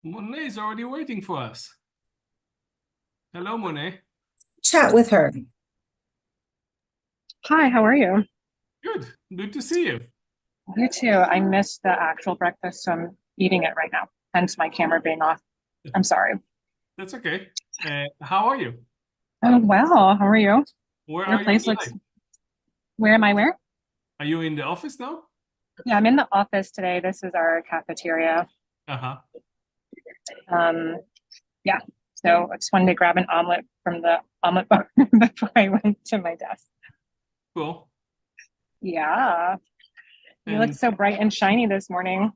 Monet is already waiting for us. Hello, Monet. Chat with her. Hi, how are you? Good. Good to see you. You too. I missed the actual breakfast, so I'm eating it right now, hence my camera being off. I'm sorry. That's okay. How are you? Oh, well, how are you? Where Your are you place looks, today? where am I? Where? Are you in the office now? Yeah, I'm in the office today. This is our cafeteria. Uh-huh. Um, yeah. So I just wanted to grab an omelet from the omelet bar before I went to my desk. Cool. Yeah. You look And so bright and shiny this morning.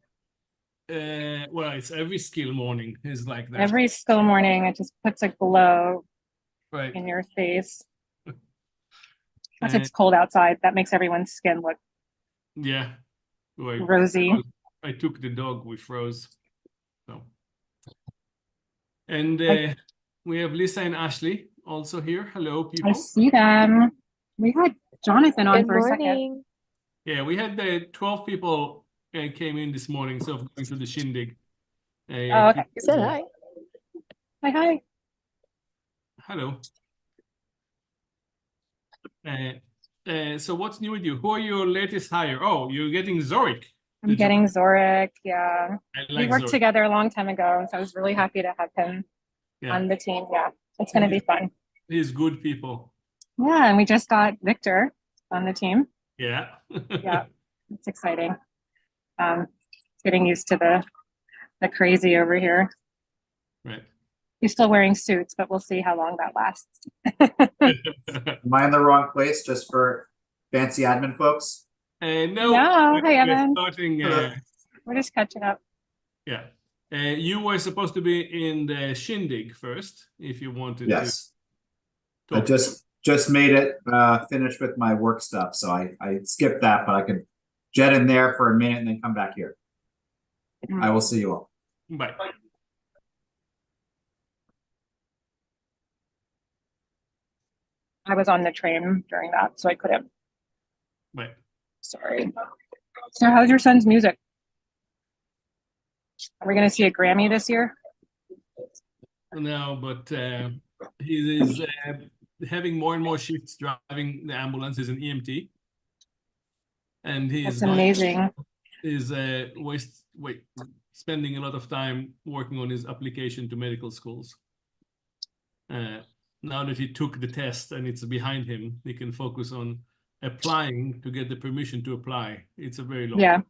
well, it's every skill morning is like that. Every still morning, it just puts a glow Right. in your face. Plus, And it's cold outside. That makes everyone's skin look yeah. Right. rosy. I took the dog with Rose. So. And we have Lisa and Ashley also here. Hello, I people. see them. We had Jonathan on Good for a second. morning. Yeah, we had 12 people came in this morning, so going to the shindig. Oh, okay. Said hi. Hi, hi. Hello. So what's new with you? Who are your latest hire? Oh, you're getting Zorik. I'm getting Zorik. Yeah. I We like worked Zorik. together a long time ago, so I was really happy to have him Yeah, on the team. Yeah, it's going to be fun. he's good people. Yeah, and we just got Victor on the team. Yeah. Yeah, it's exciting. Getting used to the crazy over here. Right. He's still wearing suits, but we'll see how long that lasts. Am I in the wrong place just for fancy admin folks? No, No, hey, we're Evan. starting. We're just catching up. Yeah. You were supposed to be in the shindig first, if you wanted Yes. to I talk. just made it finish with my work stuff, so I skipped that, but I could jet in there for a minute and then come back here. I will see you all. Bye. I was on the train during that, so I couldn't. Bye. Sorry. So how's your son's music? Are we going to see a Grammy this year? No, but he is having more and more shifts driving the ambulance as an EMT, and he is That's amazing. spending a lot of time working on his application to medical schools. Now that he took the test and it's behind him, he can focus on applying to get the permission to apply. It's a very long. Yeah.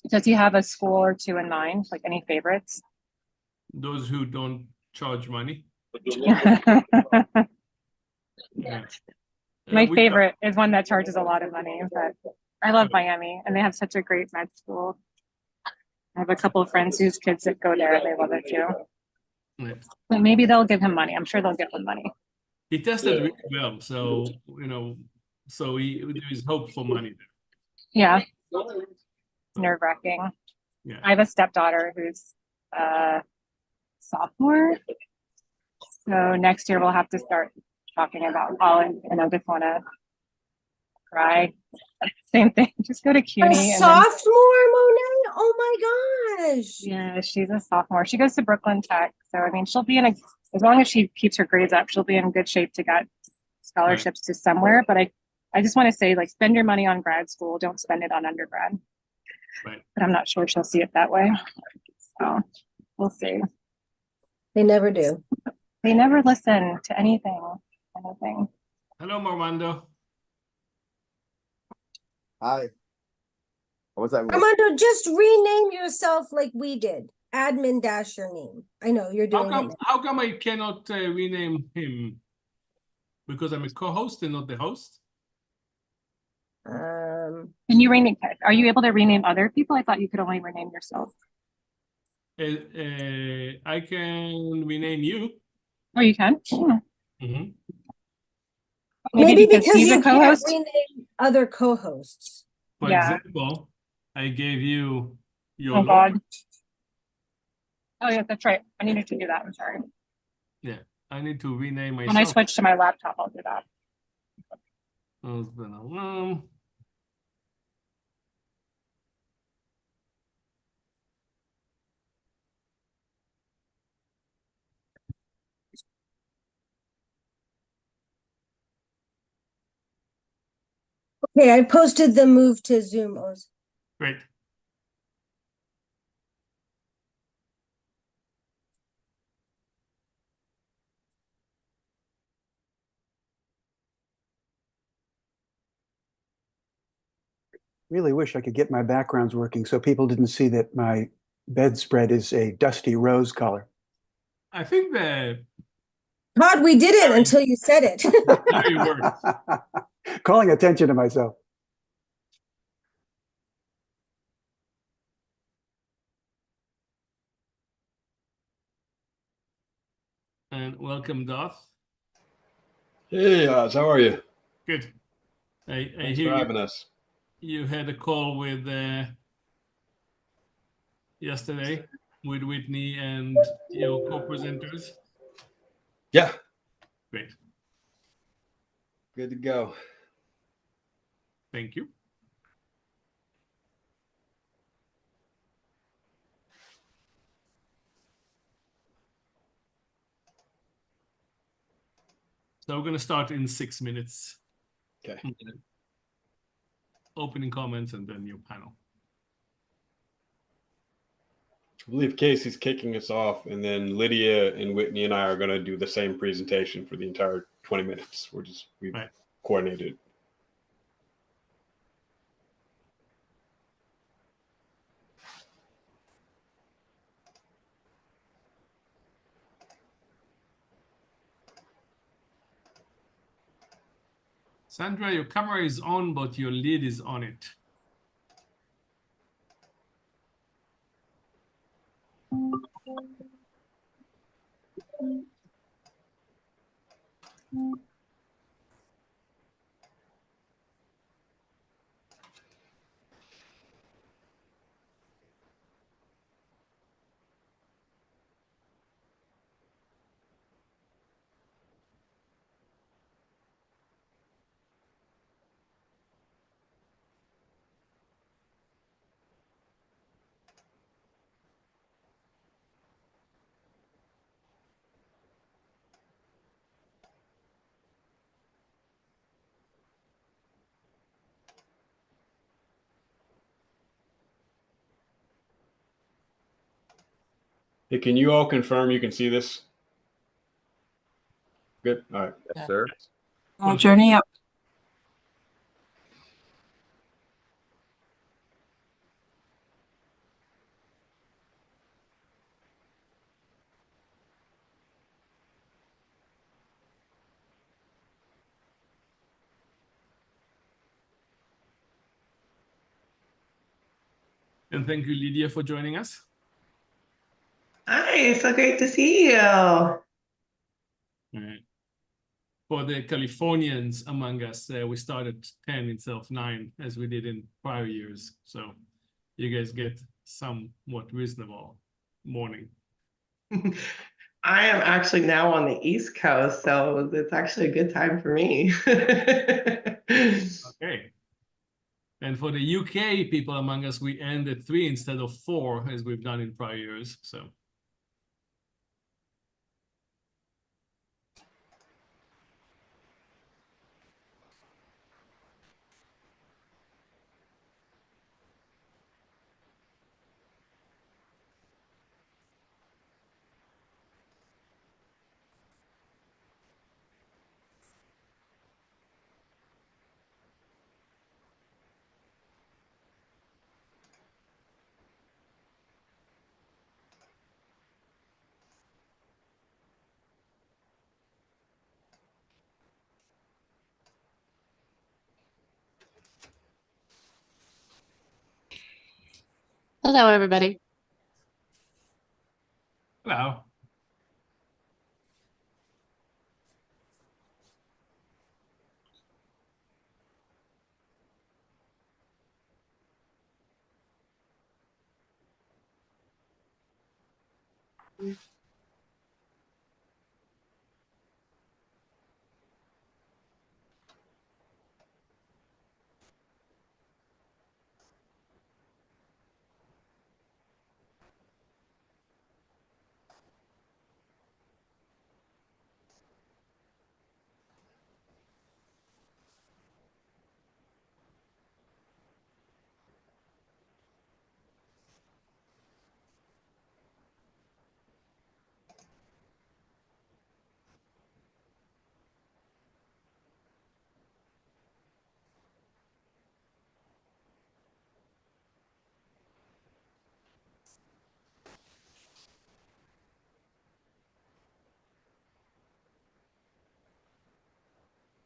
Does he have a school or two in mind? Like any favorites? Those who don't charge money. Yeah. My We- favorite is one that charges a lot of money, but I love Miami and they have such a great med school. I have a couple of friends whose kids that go there. They love it too. Yeah. But maybe they'll give him money. I'm sure they'll give him money. He tested really well, so so there is hope for money there. Yeah. Nerve-wracking. Yeah. I have a stepdaughter who's a sophomore. So next year we'll have to start talking about college, and I just want to cry. Same thing. Just go to CUNY. A and then- sophomore, Monet? Oh my gosh. Yeah, she's a sophomore. She goes to Brooklyn Tech. So, I mean, she'll be in as long as she keeps her grades up, she'll be in good shape to get scholarships to somewhere. But I just want to say, like, spend your money on grad school. Don't spend it on undergrad. Right. But I'm not sure she'll see it that way. So we'll see. They never do. They never listen to anything. Hello, Marmando. Hi. What's that? Armando, just rename yourself like we did. Admin dash your name. I know you're doing it. How come I cannot rename him? Because I'm a co-host and not the host? now. Can you rename? Are you able to rename other people? I thought you could only rename yourself. I can rename you. Oh, you can. Mhm. Maybe because he's you a can't co-host. rename other co-hosts. For Yeah. example, I gave you your Oh logo. God. Oh yeah, that's right. I needed to do that. I'm sorry. Yeah, I need to rename myself. When I switch to my laptop, I'll do that. Oh, it's been a while. Okay, I posted the move to Zoom. Oz. Great. Really wish I could get my backgrounds working so people didn't see that my bedspread is a dusty rose color. I think the Todd, we didn't until you said it. very works. Calling attention to myself. And welcome, Doth. Hey, Oz, how are you? Good. I Thanks hear for having us. you had a call with yesterday with Whitney and your co-presenters. Yeah, Great. good to go. Thank you. So we're going to start in 6 minutes. Okay. Opening comments and then your panel. I believe Casey's kicking us off, and then Lydia and Whitney and I are going to do the same presentation for the entire 20 minutes. We've Right. coordinated. Sandra, your camera is on, but your lid is on it. Hey, can you all confirm you can see this? Good. All right. Yes, sir. Journey up. And thank you, Lydia, for joining us. Hi, so great to see you. All right. For the Californians among us, we started 10 instead of 9, as we did in prior years. So you guys get somewhat reasonable morning. I am actually now on the East Coast, so it's actually a good time for me. Okay. And for the UK people among us, we end at 3 instead of 4, as we've done in prior years. So. Hello, everybody. Hello.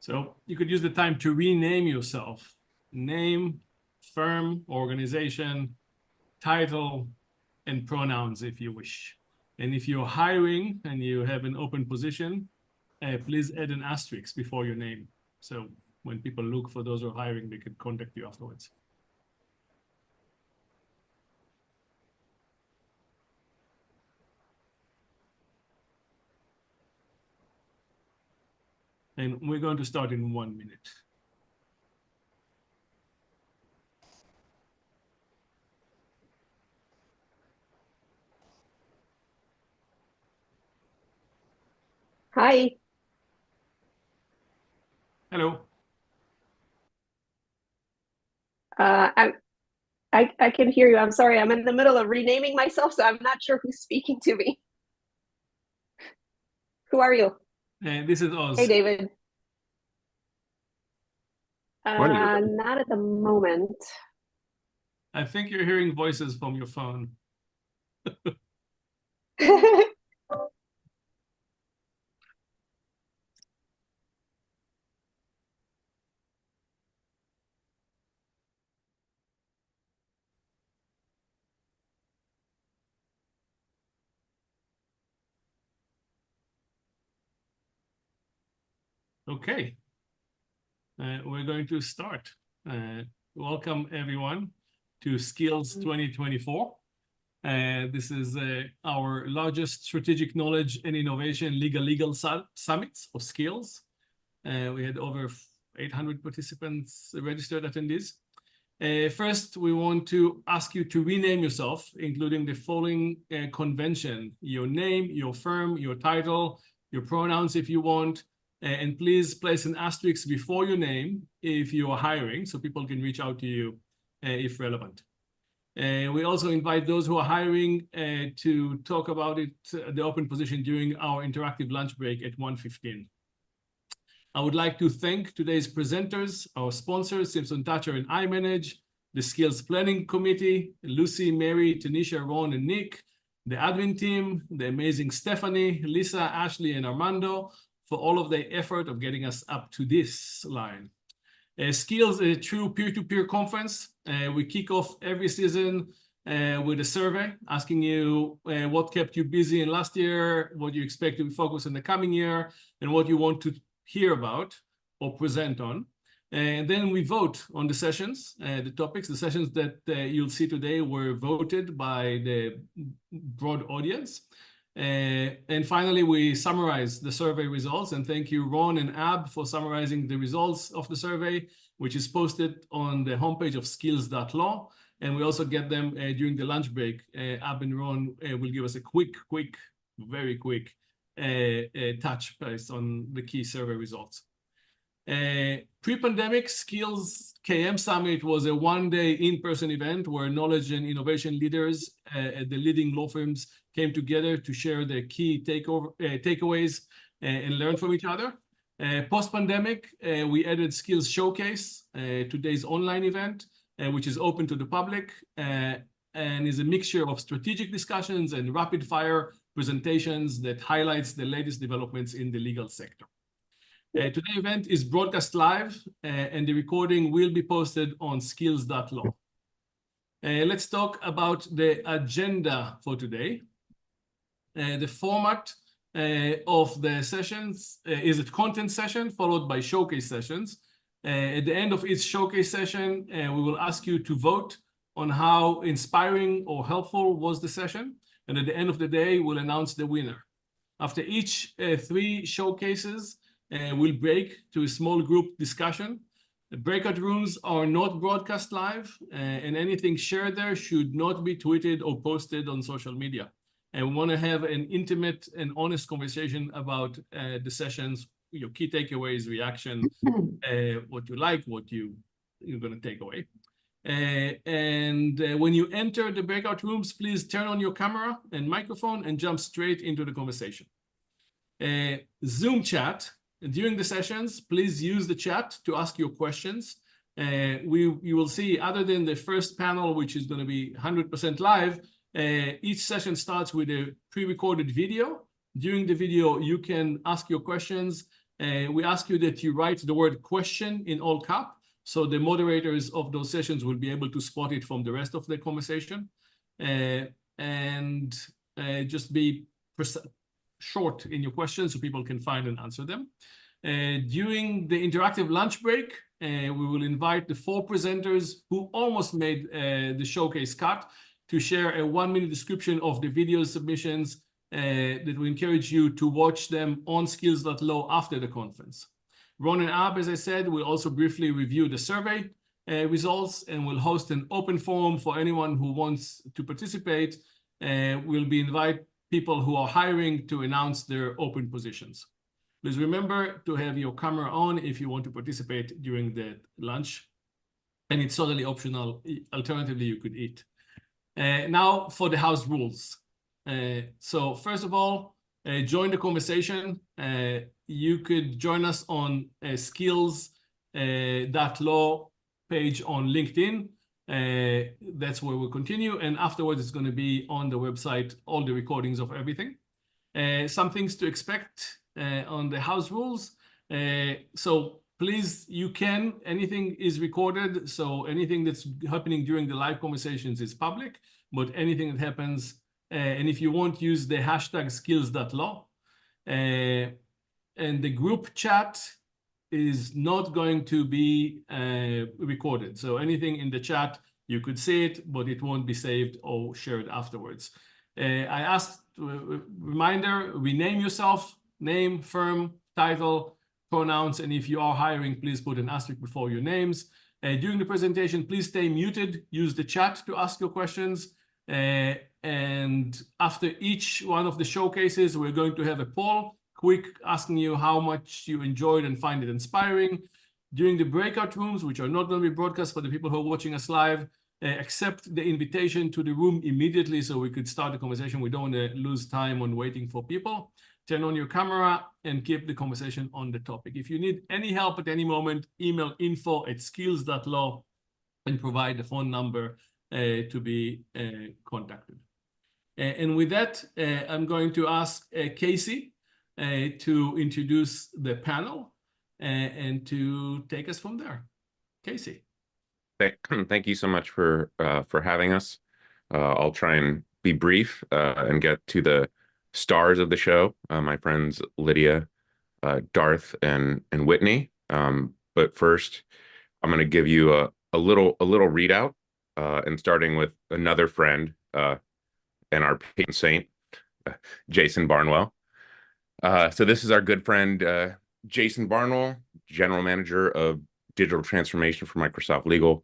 So you could use the time to rename yourself. Name, firm, organization, title, and pronouns if you wish. And if you're hiring and you have an open position, please add an asterisk before your name. So when people look for those who are hiring, they could contact you afterwards. And we're going to start in 1 minute. Hi. Hello. I can hear you. I'm sorry. I'm in the middle of renaming myself, so I'm not sure who's speaking to me. Who are you? This is Oz. Hey, David. Morning, everybody. Not at the moment. I think you're hearing voices from your phone. Okay. We're going to start. Welcome everyone to Skills 2024. This is our largest strategic knowledge and innovation legal summits or skills. We had over 800 participants, registered attendees. First, we want to ask you to rename yourself, including the following convention: your name, your firm, your title, your pronouns if you want, and please place an asterisk before your name if you are hiring, so people can reach out to you if relevant. We also invite those who are hiring to talk about it, the open position, during our interactive lunch break at 1:15. I would like to thank today's presenters, our sponsors, Simpson Thatcher and iManage, the Skills Planning Committee, Lucy, Mary, Tanisha, Ron, and Nick, the admin team, the amazing Stephanie, Lisa, Ashley, and Armando, for all of their effort of getting us up to this line. Skills is a true peer-to-peer conference. We kick off every season with a survey asking you what kept you busy in last year, what you expect to focus in the coming year, and what you want to hear about or present on. And then we vote on the sessions, the topics. The sessions that you'll see today were voted by the broad audience. And finally, we summarize the survey results, and thank you, Ron and Ab, for summarizing the results of the survey. which is posted on the homepage of skills.law. And we also get them during the lunch break. Ab and Ron will give us a very quick touch base on the key survey results. Pre-pandemic, Skills KM Summit was a one-day in-person event where knowledge and innovation leaders at the leading law firms came together to share their key takeaways and learn from each other. Post-pandemic, we added Skills Showcase, today's online event, which is open to the public and is a mixture of strategic discussions and rapid-fire presentations that highlights the latest developments in the legal sector. Today's event is broadcast live, and the recording will be posted on skills.law. Let's talk about the agenda for today. The format of the sessions is a content session followed by showcase sessions. At the end of each showcase session, we will ask you to vote on how inspiring or helpful was the session. And at the end of the day, we'll announce the winner. After each 3 showcases, we'll break to a small group discussion. The breakout rooms are not broadcast live, and anything shared there should not be tweeted or posted on social media. And we want to have an intimate and honest conversation about the sessions, your key takeaways, reaction, what you like, what you're going to take away. When you enter the breakout rooms, please turn on your camera and microphone and jump straight into the conversation. Zoom chat. During the sessions, please use the chat to ask your questions. You will see, other than the first panel, which is going to be 100% live, each session starts with a pre-recorded video. During the video, you can ask your questions. We ask you that you write the word question in all caps, so the moderators of those sessions will be able to spot it from the rest of the conversation. Just be short in your questions so people can find and answer them. During the interactive lunch break, we will invite the 4 presenters who almost made the showcase cut to share a 1-minute description of the video submissions that we encourage you to watch them on skills.law after the conference. Ron and Ab, as I said, will also briefly review the survey results and will host an open forum for anyone who wants to participate. We'll be invite people who are hiring to announce their open positions. Please remember to have your camera on if you want to participate during the lunch, and it's totally optional. Alternatively, you could eat. Now for the house rules. So first of all, join the conversation. You could join us on skills.law page on LinkedIn. That's where we'll continue. And afterwards, it's going to be on the website, all the recordings of everything. Some things to expect on the house rules. So please, anything is recorded. So anything that's happening during the live conversations is public, but anything that happens, and if you want, use the hashtag skills.law. And the group chat is not going to be recorded. So anything in the chat, you could see it, but it won't be saved or shared afterwards. I asked, reminder, rename yourself, name, firm, title, pronouns, and if you are hiring, please put an asterisk before your names. During the presentation, please stay muted. Use the chat to ask your questions. And after each one of the showcases, we're going to have a poll, quick, asking you how much you enjoyed and find it inspiring. During the breakout rooms, which are not going to be broadcast for the people who are watching us live, accept the invitation to the room immediately so we could start the conversation. We don't want to lose time on waiting for people. Turn on your camera and keep the conversation on the topic. If you need any help at any moment, email info@skills.law and provide the phone number to be contacted. And with that, I'm going to ask Casey to introduce the panel and to take us from there. Casey. Thank you so much for having us. I'll try and be brief and get to the stars of the show, my friends Lydia, Darth, and Whitney. But first, I'm going to give you a little readout, and starting with another friend and our patron saint, Jason Barnwell. So this is our good friend Jason Barnwell, General Manager of digital transformation for Microsoft Legal.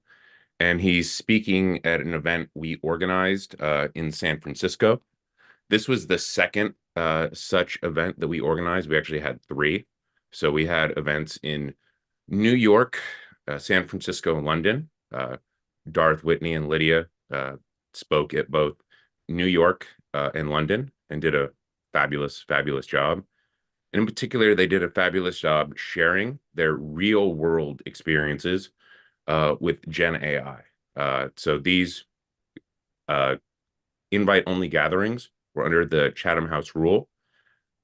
And he's speaking at an event we organized in San Francisco. This was the second such event that we organized. We actually had 3. So we had events in New York, San Francisco, and London. Darth, Whitney, and Lydia spoke at both New York and London and did a fabulous, fabulous job. And in particular, they did a fabulous job sharing their real world experiences with Gen AI. So these invite-only gatherings were under the Chatham House rule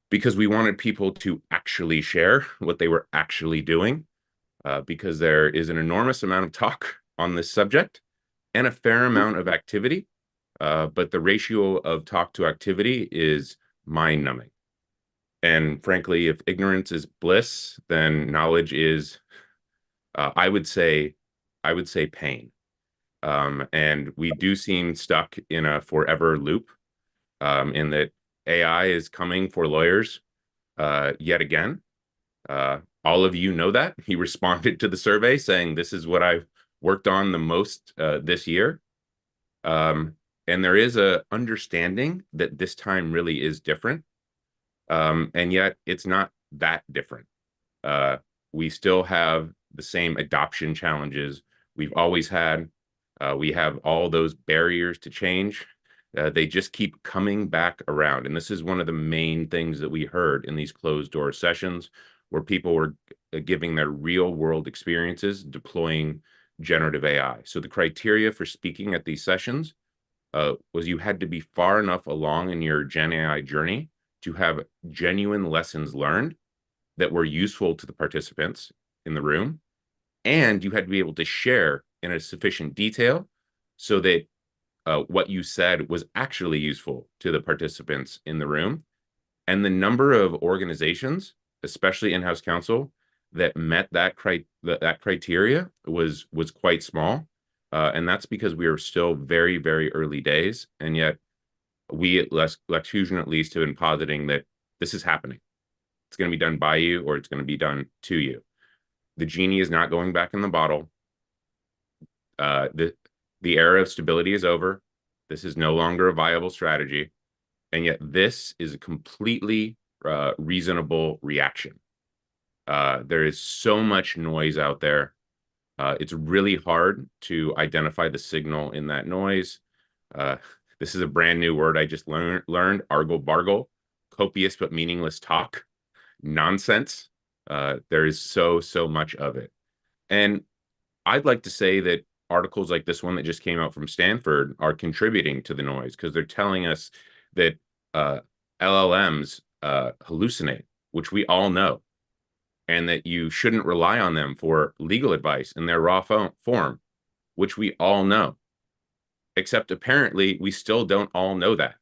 because we wanted people to actually share what they were actually doing, because there is an enormous amount of talk on this subject and a fair amount of activity, but the ratio of talk to activity is mind-numbing. And frankly, if ignorance is bliss, then knowledge is, I would say pain. And we do seem stuck in a forever loop, in that AI is coming for lawyers yet again. All of you know that. He responded to the survey saying, this is what I've worked on the most this year. And there is a understanding that this time really is different. And yet it's not that different. We still have the same adoption challenges we've always had. We have all those barriers to change. They just keep coming back around. And this is one of the main things that we heard in these closed door sessions, where people were giving their real world experiences deploying generative AI. So the criteria for speaking at these sessions was you had to be far enough along in your Gen AI journey to have genuine lessons learned that were useful to the participants in the room. And you had to be able to share in a sufficient detail so that what you said was actually useful to the participants in the room. And the number of organizations, especially in-house counsel, that met that criteria was quite small. And that's because we are still very, very early days. And yet we at Lex Fusion at least have been positing that this is happening. It's going to be done by you, or it's going to be done to you. The genie is not going back in the bottle. The era of stability is over. This is no longer a viable strategy. And yet this is a completely reasonable reaction. There is so much noise out there. It's really hard to identify the signal in that noise. This is a brand new word I just learned, argle-bargle, copious but meaningless talk, nonsense. There is so much of it. And I'd like to say that articles like this one that just came out from Stanford are contributing to the noise, because they're telling us that LLMs hallucinate, which we all know, and that you shouldn't rely on them for legal advice in their raw form, which we all know. Except apparently we still don't all know that.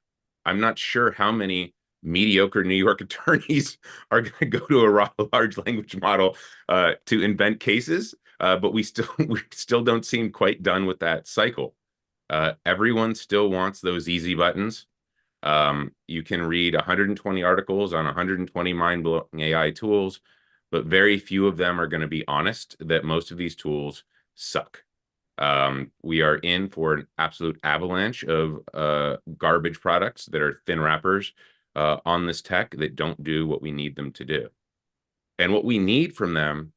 I'm not sure how many mediocre New York attorneys are going to go to a large language model to invent cases, but we still don't seem quite done with that cycle. Everyone still wants those easy buttons. You can read 120 articles on 120 mind-blowing AI tools, but very few of them are going to be honest that most of these tools suck. We are in for an absolute avalanche of garbage products that are thin wrappers on this tech that don't do what we need them to do. And what we need from them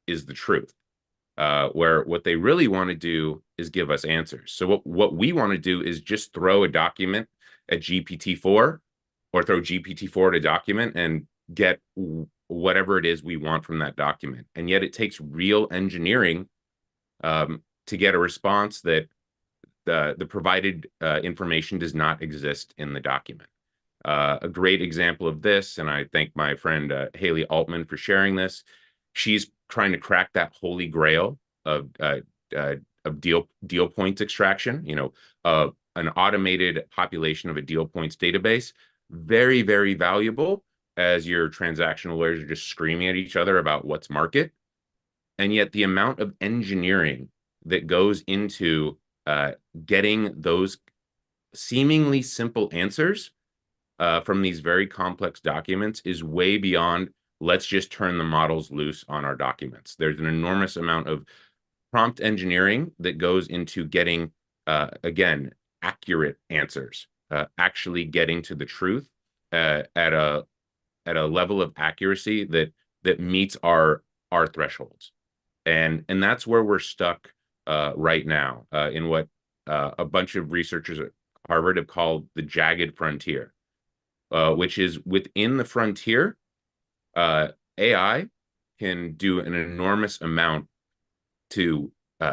is the truth, where what they really want to do is give us answers. So what we want to do is just throw a document at GPT-4 or throw GPT-4 at a document and get whatever it is we want from that document. And yet it takes real engineering to get a response that the provided information does not exist in the document. A great example of this, and I thank my friend Haley Altman for sharing this, she's trying to crack that holy grail of deal points extraction, an automated population of a deal points database. Very, very valuable, as your transactional lawyers are just screaming at each other about what's market. And yet the amount of engineering that goes into getting those seemingly simple answers from these very complex documents is way beyond let's just turn the models loose on our documents. There's an enormous amount of prompt engineering that goes into getting, again, accurate answers, actually getting to the truth at a level of accuracy that meets our thresholds. And that's where we're stuck right now in what a bunch of researchers at Harvard have called the jagged frontier, which is within the frontier, AI can do an enormous amount to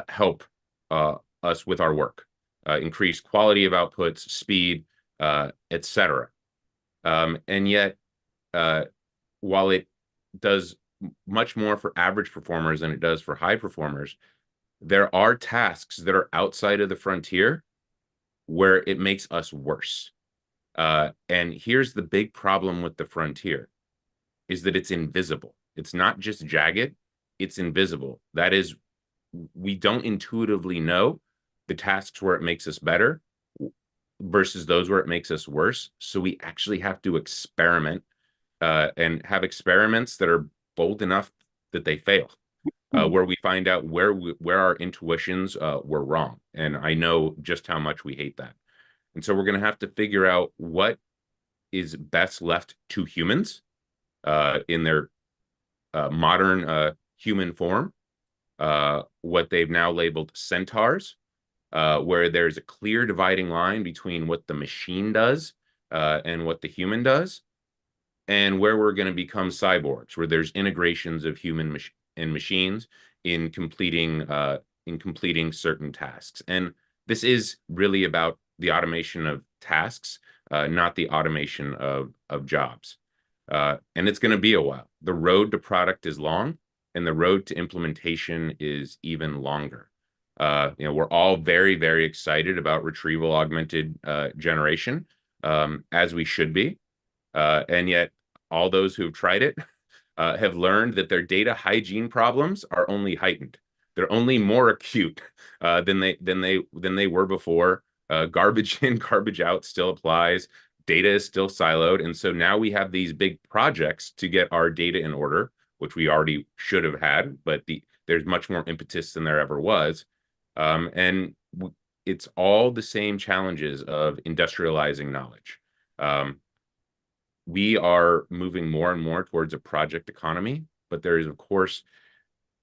help us with our work, increase quality of outputs, speed, etc. And yet, while it does much more for average performers than it does for high performers, there are tasks that are outside of the frontier where it makes us worse. And here's the big problem with the frontier, is that it's invisible. It's not just jagged, it's invisible. That is, we don't intuitively know the tasks where it makes us better versus those where it makes us worse. So we actually have to experiment and have experiments that are bold enough that they fail, where we find out where our intuitions were wrong. And I know just how much we hate that. And so we're going to have to figure out what is best left to humans in their modern human form, what they've now labeled centaurs, where there's a clear dividing line between what the machine does and what the human does, and where we're going to become cyborgs, where there's integrations of human and machines in completing certain tasks. And this is really about the automation of tasks, not the automation of jobs. And it's going to be a while. The road to product is long, and the road to implementation is even longer. We're all very, very excited about retrieval augmented generation, as we should be. And yet all those who have tried it have learned that their data hygiene problems are only heightened. They're only more acute than they were before. Garbage in, garbage out still applies. Data is still siloed. And so now we have these big projects to get our data in order, which we already should have had, but there's much more impetus than there ever was. And it's all the same challenges of industrializing knowledge. We are moving more and more towards a project economy, but there is, of course,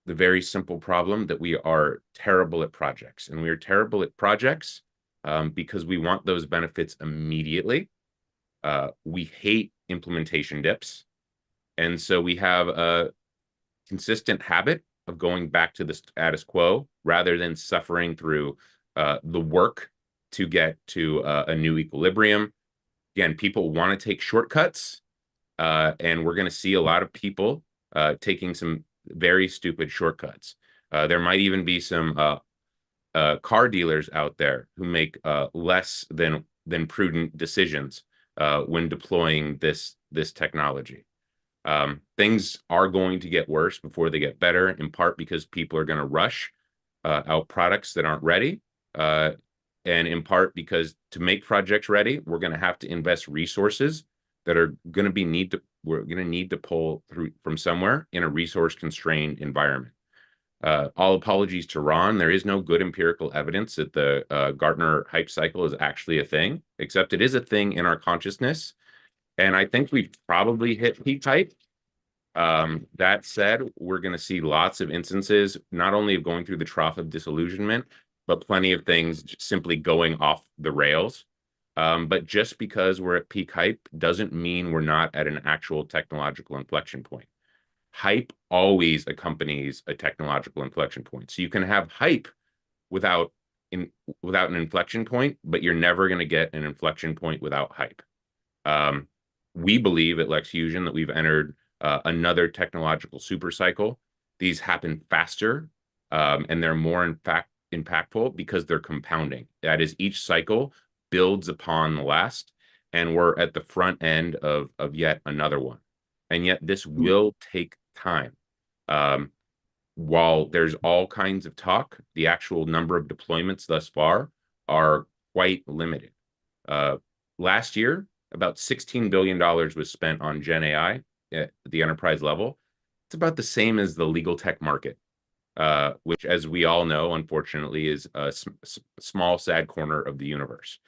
the very simple problem that we are terrible at projects. And we are terrible at projects because we want those benefits immediately. We hate implementation dips. And so we have a consistent habit of going back to the status quo rather than suffering through the work to get to a new equilibrium. Again, people want to take shortcuts, and we're going to see a lot of people taking some very stupid shortcuts. There might even be some car dealers out there who make less than prudent decisions when deploying this technology. Things are going to get worse before they get better, in part because people are going to rush out products that aren't ready, and in part because to make projects ready, we're going to have to invest resources that are going to we're going to need to pull through from somewhere in a resource-constrained environment. All apologies to Ron. There is no good empirical evidence that the Gartner hype cycle is actually a thing, except it is a thing in our consciousness. And I think we've probably hit peak hype. That said, we're going to see lots of instances, not only of going through the trough of disillusionment, but plenty of things simply going off the rails. But just because we're at peak hype doesn't mean we're not at an actual technological inflection point. Hype always accompanies a technological inflection point. So you can have hype without an inflection point, but you're never going to get an inflection point without hype. We believe at LexFusion that we've entered another technological super cycle. These happen faster, and they're more impactful because they're compounding. That is, each cycle builds upon the last, and we're at the front end of yet another one. And yet this will take time. While there's all kinds of talk, the actual number of deployments thus far are quite limited. Last year, about $16 billion was spent on Gen AI at the enterprise level, it's about the same as the legal tech market, which, as we all know, unfortunately, is a small, sad corner of the universe.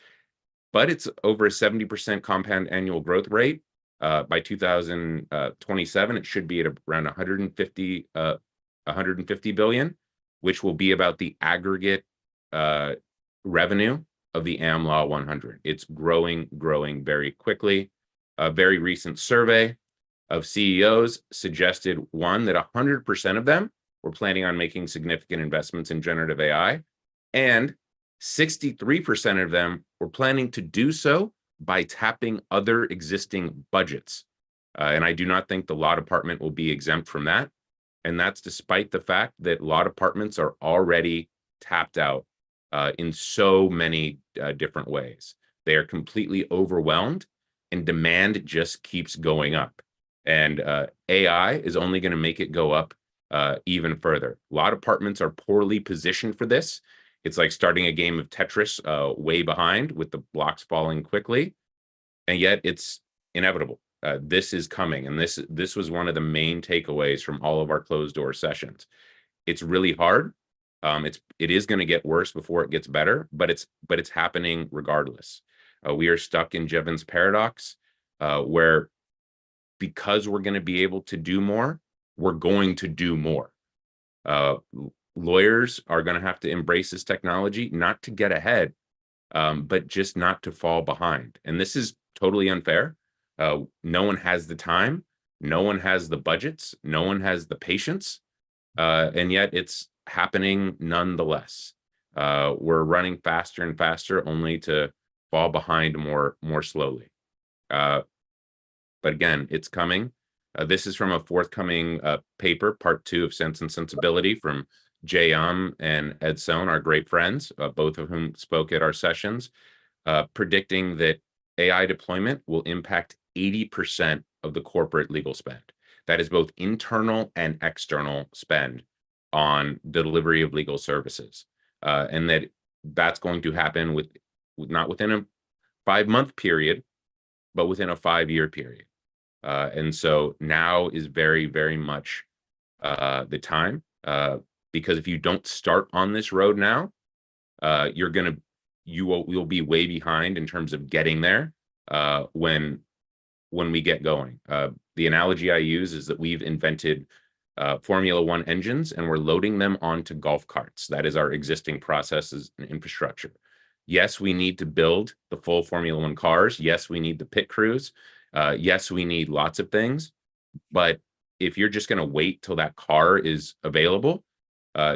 But it's over a 70% compound annual growth rate. By 2027, it should be at around 150 billion, which will be about the aggregate revenue of the Am Law 100. It's growing very quickly. A very recent survey of CEOs suggested, one, that 100% of them were planning on making significant investments in generative AI, and 63% of them were planning to do so by tapping other existing budgets. And I do not think the law department will be exempt from that. And that's despite the fact that law departments are already tapped out in so many different ways. They are completely overwhelmed, and demand just keeps going up. And AI is only going to make it go up even further. Law departments are poorly positioned for this. It's like starting a game of Tetris way behind with the blocks falling quickly, and yet it's inevitable. This is coming, and this was one of the main takeaways from all of our closed door sessions. It's really hard. It is going to get worse before it gets better, but it's happening regardless. We are stuck in Jevons paradox, where because we're going to be able to do more, we're going to do more. Lawyers are going to have to embrace this technology, not to get ahead, but just not to fall behind. And this is totally unfair. No one has the time, no one has the budgets, no one has the patience, and yet it's happening nonetheless. We're running faster and faster, only to fall behind more slowly. But again, it's coming. This is from a forthcoming paper, part 2 of Sense and Sensibility, from Jay and Ed Sohn, our great friends, both of whom spoke at our sessions, predicting that AI deployment will impact 80% of the corporate legal spend. That is both internal and external spend on the delivery of legal services. And that's going to happen not within a 5-month period, but within a 5-year period. And so now is very, very much the time, because if you don't start on this road now, you'll be way behind in terms of getting there when we get going. The analogy I use is that we've invented Formula One engines, and we're loading them onto golf carts. That is our existing processes and infrastructure. Yes, we need to build the full Formula One cars. Yes, we need the pit crews. Yes, we need lots of things. But if you're just going to wait till that car is available,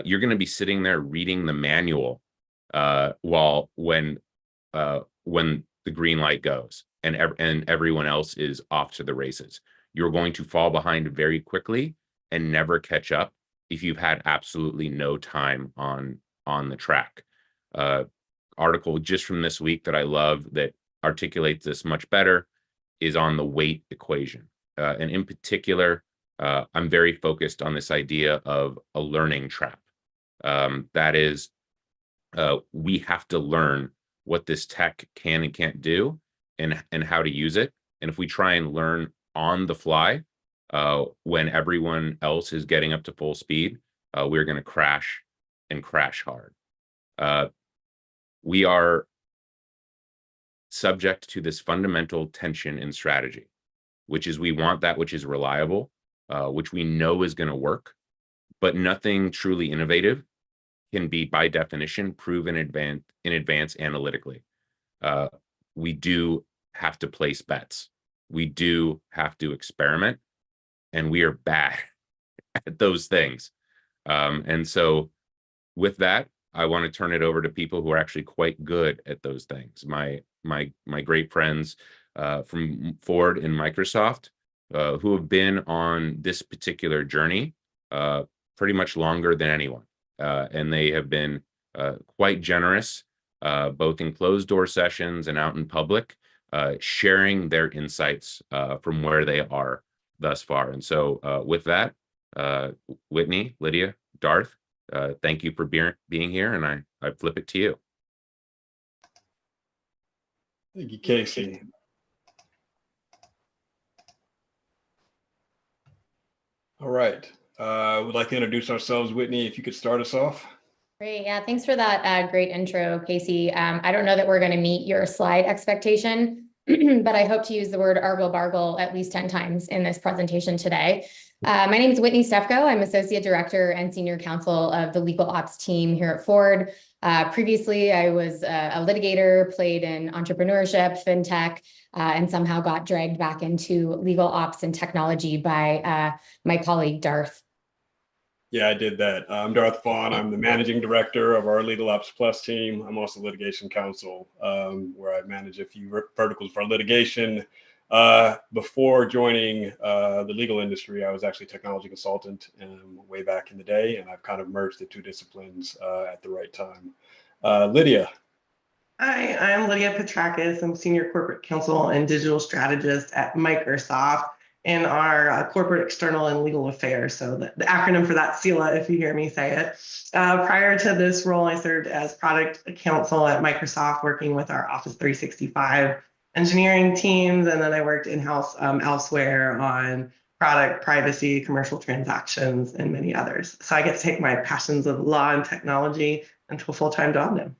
you're going to be sitting there reading the manual when the green light goes and everyone else is off to the races. You're going to fall behind very quickly and never catch up if you've had absolutely no time on the track. Article just from this week that I love that articulates this much better is on the weight equation. And in particular, I'm very focused on this idea of a learning trap. That is, we have to learn what this tech can and can't do and how to use it. And if we try and learn on the fly, when everyone else is getting up to full speed, we're going to crash and crash hard. We are subject to this fundamental tension in strategy, which is we want that which is reliable, which we know is going to work, but nothing truly innovative can be, by definition, proven in advance analytically. We do have to place bets. We do have to experiment, and we are bad at those things. And so with that, I want to turn it over to people who are actually quite good at those things. My great friends from Ford and Microsoft, who have been on this particular journey pretty much longer than anyone. And they have been quite generous, both in closed door sessions and out in public, sharing their insights from where they are thus far. And so with that, Whitney, Lydia, Darth, thank you for being here, and I flip it to you. Thank you, Casey. All right. We'd like to introduce ourselves. Whitney, if you could start us off. Great. Yeah, thanks for that great intro, Casey. I don't know that we're going to meet your slide expectation, but I hope to use the word argle bargle at least 10 times in this presentation today. My name is Whitney Stefko. I'm Associate Director and Senior Counsel of the Legal Ops team here at Ford. Previously, I was a litigator, played in entrepreneurship, fintech, and somehow got dragged back into legal ops and technology by my colleague, Darth. Yeah, I did that. I'm Darth Vaughn. I'm the Managing Director of our Legal Ops Plus team. I'm also litigation counsel, where I manage a few verticals for litigation. Before joining the legal industry, I was actually a technology consultant way back in the day, and I've kind of merged the two disciplines at the right time. Lydia. Hi, I'm Lydia Petrakis. I'm Senior Corporate Counsel and Digital Strategist at Microsoft in our corporate, external, and legal affairs. So the acronym for that, CELA, if you hear me say it. Prior to this role, I served as product counsel at Microsoft, working with our Office 365 engineering teams. And then I worked in-house elsewhere on product, privacy, commercial transactions, and many others. So I get to take my passions of law and technology into a full-time job now.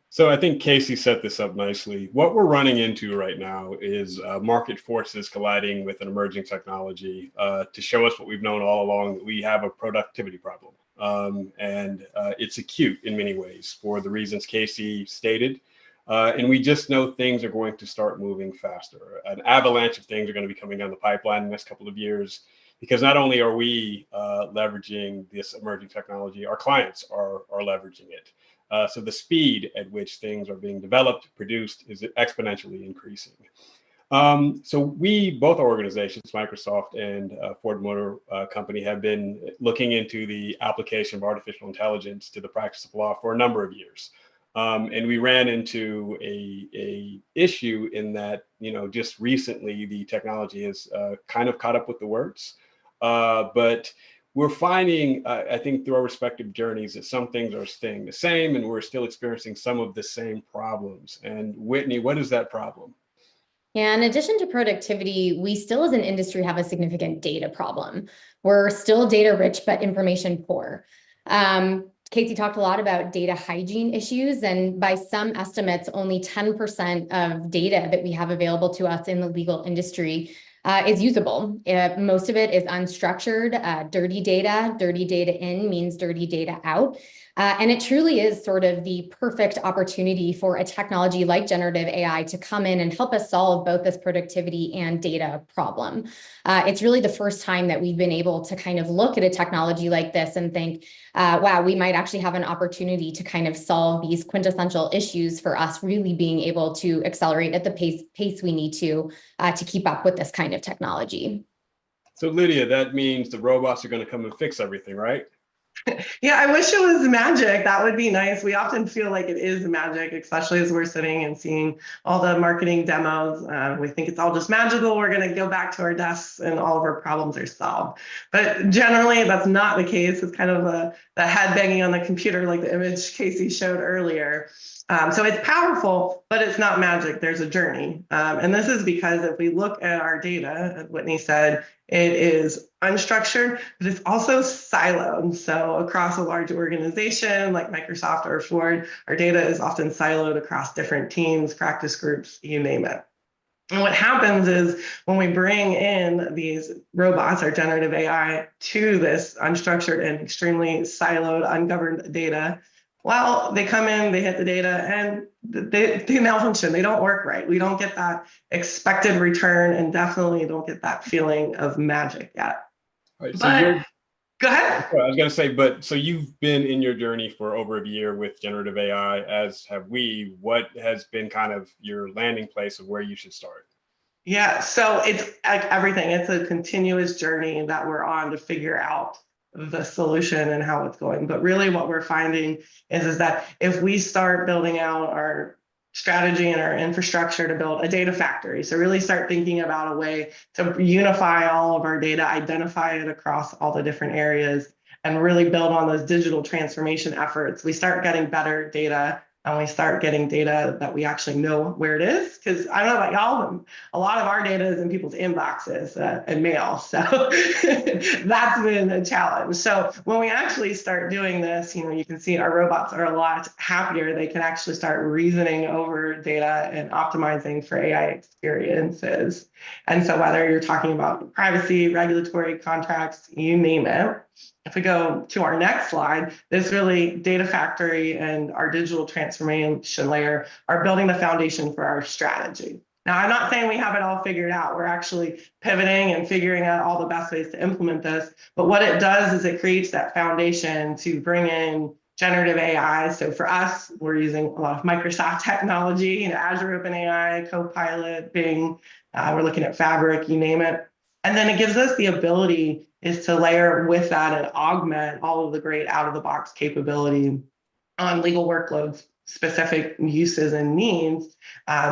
So I think Casey set this up nicely. What we're running into right now is market forces colliding with an emerging technology to show us what we've known all along, that we have a productivity problem. And it's acute in many ways for the reasons Casey stated. And we just know things are going to start moving faster. An avalanche of things are going to be coming down the pipeline in the next couple of years, because not only are we leveraging this emerging technology, our clients are leveraging it. So the speed at which things are being developed, produced, is exponentially increasing. So both our organizations, Microsoft and Ford Motor Company, have been looking into the application of artificial intelligence to the practice of law for a number of years. And we ran into a issue in that, just recently the technology has kind of caught up with the words, but we're finding, I think, through our respective journeys, that some things are staying the same, and we're still experiencing some of the same problems. And Whitney, what is that problem? Yeah, in addition to productivity, we still as an industry have a significant data problem. We're still data rich, but information poor. Casey talked a lot about data hygiene issues, and by some estimates, only 10% of data that we have available to us in the legal industry is usable. Most of it is unstructured, dirty data. Dirty data in means dirty data out. And it truly is sort of the perfect opportunity for a technology like generative AI to come in and help us solve both this productivity and data problem. It's really the first time that we've been able to kind of look at a technology like this and think, wow, we might actually have an opportunity to kind of solve these quintessential issues for us really being able to accelerate at the pace we need to keep up with this kind of technology. So Lydia, that means the robots are going to come and fix everything, right? Yeah, I wish it was magic. That would be nice. We often feel like it is magic, especially as we're sitting and seeing all the marketing demos. We think it's all just magical. We're going to go back to our desks and all of our problems are solved. But generally, that's not the case. It's kind of the head banging on the computer, like the image Casey showed earlier. So it's powerful, but it's not magic. There's a journey. And this is because if we look at our data, as Whitney said, it is unstructured, but it's also siloed. So across a large organization like Microsoft or Ford, our data is often siloed across different teams, practice groups, you name it. And what happens is when we bring in these robots or generative AI to this unstructured and extremely siloed, ungoverned data, well, they come in, they hit the data, and they malfunction. They don't work right. We don't get that expected return, and definitely don't get that feeling of magic yet. Right, so but go ahead. I was going to say, so you've been in your journey for over a year with generative AI, as have we. What has been kind of your landing place of where you should start? Yeah, so it's like everything. It's a continuous journey that we're on to figure out the solution and how it's going. But really what we're finding is that if we start building out our strategy and our infrastructure to build a data factory, so really start thinking about a way to unify all of our data, identify it across all the different areas, and really build on those digital transformation efforts, we start getting better data and we start getting data that we actually know where it is. Because I don't know about y'all, but a lot of our data is in people's inboxes and mail. So that's been a challenge. So when we actually start doing this, you can see our robots are a lot happier. They can actually start reasoning over data and optimizing for AI experiences. And so whether you're talking about privacy, regulatory contracts, you name it. If we go to our next slide, this really Data Factory and our digital transformation layer are building the foundation for our strategy. Now, I'm not saying we have it all figured out. We're actually pivoting and figuring out all the best ways to implement this. But what it does is it creates that foundation to bring in generative AI. So for us, we're using a lot of Microsoft technology, Azure OpenAI, Copilot, Bing. We're looking at Fabric, you name it. And then it gives us the ability is to layer with that and augment all of the great out-of-the-box capability on legal workloads, specific uses and needs.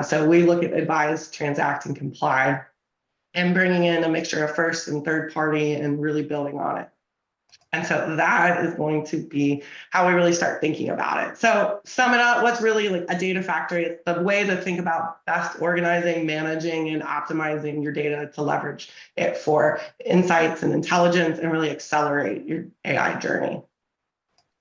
So we look at advise, transact, and comply, and bringing in a mixture of first and third party and really building on it. And so that is going to be how we really start thinking about it. So sum it up, what's really like a data factory? It's the way to think about best organizing, managing, and optimizing your data to leverage it for insights and intelligence and really accelerate your AI journey.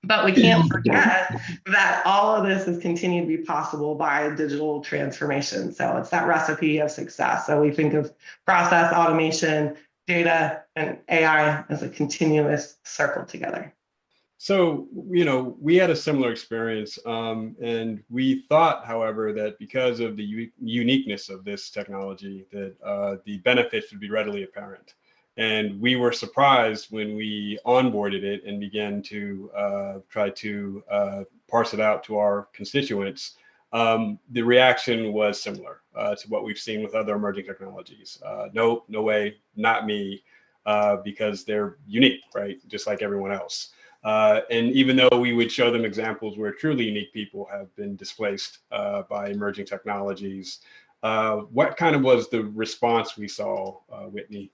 But we can't forget that all of this has continued to be possible by digital transformation. So it's that recipe of success. So we think of process automation, data, and AI as a continuous circle together. So, we had a similar experience, and we thought, however, that because of the uniqueness of this technology, that the benefits would be readily apparent. And we were surprised when we onboarded it and began to try to parse it out to our constituents. The reaction was similar to what we've seen with other emerging technologies. No way, not me, because they're unique, right? Just like everyone else. And even though we would show them examples where truly unique people have been displaced by emerging technologies, what kind of was the response we saw, Whitney?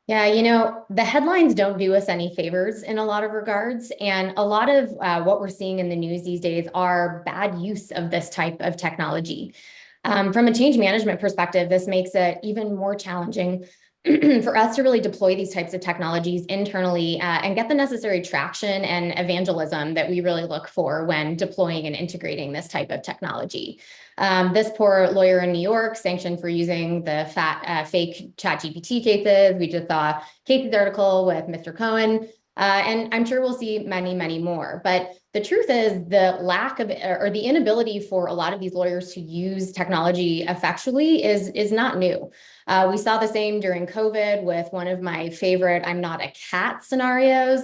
Yeah, the headlines don't do us any favors in a lot of regards. And a lot of what we're seeing in the news these days are bad use of this type of technology. From a change management perspective, this makes it even more challenging for us to really deploy these types of technologies internally and get the necessary traction and evangelism that we really look for when deploying and integrating this type of technology. This poor lawyer in New York sanctioned for using the fake ChatGPT cases. We just saw Casey's article with Mr. Cohen, and I'm sure we'll see many, many more. But the truth is the lack of or the inability for a lot of these lawyers to use technology effectually is not new. We saw the same during COVID with one of my favorite I'm not a cat scenarios.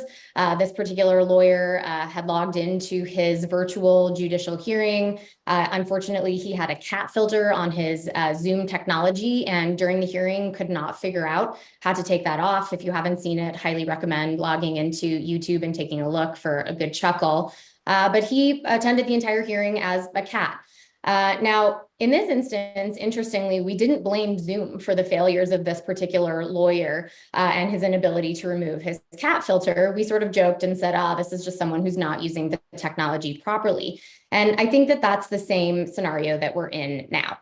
This particular lawyer had logged into his virtual judicial hearing. Unfortunately, he had a cat filter on his Zoom technology, and during the hearing could not figure out how to take that off. If you haven't seen it, highly recommend logging into YouTube and taking a look for a good chuckle. But he attended the entire hearing as a cat. Now, in this instance, interestingly, we didn't blame Zoom for the failures of this particular lawyer and his inability to remove his cat filter. We sort of joked and said, this is just someone who's not using the technology properly. And I think that that's the same scenario that we're in now.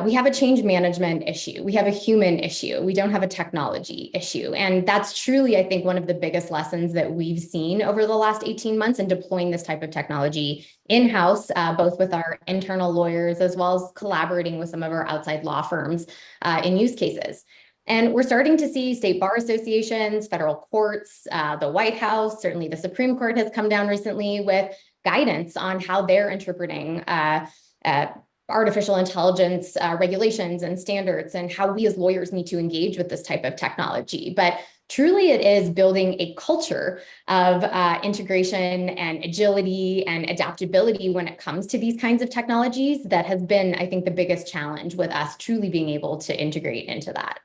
We have a change management issue. We have a human issue. We don't have a technology issue. And that's truly, I think, one of the biggest lessons that we've seen over the last 18 months in deploying this type of technology in-house, both with our internal lawyers, as well as collaborating with some of our outside law firms in use cases. And we're starting to see state bar associations, federal courts, the White House, certainly the Supreme Court has come down recently with guidance on how they're interpreting artificial intelligence regulations and standards and how we as lawyers need to engage with this type of technology. But truly it is building a culture of integration and agility and adaptability when it comes to these kinds of technologies that has been, I think, the biggest challenge with us truly being able to integrate into that.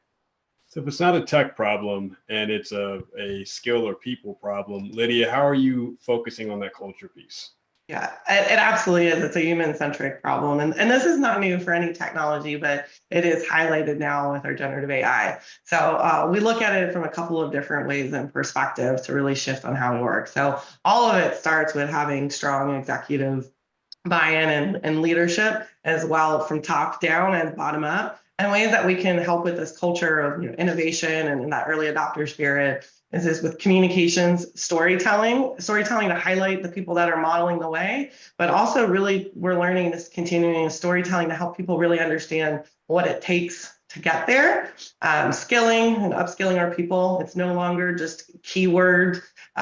So if it's not a tech problem and it's a skill or people problem, Lydia, how are you focusing on that culture piece? Yeah, it absolutely is. It's a human-centric problem. And this is not new for any technology, but it is highlighted now with our generative AI. So we look at it from a couple of different ways and perspectives to really shift on how we work. So all of it starts with having strong executive buy-in and leadership as well, from top down and bottom up, and ways that we can help with this culture of innovation and that early adopter spirit is with communications, storytelling to highlight the people that are modeling the way, but also really we're learning this continuing storytelling to help people really understand what it takes to get there. Skilling and upskilling our people. It's no longer just keyword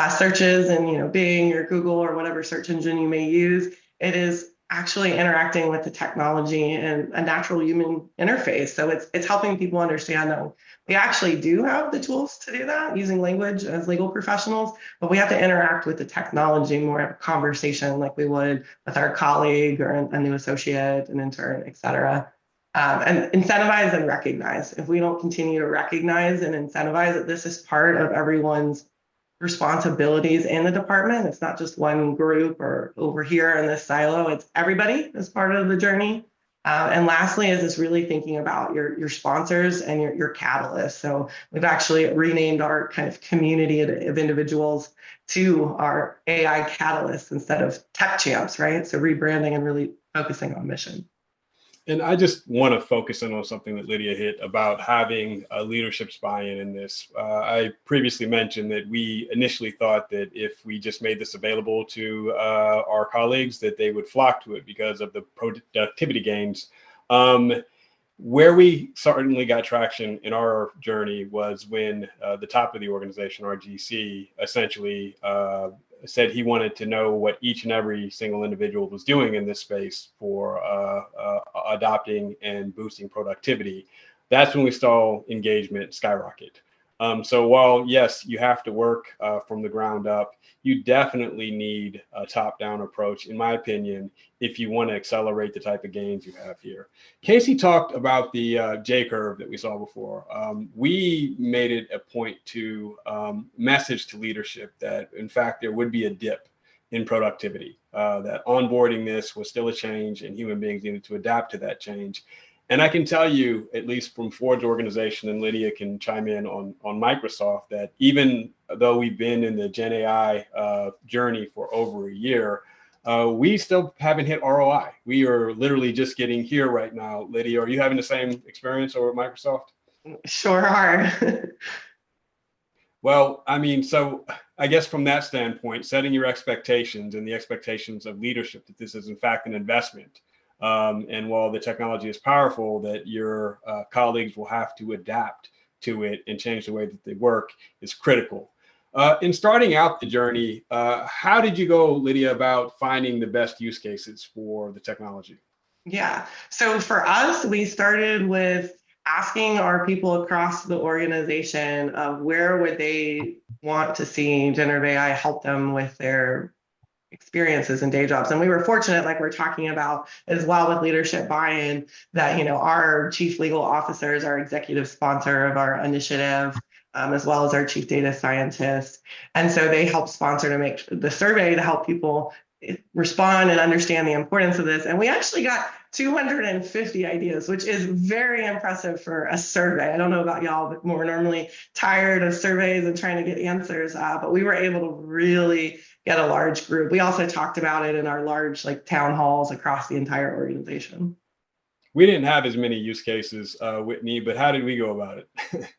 searches and Bing or Google or whatever search engine you may use. It is actually interacting with the technology and a natural human interface. So it's helping people understand that we actually do have the tools to do that using language as legal professionals, but we have to interact with the technology more of a conversation like we would with our colleague or a new associate, an intern, et cetera. And incentivize and recognize. If we don't continue to recognize and incentivize that this is part of everyone's responsibilities in the department, it's not just one group or over here in this silo, it's everybody as part of the journey. And lastly is this really thinking about your sponsors and your catalysts. So we've actually renamed our kind of community of individuals to our AI catalysts instead of tech champs, right? So rebranding and really focusing on mission. And I just want to focus in on something that Lydia hit about having a leadership's buy-in in this. I previously mentioned that we initially thought that if we just made this available to our colleagues, that they would flock to it because of the productivity gains. Where we certainly got traction in our journey was when the top of the organization, our GC, essentially said he wanted to know what each and every single individual was doing in this space for adopting and boosting productivity. That's when we saw engagement skyrocket. So while, yes, you have to work from the ground up, you definitely need a top-down approach, in my opinion, if you want to accelerate the type of gains you have here. Casey talked about the J-curve that we saw before. We made it a point to message to leadership that, in fact, there would be a dip in productivity, that onboarding this was still a change and human beings needed to adapt to that change. And I can tell you, at least from Ford's organization, and Lydia can chime in on Microsoft, that even though we've been in the Gen AI journey for over a year, we still haven't hit ROI. We are literally just getting here right now. Lydia, are you having the same experience over at Microsoft? Sure are. Well, I mean, so I guess from that standpoint, setting your expectations and the expectations of leadership that this is in fact an investment. And while the technology is powerful, that your colleagues will have to adapt to it and change the way that they work is critical. In starting out the journey, how did you go, Lydia, about finding the best use cases for the technology? Yeah, so for us, we started with asking our people across the organization of where would they want to see generative AI help them with their experiences and day jobs. And we were fortunate, like we're talking about as well with leadership buy-in, that our chief legal officer is our executive sponsor of our initiative, as well as our chief data scientist. And so they help sponsor to make the survey to help people respond and understand the importance of this. And we actually got 250 ideas, which is very impressive for a survey. I don't know about y'all, but we're normally tired of surveys and trying to get answers, but we were able to really get a large group. We also talked about it in our large town halls across the entire organization. We didn't have as many use cases, Whitney, but how did we go about it?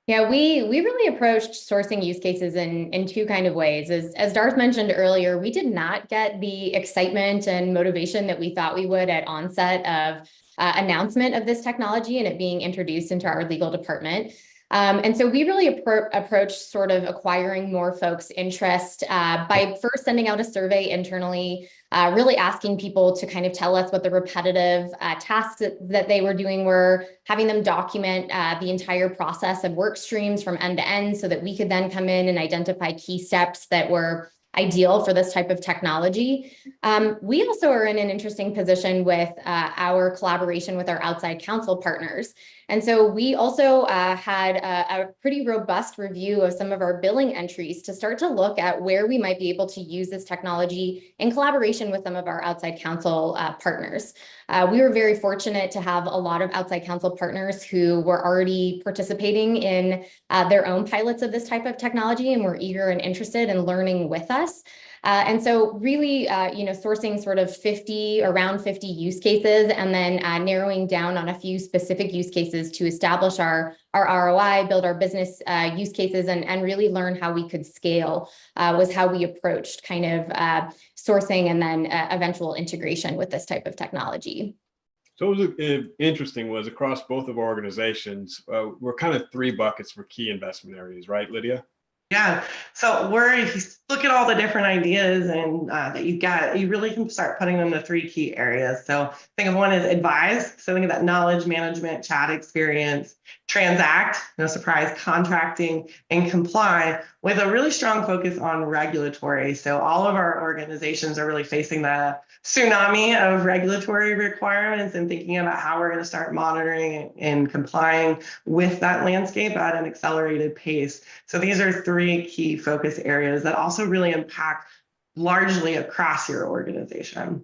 Yeah, we really approached sourcing use cases in two kind of ways. As Darth mentioned earlier, we did not get the excitement and motivation that we thought we would at onset of announcement of this technology and it being introduced into our legal department. And so we really approached sort of acquiring more folks' interest by first sending out a survey internally, really asking people to kind of tell us what the repetitive tasks that they were doing were, having them document the entire process of work streams from end to end so that we could then come in and identify key steps that were ideal for this type of technology. We also are in an interesting position with our collaboration with our outside counsel partners. And so we also had a pretty robust review of some of our billing entries to start to look at where we might be able to use this technology in collaboration with some of our outside counsel partners. We were very fortunate to have a lot of outside counsel partners who were already participating in their own pilots of this type of technology and were eager and interested in learning with us. And so really, sourcing sort of around 50 use cases, and then narrowing down on a few specific use cases to establish our ROI, build our business use cases, and really learn how we could scale was how we approached kind of sourcing and then eventual integration with this type of technology. So what was interesting was across both of our organizations, we're kind of 3 buckets for key investment areas, right, Lydia? Yeah. So if you look at all the different ideas and that you've got, you really can start putting them to 3 key areas. So think of one as advise. So think of that knowledge management, chat experience, transact, no surprise, contracting, and comply, with a really strong focus on regulatory. So all of our organizations are really facing the tsunami of regulatory requirements and thinking about how we're going to start monitoring and complying with that landscape at an accelerated pace. So these are 3 key focus areas that also really impact largely across your organization.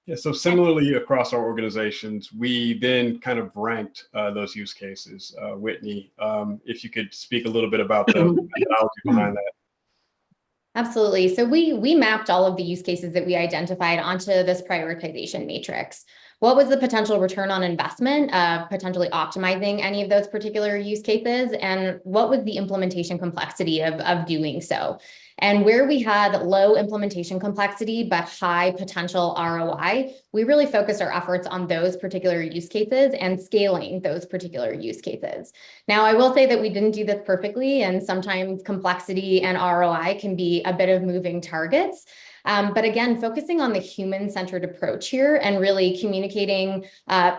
Yeah, so similarly across our organizations, we then kind of ranked those use cases. Whitney, if you could speak a little bit about the methodology behind that. Absolutely. So we mapped all of the use cases that we identified onto this prioritization matrix. What was the potential return on investment of potentially optimizing any of those particular use cases? And what was the implementation complexity of doing so? And where we had low implementation complexity, but high potential ROI, we really focused our efforts on those particular use cases and scaling those particular use cases. Now, I will say that we didn't do this perfectly, and sometimes complexity and ROI can be a bit of moving targets. But again, focusing on the human-centered approach here and really communicating,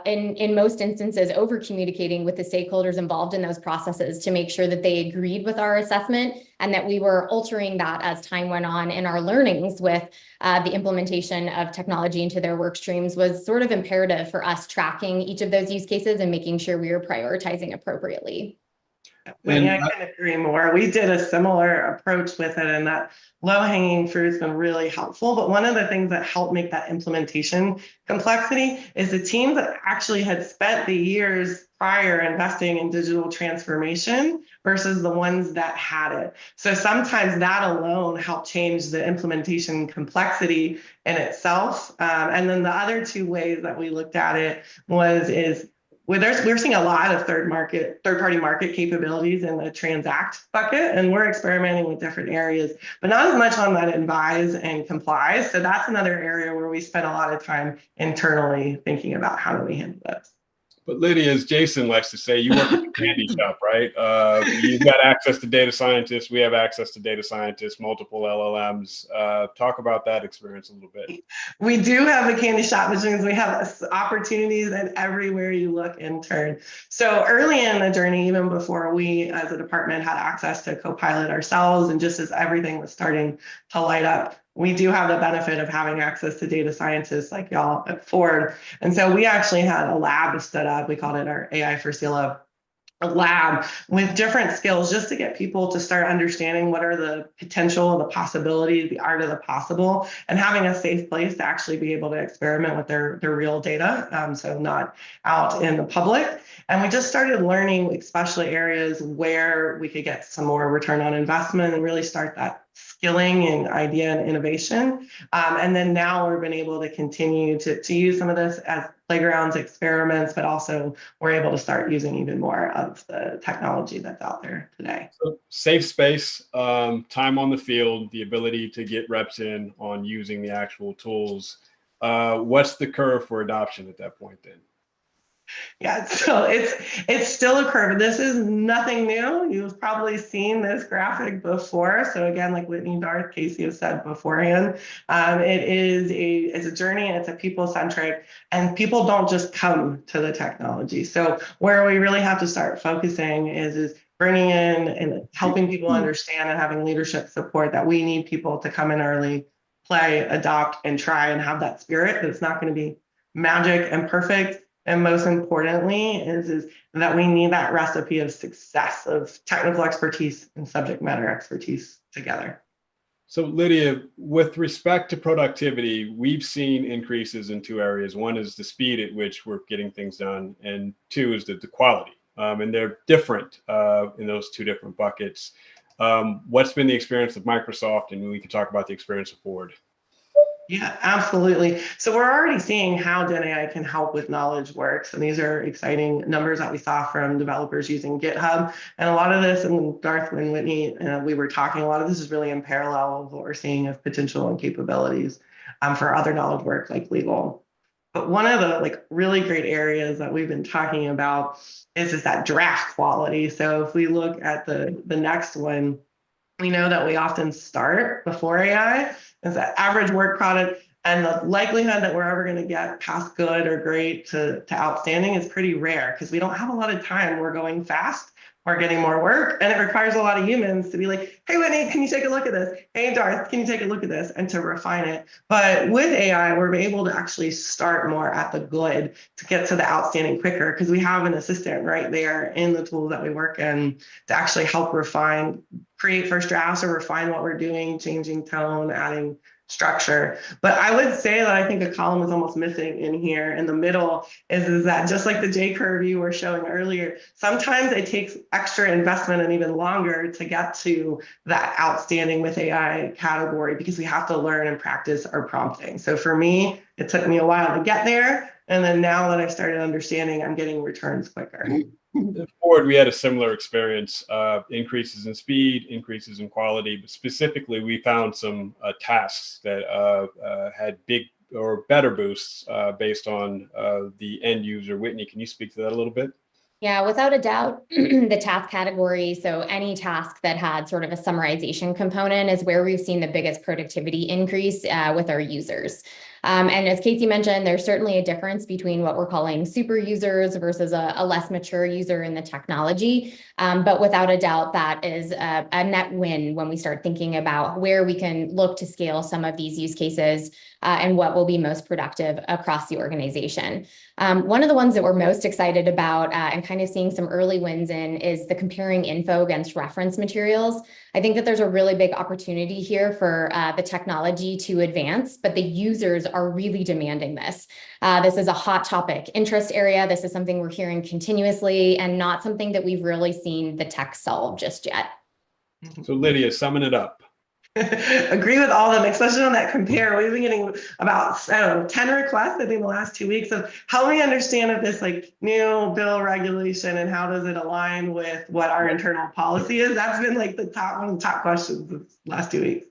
in most instances, over-communicating with the stakeholders involved in those processes to make sure that they agreed with our assessment and that we were altering that as time went on in our learnings with the implementation of technology into their work streams was sort of imperative for us tracking each of those use cases and making sure we were prioritizing appropriately. I can agree more. We did a similar approach with it, and that low-hanging fruit has been really helpful. But one of the things that helped make that implementation complexity is the teams that actually had spent the years prior investing in digital transformation versus the ones that had it. So sometimes that alone helped change the implementation complexity in itself. And then the other 2 ways that we looked at it we're seeing a lot of third-party market capabilities in the transact bucket, and we're experimenting with different areas, but not as much on that advise and comply. So that's another area where we spend a lot of time internally thinking about how do we handle this. But Lydia, as Jason likes to say, you work at the candy shop, right? You've got access to data scientists. We have access to data scientists, multiple LLMs. Talk about that experience a little bit. We do have a candy shop, which means we have opportunities and everywhere you look and turn. So early in the journey, even before we as a department had access to Copilot ourselves, and just as everything was starting to light up, we do have the benefit of having access to data scientists like y'all at Ford. And so we actually had a lab stood up. We called it our AI for CLO lab with different skills just to get people to start understanding what are the potential, the possibilities, the art of the possible, and having a safe place to actually be able to experiment with their real data. So not out in the public. And we just started learning, especially areas where we could get some more return on investment and really start that skilling and idea and innovation. And then now we've been able to continue to use some of this as playgrounds, experiments, but also we're able to start using even more of the technology that's out there today. So safe space, time on the field, the ability to get reps in on using the actual tools. What's the curve for adoption at that point then? Yeah, so it's still a curve. This is nothing new. You've probably seen this graphic before. So again, like Whitney, Darth, Casey have said beforehand, it's a journey and it's a people-centric, and people don't just come to the technology. So where we really have to start focusing is bringing in and helping people understand and having leadership support that we need people to come in early, play, adopt, and try and have that spirit. That it's not going to be magic and perfect. And most importantly is that we need that recipe of success of technical expertise and subject matter expertise together. So Lydia, with respect to productivity, we've seen increases in 2 areas. One is the speed at which we're getting things done, and 2 is the quality. And they're different in those 2 different buckets. What's been the experience of Microsoft, and we can talk about the experience of Ford. Yeah, absolutely. So we're already seeing how GenAI can help with knowledge works. And these are exciting numbers that we saw from developers using GitHub. And a lot of this, and Darth and Whitney, we were talking, a lot of this is really in parallel of what we're seeing of potential and capabilities for other knowledge work like legal. But one of the really great areas that we've been talking about is that draft quality. So if we look at the next one, we know that we often start before AI is that average work product, and the likelihood that we're ever going to get past good or great to outstanding is pretty rare because we don't have a lot of time. We're going fast, we're getting more work, and it requires a lot of humans to be like, hey, Whitney, can you take a look at this? Hey, Darth, can you take a look at this? And to refine it. But with AI, we're able to actually start more at the good to get to the outstanding quicker because we have an assistant right there in the tools that we work in to actually help refine, create first drafts or refine what we're doing, changing tone, adding structure. But I would say that I think a column is almost missing in here in the middle is that just like the J curve you were showing earlier, sometimes it takes extra investment and even longer to get to that outstanding with AI category because we have to learn and practice our prompting. So for me, it took me a while to get there. And then now that I started understanding, I'm getting returns quicker. At Ford, we had a similar experience, increases in speed, increases in quality, but specifically we found some tasks that had big or better boosts based on the end user. Whitney, can you speak to that a little bit? Yeah, without a doubt, the task category, so any task that had sort of a summarization component is where we've seen the biggest productivity increase with our users. And as Casey mentioned, there's certainly a difference between what we're calling super users versus a less mature user in the technology. But without a doubt, that is a net win when we start thinking about where we can look to scale some of these use cases and what will be most productive across the organization. One of the ones that we're most excited about and kind of seeing some early wins in is the comparing info against reference materials. I think that there's a really big opportunity here for the technology to advance, but the users are really demanding this. This is a hot topic interest area. This is something we're hearing continuously and not something that we've really seen the tech solve just yet. So Lydia, summing it up. Agree with all of them, especially on that compare. We've been getting about 10 requests, I think, the last 2 weeks of how we understand of this new bill regulation and how does it align with what our internal policy is. That's been one of the top questions the last 2 weeks.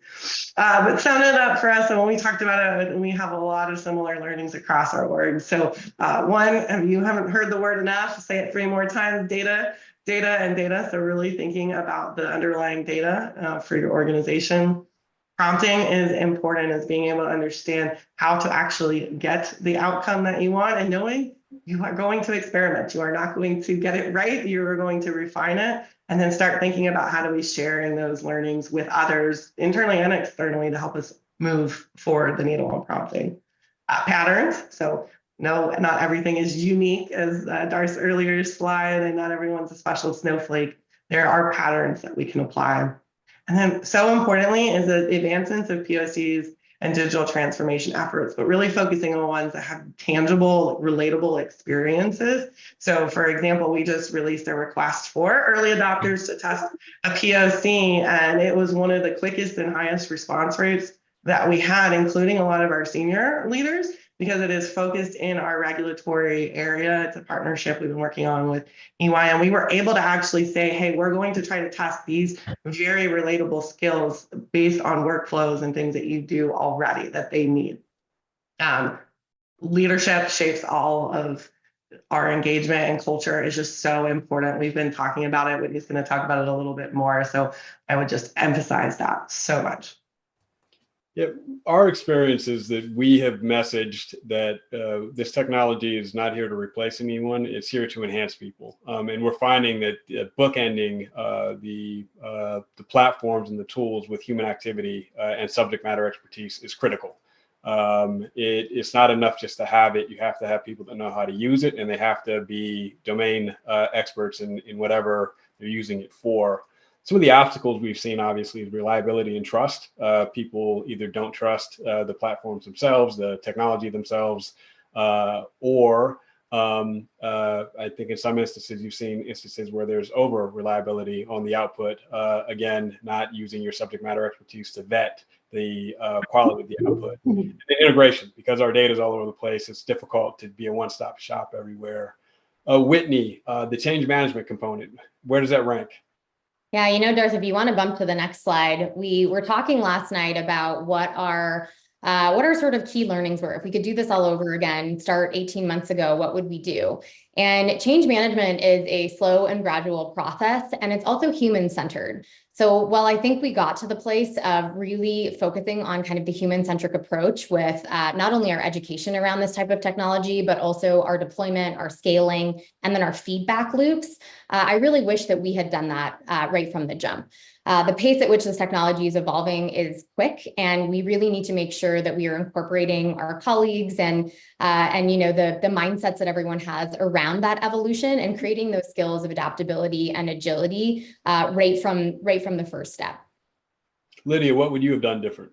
But summing it up for us, and when we talked about it, we have a lot of similar learnings across our org. So one, if you haven't heard the word enough, say it 3 more times, data. So really thinking about the underlying data for your organization. Prompting is important as being able to understand how to actually get the outcome that you want and knowing you are going to experiment. You are not going to get it right. You are going to refine it and then start thinking about how do we share in those learnings with others internally and externally to help us move forward the needle on prompting. Patterns. So no, not everything is unique as Darth's earlier slide, and not everyone's a special snowflake. There are patterns that we can apply. And then so importantly is the advancements of POCs and digital transformation efforts, but really focusing on ones that have tangible, relatable experiences. So for example, we just released a request for early adopters to test a POC, and it was one of the quickest and highest response rates that we had, including a lot of our senior leaders, because it is focused in our regulatory area. It's a partnership we've been working on with EY, and we were able to actually say, hey, we're going to try to test these very relatable skills based on workflows and things that you do already that they need. Leadership shapes all of our engagement, and culture is just so important. We've been talking about it. Whitney's going to talk about it a little bit more. So I would just emphasize that so much. Yeah, our experience is that we have messaged that this technology is not here to replace anyone. It's here to enhance people. And we're finding that bookending the platforms and the tools with human activity and subject matter expertise is critical. It's not enough just to have it. You have to have people that know how to use it, and they have to be domain experts in whatever they're using it for. Some of the obstacles we've seen, obviously, is reliability and trust. People either don't trust the platforms themselves, the technology themselves, or I think in some instances, you've seen instances where there's over reliability on the output. Again, not using your subject matter expertise to vet the quality of the output. And the integration, because our data is all over the place, it's difficult to be a one-stop shop everywhere. Whitney, the change management component, where does that rank? Yeah, you know, Darth, if you want to bump to the next slide, we were talking last night about what our sort of key learnings were. If we could do this all over again, start 18 months ago, what would we do? And change management is a slow and gradual process, and it's also human-centered. So while I think we got to the place of really focusing on kind of the human-centric approach with not only our education around this type of technology, but also our deployment, our scaling, and then our feedback loops, I really wish that we had done that right from the jump. The pace at which this technology is evolving is quick, and we really need to make sure that we are incorporating our colleagues and you know, the mindsets that everyone has around that evolution and creating those skills of adaptability and agility right from the first step. Lydia, what would you have done different?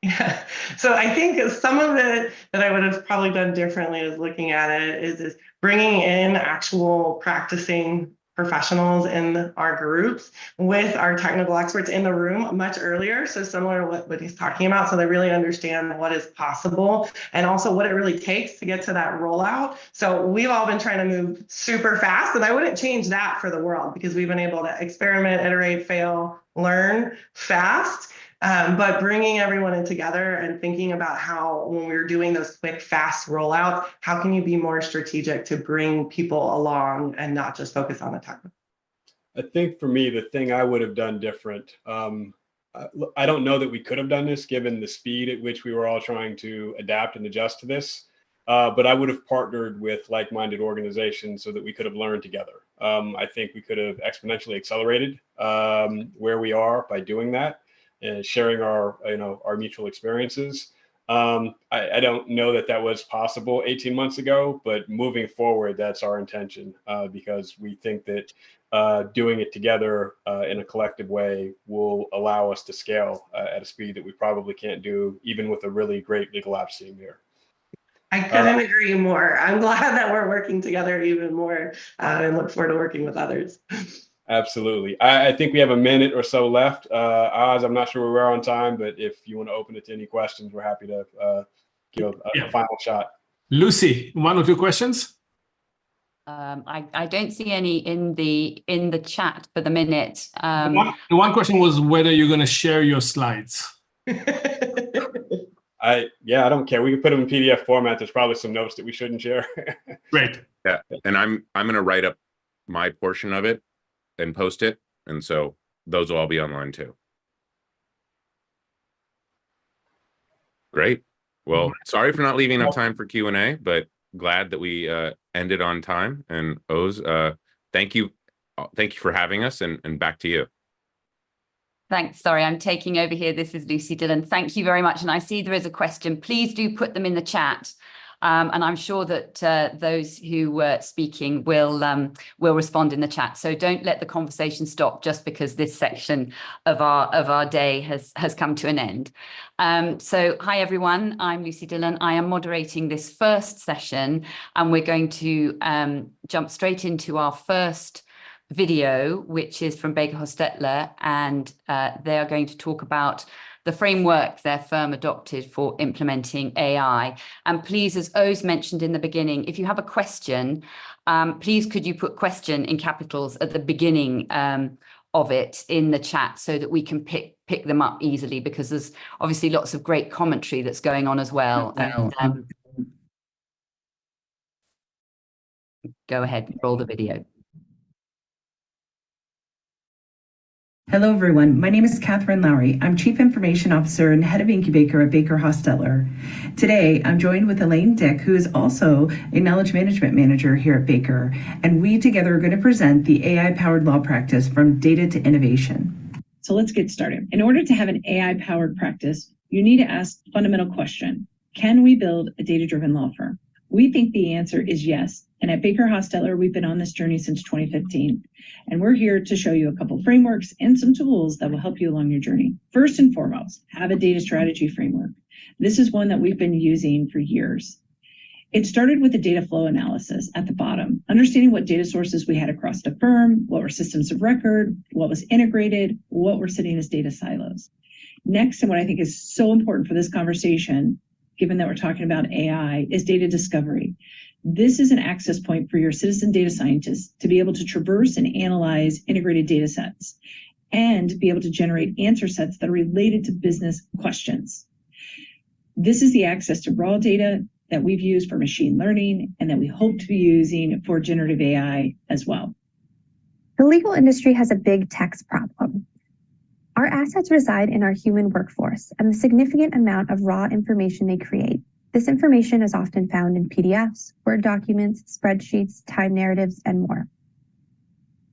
Yeah, so I think some of it that I would have probably done differently is looking at it is bringing in actual practicing professionals in our groups with our technical experts in the room much earlier. So similar to what he's talking about, so they really understand what is possible and also what it really takes to get to that rollout. So we've all been trying to move super fast, and I wouldn't change that for the world because we've been able to experiment, iterate, fail, learn fast. But bringing everyone in together and thinking about how, when we're doing those quick, fast rollout, how can you be more strategic to bring people along and not just focus on the technical? I think for me, the thing I would have done different, I don't know that we could have done this given the speed at which we were all trying to adapt and adjust to this, but I would have partnered with like-minded organizations so that we could have learned together. I think we could have exponentially accelerated where we are by doing that. And sharing our mutual experiences. I don't know that was possible 18 months ago, but moving forward, that's our intention because we think that doing it together in a collective way will allow us to scale at a speed that we probably can't do even with a really great legal ops team here. I couldn't agree more. I'm glad that we're working together even more and look forward to working with others. Absolutely. I think we have a minute or so left. Oz, I'm not sure we're on time, but if you want to open it to any questions, we're happy to give a final shot. Lucy, 1 or 2 questions? I don't see any in the chat for the minute. The one question was whether you're going to share your slides. I don't care. We can put them in PDF format. There's probably some notes that we shouldn't share. Great. Yeah, and I'm going to write up my portion of it and post it, and so those will all be online too. Great. Well, sorry for not leaving enough time for Q&A, but glad that we ended on time. And Oz, thank you for having us, and back to you. Thanks. Sorry, I'm taking over here. This is Lucy Dillon. Thank you very much. And I see there is a question. Please do put them in the chat. And I'm sure that those who were speaking will respond in the chat. So don't let the conversation stop just because this section of our day has come to an end. So hi everyone, I'm Lucy Dillon. I am moderating this first session, and we're going to jump straight into our first video, which is from Baker Hostetler, and they are going to talk about the framework their firm adopted for implementing AI. And please, as Oz mentioned in the beginning, if you have a question, please could you put question in capitals at the beginning of it in the chat so that we can pick them up easily, because there's obviously lots of great commentary that's going on as well. And, go ahead, roll the video. Hello, everyone. My name is Catherine Lowry. I'm Chief Information Officer and Head of Incubator at Baker Hostetler. Today, I'm joined with Elaine Dick, who is also a Knowledge Management Manager here at Baker, and we together are going to present the AI-powered law practice from data to innovation. So let's get started. In order to have an AI-powered practice, you need to ask the fundamental question: can we build a data-driven law firm? We think the answer is yes. And at Baker Hostetler, we've been on this journey since 2015. And we're here to show you a couple frameworks and some tools that will help you along your journey. First and foremost, have a data strategy framework. This is one that we've been using for years. It started with a data flow analysis at the bottom, understanding what data sources we had across the firm, what were systems of record, what was integrated, what were sitting as data silos. Next, and what I think is so important for this conversation, given that we're talking about AI, is data discovery. This is an access point for your citizen data scientists to be able to traverse and analyze integrated data sets and be able to generate answer sets that are related to business questions. This is the access to raw data that we've used for machine learning and that we hope to be using for generative AI as well. The legal industry has a big text problem. Our assets reside in our human workforce and the significant amount of raw information they create. This information is often found in PDFs, Word documents, spreadsheets, time narratives, and more.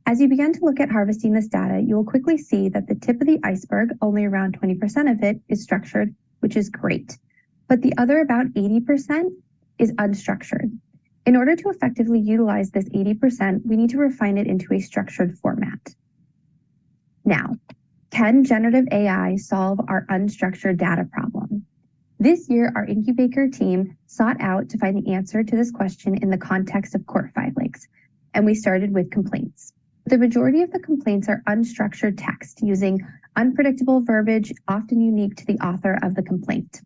As you begin to look at harvesting this data, you will quickly see that the tip of the iceberg, only around 20% of it, is structured, which is great. But the other about 80% is unstructured. In order to effectively utilize this 80%, we need to refine it into a structured format. Now, can generative AI solve our unstructured data problem? This year, our Incubaker team sought out to find the answer to this question in the context of court filings, and we started with complaints. The majority of the complaints are unstructured text using unpredictable verbiage, often unique to the author of the complaint.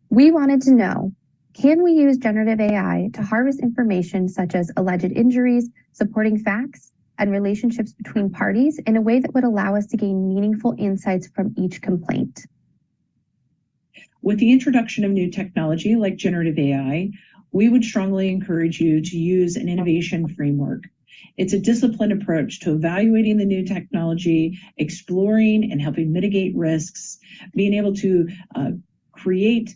We wanted to know, can we use generative AI to harvest information such as alleged injuries, supporting facts, and relationships between parties in a way that would allow us to gain meaningful insights from each complaint? With the introduction of new technology like generative AI, we would strongly encourage you to use an innovation framework. It's a disciplined approach to evaluating the new technology, exploring and helping mitigate risks, being able to create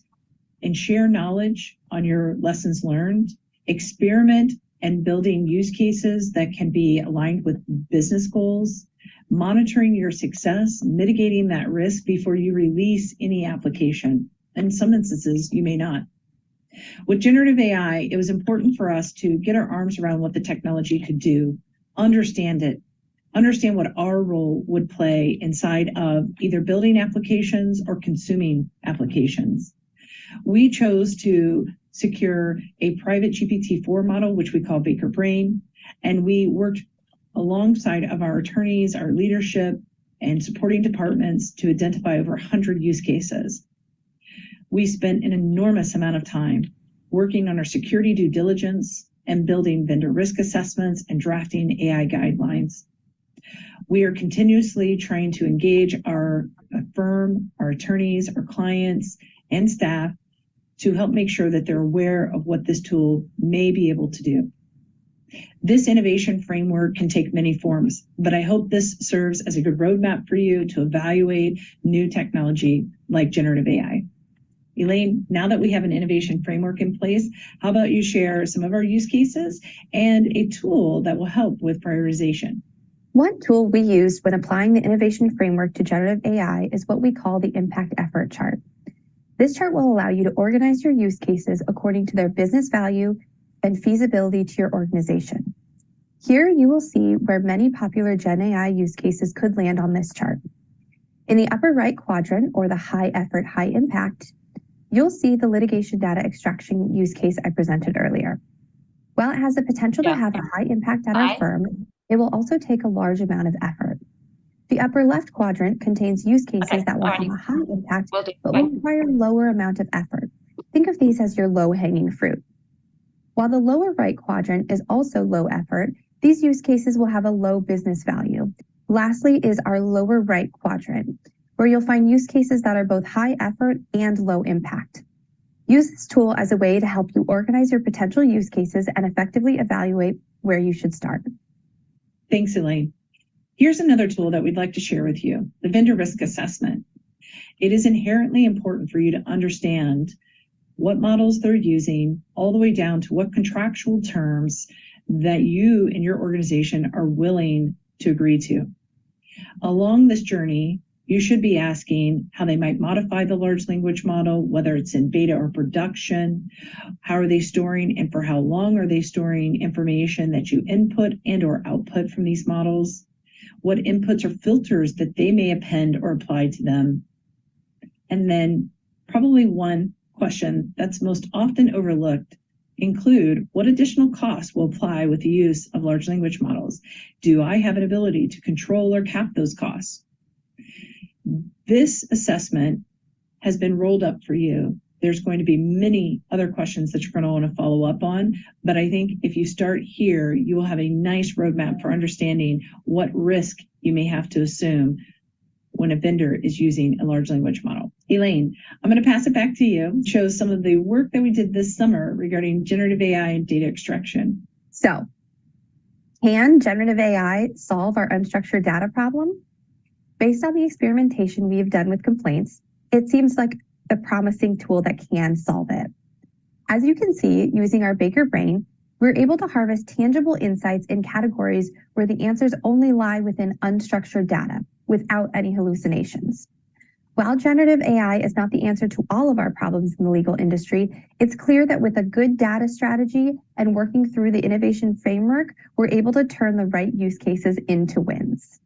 and share knowledge on your lessons learned, experiment and building use cases that can be aligned with business goals, monitoring your success, mitigating that risk before you release any application. In some instances, you may not. With generative AI, it was important for us to get our arms around what the technology could do, understand it, understand what our role would play inside of either building applications or consuming applications. We chose to secure a private GPT-4 model, which we call Baker Brain, and we worked alongside of our attorneys, our leadership, and supporting departments to identify over 100 use cases. We spent an enormous amount of time working on our security due diligence and building vendor risk assessments and drafting AI guidelines. We are continuously trying to engage our firm, our attorneys, our clients, and staff to help make sure that they're aware of what this tool may be able to do. This innovation framework can take many forms, but I hope this serves as a good roadmap for you to evaluate new technology like generative AI. Elaine, now that we have an innovation framework in place, how about you share some of our use cases and a tool that will help with prioritization? One tool we used when applying the innovation framework to generative AI is what we call the impact effort chart. This chart will allow you to organize your use cases according to their business value and feasibility to your organization. Here you will see where many popular Gen AI use cases could land on this chart. In the upper right quadrant, or the high effort, high impact, you'll see the litigation data extraction use case I presented earlier. While it has the potential to have a high impact at our firm, it will also take a large amount of effort. The upper left quadrant contains use cases that will have a high impact, but will require a lower amount of effort. Think of these as your low-hanging fruit. While the lower right quadrant is also low effort, these use cases will have a low business value. Lastly is our lower right quadrant, where you'll find use cases that are both high effort and low impact. Use this tool as a way to help you organize your potential use cases and effectively evaluate where you should start. Thanks, Elaine. Here's another tool that we'd like to share with you, the vendor risk assessment. It is inherently important for you to understand what models they're using, all the way down to what contractual terms that you and your organization are willing to agree to. Along this journey, you should be asking how they might modify the large language model, whether it's in beta or production, how are they storing and for how long are they storing information that you input and or output from these models, what inputs or filters that they may append or apply to them. And then probably one question that's most often overlooked include what additional costs will apply with the use of large language models? Do I have an ability to control or cap those costs? This assessment has been rolled up for you. There's going to be many other questions that you're going to want to follow up on, but I think if you start here, you will have a nice roadmap for understanding what risk you may have to assume when a vendor is using a large language model. Elaine, I'm going to pass it back to you. Show some of the work that we did this summer regarding generative AI and data extraction. So, can generative AI solve our unstructured data problem? Based on the experimentation we've done with complaints, it seems like a promising tool that can solve it. As you can see, using our Baker Brain, we're able to harvest tangible insights in categories where the answers only lie within unstructured data, without any hallucinations. While generative AI is not the answer to all of our problems in the legal industry, it's clear that with a good data strategy and working through the innovation framework, we're able to turn the right use cases into wins.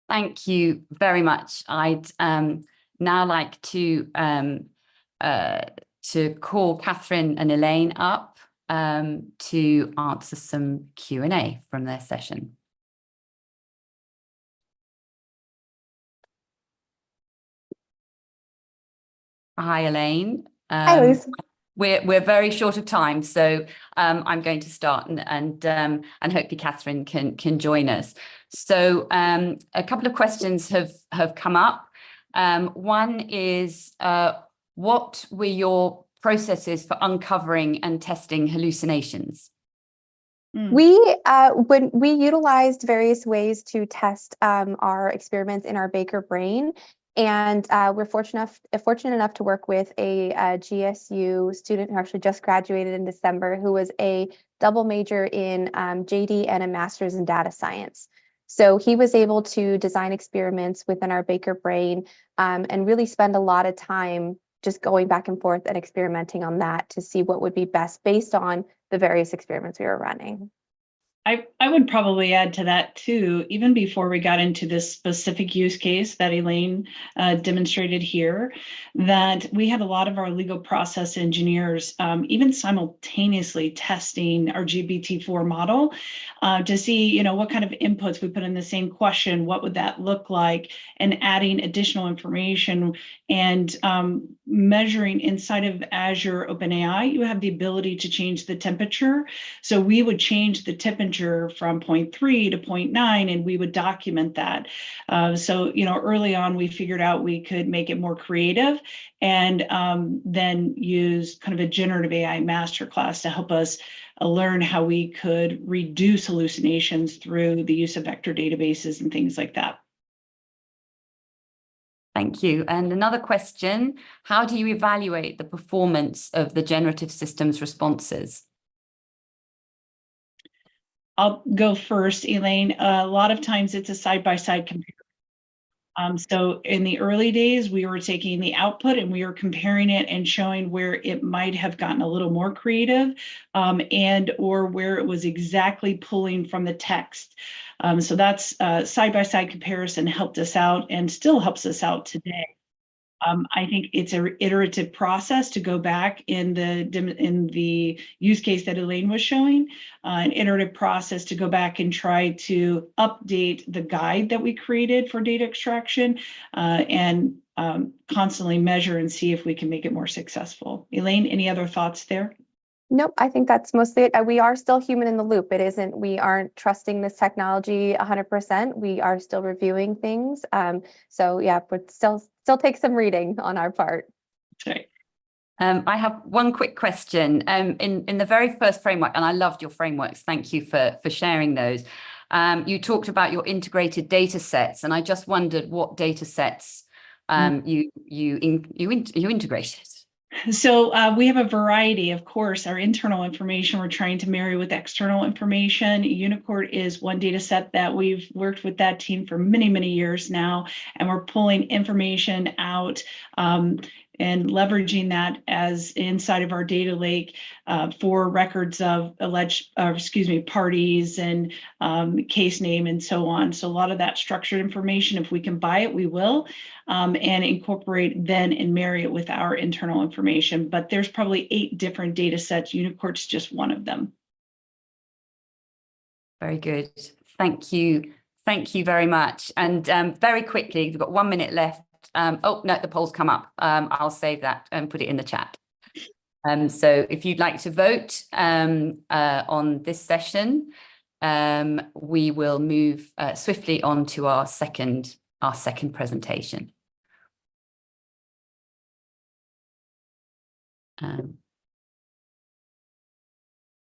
Thank you very much. I'd now like to call Catherine and Elaine up to answer some Q&A from their session. Hi, Elaine. Hi, Liz. We're very short of time, so I'm going to start and hopefully Catherine can join us. So a couple of questions have come up. One is, what were your processes for uncovering and testing hallucinations? When we utilized various ways to test our experiments in our Baker Brain, and we're fortunate enough to work with a GSU student who actually just graduated in December, who was a double major in JD and a master's in data science. So he was able to design experiments within our Baker Brain and really spend a lot of time just going back and forth and experimenting on that to see what would be best based on the various experiments we were running. I would probably add to that too, even before we got into this specific use case that Elaine demonstrated here, that we had a lot of our legal process engineers even simultaneously testing our GPT-4 model to see, what kind of inputs we put in the same question, what would that look like, and adding additional information and measuring inside of Azure OpenAI, you have the ability to change the temperature. So we would change the temperature from 0.3 to 0.9, and we would document that. So, early on, we figured out we could make it more creative and then use kind of a generative AI masterclass to help us learn how we could reduce hallucinations through the use of vector databases and things like that. Thank you. And another question, how do you evaluate the performance of the generative system's responses? I'll go first, Elaine. A lot of times it's a side-by-side comparison. So in the early days, we were taking the output and we were comparing it and showing where it might have gotten a little more creative and or where it was exactly pulling from the text. So that's side-by-side comparison helped us out and still helps us out today. I think it's an iterative process to go back in the use case that Elaine was showing, an iterative process to go back and try to update the guide that we created for data extraction and constantly measure and see if we can make it more successful. Elaine, any other thoughts there? Nope, I think that's mostly it. We are still human in the loop. We aren't trusting this technology 100%. We are still reviewing things. So yeah, but still take some reading on our part. Okay. I have one quick question. In the very first framework, and I loved your frameworks. Thank you for sharing those. You talked about your integrated data sets, and I just wondered what data sets you integrated. So we have a variety, of course. Our internal information we're trying to marry with external information. Unicord is one data set that we've worked with that team for many, many years now, and we're pulling information out and leveraging that as inside of our data lake for records of parties and case name and so on. So a lot of that structured information, if we can buy it, we will, and incorporate then and marry it with our internal information. But there's probably 8 different data sets. Unicort's just one of them. Very good. Thank you. Thank you very much. And very quickly, we've got 1 minute left. Oh, no, the poll's come up. I'll save that and put it in the chat. So if you'd like to vote on this session, we will move swiftly on to our second presentation.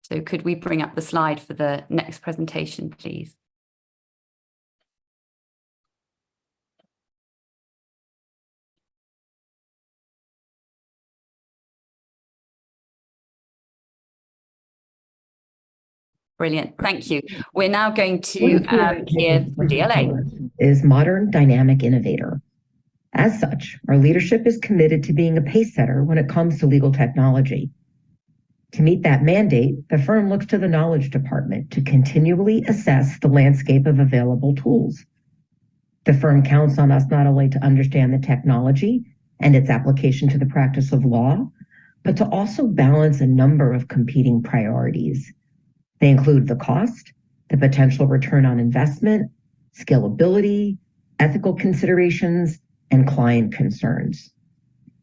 So could we bring up the slide for the next presentation, please? Brilliant. Thank you. We're now going to hear the DLA. Is Modern Dynamic Innovator. As such, our leadership is committed to being a pace setter when it comes to legal technology. To meet that mandate, the firm looks to the Knowledge Department to continually assess the landscape of available tools. The firm counts on us not only to understand the technology and its application to the practice of law, but to also balance a number of competing priorities. They include the cost, the potential return on investment, scalability, ethical considerations, and client concerns.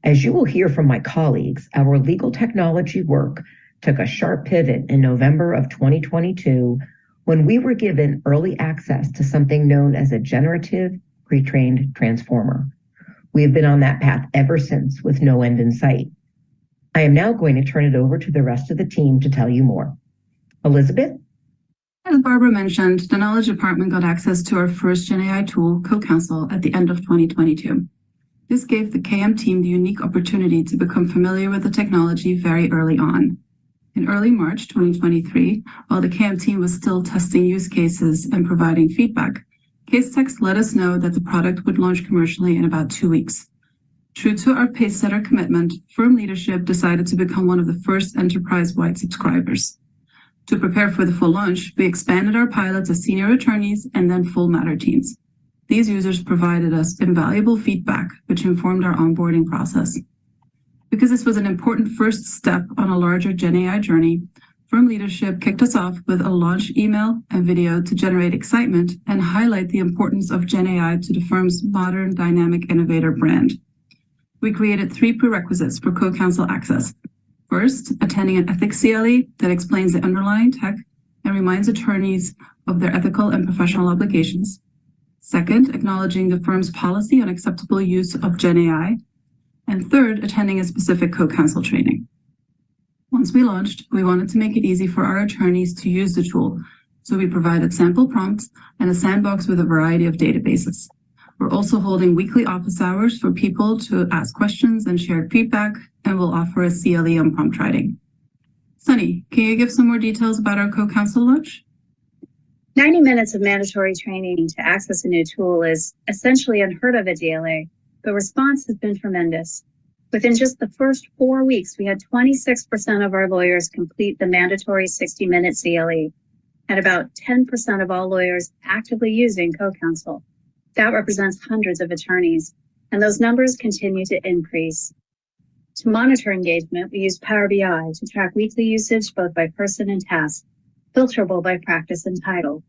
As you will hear from my colleagues, our legal technology work took a sharp pivot in November of 2022 when we were given early access to something known as a generative pre-trained transformer. We have been on that path ever since with no end in sight. I am now going to turn it over to the rest of the team to tell you more. Elizabeth? As Barbara mentioned, the Knowledge Department got access to our first GenAI tool, CoCounsel, at the end of 2022. This gave the KM team the unique opportunity to become familiar with the technology very early on. In early March 2023, while the KM team was still testing use cases and providing feedback, Casetext let us know that the product would launch commercially in about 2 weeks. True to our pace setter commitment, firm leadership decided to become one of the first enterprise-wide subscribers. To prepare for the full launch, we expanded our pilot to senior attorneys and then full matter teams. These users provided us invaluable feedback, which informed our onboarding process. Because this was an important first step on a larger GenAI journey, firm leadership kicked us off with a launch email and video to generate excitement and highlight the importance of GenAI to the firm's Modern Dynamic Innovator brand. We created 3 prerequisites for CoCounsel access. First, attending an ethics CLE that explains the underlying tech and reminds attorneys of their ethical and professional obligations. Second, acknowledging the firm's policy on acceptable use of GenAI. And third, attending a specific CoCounsel training. Once we launched, we wanted to make it easy for our attorneys to use the tool, so we provided sample prompts and a sandbox with a variety of databases. We're also holding weekly office hours for people to ask questions and share feedback, and we'll offer a CLE on prompt writing. Sunny, can you give some more details about our CoCounsel launch? 90 minutes of mandatory training to access a new tool is essentially unheard of at DLA. The response has been tremendous. Within just the first 4 weeks, we had 26% of our lawyers complete the mandatory 60-minute CLE, and about 10% of all lawyers actively using CoCounsel. That represents hundreds of attorneys, and those numbers continue to increase. To monitor engagement, we use Power BI to track weekly usage both by person and task, filterable by practice and title.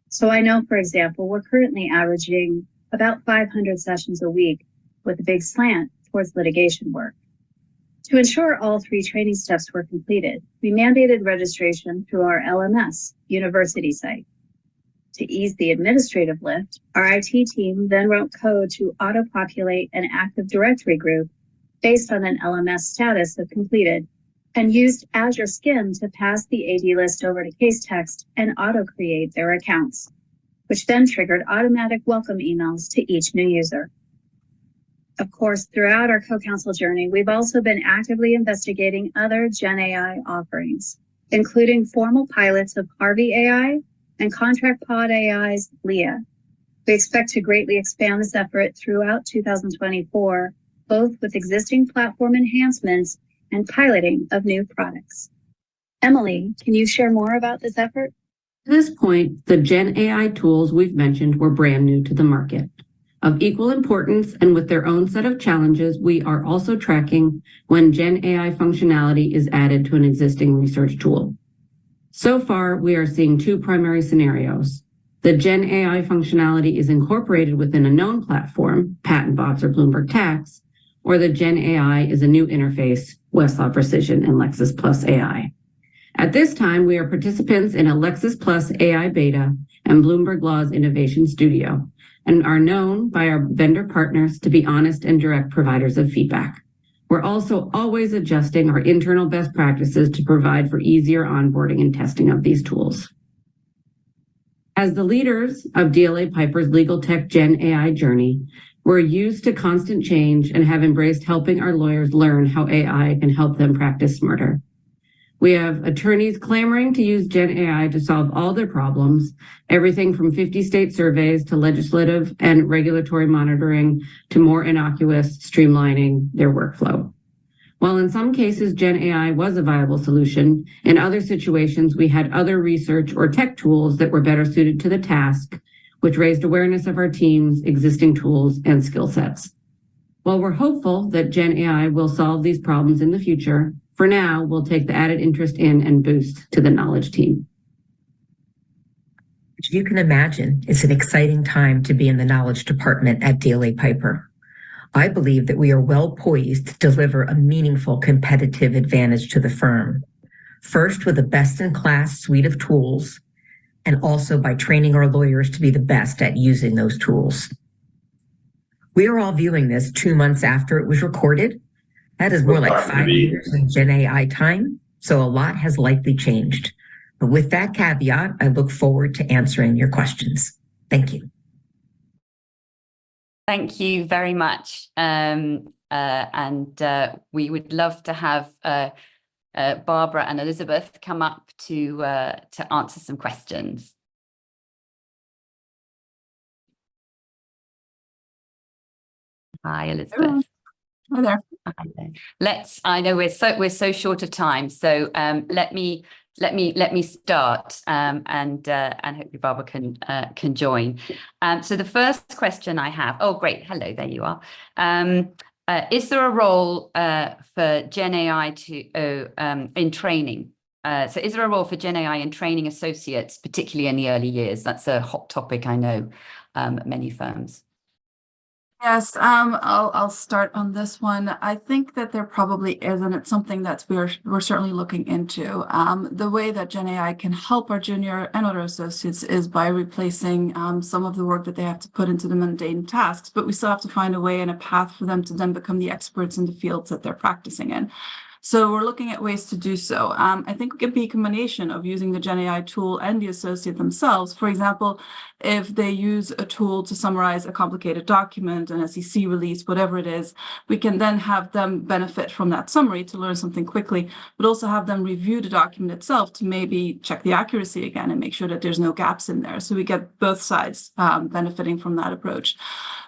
So I know, for example, we're currently averaging about 500 sessions a week with a big slant towards litigation work. To ensure all 3 training steps were completed, we mandated registration through our LMS university site. To ease the administrative lift, our IT team then wrote code to auto-populate an Active Directory group based on an LMS status of completed, and used Azure Skim to pass the AD list over to Casetext and auto-create their accounts, which then triggered automatic welcome emails to each new user. Of course, throughout our CoCounsel journey, we've also been actively investigating other GenAI offerings, including formal pilots of Harvey AI and ContractPod AI's Leah. We expect to greatly expand this effort throughout 2024 both with existing platform enhancements and piloting of new products. Emily, can you share more about this effort? At this point, the Gen AI tools we've mentioned were brand new to the market. Of equal importance and with their own set of challenges, we are also tracking when Gen AI functionality is added to an existing research tool. So far, we are seeing two primary scenarios. The Gen AI functionality is incorporated within a known platform, PatentBox or Bloomberg Tax, or the Gen AI is a new interface, Westlaw Precision and Lexis Plus AI. At this time, we are participants in a Lexis Plus AI beta and Bloomberg Law's Innovation Studio, and are known by our vendor partners to be honest and direct providers of feedback. We're also always adjusting our internal best practices to provide for easier onboarding and testing of these tools. As the leaders of DLA Piper's legal tech Gen AI journey, we're used to constant change and have embraced helping our lawyers learn how AI can help them practice smarter. We have attorneys clamoring to use Gen AI to solve all their problems, everything from 50 state surveys to legislative and regulatory monitoring to more innocuous streamlining their workflow. While in some cases Gen AI was a viable solution, in other situations we had other research or tech tools that were better suited to the task, which raised awareness of our team's existing tools and skill sets. While we're hopeful that Gen AI will solve these problems in the future, for now, we'll take the added interest in and boost to the knowledge team. As you can imagine, it's an exciting time to be in the knowledge department at DLA Piper. I believe that we are well poised to deliver a meaningful competitive advantage to the firm. First, with a best-in-class suite of tools, and also by training our lawyers to be the best at using those tools. We are all viewing this 2 months after it was recorded. That is more like 5 years in Gen AI time, so a lot has likely changed. But with that caveat, I look forward to answering your questions. Thank you. Thank you very much. We would love to have Barbara and Elizabeth come up to answer some questions. Hi, Elizabeth. Hi there. I know we're so short of time, so let me start and hopefully Barbara can join. So the first question I have, oh great, hello, there you are. Is there a role for Gen AI in training? So is there a role for Gen AI in training associates, particularly in the early years? That's a hot topic, I know, at many firms. Yes, I'll start on this one. I think that there probably is, and it's something that we're certainly looking into. The way that Gen AI can help our junior and other associates is by replacing some of the work that they have to put into the mundane tasks, but we still have to find a way and a path for them to then become the experts in the fields that they're practicing in. So we're looking at ways to do so. I think it could be a combination of using the Gen AI tool and the associate themselves. For example, if they use a tool to summarize a complicated document, an SEC release, whatever it is, we can then have them benefit from that summary to learn something quickly, but also have them review the document itself to maybe check the accuracy again and make sure that there's no gaps in there. So we get both sides benefiting from that approach.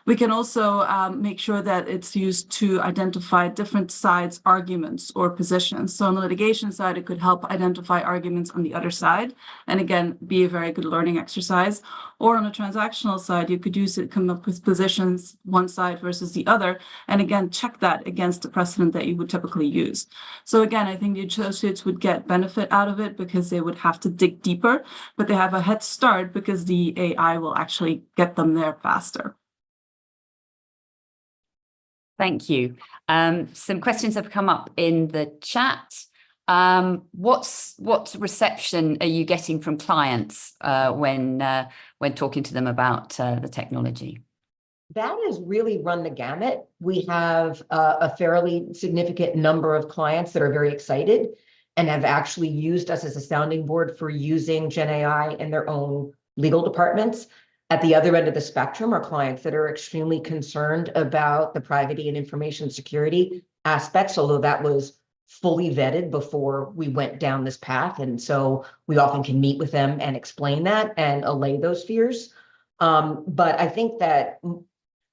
We can also make sure that it's used to identify different sides' arguments or positions. So on the litigation side, it could help identify arguments on the other side, and again, be a very good learning exercise. Or on a transactional side, you could use it, come up with positions, one side versus the other, and again, check that against the precedent that you would typically use. So again, I think the associates would get benefit out of it because they would have to dig deeper, but they have a head start because the AI will actually get them there faster. Thank you. Some questions have come up in the chat. What reception are you getting from clients when talking to them about the technology? That has really run the gamut. We have a fairly significant number of clients that are very excited and have actually used us as a sounding board for using Gen AI in their own legal departments. At the other end of the spectrum are clients that are extremely concerned about the privacy and information security aspects, although that was fully vetted before we went down this path. And so we often can meet with them and explain that and allay those fears. But I think that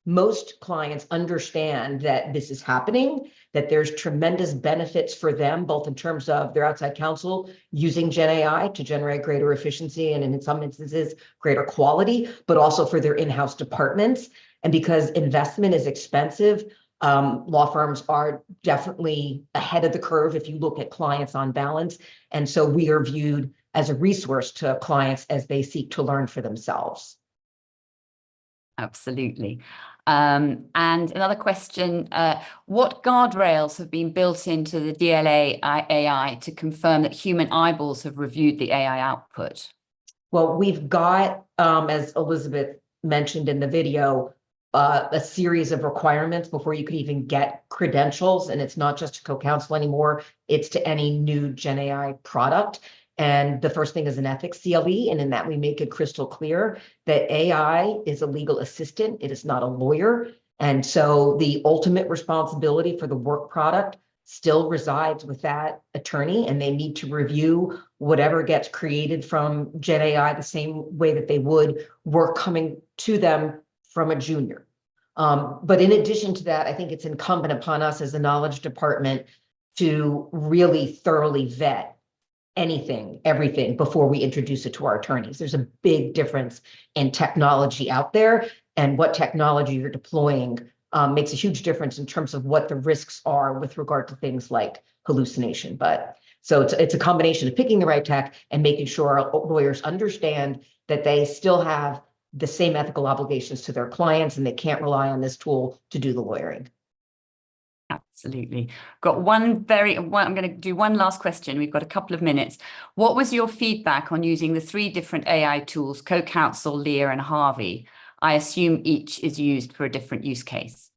most clients understand that this is happening, that there's tremendous benefits for them, both in terms of their outside counsel using Gen AI to generate greater efficiency and in some instances, greater quality, but also for their in-house departments. And because investment is expensive, law firms are definitely ahead of the curve if you look at clients on balance. And so we are viewed as a resource to clients as they seek to learn for themselves. Absolutely. And another question, what guardrails have been built into the DLA AI to confirm that human eyeballs have reviewed the AI output? Well, we've got, as Elizabeth mentioned in the video, a series of requirements before you could even get credentials. And it's not just to CoCounsel anymore, it's to any new Gen AI product. And the first thing is an ethics CLE, and in that we make it crystal clear that AI is a legal assistant, it is not a lawyer. And so the ultimate responsibility for the work product still resides with that attorney, and they need to review whatever gets created from Gen AI the same way that they would work coming to them from a junior. But in addition to that, I think it's incumbent upon us as a knowledge department to really thoroughly vet anything, everything before we introduce it to our attorneys. There's a big difference in technology out there, and what technology you're deploying makes a huge difference in terms of what the risks are with regard to things like hallucination. But so it's a combination of picking the right tech and making sure our lawyers understand that they still have the same ethical obligations to their clients and they can't rely on this tool to do the lawyering. Absolutely. I'm going to do one last question. We've got a couple of minutes. What was your feedback on using the 3 different AI tools, CoCounsel, Leah, and Harvey? I assume each is used for a different use case.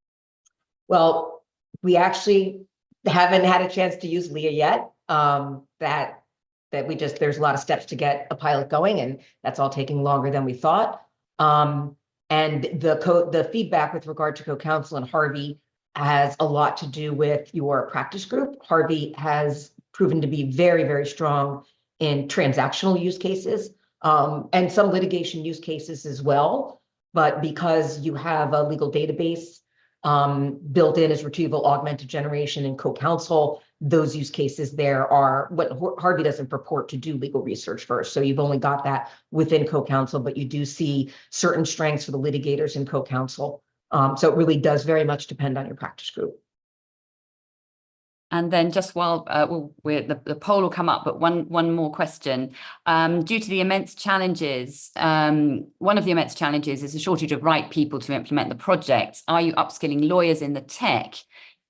Well, we actually haven't had a chance to use Leah yet. There's a lot of steps to get a pilot going, and that's all taking longer than we thought. And the feedback with regard to CoCounsel and Harvey has a lot to do with your practice group. Harvey has proven to be very, very strong in transactional use cases and some litigation use cases as well. But because you have a legal database built in as retrieval augmented generation and CoCounsel, those use cases there are what Harvey doesn't purport to do legal research first. So you've only got that within CoCounsel, but you do see certain strengths for the litigators in CoCounsel. So it really does very much depend on your practice group. And then just while the poll will come up, but one more question. Due to the immense challenges, one of the immense challenges is a shortage of right people to implement the project. Are you upskilling lawyers in the tech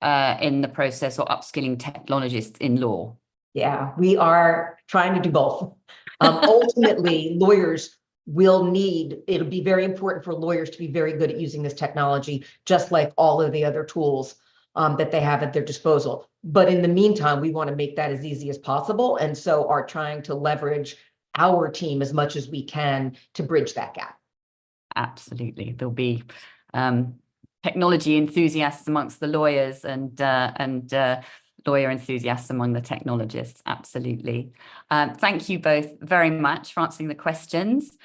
in the process, or upskilling technologists in law? Yeah, we are trying to do both. Ultimately, lawyers it'll be very important for lawyers to be very good at using this technology, just like all of the other tools that they have at their disposal. But in the meantime, we want to make that as easy as possible. And so are trying to leverage our team as much as we can to bridge that gap. Absolutely. There'll be technology enthusiasts amongst the lawyers and lawyer enthusiasts among the technologists. Absolutely. Thank you both very much for answering the questions.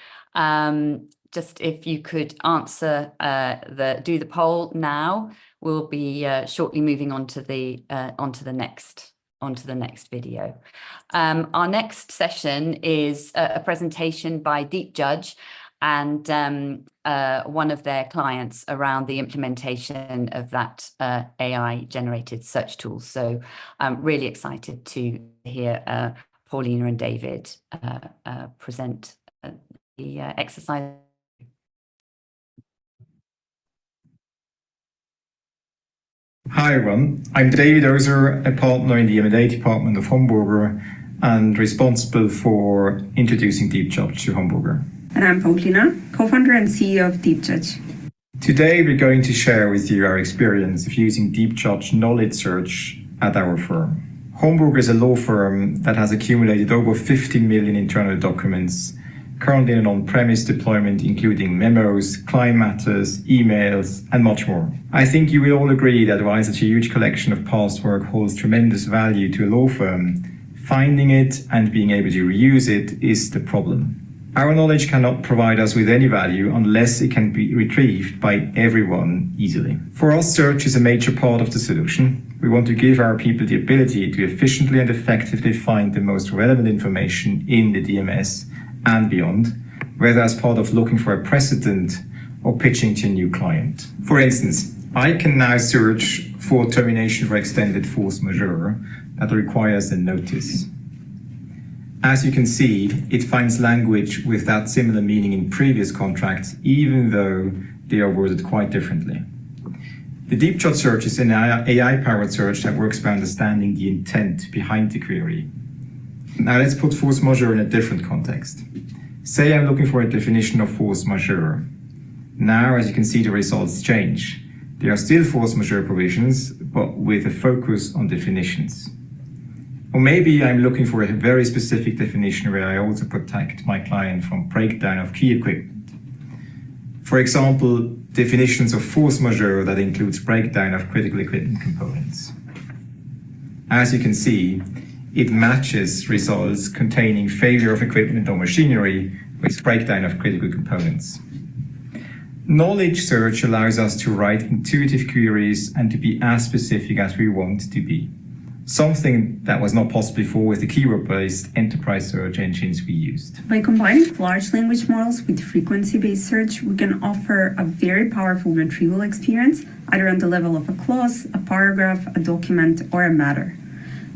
Just if you could answer do the poll now, we'll be shortly moving on to the next video. Our next session is a presentation by Deep Judge and one of their clients around the implementation of that AI generated search tool. So I'm really excited to hear Paulina and David present the exercise. Hi everyone, I'm David Ozer, a partner in the M&A department of Homburger and responsible for introducing Deep Judge to Homburger. And I'm Paulina, co-founder and CEO of Deep Judge. Today we're going to share with you our experience of using Deep Judge knowledge search at our firm. Homburger is a law firm that has accumulated over 50 million internal documents, currently in an on-premise deployment including memos, client matters, emails, and much more. I think you will all agree that while such a huge collection of past work holds tremendous value to a law firm, finding it and being able to reuse it is the problem. Our knowledge cannot provide us with any value unless it can be retrieved by everyone easily. For us, search is a major part of the solution. We want to give our people the ability to efficiently and effectively find the most relevant information in the DMS and beyond, whether as part of looking for a precedent or pitching to a new client. For instance, I can now search for termination for extended force majeure that requires a notice. As you can see, it finds language with that similar meaning in previous contracts, even though they are worded quite differently. The deep judge search is an AI-powered search that works by understanding the intent behind the query. Now let's put force majeure in a different context. Say I'm looking for a definition of force majeure. Now, as you can see, the results change. There are still force majeure provisions, but with a focus on definitions. Or maybe I'm looking for a very specific definition where I also protect my client from breakdown of key equipment. For example, definitions of force majeure that includes breakdown of critical equipment components. As you can see, it matches results containing failure of equipment or machinery with breakdown of critical components. Knowledge search allows us to write intuitive queries and to be as specific as we want to be. Something that was not possible before with the keyword-based enterprise search engines we used. By combining large language models with frequency-based search, we can offer a very powerful retrieval experience, either on the level of a clause, a paragraph, a document, or a matter.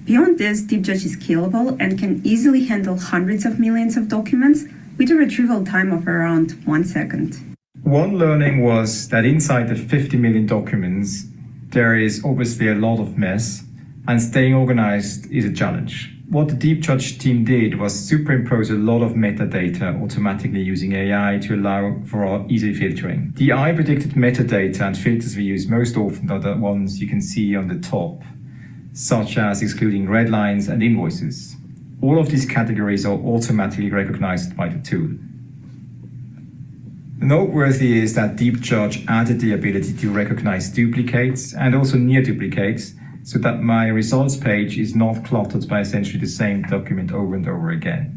Beyond this, DeepJudge is scalable and can easily handle hundreds of millions of documents with a retrieval time of around 1 second. One learning was that inside the 50 million documents, there is obviously a lot of mess, and staying organized is a challenge. What the DeepJudge team did was superimpose a lot of metadata automatically using AI to allow for easy filtering. The AI predicted metadata and filters we use most often are the ones you can see on the top, such as excluding red lines and invoices. All of these categories are automatically recognized by the tool. Noteworthy is that DeepJudge added the ability to recognize duplicates and also near duplicates, so that my results page is not cluttered by essentially the same document over and over again.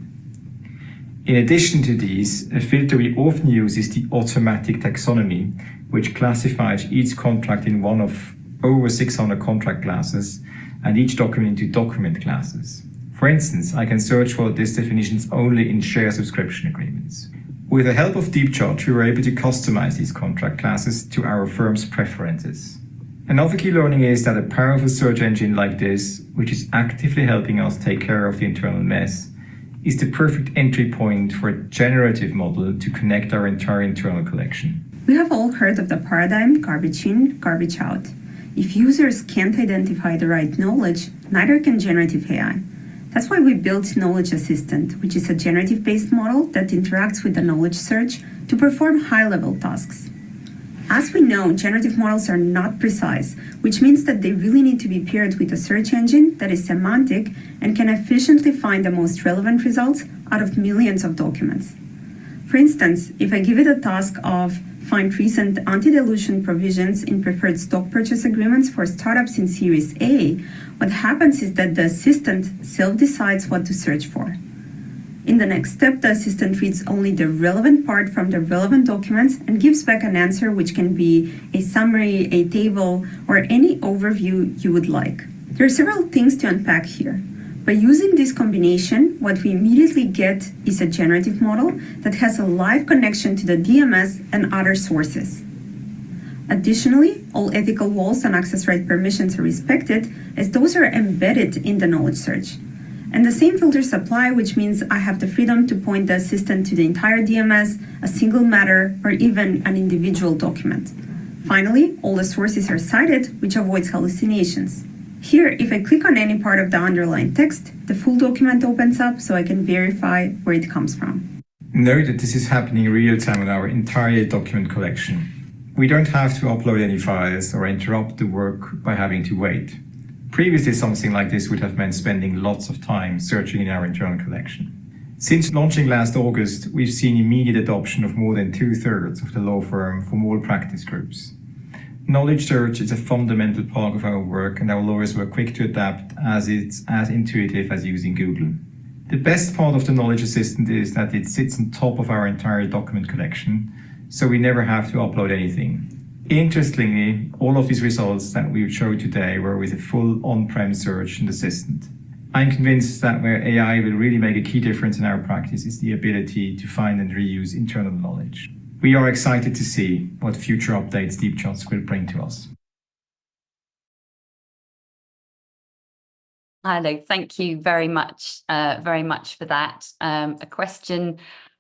In addition to these, a filter we often use is the automatic taxonomy, which classifies each contract in one of over 600 contract classes and each document into document classes. For instance, I can search for these definitions only in share subscription agreements. With the help of DeepJudge, we were able to customize these contract classes to our firm's preferences. Another key learning is that a powerful search engine like this, which is actively helping us take care of the internal mess, is the perfect entry point for a generative model to connect our entire internal collection. We have all heard of the paradigm garbage in, garbage out. If users can't identify the right knowledge, neither can generative AI. That's why we built Knowledge Assistant, which is a generative-based model that interacts with the knowledge search to perform high-level tasks. As we know, generative models are not precise, which means that they really need to be paired with a search engine that is semantic and can efficiently find the most relevant results out of millions of documents. For instance, if I give it a task of find recent anti-dilution provisions in preferred stock purchase agreements for startups in Series A, what happens is that the assistant self-decides what to search for. In the next step, the assistant reads only the relevant part from the relevant documents and gives back an answer which can be a summary, a table, or any overview you would like. There are several things to unpack here. By using this combination, what we immediately get is a generative model that has a live connection to the DMS and other sources. Additionally, all ethical walls and access right permissions are respected, as those are embedded in the knowledge search. And the same filters apply, which means I have the freedom to point the assistant to the entire DMS, a single matter, or even an individual document. Finally, all the sources are cited, which avoids hallucinations. Here, if I click on any part of the underlying text, the full document opens up so I can verify where it comes from. Note that this is happening in real time on our entire document collection. We don't have to upload any files or interrupt the work by having to wait. Previously, something like this would have meant spending lots of time searching in our internal collection. Since launching last August, we've seen immediate adoption of more than 2/3 of the law firm from all practice groups. Knowledge search is a fundamental part of our work, and our lawyers were quick to adapt as it's as intuitive as using Google. The best part of the Knowledge Assistant is that it sits on top of our entire document collection, so we never have to upload anything. Interestingly, all of these results that we showed today were with a full on-prem search in the Assistant. I'm convinced that where AI will really make a key difference in our practice is the ability to find and reuse internal knowledge. We are excited to see what future updates DeepJudge will bring to us. Hello, thank you very much for that. A question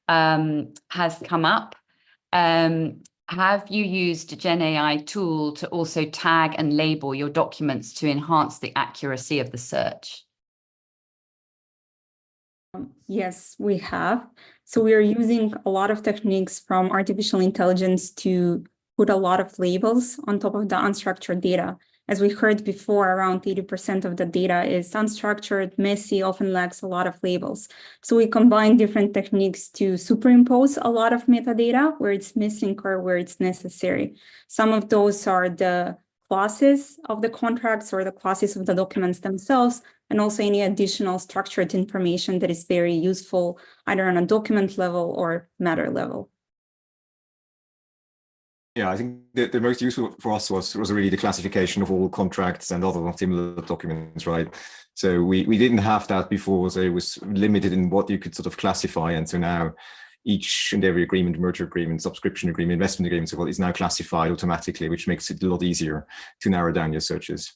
has come up. Have you used a GenAI tool to also tag and label your documents to enhance the accuracy of the search? Yes, we have. So we are using a lot of techniques from artificial intelligence to put a lot of labels on top of the unstructured data. As we heard before, around 80% of the data is unstructured, messy, often lacks a lot of labels. So we combine different techniques to superimpose a lot of metadata where it's missing or where it's necessary. Some of those are the classes of the contracts or the classes of the documents themselves, and also any additional structured information that is very useful either on a document level or matter level. Yeah, I think the most useful for us was really the classification of all contracts and other similar documents, right? So we didn't have that before, so it was limited in what you could sort of classify. And so now each and every agreement, merger agreement, subscription agreement, investment agreement, so is now classified automatically, which makes it a lot easier to narrow down your searches.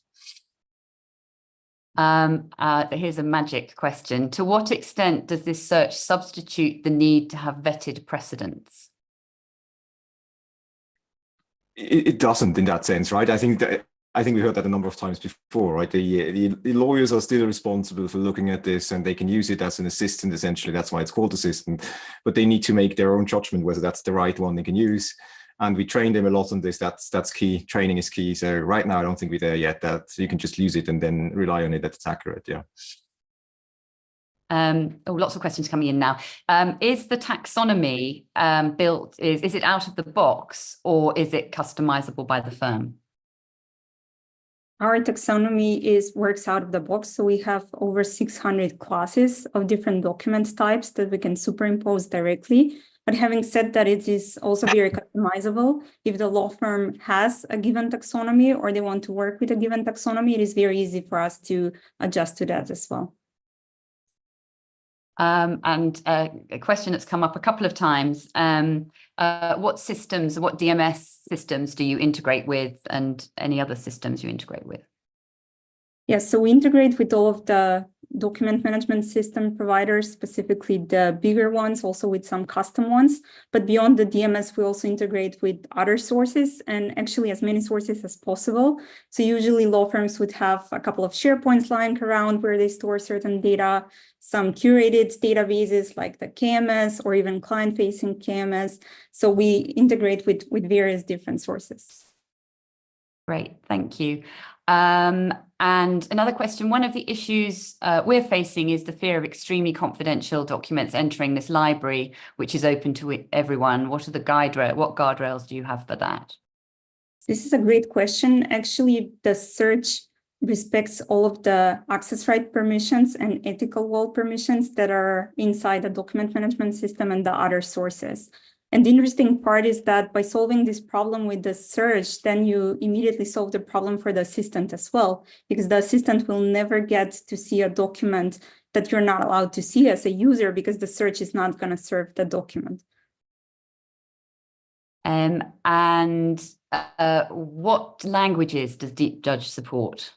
Here's a magic question. To what extent does this search substitute the need to have vetted precedents? It doesn't in that sense, right? I think we heard that a number of times before, right? The lawyers are still responsible for looking at this, and they can use it as an assistant, essentially. That's why it's called assistant. But they need to make their own judgment whether that's the right one they can use. And we train them a lot on this. That's key. Training is key. So right now, I don't think we're there yet. That you can just use it and then rely on it that it's accurate. Yeah. Lots of questions coming in now. Is the taxonomy built, is it out of the box, or is it customizable by the firm? Our taxonomy works out of the box. So we have over 600 classes of different document types that we can superimpose directly. But having said that, it is also very customizable. If the law firm has a given taxonomy or they want to work with a given taxonomy, it is very easy for us to adjust to that as well. And a question that's come up a couple of times, what systems, what DMS systems do you integrate with, and any other systems you integrate with? Yes, so we integrate with all of the document management system providers, specifically the bigger ones, also with some custom ones. But beyond the DMS, we also integrate with other sources, and actually as many sources as possible. So usually law firms would have a couple of SharePoints lying around where they store certain data, some curated databases like the KMS or even client-facing KMS. So we integrate with various different sources. Great, thank you. And another question, one of the issues we're facing is the fear of extremely confidential documents entering this library, which is open to everyone. What are the guardrails do you have for that? This is a great question. Actually, the search respects all of the access right permissions and ethical wall permissions that are inside the document management system and the other sources. And the interesting part is that by solving this problem with the search, then you immediately solve the problem for the assistant as well, because the assistant will never get to see a document that you're not allowed to see as a user, because the search is not going to serve the document. And what languages does DeepJudge support?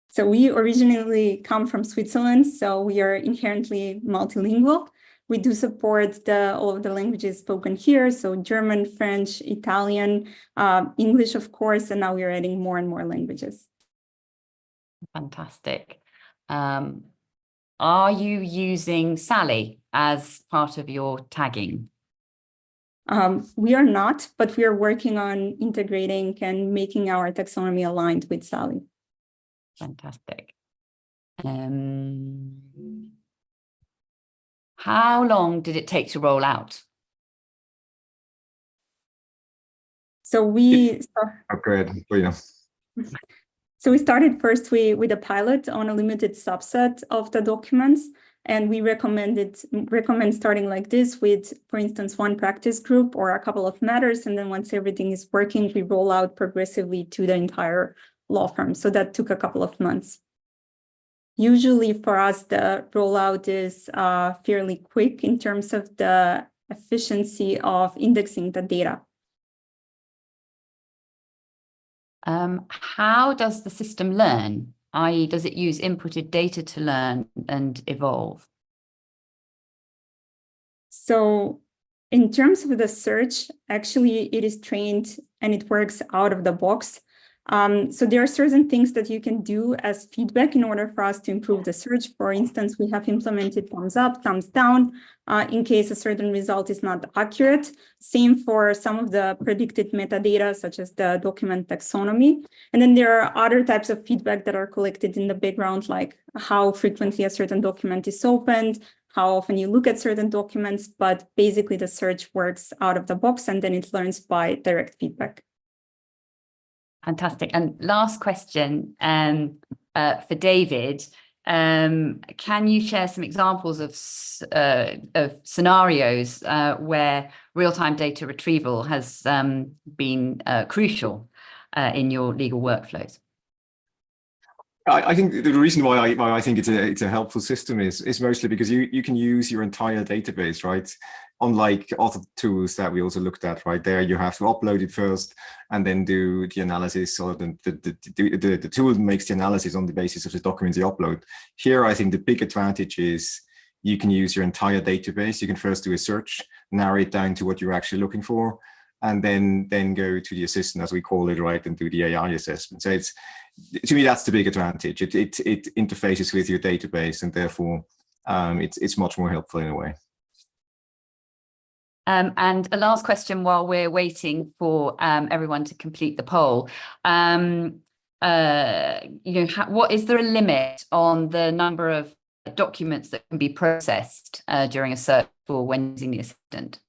So we originally come from Switzerland, so we are inherently multilingual. We do support all of the languages spoken here, so German, French, Italian, English, of course, and now we are adding more and more languages. Fantastic. Are you using Sally as part of your tagging? We are not, but we are working on integrating and making our taxonomy aligned with Sally. Fantastic. How long did it take to roll out? So we So we started first with a pilot on a limited subset of the documents, and we recommend starting like this with, for instance, one practice group or a couple of matters, and then once everything is working, we roll out progressively to the entire law firm. So that took a couple of months. Usually for us, the rollout is fairly quick in terms of the efficiency of indexing the data. How does the system learn? I.e., does it use inputted data to learn and evolve? So in terms of the search, actually it is trained and it works out of the box. So there are certain things that you can do as feedback in order for us to improve the search. For instance, we have implemented thumbs up, thumbs down, in case a certain result is not accurate. Same for some of the predicted metadata, such as the document taxonomy. And then there are other types of feedback that are collected in the background, like how frequently a certain document is opened, how often you look at certain documents, but basically the search works out of the box and then it learns by direct feedback. Fantastic. And last question for David. Can you share some examples of scenarios where real-time data retrieval has been crucial in your legal workflows? I think the reason why I think it's a helpful system is mostly because you can use your entire database, right? Unlike other tools that we also looked at, right? There you have to upload it first and then do the analysis, or the tool makes the analysis on the basis of the documents you upload. Here, I think the big advantage is you can use your entire database. You can first do a search, narrow it down to what you're actually looking for, and then go to the assistant, as we call it, right, and do the AI assessment. So to me, that's the big advantage. It interfaces with your database, and therefore it's much more helpful in a way. And a last question while we're waiting for everyone to complete the poll. What is there a limit on the number of documents that can be processed during a search for when using the assistant?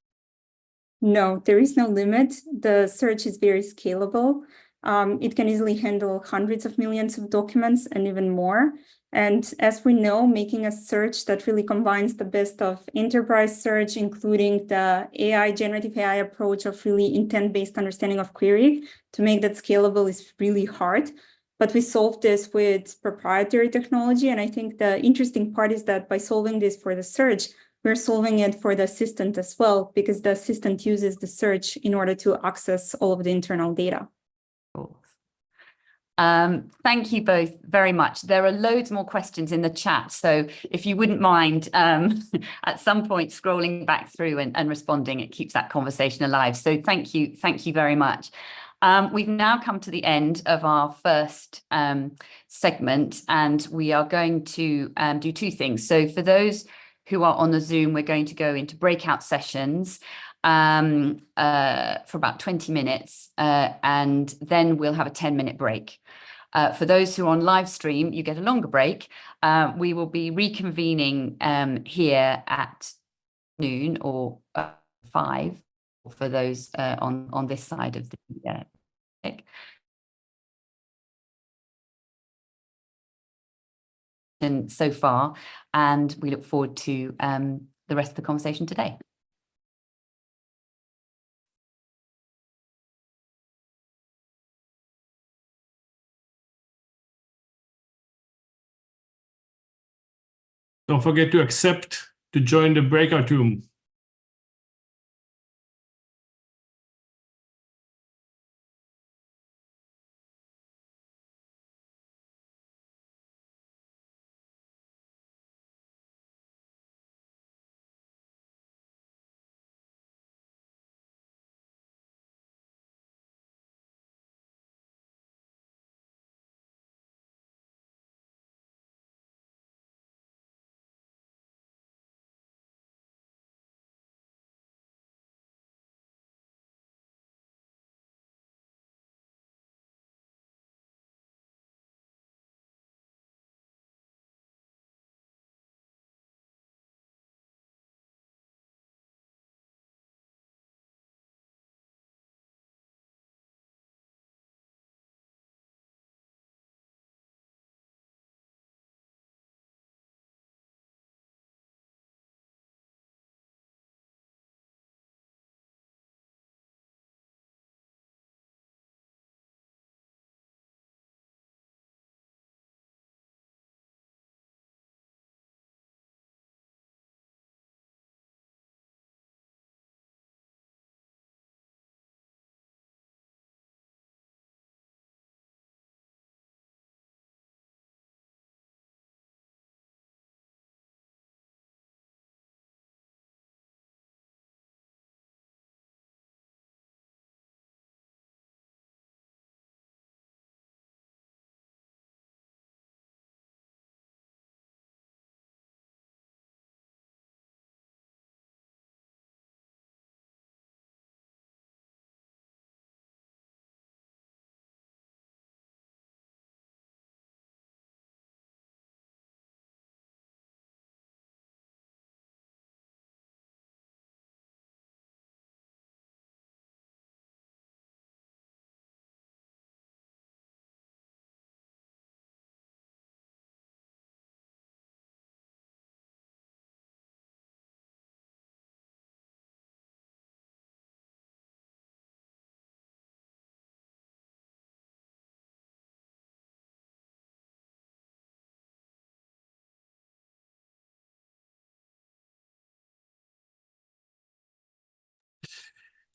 No, there is no limit. The search is very scalable. It can easily handle hundreds of millions of documents and even more. And as we know, making a search that really combines the best of enterprise search, including the generative AI approach of really intent-based understanding of query, to make that scalable is really hard. But we solved this with proprietary technology. And I think the interesting part is that by solving this for the search, we're solving it for the assistant as well, because the assistant uses the search in order to access all of the internal data. Thank you both very much. There are loads more questions in the chat, so if you wouldn't mind at some point scrolling back through and responding, it keeps that conversation alive. So thank you very much. We've now come to the end of our first segment, and we are going to do two things. So for those who are on the Zoom, we're going to go into breakout sessions for about 20 minutes, and then we'll have a 10-minute break. For those who are on live stream, you get a longer break. We will be reconvening here at noon or 5 for those on this side of the so far, and we look forward to the rest of the conversation today. Don't forget to accept to join the breakout room.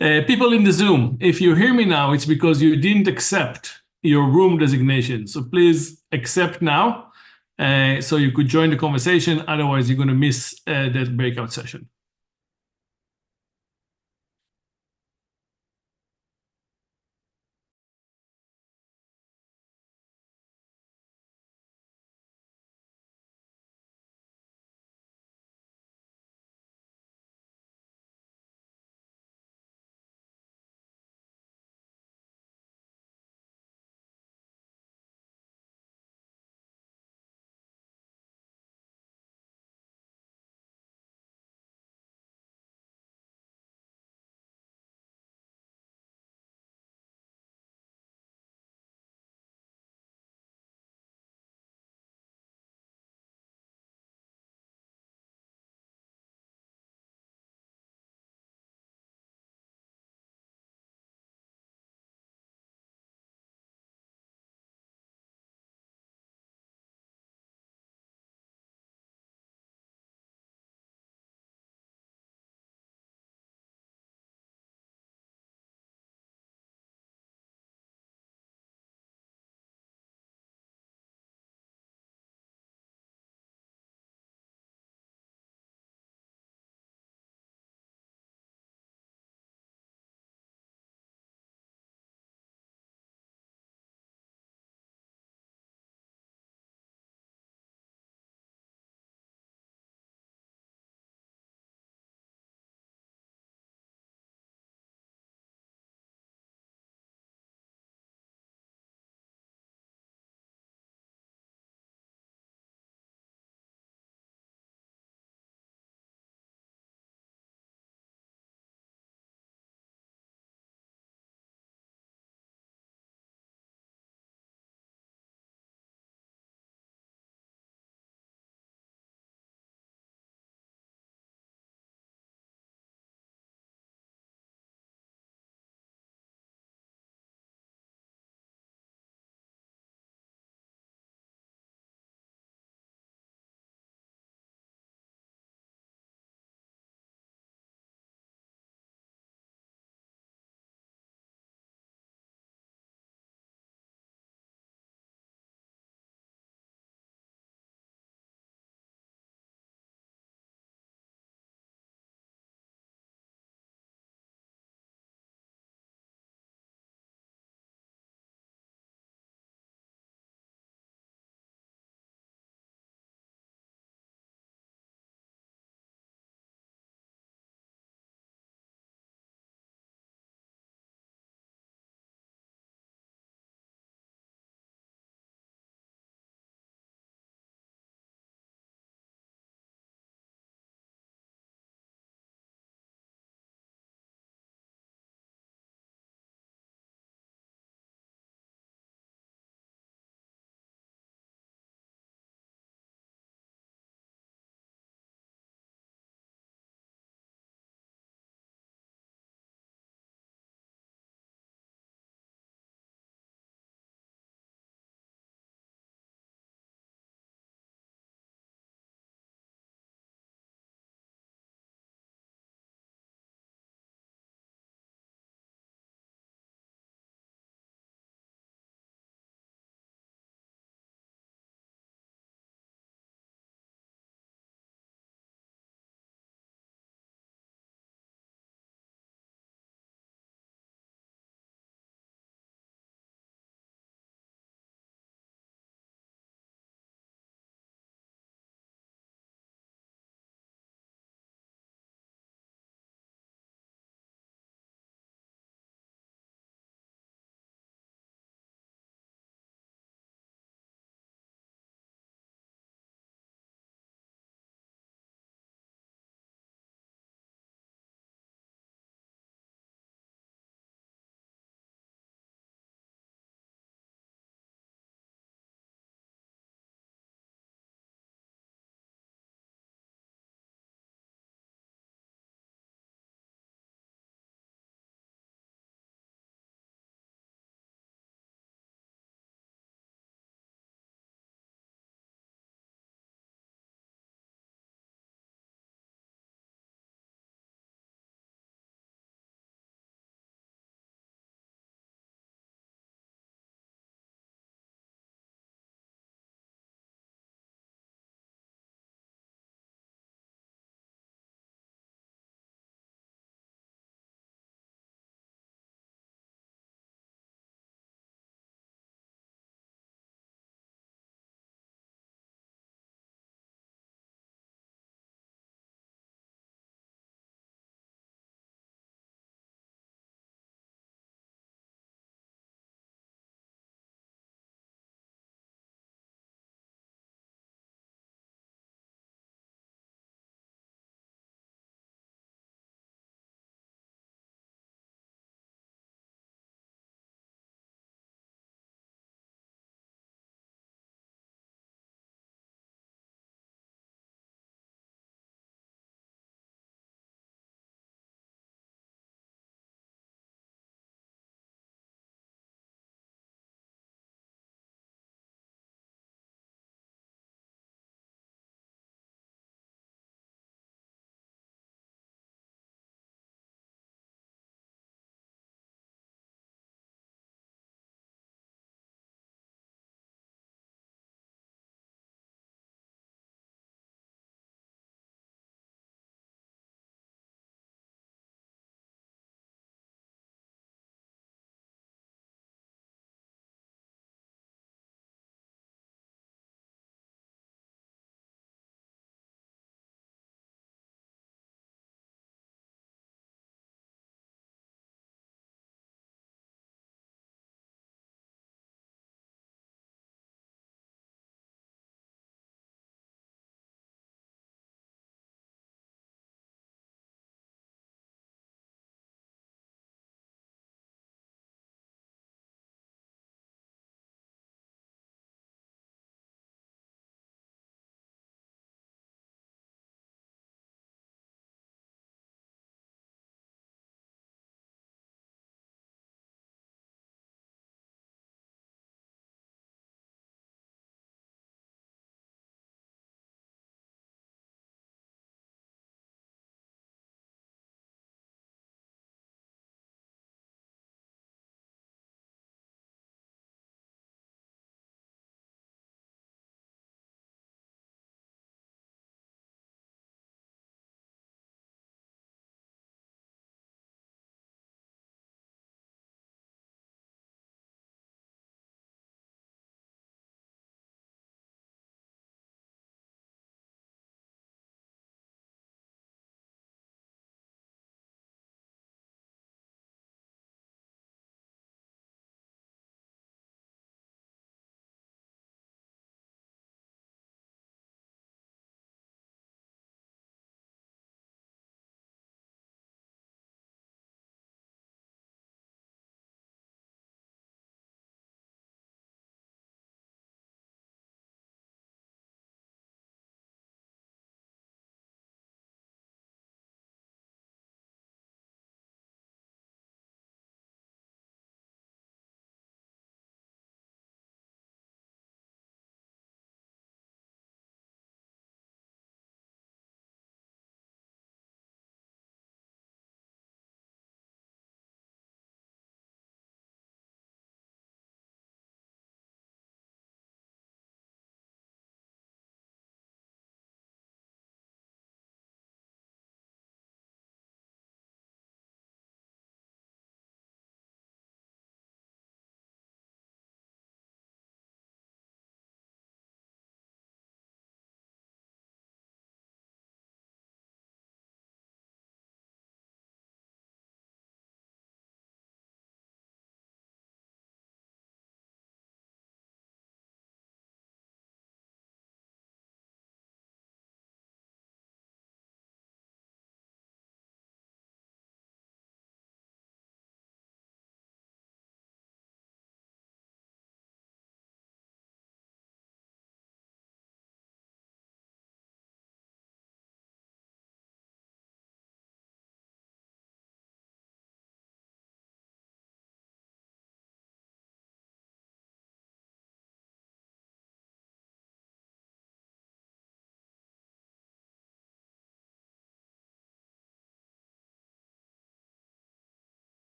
People in the Zoom, if you hear me now, it's because you didn't accept your room designation. So please accept now, so you could join the conversation. Otherwise, you're going to miss that breakout session.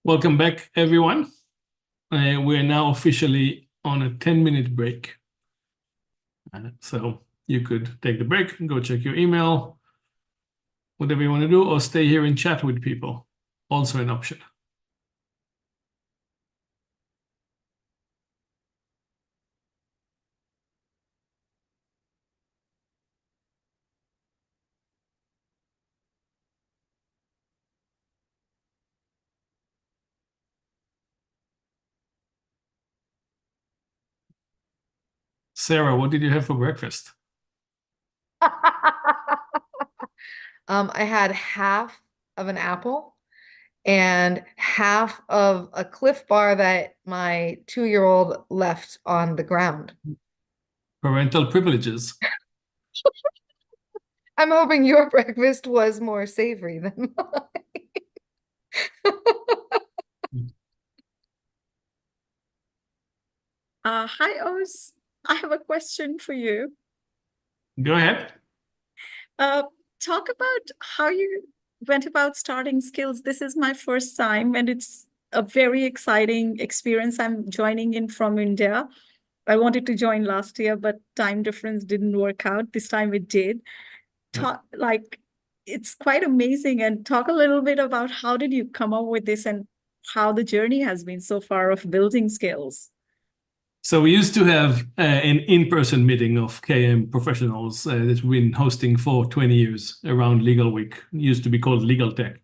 welcome back, everyone. We are now officially on a 10-minute break. So you could take the break, go check your email, whatever you want to do, or stay here and chat with people. Also an option. Sarah, what did you have for breakfast? I had half of an apple and half of a Cliff Bar that my 2-year-old left on the ground. Parental privileges. I'm hoping your breakfast was more savory than mine. Hi, Oz. I have a question for you. Go ahead. Talk about how you went about starting Skills. This is my first time, and it's a very exciting experience. I'm joining in from India. I wanted to join last year, but time difference didn't work out. This time it did. It's quite amazing. And talk a little bit about how did you come up with this and how the journey has been so far of building Skills. So we used to have an in-person meeting of KM professionals that we've been hosting for 20 years around Legal Week. It used to be called Legal Tech.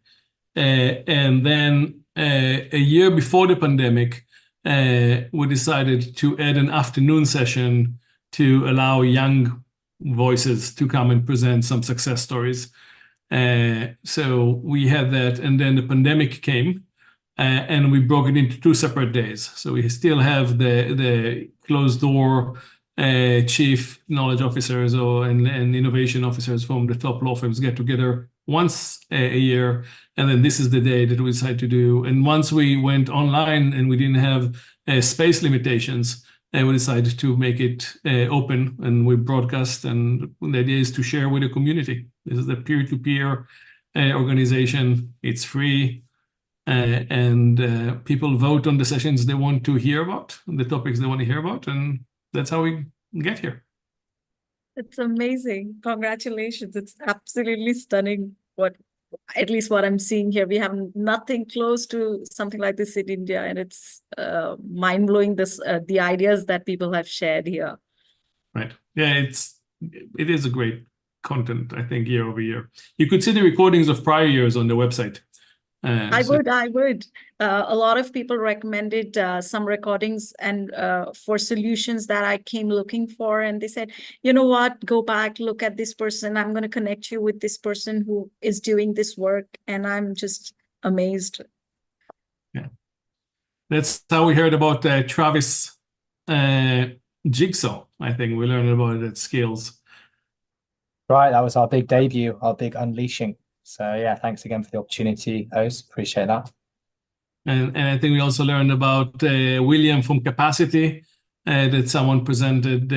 And then a year before the pandemic, we decided to add an afternoon session to allow young voices to come and present some success stories. So we had that, and then the pandemic came. And we broke it into 2 separate days. So we still have the closed door chief knowledge officers and innovation officers from the top law firms get together once a year. And then this is the day that we decided to do. And once we went online and we didn't have space limitations, and we decided to make it open, and we broadcast. And the idea is to share with the community. This is a peer-to-peer organization. It's free. And people vote on the sessions they want to hear about, the topics they want to hear about, and that's how we get here. It's amazing. Congratulations. It's absolutely stunning at least what I'm seeing here. We have nothing close to something like this in India, and it's mind-blowing the ideas that people have shared here. Right. Yeah, it is a great content, I think, year over year. You could see the recordings of prior years on the website. I would. A lot of people recommended some recordings and for solutions that I came looking for. And they said, you know what, go back, look at this person. I'm going to connect you with this person who is doing this work. And I'm just amazed. Yeah. That's how we heard about Travis Jigsaw. I think we learned about it at Skills. Right. That was our big debut, our big unleashing. So yeah, thanks again for the opportunity, Oz. Appreciate that. And I think we also learned about William from Capacity that someone presented,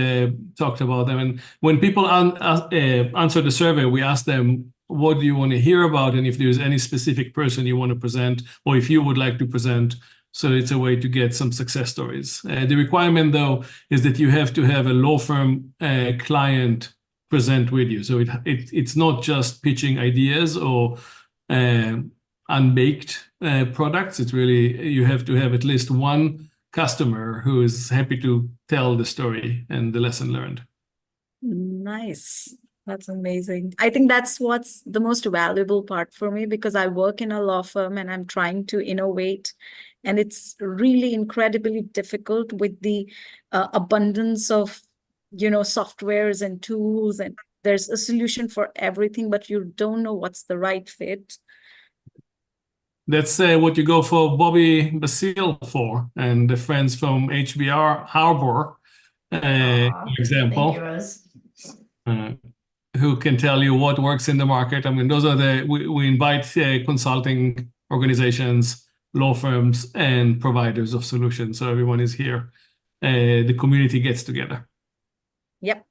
talked about them. And when people answer the survey, we ask them, what do you want to hear about? And if there's any specific person you want to present, or if you would like to present. So it's a way to get some success stories. The requirement, though, is that you have to have a law firm client present with you. So it's not just pitching ideas or unbaked products. It's really, you have to have at least one customer who is happy to tell the story and the lesson learned. Nice. That's amazing. I think that's what's the most valuable part for me, because I work in a law firm and I'm trying to innovate. And it's really incredibly difficult with the abundance of softwares and tools, and there's a solution for everything, but you don't know what's the right fit. That's what you go for Bobby Basile for, and the friends from HBR Harbor, example, who can tell you what works in the market. I mean, those are we invite consulting organizations, law firms, and providers of solutions. So everyone is here. The community gets together. Yep.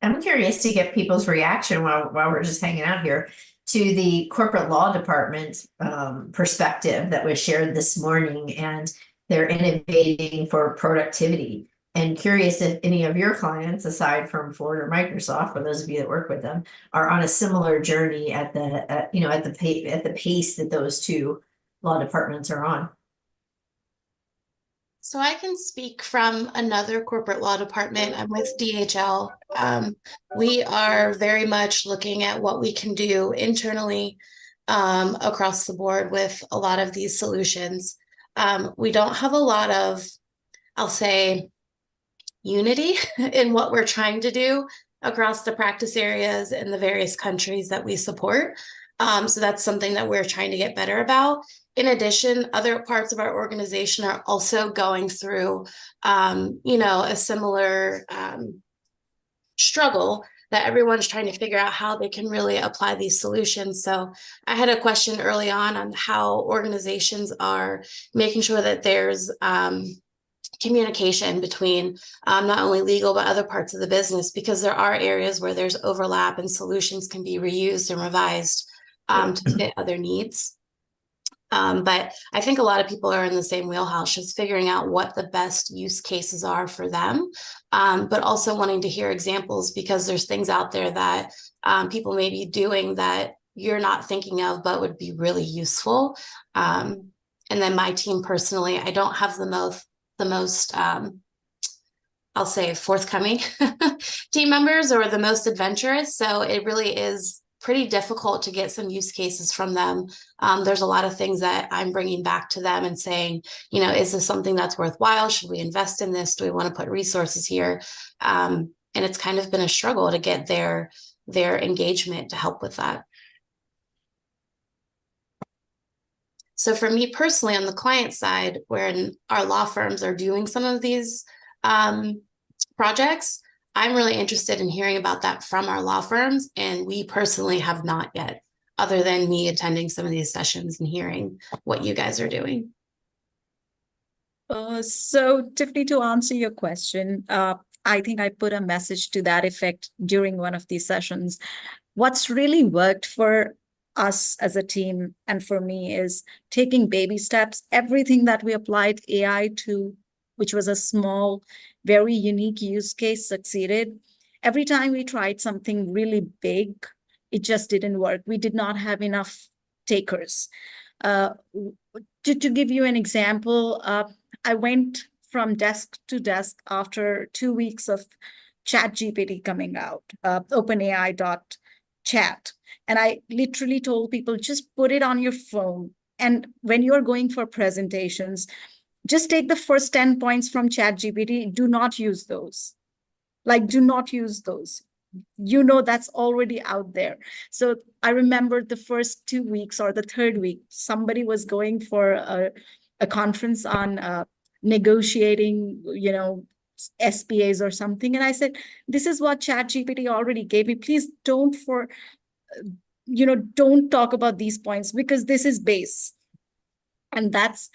I'm curious to get people's reaction while we're just hanging out here to the corporate law department perspective that was shared this morning, and they're innovating for productivity. And curious if any of your clients, aside from Ford or Microsoft, for those of you that work with them, are on a similar journey at the at the pace that those two law departments are on. So I can speak from another corporate law department. I'm with DHL. We are very much looking at what we can do internally across the board with a lot of these solutions. We don't have a lot of, I'll say, unity in what we're trying to do across the practice areas in the various countries that we support. So that's something that we're trying to get better about. In addition, other parts of our organization are also going through, a similar struggle that everyone's trying to figure out how they can really apply these solutions. So I had a question early on how organizations are making sure that there's communication between not only legal, but other parts of the business, because there are areas where there's overlap and solutions can be reused and revised to fit other needs. But I think a lot of people are in the same wheelhouse, just figuring out what the best use cases are for them, but also wanting to hear examples, because there's things out there that people may be doing that you're not thinking of, but would be really useful. And then my team personally, I don't have the most I'll say forthcoming team members or the most adventurous. So it really is pretty difficult to get some use cases from them. There's a lot of things that I'm bringing back to them and saying, is this something that's worthwhile? Should we invest in this? Do we want to put resources here? And it's kind of been a struggle to get their engagement to help with that. So for me personally, on the client side, where our law firms are doing some of these projects, I'm really interested in hearing about that from our law firms, and we personally have not yet, other than me attending some of these sessions and hearing what you guys are doing. So Tiffany, to answer your question, I think I put a message to that effect during one of these sessions. What's really worked for us as a team and for me is taking baby steps. Everything that we applied AI to, which was a small, very unique use case, succeeded. Every time we tried something really big, it just didn't work. We did not have enough takers. To give you an example, I went from desk to desk after 2 weeks of ChatGPT coming out, OpenAI.chat. And I literally told people, just put it on your phone. And when you're going for presentations, just take the first 10 points from ChatGPT. Do not use those. Do not use those. That's already out there. So I remember the first 2 weeks or the third week, somebody was going for a conference on negotiating, SPAs or something. And I said, this is what ChatGPT already gave me. Please don't talk about these points, because this is base. And that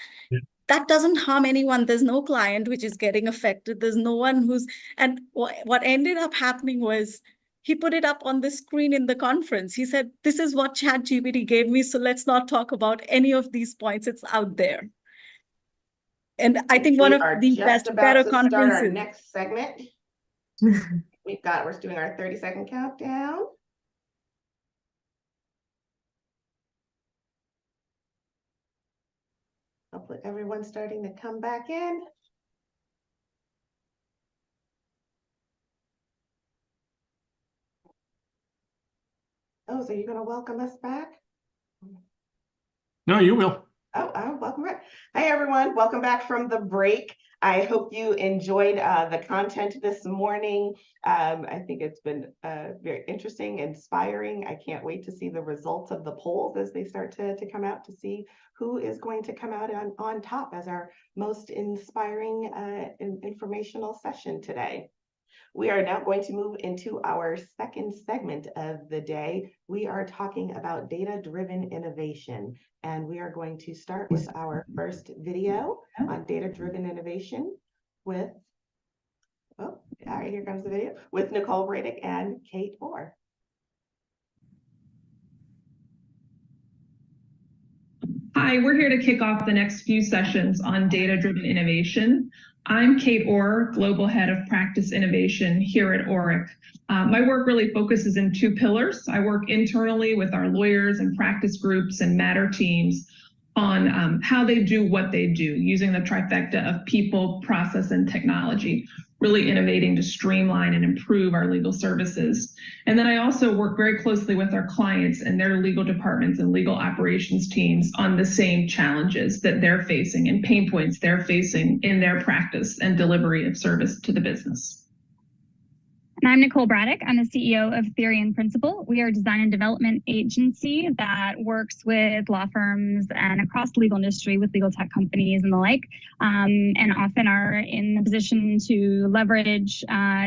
doesn't harm anyone. There's no client which is getting affected. There's no one and what ended up happening was he put it up on the screen in the conference. He said, this is what ChatGPT gave me. So let's not talk about any of these points. It's out there. And I think one of the better conferences. Our next segment. We're doing our 30-second countdown. Hopefully everyone's starting to come back in. Oh, so you're going to welcome us back? No, you will. Oh, welcome back. Hi, everyone. Welcome back from the break. I hope you enjoyed the content this morning. I think it's been very interesting, inspiring. I can't wait to see the results of the polls as they start to come out, to see who is going to come out on top as our most inspiring informational session today. We are now going to move into our second segment of the day. We are talking about data-driven innovation, and we are going to start with our first video on data-driven innovation with Oh, all right, here comes the video with Nicole Bradick and Kate Orr. Hi, we're here to kick off the next few sessions on data-driven innovation. I'm Kate Orr, Global Head of Practice Innovation here at Oric. My work really focuses in two pillars. I work internally with our lawyers and practice groups and matter teams on how they do what they do, using the trifecta of people, process, and technology, really innovating to streamline and improve our legal services. And then I also work very closely with our clients and their legal departments and legal operations teams on the same challenges that they're facing and pain points they're facing in their practice and delivery of service to the business. And I'm Nicole Bradick. I'm the CEO of Theory and Principle. We are a design and development agency that works with law firms and across the legal industry with legal tech companies and the like, and often are in the position to leverage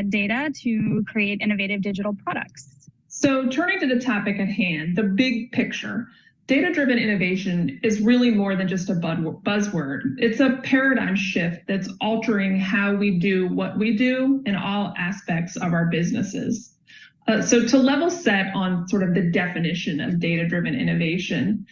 data to create innovative digital products. So turning to the topic at hand, the big picture, data-driven innovation is really more than just a buzzword. It's a paradigm shift that's altering how we do what we do in all aspects of our businesses. So to level set on sort of the definition of data-driven innovation,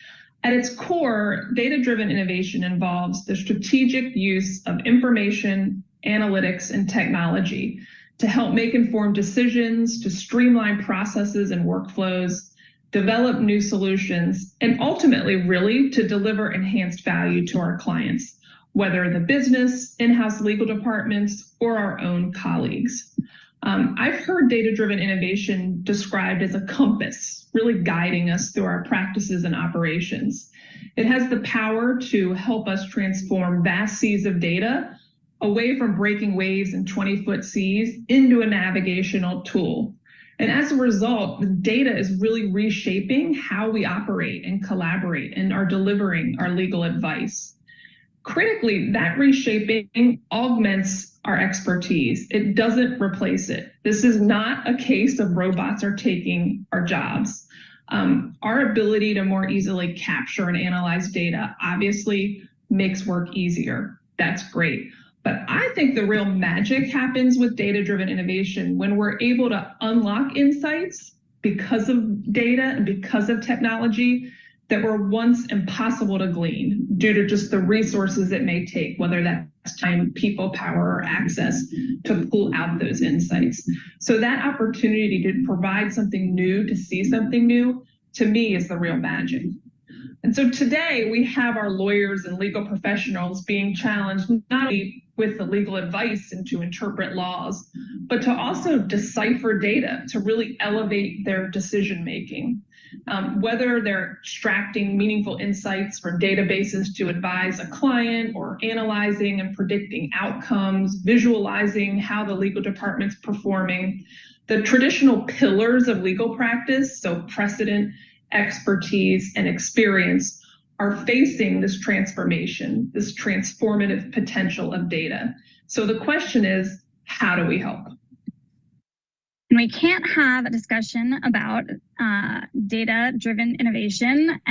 at its core, data-driven innovation involves the strategic use of information, analytics, and technology to help make informed decisions, to streamline processes and workflows, develop new solutions, and ultimately really to deliver enhanced value to our clients, whether the business, in-house legal departments, or our own colleagues. I've heard data-driven innovation described as a compass, really guiding us through our practices and operations. It has the power to help us transform vast seas of data away from breaking waves and 20-foot seas into a navigational tool. And as a result, the data is really reshaping how we operate and collaborate and are delivering our legal advice. Critically, that reshaping augments our expertise. It doesn't replace it. This is not a case of robots are taking our jobs. Our ability to more easily capture and analyze data obviously makes work easier. That's great. But I think the real magic happens with data-driven innovation when we're able to unlock insights because of data and because of technology that were once impossible to glean due to just the resources it may take, whether that's time, people, power, or access to pull out those insights. So that opportunity to provide something new, to see something new, to me is the real magic. And so today we have our lawyers and legal professionals being challenged not only with the legal advice and to interpret laws, but to also decipher data to really elevate their decision making. Whether they're extracting meaningful insights from databases to advise a client or analyzing and predicting outcomes, visualizing how the legal department's performing, the traditional pillars of legal practice, so precedent, expertise, and experience, are facing this transformation, this transformative potential of data. So the question is, how do we help? And we can't have a discussion about data-driven innovation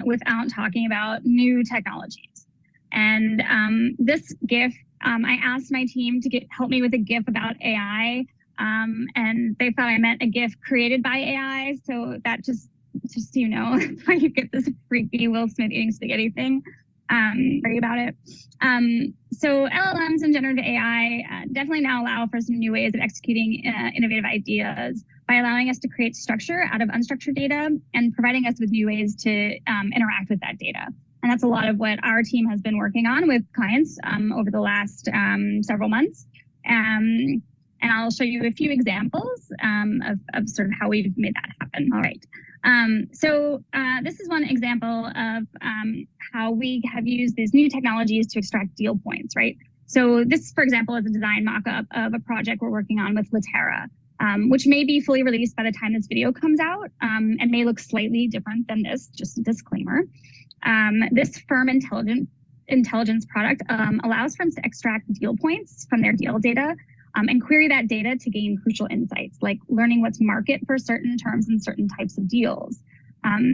without talking about new technologies. And this GIF, I asked my team to help me with a GIF about AI, and they thought I meant a GIF created by AI. So that just so you know, how you get this freaky Will Smith eating spaghetti thing. Sorry about it. So LLMs and generative AI definitely now allow for some new ways of executing innovative ideas by allowing us to create structure out of unstructured data and providing us with new ways to interact with that data. And that's a lot of what our team has been working on with clients over the last several months. And I'll show you a few examples of sort of how we've made that happen. All right. So this is one example of how we have used these new technologies to extract deal points, right? So this, for example, is a design mock-up of a project we're working on with Latera, which may be fully released by the time this video comes out and may look slightly different than this, just a disclaimer. This firm intelligence product allows firms to extract deal points from their deal data and query that data to gain crucial insights, like learning what's market for certain terms and certain types of deals.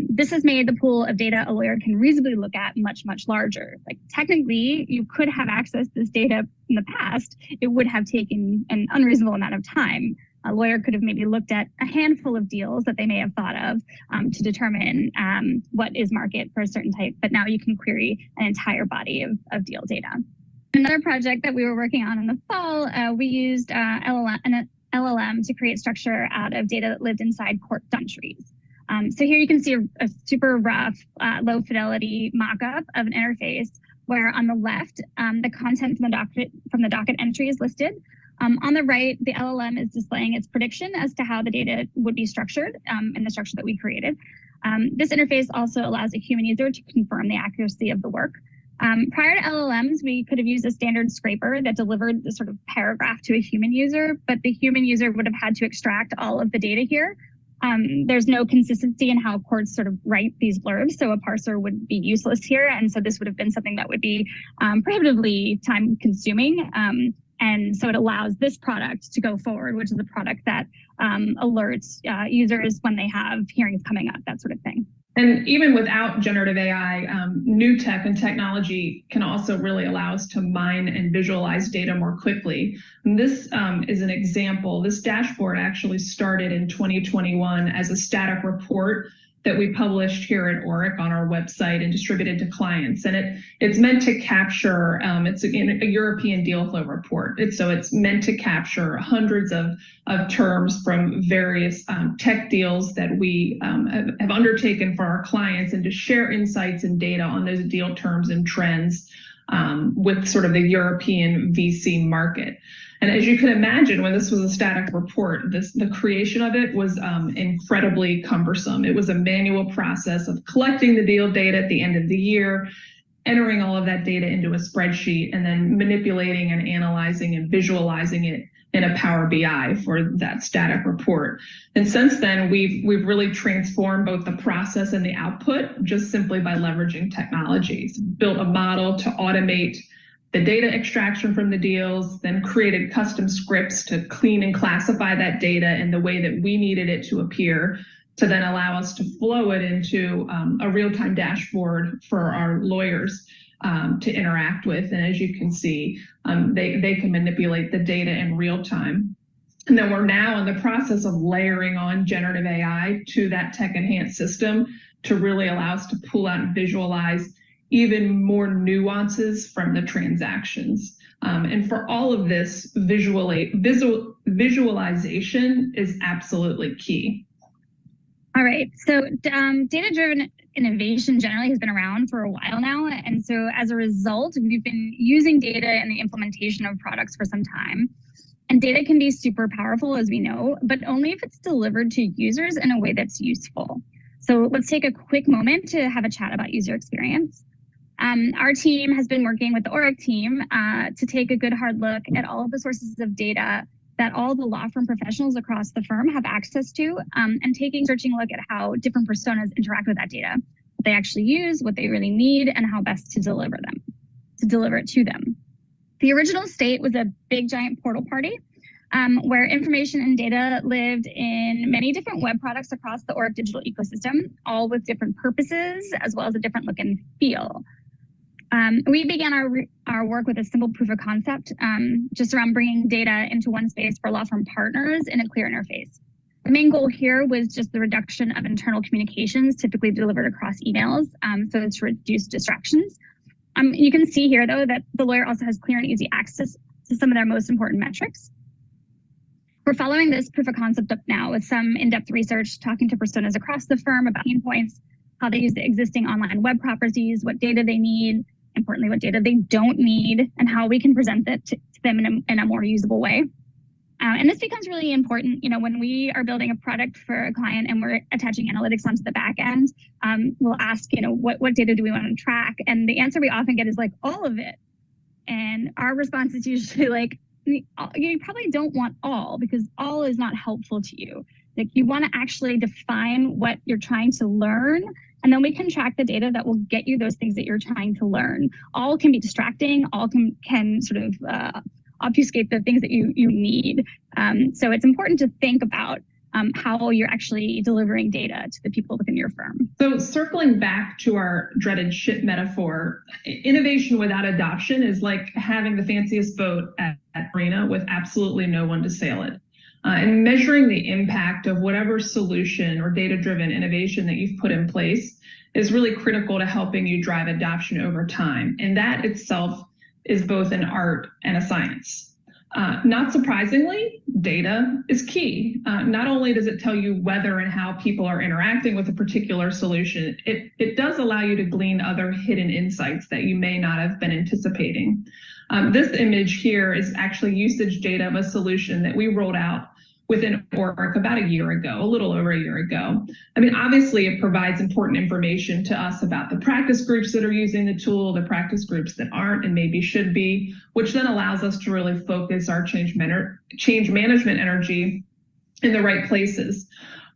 This has made the pool of data a lawyer can reasonably look at much, much larger. Like technically, you could have access to this data in the past, it would have taken an unreasonable amount of time. A lawyer could have maybe looked at a handful of deals that they may have thought of to determine what is market for a certain type, but now you can query an entire body of deal data. Another project that we were working on in the fall, we used an LLM to create structure out of data that lived inside court entries. So here you can see a super rough, low fidelity mock-up of an interface where on the left, the content from the docket entry is listed. On the right, the LLM is displaying its prediction as to how the data would be structured in the structure that we created. This interface also allows a human user to confirm the accuracy of the work. Prior to LLMs, we could have used a standard scraper that delivered the sort of paragraph to a human user, but the human user would have had to extract all of the data here. There's no consistency in how courts sort of write these blurbs, so a parser would be useless here. And so this would have been something that would be prohibitively time consuming. And so it allows this product to go forward, which is a product that alerts users when they have hearings coming up, that sort of thing. And even without generative AI, new tech and technology can also really allow us to mine and visualize data more quickly. And this is an example. This dashboard actually started in 2021 as a static report that we published here at ORIC on our website and distributed to clients. And it's meant to capture, it's a European deal flow report. So it's meant to capture hundreds of terms from various tech deals that we have undertaken for our clients, and to share insights and data on those deal terms and trends with sort of the European VC market. And as you can imagine, when this was a static report, the creation of it was incredibly cumbersome. It was a manual process of collecting the deal data at the end of the year, entering all of that data into a spreadsheet, and then manipulating and analyzing and visualizing it in a Power BI for that static report. And since then, we've really transformed both the process and the output just simply by leveraging technologies. Built a model to automate the data extraction from the deals, then created custom scripts to clean and classify that data in the way that we needed it to appear, to then allow us to flow it into a real-time dashboard for our lawyers to interact with. And as you can see, they can manipulate the data in real time. And then we're now in the process of layering on generative AI to that tech-enhanced system to really allow us to pull out and visualize even more nuances from the transactions. And for all of this, visualization is absolutely key. All right, so data-driven innovation generally has been around for a while now. And so as a result, we've been using data in the implementation of products for some time. And data can be super powerful, as we know, but only if it's delivered to users in a way that's useful. So let's take a quick moment to have a chat about user experience. Our team has been working with the ORIC team to take a good hard look at all of the sources of data that all the law firm professionals across the firm have access to, and searching a look at how different personas interact with that data, what they actually use, what they really need, and how best to deliver it to them. The original state was a big giant portal party where information and data lived in many different web products across the ORIC digital ecosystem, all with different purposes as well as a different look and feel. We began our work with a simple proof of concept just around bringing data into one space for law firm partners in a clear interface. The main goal here was just the reduction of internal communications typically delivered across emails, so as to reduce distractions. You can see here, though, that the lawyer also has clear and easy access to some of their most important metrics. We're following this proof of concept up now with some in-depth research, talking to personas across the firm about pain points, how they use the existing online web properties, what data they need, importantly, what data they don't need, and how we can present that to them in a more usable way. And this becomes really important, when we are building a product for a client and we're attaching analytics onto the back end, we'll ask, what data do we want to track? And the answer we often get is like, all of it. And our response is usually like, you probably don't want all, because all is not helpful to you. Like, you want to actually define what you're trying to learn, and then we can track the data that will get you those things that you're trying to learn. All can be distracting, all can sort of obfuscate the things that you need. So it's important to think about how you're actually delivering data to the people within your firm. So circling back to our dreaded ship metaphor, innovation without adoption is like having the fanciest boat at marina with absolutely no one to sail it. And measuring the impact of whatever solution or data-driven innovation that you've put in place is really critical to helping you drive adoption over time. And that itself is both an art and a science. Not surprisingly, data is key. Not only does it tell you whether and how people are interacting with a particular solution, it does allow you to glean other hidden insights that you may not have been anticipating. This image here is actually usage data of a solution that we rolled out within Oracle about a year ago, a little over a year ago. I mean, obviously it provides important information to us about the practice groups that are using the tool, the practice groups that aren't and maybe should be, which then allows us to really focus our change management energy in the right places.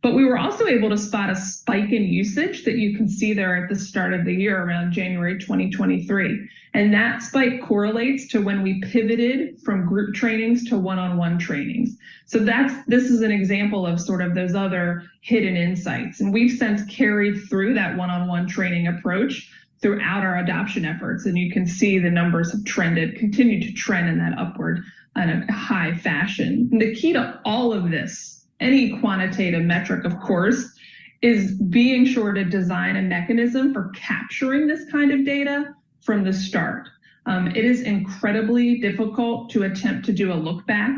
But we were also able to spot a spike in usage that you can see there at the start of the year around January 2023. And that spike correlates to when we pivoted from group trainings to one-on-one trainings. So this is an example of sort of those other hidden insights. And we've since carried through that one-on-one training approach throughout our adoption efforts. And you can see the numbers have continue to trend in that upward and a high fashion. And the key to all of this, any quantitative metric, of course, is being sure to design a mechanism for capturing this kind of data from the start. It is incredibly difficult to attempt to do a look back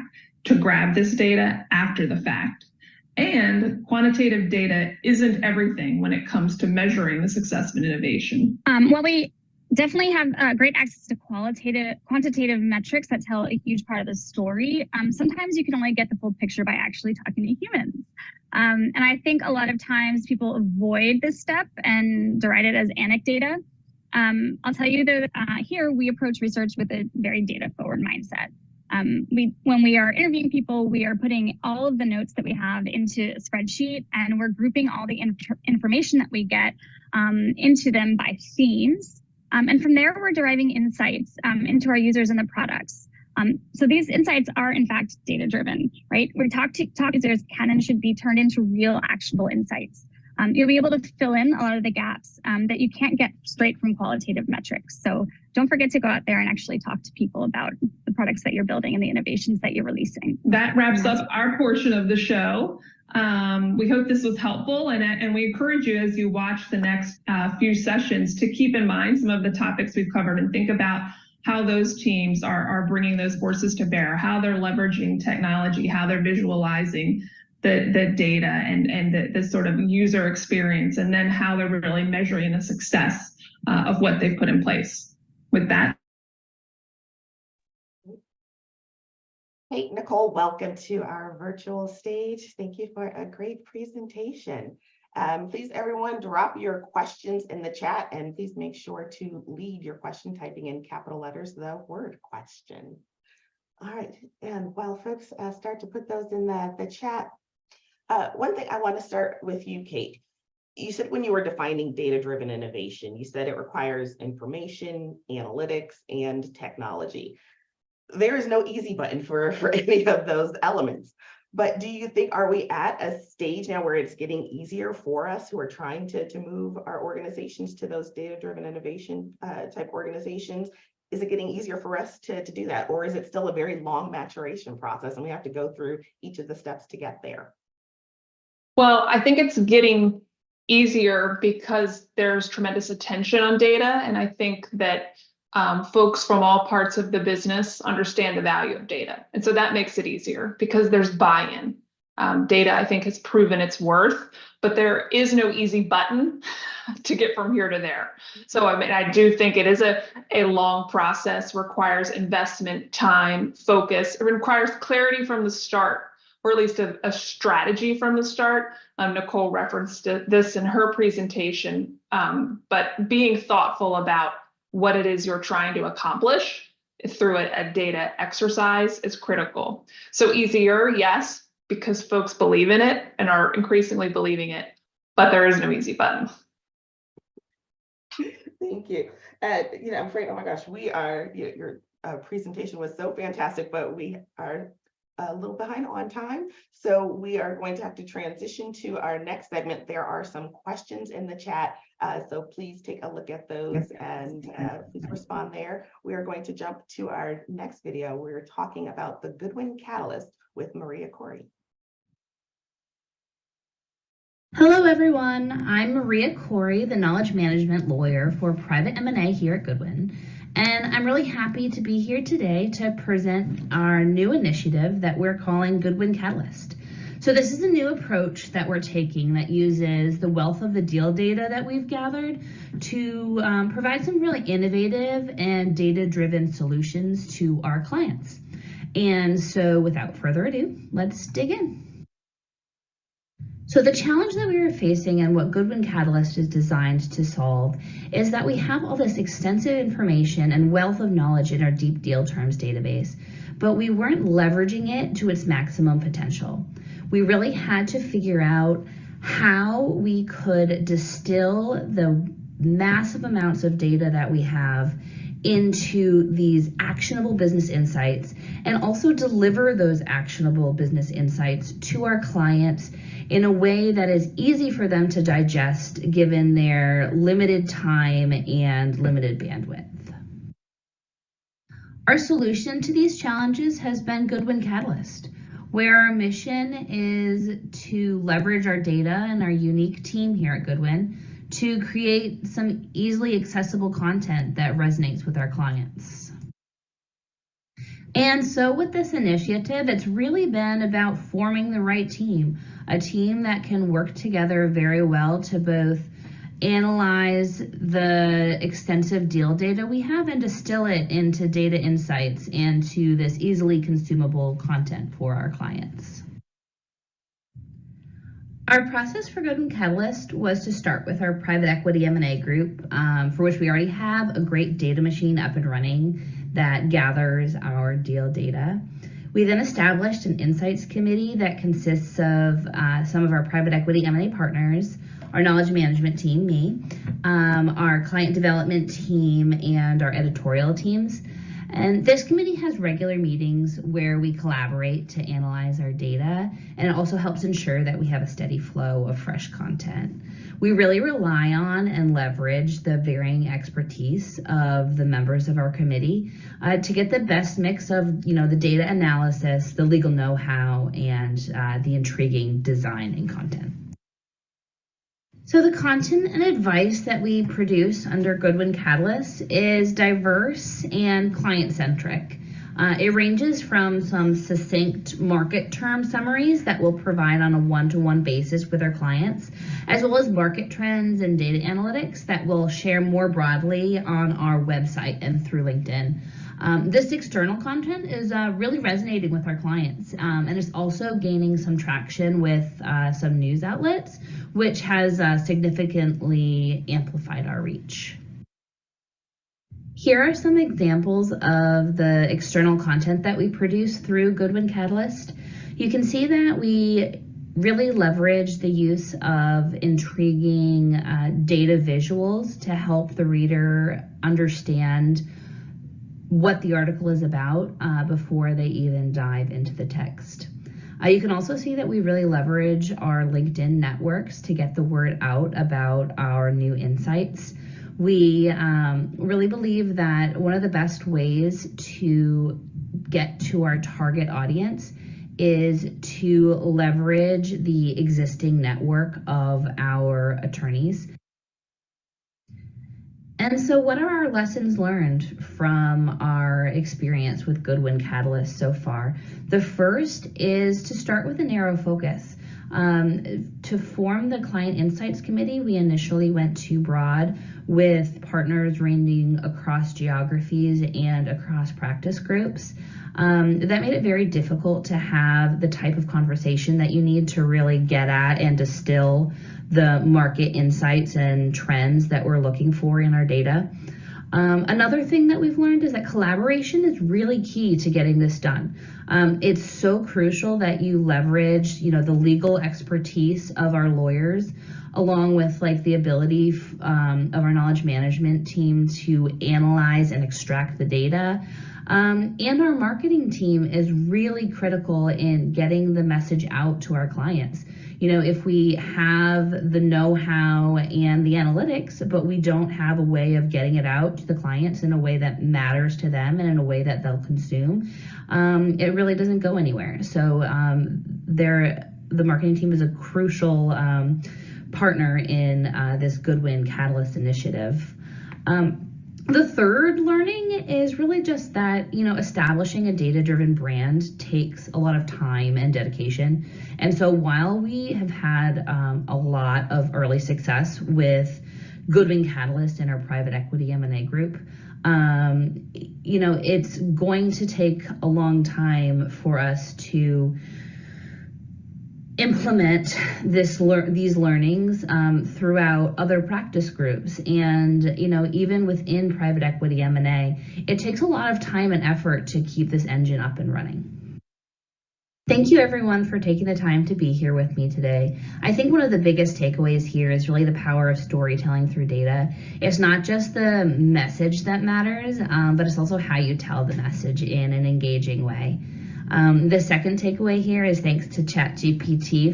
to grab this data after the fact. And quantitative data isn't everything when it comes to measuring the success of an innovation. While we definitely have great access to quantitative metrics that tell a huge part of the story, sometimes you can only get the full picture by actually talking to humans. And I think a lot of times people avoid this step and deride it as anecdata. I'll tell you that here we approach research with a very data-forward mindset. When we are interviewing people, we are putting all of the notes that we have into a spreadsheet, and we're grouping all the information that we get into them by themes. And from there, we're deriving insights into our users and the products. So these insights are, in fact, data-driven, right? Where talk users can and should be turned into real actionable insights. You'll be able to fill in a lot of the gaps that you can't get straight from qualitative metrics. So don't forget to go out there and actually talk to people about the products that you're building and the innovations that you're releasing. That wraps up our portion of the show. We hope this was helpful, and we encourage you as you watch the next few sessions to keep in mind some of the topics we've covered and think about how those teams are bringing those forces to bear, how they're leveraging technology, how they're visualizing the data and the sort of user experience, and then how they're really measuring the success of what they've put in place. With that. Hey, Nicole, welcome to our virtual stage. Thank you for a great presentation. Please, everyone, drop your questions in the chat, and please make sure to lead your question typing in capital letters, the word question. All right, and while folks start to put those in the chat, one thing I want to start with you, Kate. You said when you were defining data-driven innovation, you said it requires information, analytics, and technology. There is no easy button for any of those elements. But do you think, are we at a stage now where it's getting easier for us who are trying to move our organizations to those data-driven innovation type organizations? Is it getting easier for us to do that? Or is it still a very long maturation process and we have to go through each of the steps to get there? Well, I think it's getting easier because there's tremendous attention on data. And I think that folks from all parts of the business understand the value of data. And so that makes it easier because there's buy-in. Data, I think, has proven its worth, but there is no easy button to get from here to there. So I mean, I do think it is a long process, requires investment, time, focus. It requires clarity from the start, or at least a strategy from the start. Nicole referenced this in her presentation, but being thoughtful about what it is you're trying to accomplish through a data exercise is critical. So easier, yes, because folks believe in it and are increasingly believing it, but there is no easy button. Thank you. I'm afraid, oh my gosh, your presentation was so fantastic, but we are a little behind on time, so we are going to have to transition to our next segment. There are some questions in the chat, so please take a look at those and please respond there. We are going to jump to our next video. We're talking about the Goodwin Catalyst with Maria Corey. Hello, everyone. I'm Maria Corey, the knowledge management lawyer for private M&A here at Goodwin. And I'm really happy to be here today to present our new initiative that we're calling Goodwin Catalyst. So this is a new approach that we're taking that uses the wealth of the deal data that we've gathered to provide some really innovative and data-driven solutions to our clients. And so without further ado, let's dig in. So the challenge that we were facing and what Goodwin Catalyst is designed to solve is that we have all this extensive information and wealth of knowledge in our deep deal terms database, but we weren't leveraging it to its maximum potential. We really had to figure out how we could distill the massive amounts of data that we have into these actionable business insights and also deliver those actionable business insights to our clients in a way that is easy for them to digest given their limited time and limited bandwidth. Our solution to these challenges has been Goodwin Catalyst, where our mission is to leverage our data and our unique team here at Goodwin to create some easily accessible content that resonates with our clients. And so with this initiative, it's really been about forming the right team, a team that can work together very well to both analyze the extensive deal data we have and distill it into data insights and to this easily consumable content for our clients. Our process for Goodwin Catalyst was to start with our private equity M&A group, for which we already have a great data machine up and running that gathers our deal data. We then established an insights committee that consists of some of our private equity M&A partners, our knowledge management team, me, our client development team, and our editorial teams. And this committee has regular meetings where we collaborate to analyze our data, and it also helps ensure that we have a steady flow of fresh content. We really rely on and leverage the varying expertise of the members of our committee to get the best mix of, the data analysis, the legal know-how, and the intriguing design and content. So the content and advice that we produce under Goodwin Catalyst is diverse and client-centric. It ranges from some succinct market term summaries that we'll provide on a one-to-one basis with our clients, as well as market trends and data analytics that we'll share more broadly on our website and through LinkedIn. This external content is really resonating with our clients, and it's also gaining some traction with some news outlets, which has significantly amplified our reach. Here are some examples of the external content that we produce through Goodwin Catalyst. You can see that we really leverage the use of intriguing data visuals to help the reader understand what the article is about before they even dive into the text. You can also see that we really leverage our LinkedIn networks to get the word out about our new insights. We really believe that one of the best ways to get to our target audience is to leverage the existing network of our attorneys. And so what are our lessons learned from our experience with Goodwin Catalyst so far? The first is to start with a narrow focus. To form the Client Insights Committee, we initially went too broad with partners ranging across geographies and across practice groups. That made it very difficult to have the type of conversation that you need to really get at and distill the market insights and trends that we're looking for in our data. Another thing that we've learned is that collaboration is really key to getting this done. It's so crucial that you leverage, the legal expertise of our lawyers, along with the ability of our knowledge management team to analyze and extract the data. And our marketing team is really critical in getting the message out to our clients. You know, if we have the know-how and the analytics, but we don't have a way of getting it out to the clients in a way that matters to them and in a way that they'll consume, it really doesn't go anywhere. So the marketing team is a crucial partner in this Goodwin Catalyst initiative. The third learning is really just that, you know, establishing a data-driven brand takes a lot of time and dedication. And so while we have had a lot of early success with Goodwin Catalyst and our private equity M&A group, you know, it's going to take a long time for us to implement these learnings throughout other practice groups. And, you know, even within private equity M&A, it takes a lot of time and effort to keep this engine up and running. Thank you everyone for taking the time to be here with me today. I think one of the biggest takeaways here is really the power of storytelling through data. It's not just the message that matters, but it's also how you tell the message in an engaging way. The second takeaway here is thanks to ChatGPT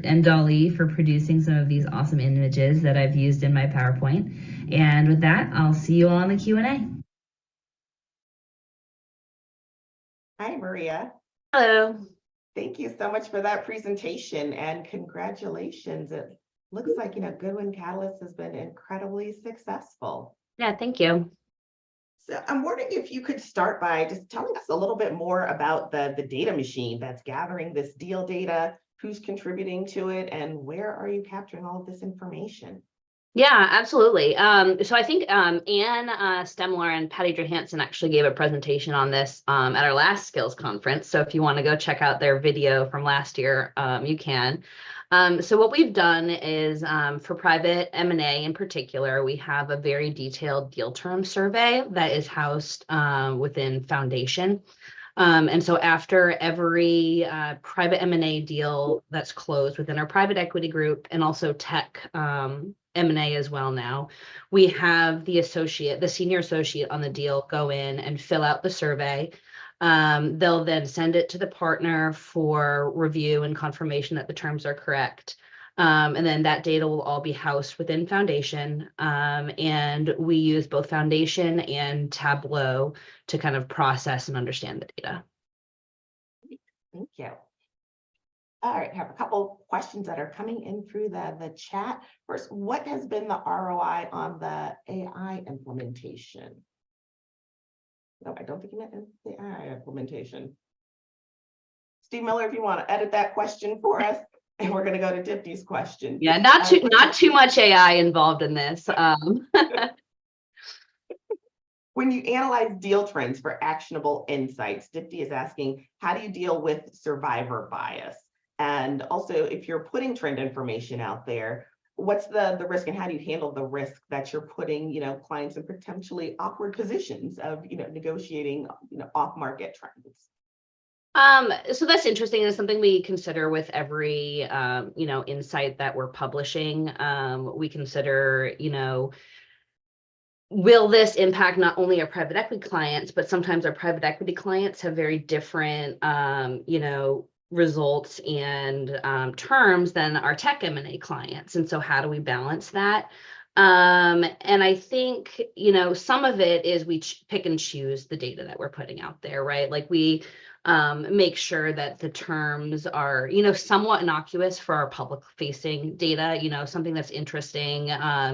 and DALL-E for producing some of these awesome images that I've used in my PowerPoint. And with that, I'll see you all in the Q&A. Hi, Maria. Hello. Thank you so much for that presentation and congratulations. It looks like, you know, Goodwin Catalyst has been incredibly successful. Yeah, thank you. So I'm wondering if you could start by just telling us a little bit more about the data machine that's gathering this deal data, who's contributing to it, and where are you capturing all of this information? Yeah, absolutely. So I think Anne Stemler and Patty Johansson actually gave a presentation on this at our last skills conference. So if you want to go check out their video from last year, you can. So what we've done is for private M&A in particular, we have a very detailed deal term survey that is housed within Foundation. And so after every private M&A deal that's closed within our private equity group and also tech M&A as well now, we have the senior associate on the deal go in and fill out the survey. They'll then send it to the partner for review and confirmation that the terms are correct. And then that data will all be housed within Foundation. And we use both Foundation and Tableau to kind of process and understand the data. Thank you. All right, I have a couple questions that are coming in through the chat. First, what has been the ROI on the AI implementation? No, I don't think you meant the AI implementation. Steve Miller, if you want to edit that question for us, and we're going to go to Dipti's question. Yeah, not too much AI involved in this. When you analyze deal trends for actionable insights, Dipti is asking, how do you deal with survivor bias? And also, if you're putting trend information out there, what's the risk and how do you handle the risk that you're putting, you know, clients in potentially awkward positions of, you know, negotiating, you know, off-market trends? So that's interesting. It's something we consider with every, you know, insight that we're publishing. We consider, you know, will this impact not only our private equity clients, but sometimes our private equity clients have very different, you know, results and terms than our tech M&A clients. And so how do we balance that? And I think, you know, some of it is we pick and choose the data that we're putting out there, right? Like we make sure that the terms are, you know, somewhat innocuous for our public facing data, you know, something that's interesting,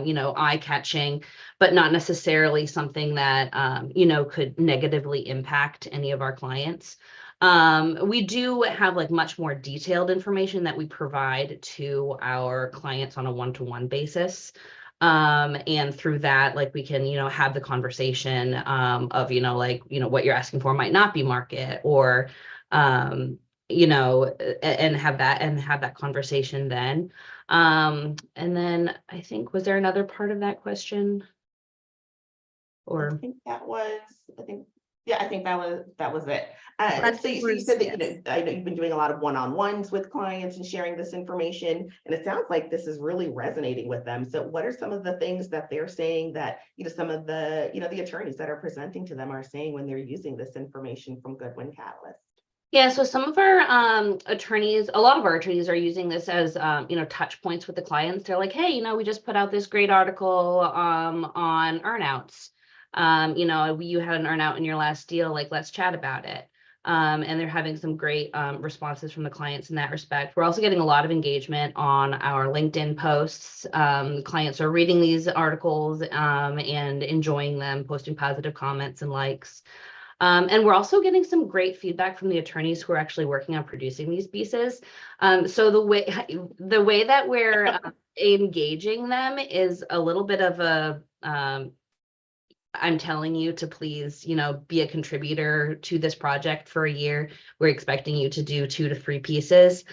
you know, eye-catching, but not necessarily something that, you know, could negatively impact any of our clients. We do have like much more detailed information that we provide to our clients on a one-to-one basis. And through that, like we can, you know, have the conversation of, you know, like, you know, what you're asking for might not be market or, you know, and have that conversation then. And then I think, was there another part of that question? Or I think that was, Yeah, I think that was it. That So you was- said that, yes. I know you've been doing a lot of one-on-ones with clients and sharing this information, and it sounds like this is really resonating with them. So what are some of the things that they're saying that, some of the, the attorneys that are presenting to them are saying when they're using this information from Goodwin Catalyst? Yeah, so some of our attorneys, a lot of our attorneys are using this as touch points with the clients. They're like, hey, we just put out this great article on earnouts. You had an earnout in your last deal, like let's chat about it. And they're having some great responses from the clients in that respect. We're also getting a lot of engagement on our LinkedIn posts. Clients are reading these articles and enjoying them, posting positive comments and likes. And we're also getting some great feedback from the attorneys who are actually working on producing these pieces. So the way that we're engaging them is a little bit of a I'm telling you to please, be a contributor to this project for a year. We're expecting you to do 2 to 3 pieces.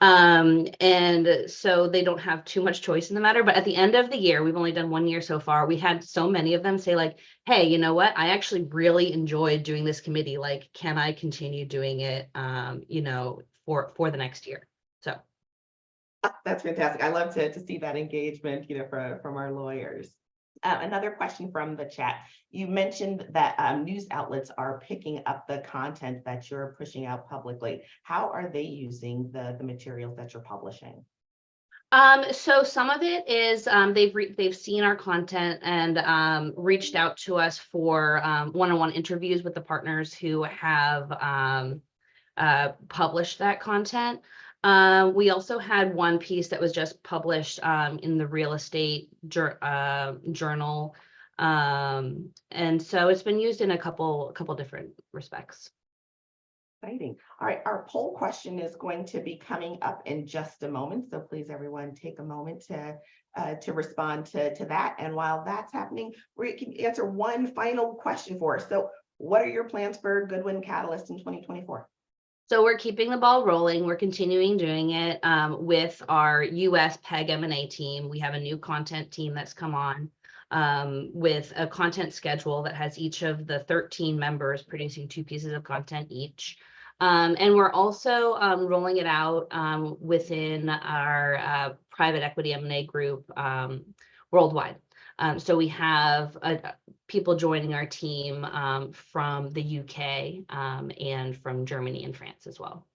And so they don't have too much choice in the matter. But at the end of the year, we've only done 1 year so far. We had so many of them say like, hey, you know what? I actually really enjoyed doing this committee. Like, can I continue doing it, for the next year? So. That's fantastic. I love to see that engagement, from our lawyers. Another question from the chat. You mentioned that news outlets are picking up the content that you're pushing out publicly. How are they using the materials that you're publishing? So some of it is they've seen our content and reached out to us for one-on-one interviews with the partners who have published that content. We also had one piece that was just published in the real estate journal. And so it's been used in a couple different respects. Exciting. All right, our poll question is going to be coming up in just a moment. So please, everyone, take a moment to respond to that. And while that's happening, we can answer one final question for us. So what are your plans for Goodwin Catalyst in 2024? So we're keeping the ball rolling. We're continuing doing it with our US PEG M&A team. We have a new content team that's come on with a content schedule that has each of the 13 members producing 2 pieces of content each. And we're also rolling it out within our private equity M&A group worldwide. So we have people joining our team from the UK and from Germany and France as well.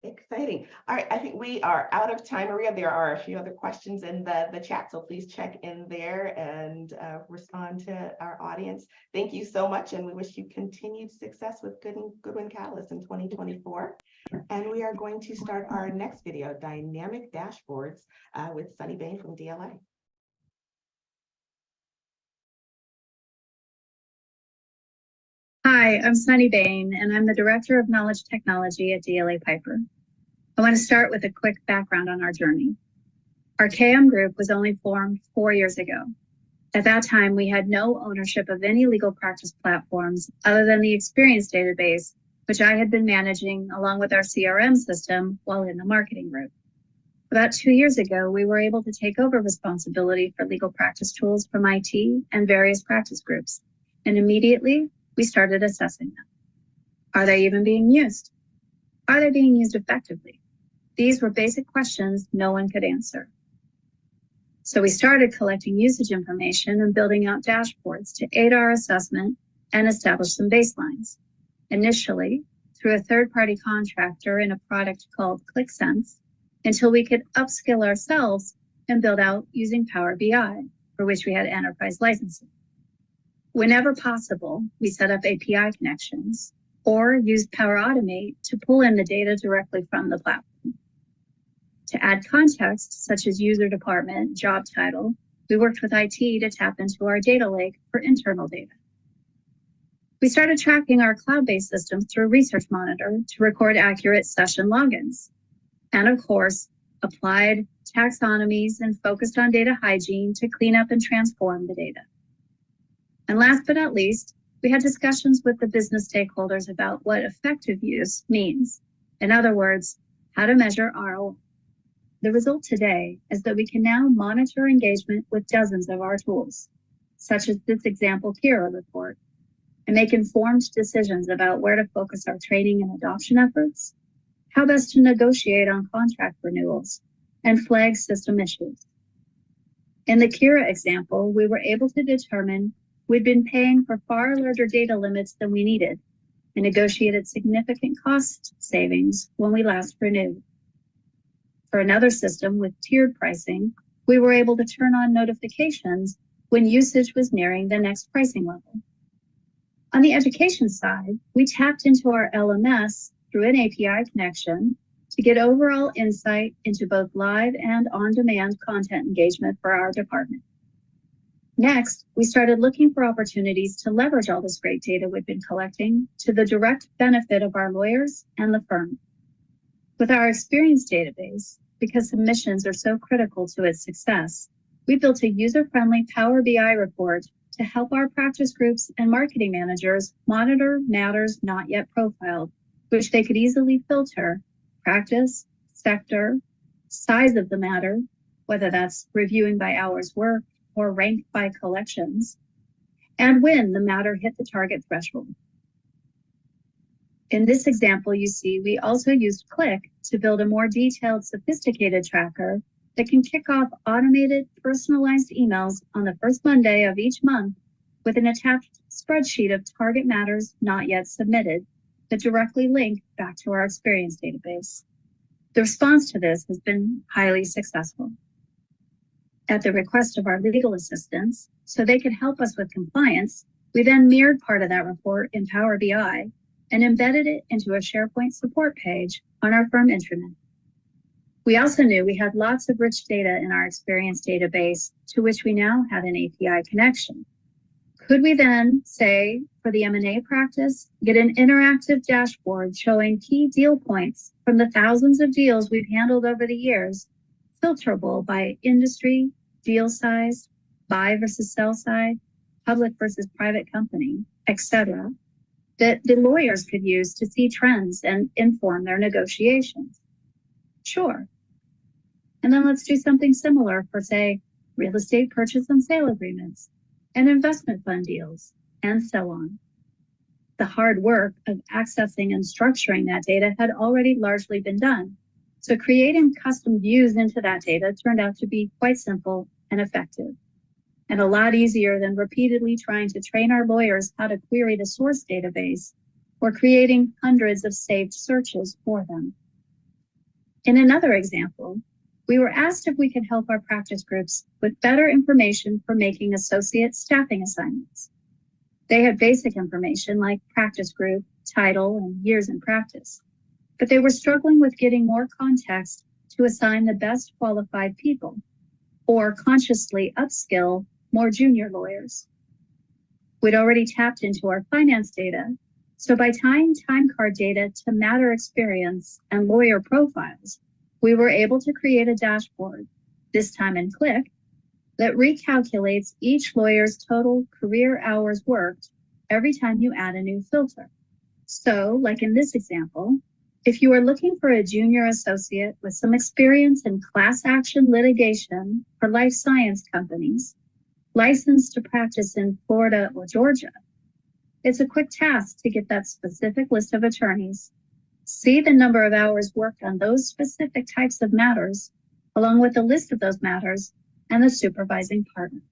Exciting. All right, I think we are out of time, Maria. There are a few other questions in the chat, so please check in there and respond to our audience. Thank you so much, and we wish you continued success with Goodwin Catalyst in 2024. And we are going to start our next video, Dynamic Dashboards, with Sunny Bain from DLA. Hi, I'm Sunny Bain, and I'm the Director of Knowledge Technology at DLA Piper. I want to start with a quick background on our journey. Our KM group was only formed 4 years ago. At that time, we had no ownership of any legal practice platforms other than the experience database, which I had been managing along with our CRM system while in the marketing group. About 2 years ago, we were able to take over responsibility for legal practice tools from IT and various practice groups, and immediately we started assessing them. Are they even being used? Are they being used effectively? These were basic questions no one could answer. So we started collecting usage information and building out dashboards to aid our assessment and establish some baselines. Initially, through a third-party contractor in a product called ClickSense, until we could upskill ourselves and build out using Power BI, for which we had enterprise licensing. Whenever possible, we set up API connections or used Power Automate to pull in the data directly from the platform. To add context, such as user department, job title, we worked with IT to tap into our data lake for internal data. We started tracking our cloud-based systems through Research Monitor to record accurate session logins. And of course, applied taxonomies and focused on data hygiene to clean up and transform the data. And last but not least, we had discussions with the business stakeholders about what effective use means. In other words, how to measure ROI. The result today is that we can now monitor engagement with dozens of our tools, such as this example Kira report, and make informed decisions about where to focus our training and adoption efforts, how best to negotiate on contract renewals, and flag system issues. In the Kira example, we were able to determine we'd been paying for far larger data limits than we needed and negotiated significant cost savings when we last renewed. For another system with tiered pricing, we were able to turn on notifications when usage was nearing the next pricing level. On the education side, we tapped into our LMS through an API connection to get overall insight into both live and on-demand content engagement for our department. Next, we started looking for opportunities to leverage all this great data we've been collecting to the direct benefit of our lawyers and the firm. With our experience database, because submissions are so critical to its success, we built a user-friendly Power BI report to help our practice groups and marketing managers monitor matters not yet profiled, which they could easily filter: practice, sector, size of the matter, whether that's reviewing by hours worked or ranked by collections, and when the matter hit the target threshold. In this example, you see we also used Qlik to build a more detailed, sophisticated tracker that can kick off automated, personalized emails on the first Monday of each month with an attached spreadsheet of target matters not yet submitted that directly link back to our experience database. The response to this has been highly successful. At the request of our legal assistants, so they could help us with compliance, we then mirrored part of that report in Power BI and embedded it into a SharePoint support page on our firm intranet. We also knew we had lots of rich data in our experience database to which we now had an API connection. Could we then, say, for the M&A practice, get an interactive dashboard showing key deal points from the thousands of deals we've handled over the years, filterable by industry, deal size, buy versus sell side, public versus private company, etc., that the lawyers could use to see trends and inform their negotiations? Sure. And then let's do something similar for, say, real estate purchase and sale agreements and investment fund deals, and so on. The hard work of accessing and structuring that data had already largely been done, so creating custom views into that data turned out to be quite simple and effective, and a lot easier than repeatedly trying to train our lawyers how to query the source database or creating hundreds of saved searches for them. In another example, we were asked if we could help our practice groups with better information for making associate staffing assignments. They had basic information like practice group, title, and years in practice, but they were struggling with getting more context to assign the best qualified people or consciously upskill more junior lawyers. We'd already tapped into our finance data, so by tying time card data to matter experience and lawyer profiles, we were able to create a dashboard, this time in Qlik, that recalculates each lawyer's total career hours worked every time you add a new filter. So, like in this example, if you are looking for a junior associate with some experience in class action litigation for life science companies, licensed to practice in Florida or Georgia, it's a quick task to get that specific list of attorneys, see the number of hours worked on those specific types of matters, along with the list of those matters and the supervising partners.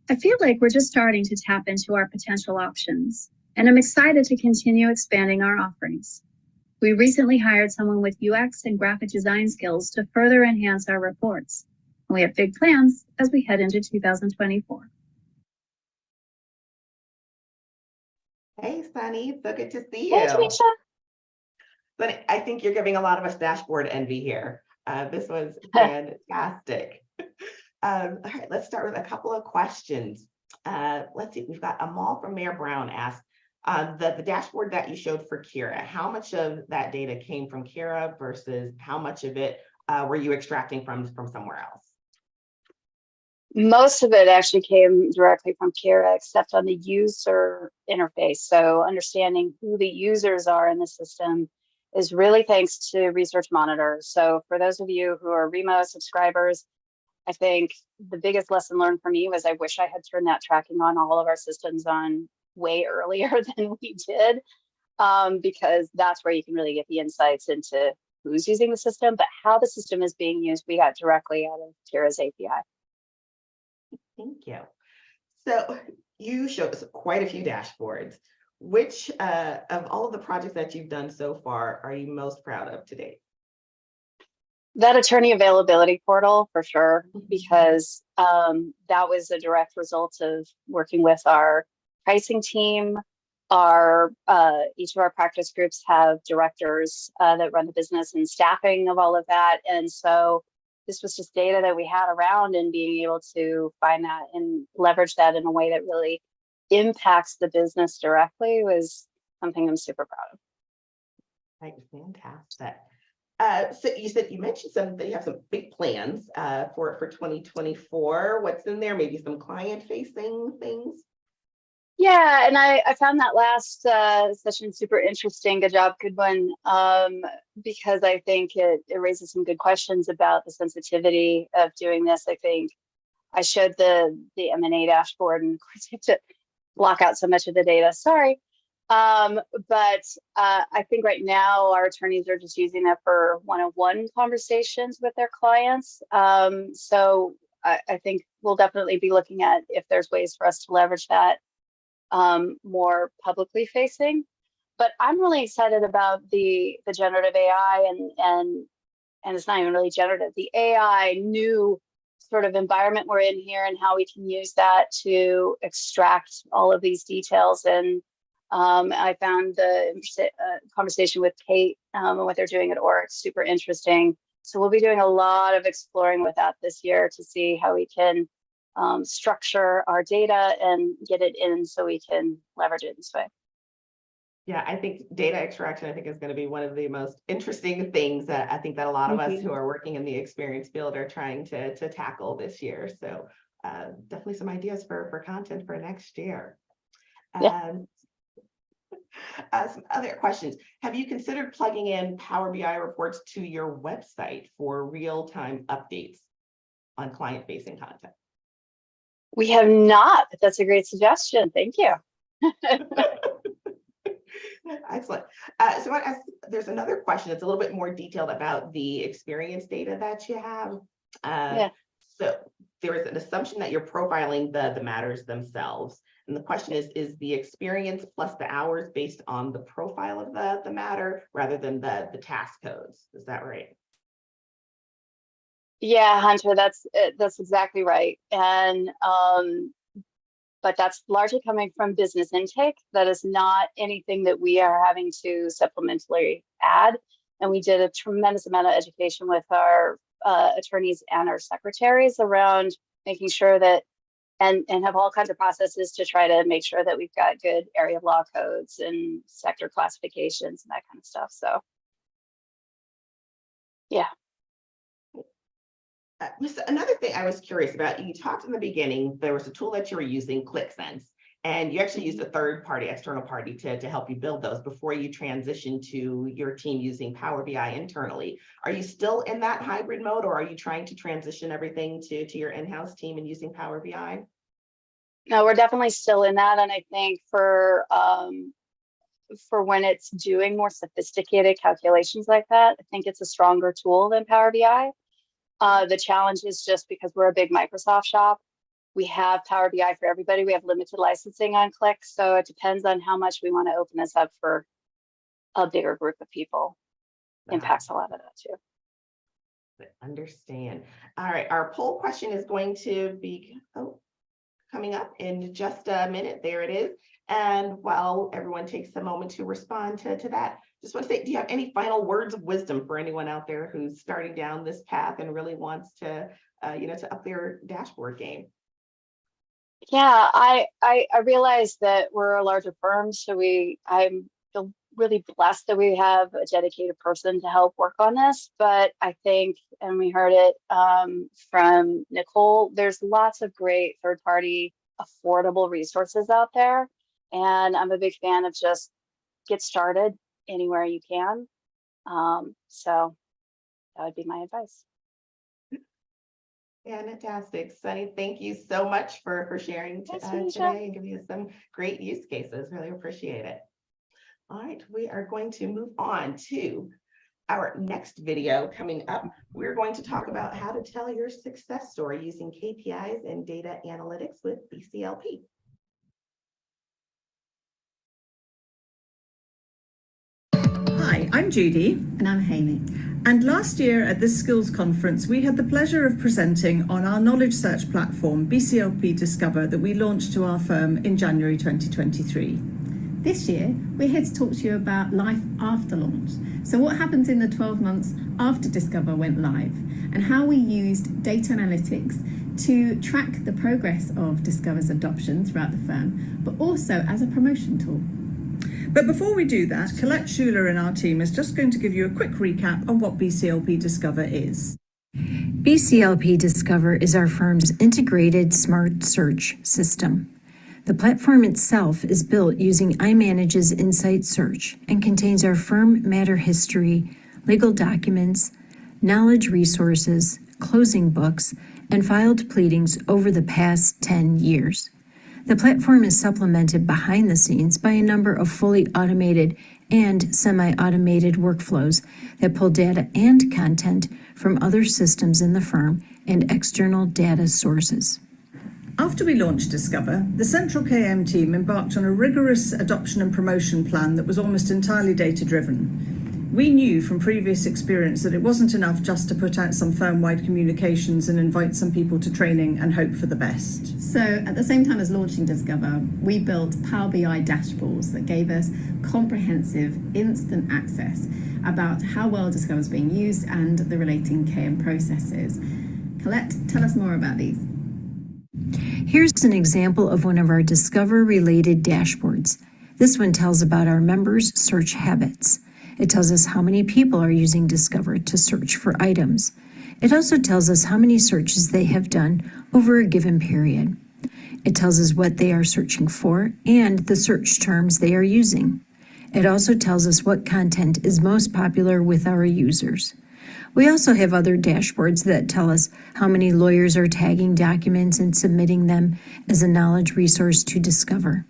I feel like we're just starting to tap into our potential options, and I'm excited to continue expanding our offerings. We recently hired someone with UX and graphic design skills to further enhance our reports, and we have big plans as we head into 2024. Hey, Sunny, so good to see Hey, you. Tanisha. But I think you're giving a lot of us dashboard envy here. This was fantastic. All right, let's start with a couple of questions. Let's see, we've got Amal from Mayor Brown asked, the dashboard that you showed for Kira, how much of that data came from Kira versus how much of it were you extracting from somewhere else? Most of it actually came directly from Kira, except on the user interface. So understanding who the users are in the system is really thanks to Research Monitor. So for those of you who are Remo subscribers, I think the biggest lesson learned for me was I wish I had turned that tracking on all of our systems on way earlier than we did, because that's where you can really get the insights into who's using the system, but how the system is being used, we got directly out of Tira's API. Thank you. So you showed us quite a few dashboards. Which of all of the projects that you've done so far are you most proud of to date? That attorney availability portal for sure, because that was a direct result of working with our pricing team. Each of our practice groups have directors that run the business and staffing of all of that. And so this was just data that we had around, and being able to find that and leverage that in a way that really impacts the business directly was something I'm super proud of. Right, fantastic. So you mentioned that you have some big plans for 2024. What's in there? Maybe some client-facing things. Yeah, and I found that last session super interesting. Good job, good one. Because I think it raises some good questions about the sensitivity of doing this. I think I showed the M&A dashboard, and of course you have to block out so much of the data. Sorry. But I think right now our attorneys are just using that for one-on-one conversations with their clients. So I think we'll definitely be looking at if there's ways for us to leverage that more publicly facing. But I'm really excited about the generative AI and it's not even really generative, the AI new sort of environment we're in here, and how we can use that to extract all of these details. And I found the conversation with Kate and what they're doing at Oryx super interesting. So we'll be doing a lot of exploring with that this year to see how we can structure our data and get it in so we can leverage it this way. Yeah, I think data extraction, is going to be one of the most interesting things that I think that a lot of us who are working in the experience field are trying to tackle this year. So definitely some ideas for content for next year. Yeah. Some other questions. Have you considered plugging in Power BI reports to your website for real-time updates on client-facing content? We have not, but that's a great suggestion. Thank you. Excellent. So there's another question that's a little bit more detailed about the experience data that you have. So there is an assumption that you're profiling the matters themselves. And the question is the experience plus the hours based on the profile of the matter rather than the task codes. Is that right? Yeah, Hunter, that's exactly right. And but that's largely coming from business intake. That is not anything that we are having to supplementally add. And we did a tremendous amount of education with our attorneys and our secretaries around making sure that, and have all kinds of processes to try to make sure that we've got good area of law codes and sector classifications and that kind of stuff. So, yeah. Another thing I was curious about, you talked in the beginning, there was a tool that you were using, ClickSense, and you actually used a third party, external party to help you build those before you transitioned to your team using Power BI internally. Are you still in that hybrid mode, or are you trying to transition everything to your in-house team and using Power BI? No, we're definitely still in that. And I think for when it's doing more sophisticated calculations like that, I think it's a stronger tool than Power BI. The challenge is just because we're a big Microsoft shop, we have Power BI for everybody. We have limited licensing on Qlik. So it depends on how much we want to open this up for a bigger group of people. Impacts a lot of that too. Understand. All right. Our poll question is going to be coming up in just a minute. There it is. And while everyone takes a moment to respond to that, just want to say, do you have any final words of wisdom for anyone out there who's starting down this path and really wants to, to up their dashboard game? Yeah, I realize that we're a larger firm, so I feel really blessed that we have a dedicated person to help work on this. But I think, and we heard it from Nicole, there's lots of great third-party affordable resources out there. And I'm a big fan of just get started anywhere you can. So that would be my advice. Fantastic. Sunny, thank you so much for sharing today and giving us some great use cases. Really appreciate it. All right, we are going to move on to our next video coming up. We're going to talk about how to tell your success story using KPIs and data analytics with BCLP. Hi, I'm Judy. And I'm Hayley. And last year at this skills conference, we had the pleasure of presenting on our knowledge search platform, BCLP Discover, that we launched to our firm in January 2023. This year, we're here to talk to you about life after launch. So what happens in the 12 months after Discover went live, and how we used data analytics to track the progress of Discover's adoption throughout the firm, but also as a promotion tool. But before we do that, Colette Schuler in our team is just going to give you a quick recap on what BCLP Discover is. BCLP Discover is our firm's integrated smart search system. The platform itself is built using iManage's Insight Search and contains our firm matter history, legal documents, knowledge resources, closing books, and filed pleadings over the past 10 years. The platform is supplemented behind the scenes by a number of fully automated and semi-automated workflows that pull data and content from other systems in the firm and external data sources. After we launched Discover, the central KM team embarked on a rigorous adoption and promotion plan that was almost entirely data-driven. We knew from previous experience that it wasn't enough just to put out some firm-wide communications and invite some people to training and hope for the best. So at the same time as launching Discover, we built Power BI dashboards that gave us comprehensive instant access about how well Discover is being used and the relating KM processes. Colette, tell us more about these. Here's an example of one of our Discover-related dashboards. This one tells about our members' search habits. It tells us how many people are using Discover to search for items. It also tells us how many searches they have done over a given period. It tells us what they are searching for and the search terms they are using. It also tells us what content is most popular with our users. We also have other dashboards that tell us how many lawyers are tagging documents and submitting them as a knowledge resource to Discover.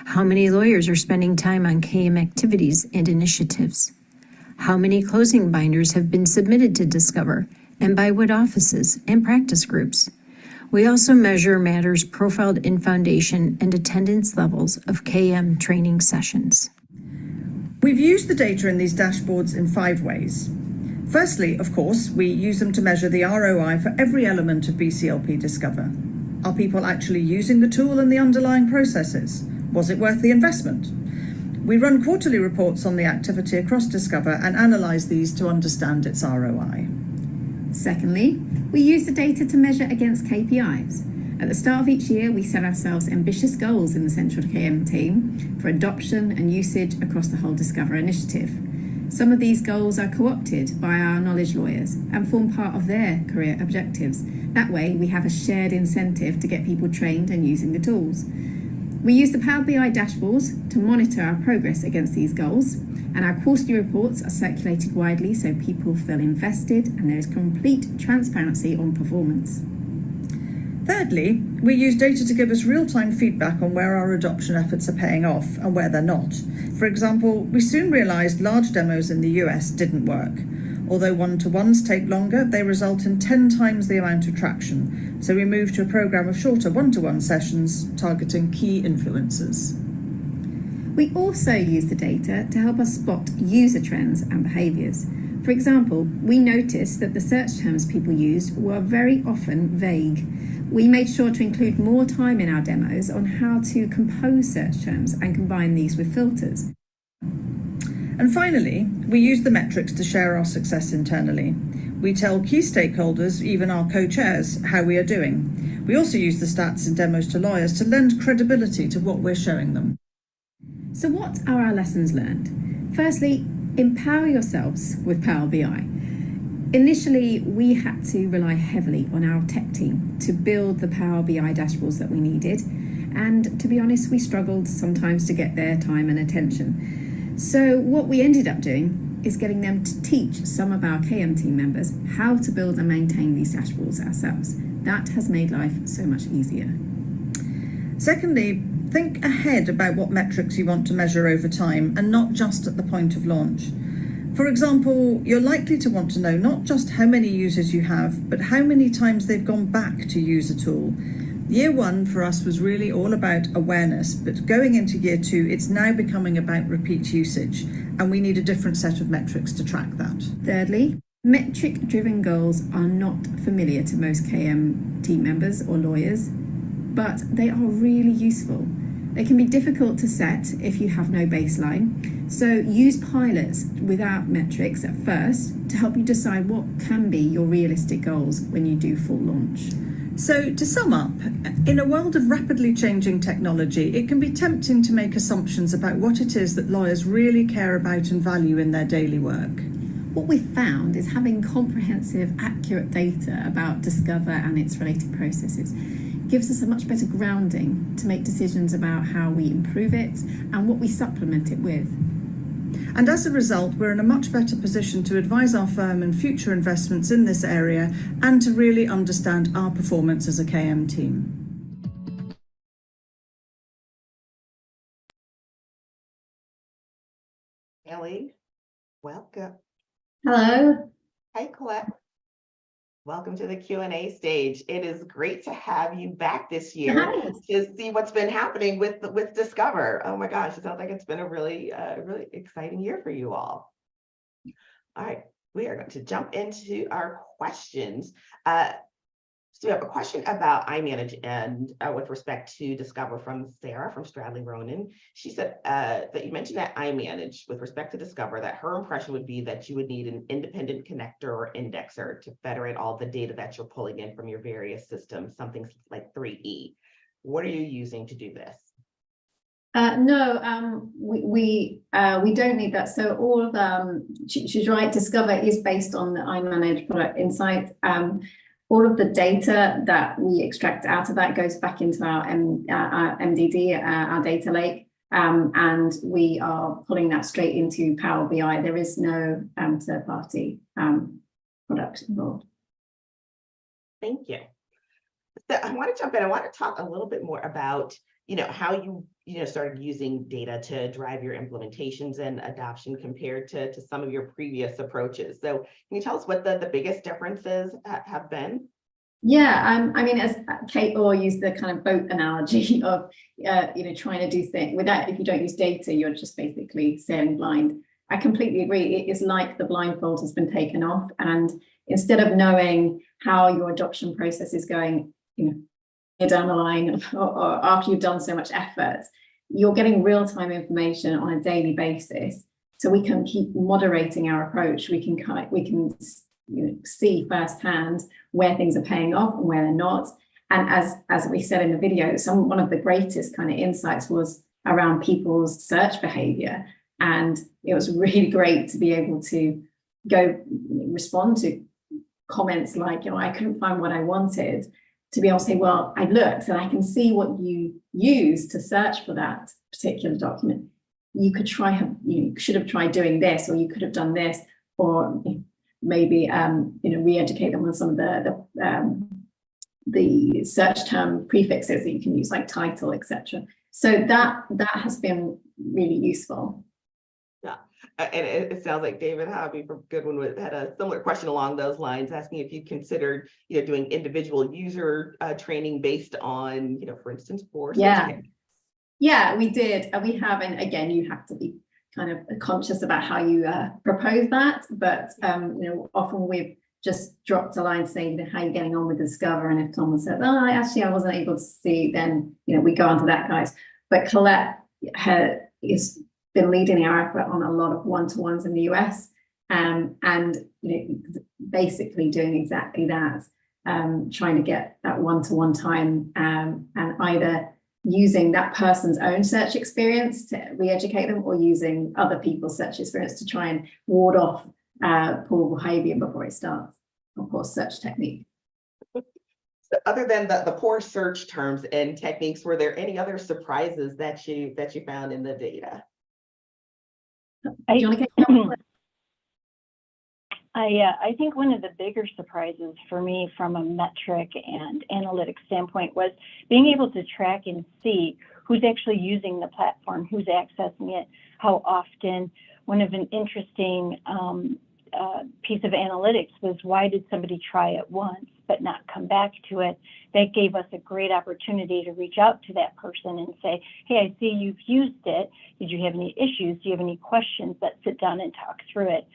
How many lawyers are spending time on KM activities and initiatives? How many closing binders have been submitted to Discover, and by what offices and practice groups? We also measure matters profiled in Foundation and attendance levels of KM training sessions. We've used the data in these dashboards in 5 ways. Firstly, of course, we use them to measure the ROI for every element of BCLP Discover. Are people actually using the tool and the underlying processes? Was it worth the investment? We run quarterly reports on the activity across Discover and analyze these to understand its ROI. Secondly, we use the data to measure against KPIs. At the start of each year, we set ourselves ambitious goals in the Central KM team for adoption and usage across the whole Discover initiative. Some of these goals are co-opted by our knowledge lawyers and form part of their career objectives. That way, we have a shared incentive to get people trained and using the tools. We use the Power BI dashboards to monitor our progress against these goals, and our quarterly reports are circulated widely so people feel invested and there is complete transparency on performance. Thirdly, we use data to give us real-time feedback on where our adoption efforts are paying off and where they're not. For example, we soon realized large demos in the US didn't work. Although one-to-ones take longer, they result in 10 times the amount of traction. So we moved to a program of shorter one-to-one sessions targeting key influencers. We also use the data to help us spot user trends and behaviors. For example, we noticed that the search terms people used were very often vague. We made sure to include more time in our demos on how to compose search terms and combine these with filters. And finally, we use the metrics to share our success internally. We tell key stakeholders, even our co-chairs, how we are doing. We also use the stats and demos to lawyers to lend credibility to what we're showing them. So what are our lessons learned? Firstly, empower yourselves with Power BI. Initially, we had to rely heavily on our tech team to build the Power BI dashboards that we needed. And to be honest, we struggled sometimes to get their time and attention. So what we ended up doing is getting them to teach some of our KM team members how to build and maintain these dashboards ourselves. That has made life so much easier. Secondly, think ahead about what metrics you want to measure over time and not just at the point of launch. For example, you're likely to want to know not just how many users you have, but how many times they've gone back to use a tool. Year one for us was really all about awareness, but going into year two, it's now becoming about repeat usage, and we need a different set of metrics to track that. Thirdly, metric-driven goals are not familiar to most KM team members or lawyers, but they are really useful. They can be difficult to set if you have no baseline, so use pilots without metrics at first to help you decide what can be your realistic goals when you do full launch. So to sum up, in a world of rapidly changing technology, it can be tempting to make assumptions about what it is that lawyers really care about and value in their daily work. What we've found is having comprehensive, accurate data about Discover and its related processes gives us a much better grounding to make decisions about how we improve it and what we supplement it with. And as a result, we're in a much better position to advise our firm and future investments in this area and to really understand our performance as a KM team. Ellie, welcome. Hello. Hi, Colette. Welcome to the Q&A stage. It is great to have you back this year to see what's been happening with Discover. Oh my gosh, it sounds like it's been a really exciting year for you all. All right, we are going to jump into our questions. So we have a question about iManage and with respect to Discover from Sarah from Stradley Ronan. She said that you mentioned that iManage with respect to Discover, that her impression would be that you would need an independent connector or indexer to federate all the data that you're pulling in from your various systems, something like 3E. What are you using to do this? No, we don't need that. So all of she's right. Discover is based on the iManage product insight. All of the data that we extract out of that goes back into our MDD, our data lake, and we are pulling that straight into Power BI. There is no third-party product involved. Thank you. So I want to jump in. I want to talk a little bit more about how you started using data to drive your implementations and adoption compared to some of your previous approaches. So can you tell us what the biggest differences have been? Yeah, I mean, as Kate Orr used the kind of boat analogy of trying to do things without, if you don't use data, you're just basically sailing blind. I completely agree. It is like the blindfold has been taken off, and instead of knowing how your adoption process is going, down the line or after you've done so much effort, you're getting real-time information on a daily basis, so we can keep moderating our approach. We can see firsthand where things are paying off and where they're not. And as we said in the video, one of the greatest kind of insights was around people's search behavior, and it was really great to be able to go respond to comments like, I couldn't find what I wanted, to be able to say, well, I looked and I can see what you used to search for that particular document. You should have tried doing this, or you could have done this, or maybe re-educate them on some of the search term prefixes that you can use, like title, etc. So that has been really useful. Yeah, and it sounds like David Hobby from Goodwin had a similar question along those lines, asking if you considered doing individual user training based on for instance, for yeah, we did. We have, and again, you have to be kind of conscious about how you propose that, but often we've just dropped a line saying how you're getting on with Discover, and if someone says, oh, actually I wasn't able to see, then we go on to that, guys. But Colette is been leading our effort on a lot of one-to-ones in the US, and basically doing exactly that, trying to get that one-to-one time, and either using that person's own search experience to re-educate them, or using other people's search experience to try and ward off poor behavior before it starts. Of course, search technique. So other than the poor search terms and techniques, were there any other surprises that you found in the data? I think one of the bigger surprises for me from a metric and analytics standpoint was being able to track and see who's actually using the platform, who's accessing it, how often. One of an interesting piece of analytics was, why did somebody try it once but not come back to it? That gave us a great opportunity to reach out to that person and say, hey, I see you've used it. Did you have any issues? Do you have any questions? Let's sit down and talk through it.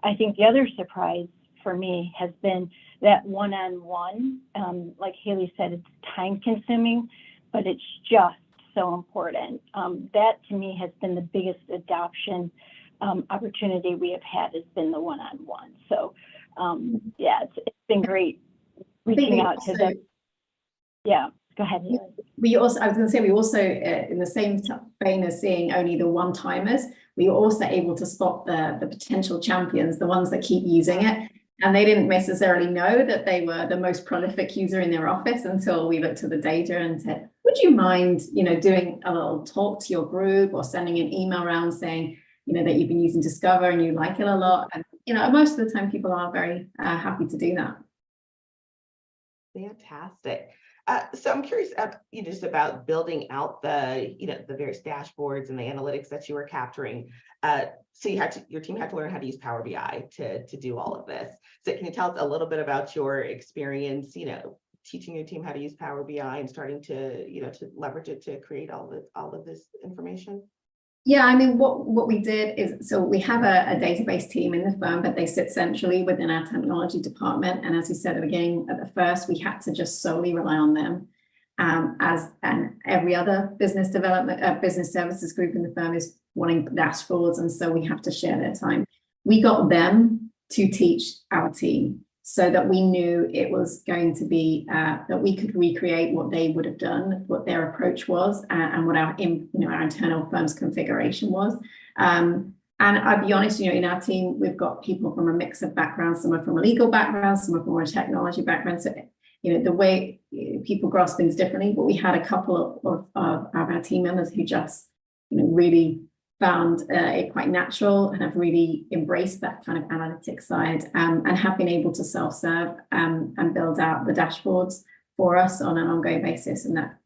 I think the other surprise for me has been that one-on-one. Like Haley said, it's time consuming, but it's just so important. That to me has been the biggest adoption opportunity we have had, has been the one-on-one. So yeah, it's been great reaching out to them. Yeah, go ahead. I was going to say, we also, in the same vein as seeing only the one-timers, we were also able to spot the potential champions, the ones that keep using it. And they didn't necessarily know that they were the most prolific user in their office until we looked at the data and said, would you mind, doing a little talk to your group or sending an email around saying, that you've been using Discover and you like it a lot. And, most of the time people are very happy to do that. Fantastic. So I'm curious, just about building out the, the various dashboards and the analytics that you were capturing. So your team had to learn how to use Power BI to do all of this. So can you tell us a little bit about your experience, teaching your team how to use Power BI and starting to, to leverage it to create all of this information? Yeah, I mean, what we did is, so we have a database team in the firm, but they sit centrally within our technology department. And as you said again, at the first, we had to just solely rely on them. And every other business development, business services group in the firm is wanting dashboards. And so we have to share their time. We got them to teach our team so that we knew it was going to be, that we could recreate what they would have done, what their approach was, and what our internal firm's configuration was. And I'll be honest, in our team, we've got people from a mix of backgrounds. Some are from a legal background, some are from a technology background. So, the way people grasp things differently, but we had a couple of our team members who just, really found it quite natural and have really embraced that kind of analytics side, and have been able to self-serve and build out the dashboards for us on an ongoing basis. And that,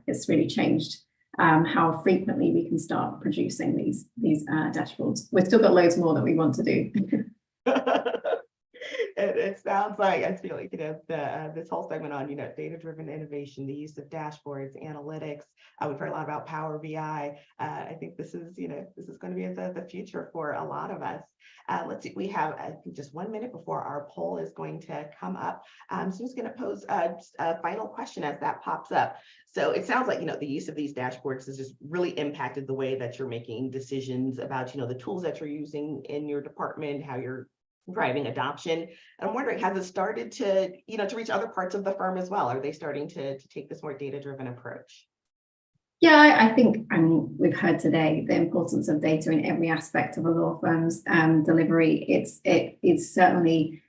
it's really changed how frequently we can start producing these dashboards. We've still got loads more that we want to do. It sounds like, I feel like, this whole segment on, data-driven innovation, the use of dashboards, analytics. We've heard a lot about Power BI. I think this is going to be the future for a lot of us. Let's see, we have just 1 minute before our poll is going to come up. So I'm just going to pose a final question as that pops up. So it sounds like, the use of these dashboards has just really impacted the way that you're making decisions about, the tools that you're using in your department, how you're driving adoption. And I'm wondering, has it started to, to reach other parts of the firm as well? Are they starting to take this more data-driven approach? Yeah, I think, we've heard today the importance of data in every aspect of a law firm's delivery. It's certainly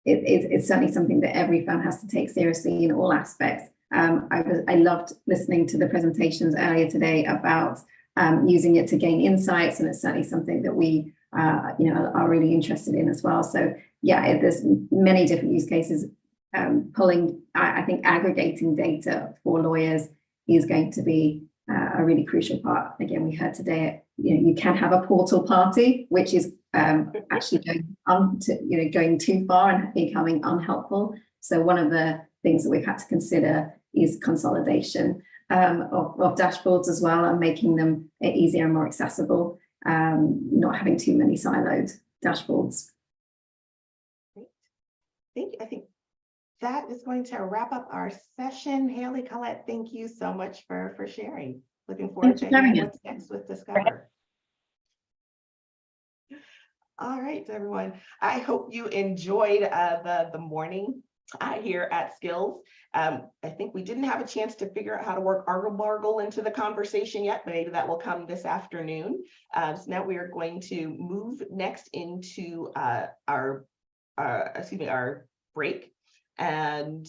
it's certainly something that every firm has to take seriously in all aspects. I loved listening to the presentations earlier today about using it to gain insights, and it's certainly something that we are really interested in as well. So yeah, there's many different use cases. I think aggregating data for lawyers is going to be a really crucial part. Again, we heard today, you can have a portal party, which is actually going too far and becoming unhelpful. So one of the things that we've had to consider is consolidation of dashboards as well, and making them easier and more accessible. Not having too many siloed dashboards. Great. I think that is going to wrap up our session. Haley, Colette, thank you so much for sharing. Looking forward to hearing what's next with Discover. All right, everyone. I hope you enjoyed the morning here at Skills. I think we didn't have a chance to figure out how to work Argle-Bargle into the conversation yet, but maybe that will come this afternoon. So now we are going to move next into our break, and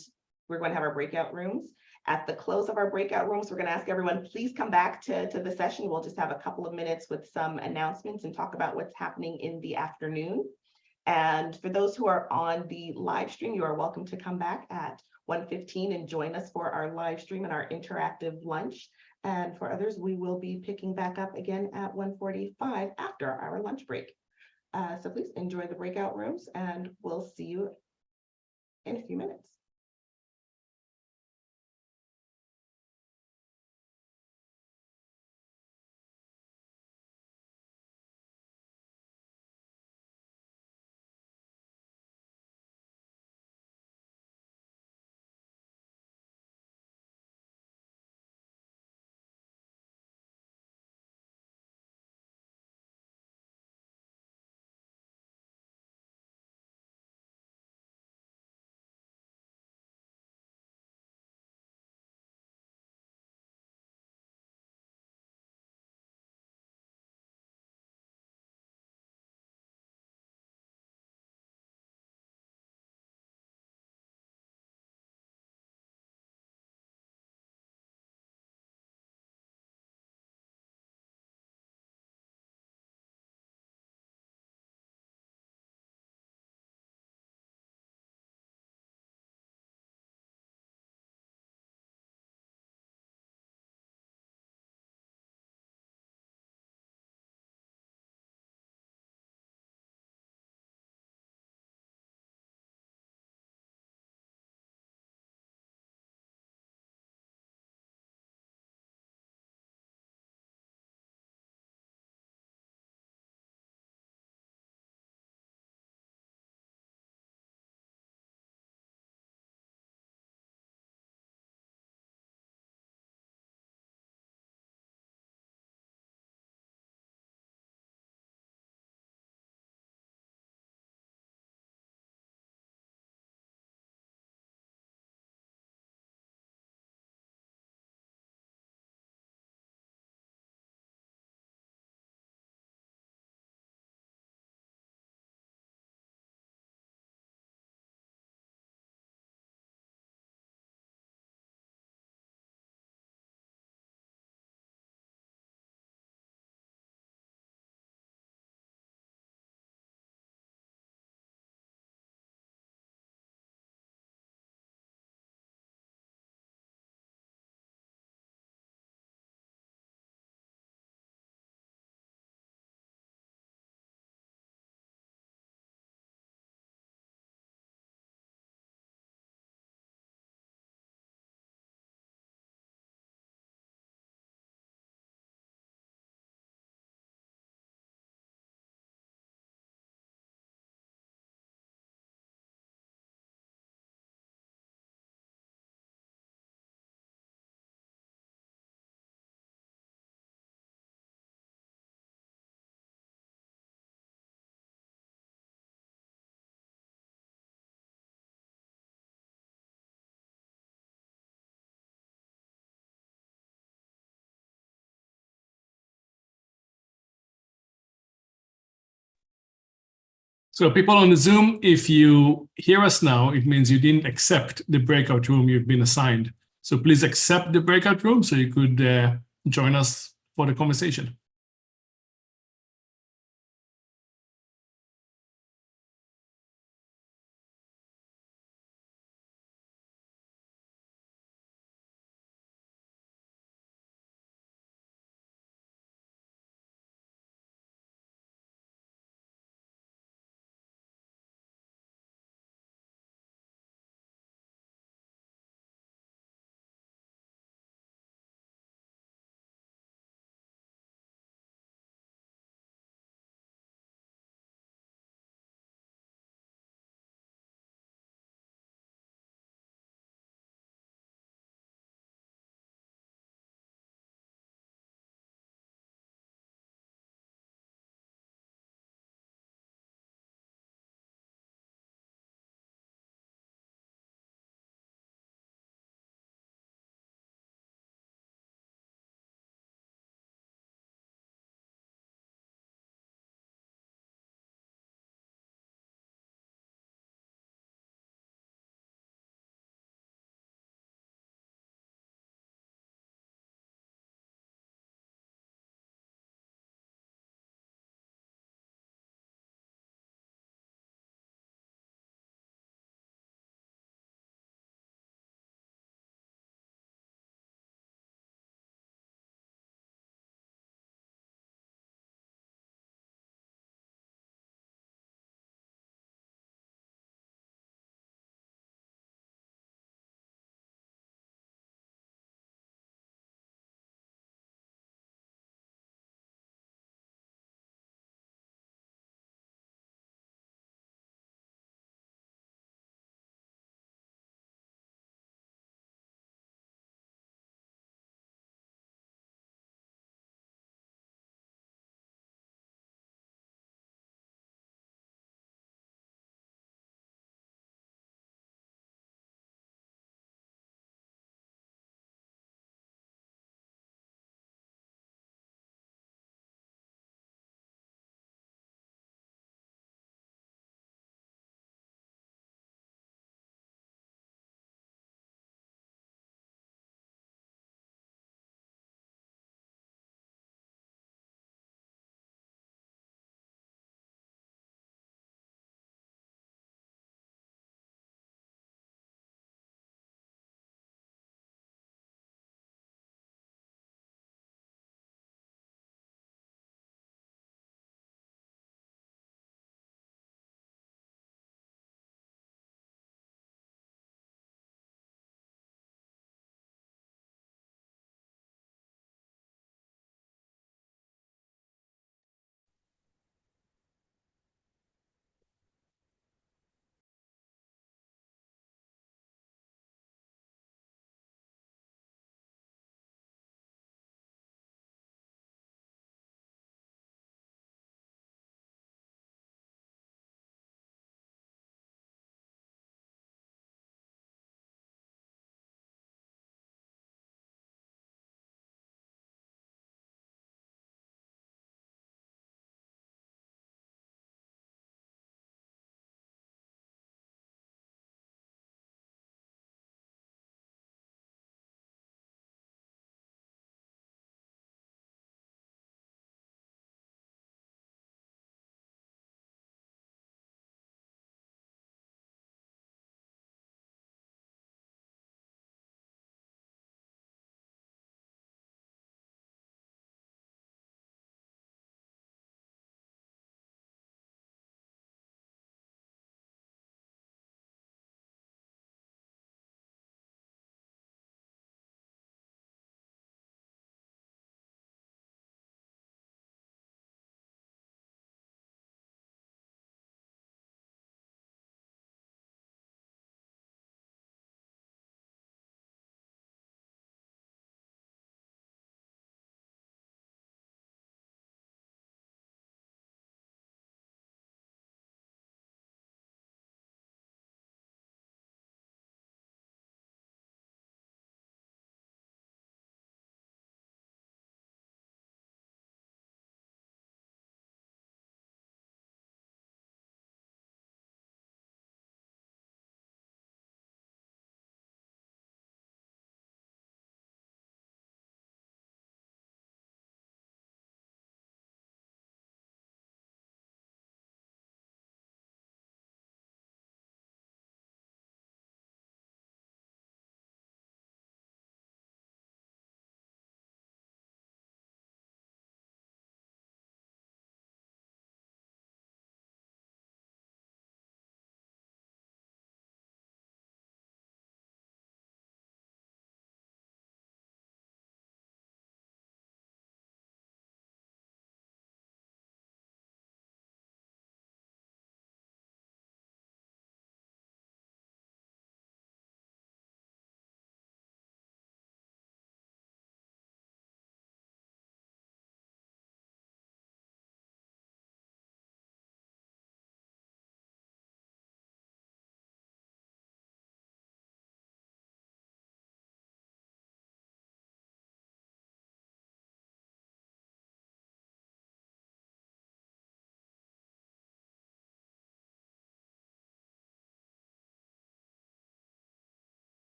we're going to have our breakout rooms. At the close of our breakout rooms, we're going to ask everyone, please come back to the session. We'll just have a couple of minutes with some announcements and talk about what's happening in the afternoon. And for those who are on the live stream, you are welcome to come back at 1:15 and join us for our live stream and our interactive lunch. And for others, we will be picking back up again at 1:45 after our lunch break. So please enjoy the breakout rooms, and we'll see you in a few minutes. So people on the Zoom, if you hear us now, it means you didn't accept the breakout room you've been assigned. So please accept the breakout room so you could join us for the conversation.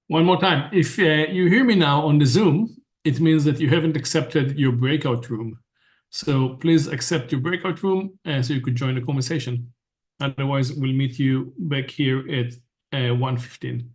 One more time. If you hear me now on the Zoom, it means that you haven't accepted your breakout room. So please accept your breakout room so you could join the conversation. Otherwise, we'll meet you back here at 1:15.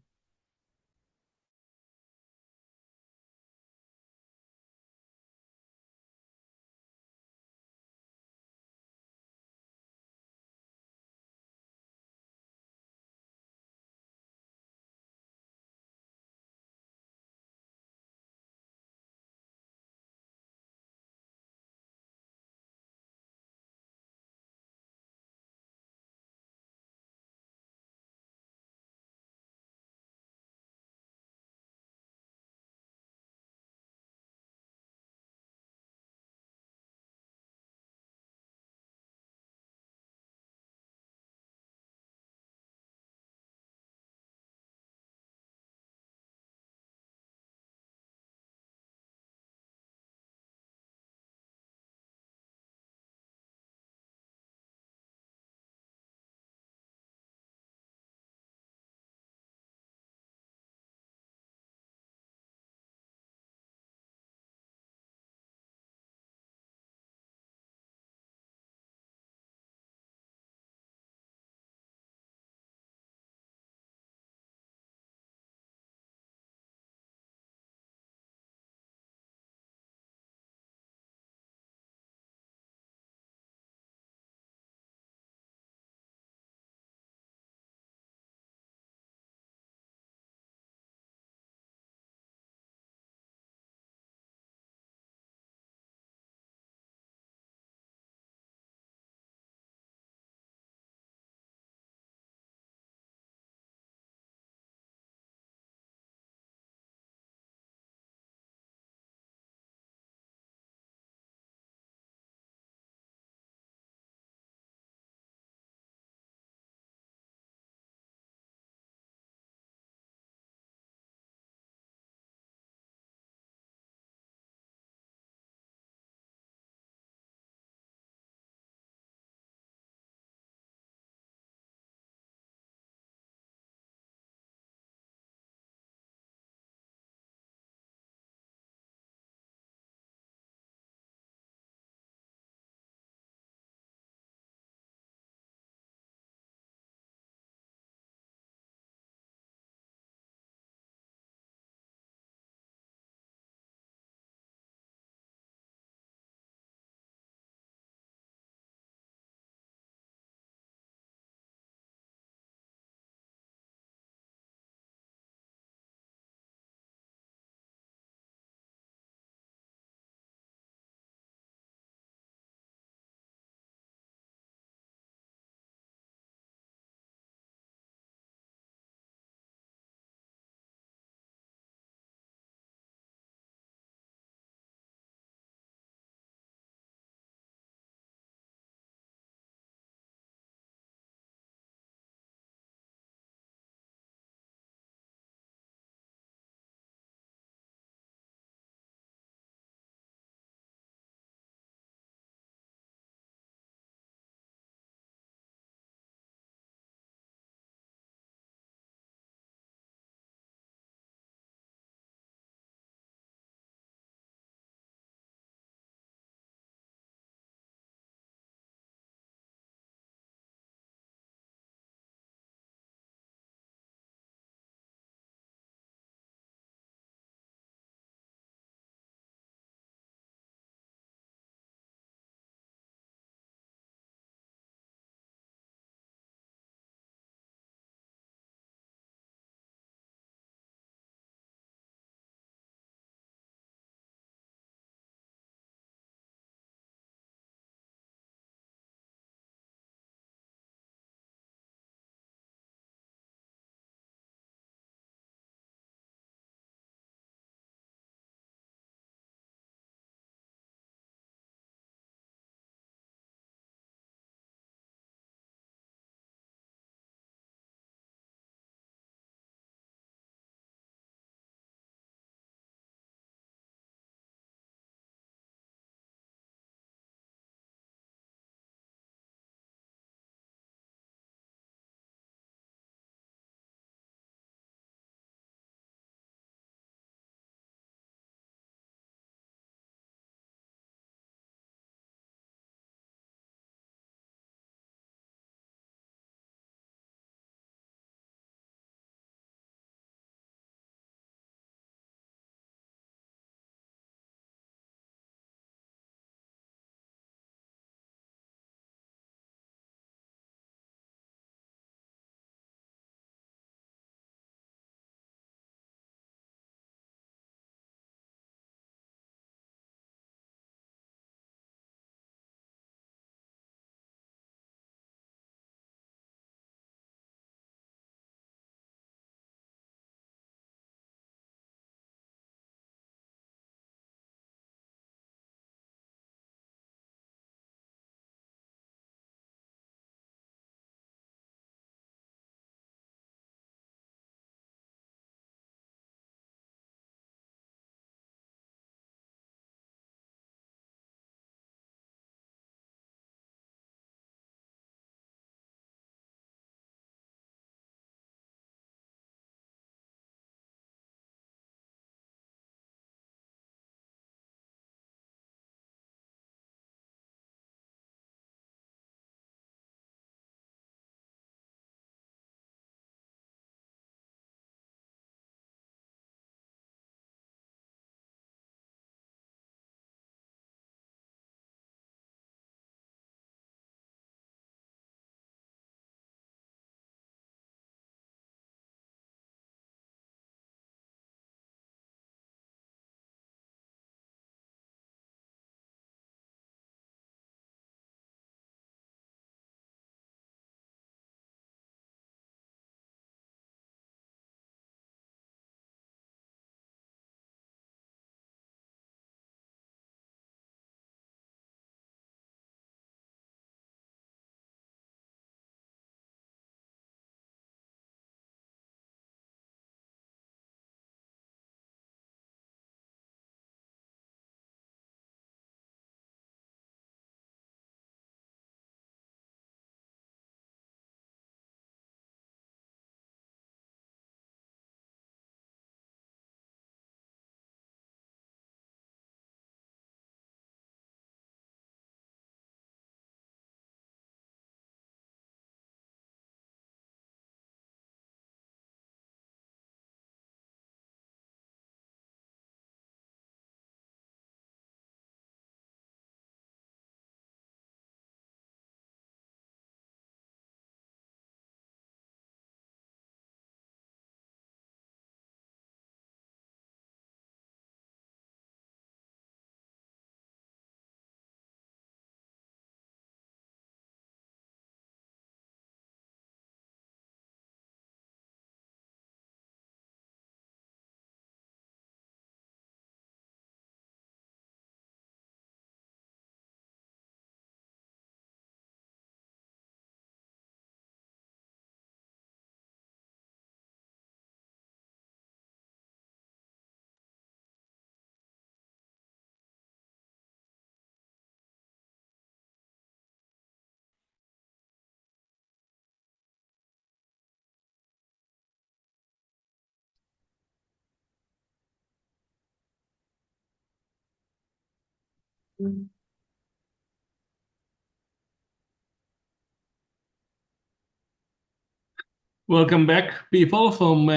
Welcome back, people, from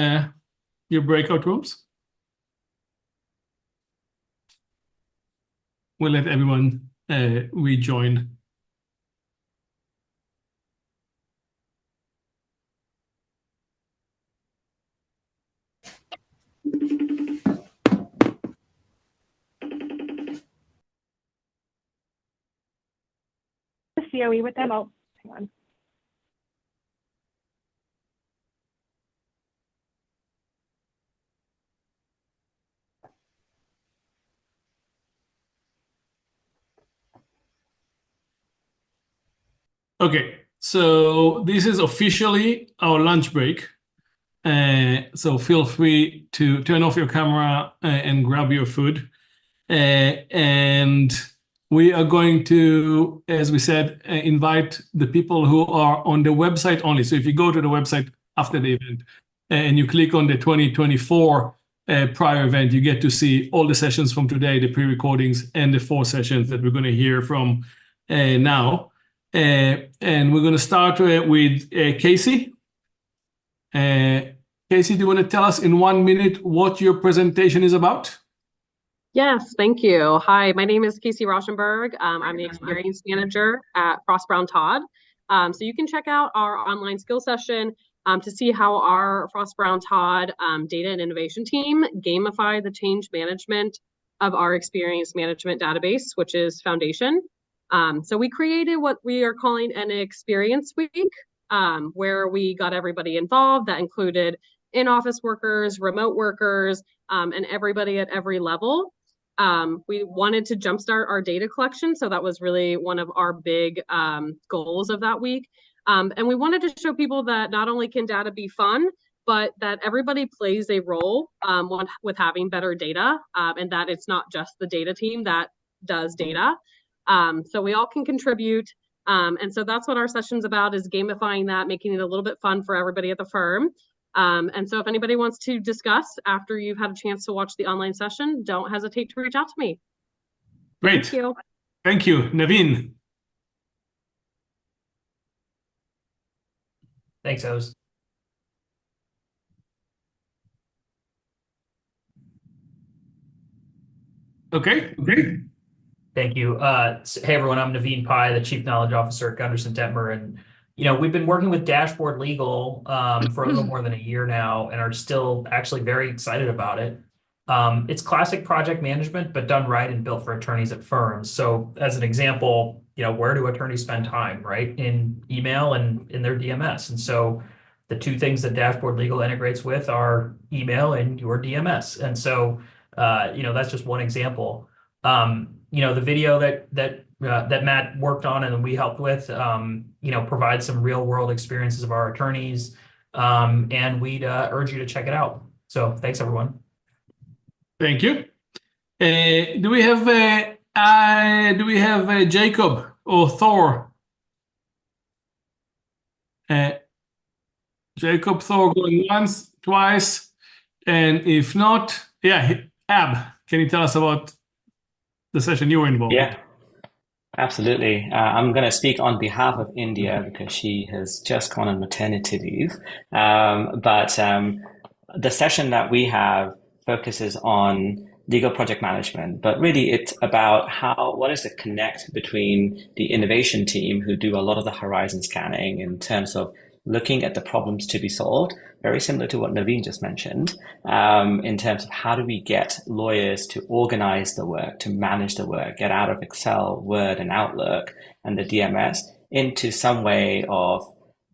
your breakout rooms. We'll let everyone rejoin. COE with them. Oh, hang on. Okay, so this is officially our lunch break. So feel free to turn off your camera and grab your food. And we are going to, as we said, invite the people who are on the website only. So if you go to the website after the event and you click on the 2024 prior event, you get to see all the sessions from today, the pre-recordings, and the 4 sessions that we're going to hear from now. And we're going to start with Casey. Casey, do you want to tell us in 1 minute what your presentation is about? Yes, thank you. Hi, my name is Casey Rauschenberg. I'm the experience manager at Frost Brown Todd. So you can check out our online skill session to see how our Frost Brown Todd data and innovation team gamify the change management of our experience management database, which is Foundation. So we created what we are calling an experience week, where we got everybody involved. That included in-office workers, remote workers, and everybody at every level. We wanted to jumpstart our data collection, so that was really one of our big goals of that week. And we wanted to show people that not only can data be fun, but that everybody plays a role with having better data, and that it's not just the data team that does data. So we all can contribute. And so that's what our session's about, is gamifying that, making it a little bit fun for everybody at the firm. And so if anybody wants to discuss after you've had a chance to watch the online session, don't hesitate to reach out to me. Great. Thank you. Thank you. Naveen. Thanks, Oz. Okay, great. Thank you. Hey, everyone, I'm Naveen Pai, the Chief Knowledge Officer at Gunderson Detmer. And, we've been working with Dashboard Legal for a little more than a year now and are still actually very excited about it. It's classic project management, but done right and built for attorneys at firms. So as an example, where do attorneys spend time, right? In email and in their DMS. And so the 2 things that Dashboard Legal integrates with are email and your DMS. And so, that's just one example. The video that Matt worked on and we helped with, provides some real world experiences of our attorneys, and we'd urge you to check it out. So thanks, everyone. Thank you. Do we have Jacob or Thor? Jacob, Thor going once, twice, and if not, Ab, can you tell us about the session you were involved in? Yeah, absolutely. I'm going to speak on behalf of India because she has just gone on maternity leave. But the session that we have focuses on legal project management, but really it's about what is the connect between the innovation team who do a lot of the horizon scanning in terms of looking at the problems to be solved, very similar to what Naveen just mentioned, in terms of how do we get lawyers to organize the work, to manage the work, get out of Excel, Word, and Outlook, and the DMS into some way of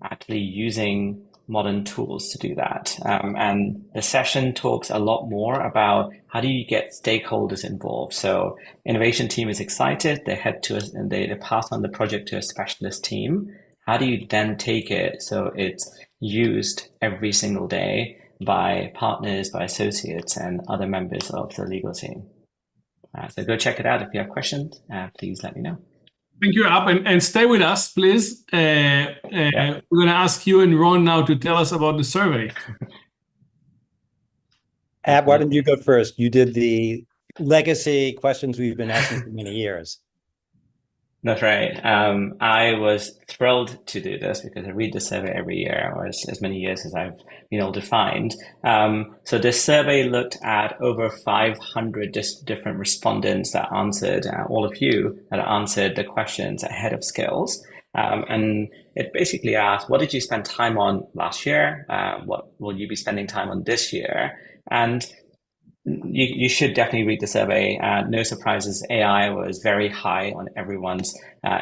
actually using modern tools to do that. And the session talks a lot more about how do you get stakeholders involved. So innovation team is excited, they head to us and they pass on the project to a specialist team. How do you then take it so it's used every single day by partners, by associates, and other members of the legal team? So go check it out. If you have questions, please let me know. Thank you, Ab, and stay with us, please. We're going to ask you and Ron now to tell us about the survey. Ab, why don't you go first? You did the legacy questions we've been asking for many years. That's right. I was thrilled to do this because I read the survey every year, or as many years as I've been able to find. So this survey looked at over 500 different respondents that answered, all of you that answered the questions ahead of skills. And it basically asked, what did you spend time on last year? What will you be spending time on this year? And you should definitely read the survey. No surprises, AI was very high on everyone's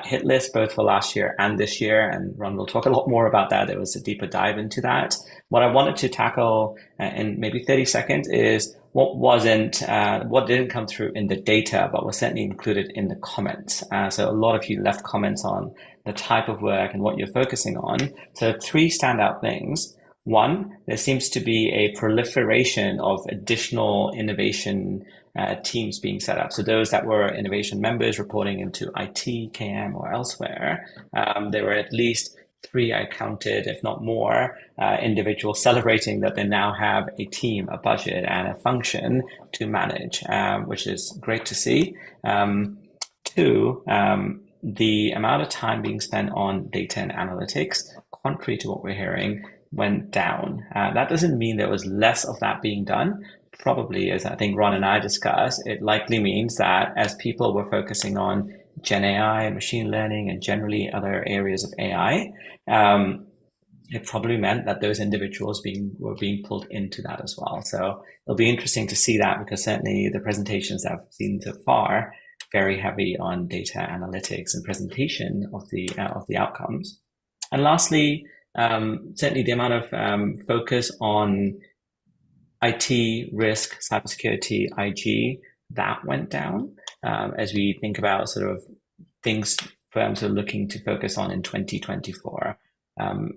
hit list, both for last year and this year. And Ron will talk a lot more about that. There was a deeper dive into that. What I wanted to tackle in maybe 30 seconds is what didn't come through in the data, but was certainly included in the comments. So a lot of you left comments on the type of work and what you're focusing on. So 3 standout things. One, there seems to be a proliferation of additional innovation teams being set up. So those that were innovation members reporting into IT, KM, or elsewhere, there were at least 3, I counted, if not more, individuals celebrating that they now have a team, a budget, and a function to manage, which is great to see. 2, the amount of time being spent on data and analytics, contrary to what we're hearing, went down. That doesn't mean there was less of that being done. Probably, as I think Ron and I discussed, it likely means that as people were focusing on Gen AI, machine learning, and generally other areas of AI, it probably meant that those individuals were being pulled into that as well. So it'll be interesting to see that, because certainly the presentations that I've seen so far very heavy on data analytics and presentation of the outcomes. And lastly, certainly the amount of focus on IT, risk, cybersecurity, IG, that went down as we think about sort of things firms are looking to focus on in 2024.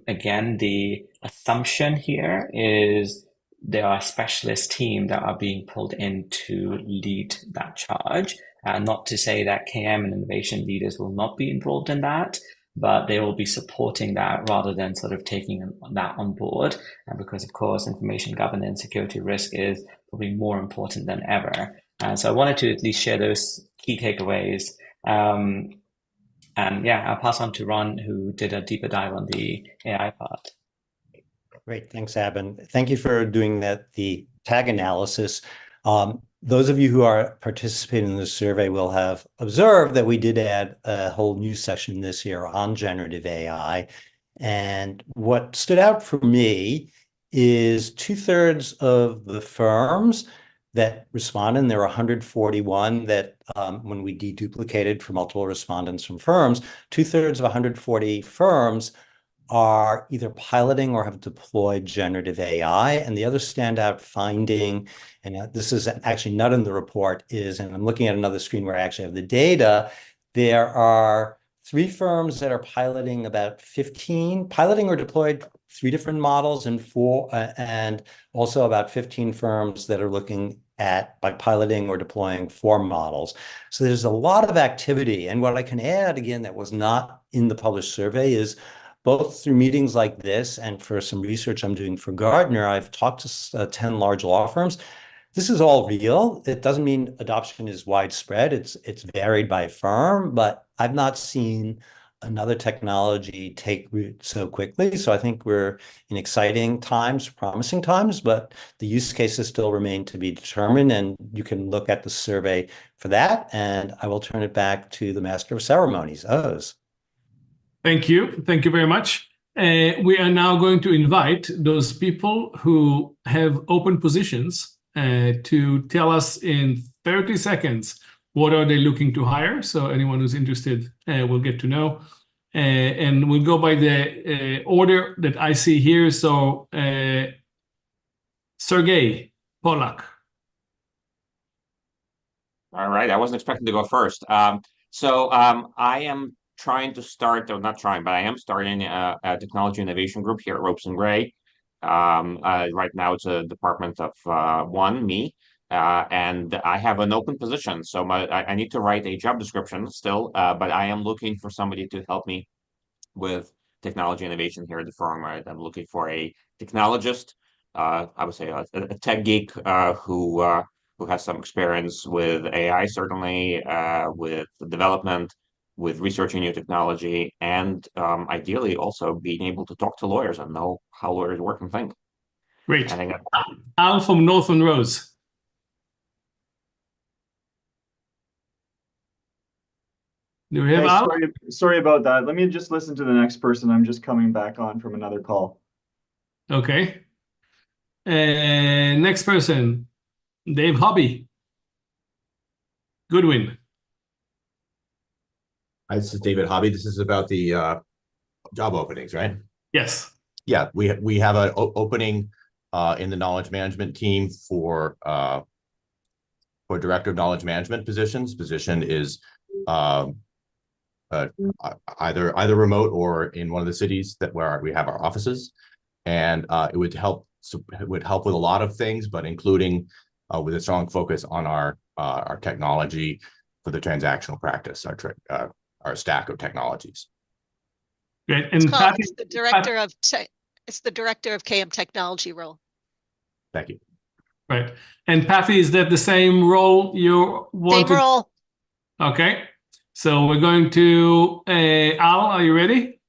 Again, the assumption here is there are specialist teams that are being pulled in to lead that charge. Not to say that KM and innovation leaders will not be involved in that, but they will be supporting that rather than sort of taking that on board. Because of course, information governance, security risk is probably more important than ever. So I wanted to at least share those key takeaways. And yeah, I'll pass on to Ron, who did a deeper dive on the AI part. Great, thanks, Abin. Thank you for doing the tag analysis. Those of you who are participating in the survey will have observed that we did add a whole new session this year on generative AI. And what stood out for me is 2/3 of the firms that responded, and there were 141 that when we deduplicated for multiple respondents from firms, 2/3 of 140 firms are either piloting or have deployed generative AI. And the other standout finding, and this is actually not in the report, is, and I'm looking at another screen where I actually have the data, there are 3 firms that are piloting or deployed 3 different models, and also about 15 firms that are looking at by piloting or deploying 4 models. So there's a lot of activity. And what I can add, again, that was not in the published survey is both through meetings like this and for some research I'm doing for Gartner, I've talked to 10 large law firms. This is all real. It doesn't mean adoption is widespread. It's varied by firm, but I've not seen another technology take root so quickly. So I think we're in exciting times, promising times, but the use cases still remain to be determined. And you can look at the survey for that. And I will turn it back to the Master of Ceremonies, Oz. Thank you. Thank you very much. We are now going to invite those people who have open positions to tell us in 30 seconds what are they looking to hire. So anyone who's interested will get to know. And we'll go by the order that I see here. So Sergey Polak. All right, I wasn't expecting to go first. So I am trying to start, or not trying, but I am starting a technology innovation group here at Ropes and Gray. Right now it's a department of me, and I have an open position. So I need to write a job description still, but I am looking for somebody to help me with technology innovation here at the firm. Right? I'm looking for a technologist, I would say a tech geek who who has some experience with AI, certainly, with development, with researching new technology, and ideally also being able to talk to lawyers and know how lawyers work and think. Great. I think Al from Northern Rose. Do we have Hey, Al? sorry about that. Let me just listen to the next person. I'm just coming back on from another call. Okay. Next person, Dave Hobby. Goodwin. Hi, this is David Hobby. This is about the job openings, right? Yes. Yeah, we have an opening in the knowledge management team for director of knowledge management positions. Position is either remote or in one of the cities where we have our offices, and it would help with a lot of things, but including with a strong focus on our technology for the transactional practice, our stack of technologies. Great. And It's the director of it's the director of KM technology role. Thank you. Right. And Patty, is that the same role you want? Same role. Okay. So we're going to Al, are you ready?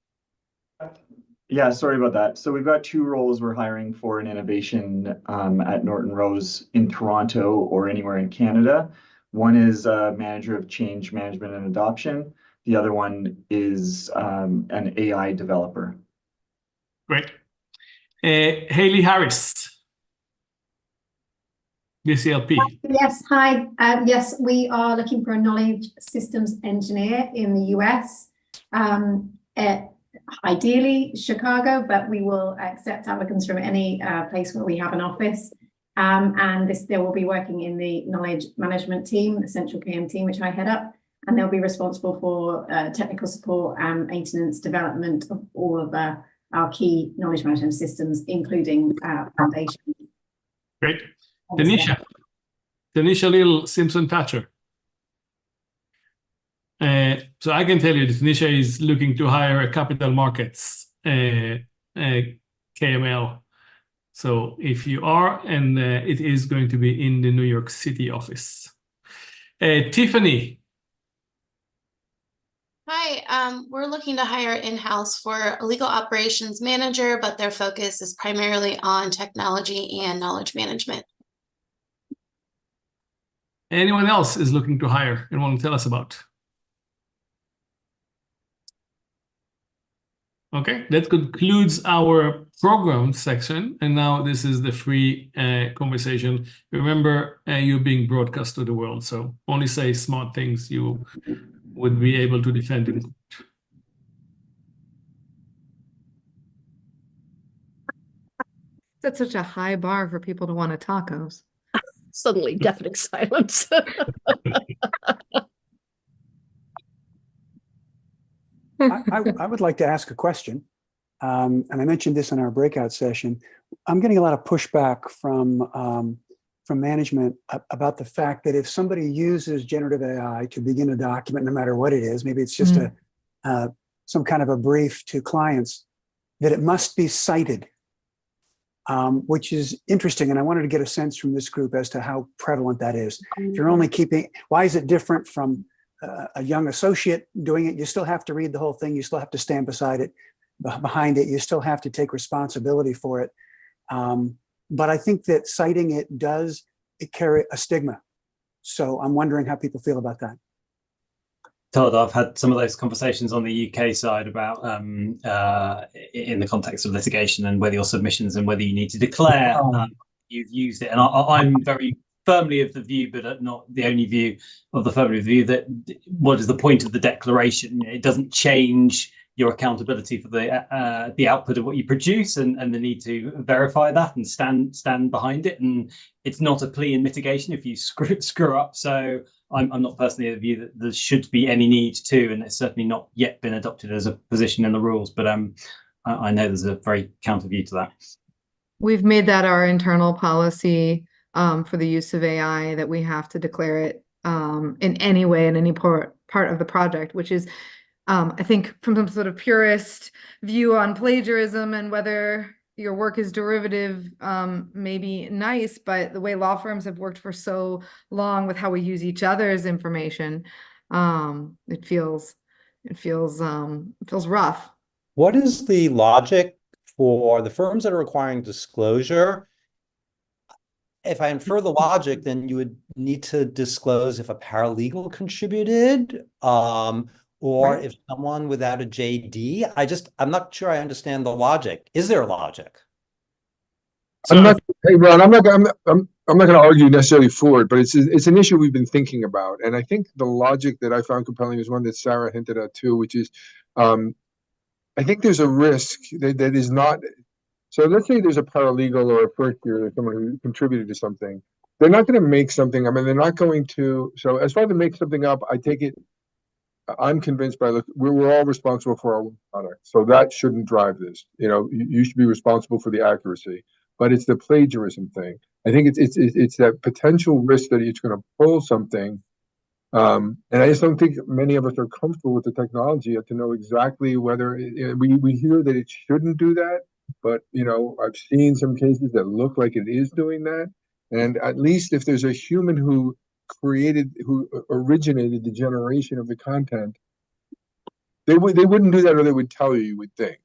Yeah, sorry about that. So we've got two roles we're hiring for in innovation at Norton Rose in Toronto or anywhere in Canada. One is manager of change management and adoption. The other one is an AI developer. Great. Haley Harris, BCLP. Yes, hi. Yes, we are looking for a knowledge systems engineer in the US. Ideally Chicago, but we will accept applicants from any place where we have an office. And they will be working in the knowledge management team, the central KM team, which I head up, and they'll be responsible for technical support and maintenance development of all of our key knowledge management systems, including foundation. Great. Tanisha Little Simpson Thatcher. So I can tell you that Tanisha is looking to hire a capital markets KML. So if you are, and it is going to be in the New York City office. Tiffany. Hi, we're looking to hire in-house for a legal operations manager, but their focus is primarily on technology and knowledge management. Anyone else is looking to hire and want to tell us about? Okay, that concludes our program section. And now this is the free conversation. Remember, you're being broadcast to the world, so only say smart things you would be able to defend in court. That's such a high bar for people to want tacos. Suddenly, deafening silence. I would like to ask a question, and I mentioned this in our breakout session. I'm getting a lot of pushback from management about the fact that if somebody uses generative AI to begin a document, no matter what it is, maybe it's just some kind of a brief to clients, that it must be cited, which is interesting. And I wanted to get a sense from this group as to how prevalent that is. If you're only keeping, why is it different from a young associate doing it? You still have to read the whole thing. You still have to stand beside it, behind it. You still have to take responsibility for it. But I think that citing it does carry a stigma. So I'm wondering how people feel about that. Todd, I've had some of those conversations on the UK side about in the context of litigation and whether your submissions and whether you need to declare you've used it. And I'm very firmly of the view, but not the only view, of the firmly view that what is the point of the declaration? It doesn't change your accountability for the output of what you produce and the need to verify that and stand behind it. And it's not a plea in mitigation if you screw up. So I'm not personally of the view that there should be any need to, and it's certainly not yet been adopted as a position in the rules. But I know there's a very counter view to that. We've made that our internal policy for the use of AI, that we have to declare it in any way, in any part of the project, which is, I think, from some sort of purist view on plagiarism and whether your work is derivative, maybe nice, but the way law firms have worked for so long with how we use each other's information, it feels rough. What is the logic for the firms that are requiring disclosure? If I infer the logic, then you would need to disclose if a paralegal contributed, or if someone without a JD. I'm not sure I understand the logic. Is there a logic? Hey, Ron, I'm not going to argue necessarily for it, but it's an issue we've been thinking about. And I think the logic that I found compelling is one that Sarah hinted at too, which is, I think there's a risk that is not. So let's say there's a paralegal or a first year or someone who contributed to something. They're not going to make something. I mean, they're not going to. So as far as to make something up, I take it. I'm convinced we're all responsible for our product, so that shouldn't drive this. You should be responsible for the accuracy, but it's the plagiarism thing. I think it's that potential risk that it's going to pull something, and I just don't think many of us are comfortable with the technology yet to know exactly whether we hear that it shouldn't do that, but I've seen some cases that look like it is doing that, and at least if there's a human who originated the generation of the content, they wouldn't do that, or they would tell you would think.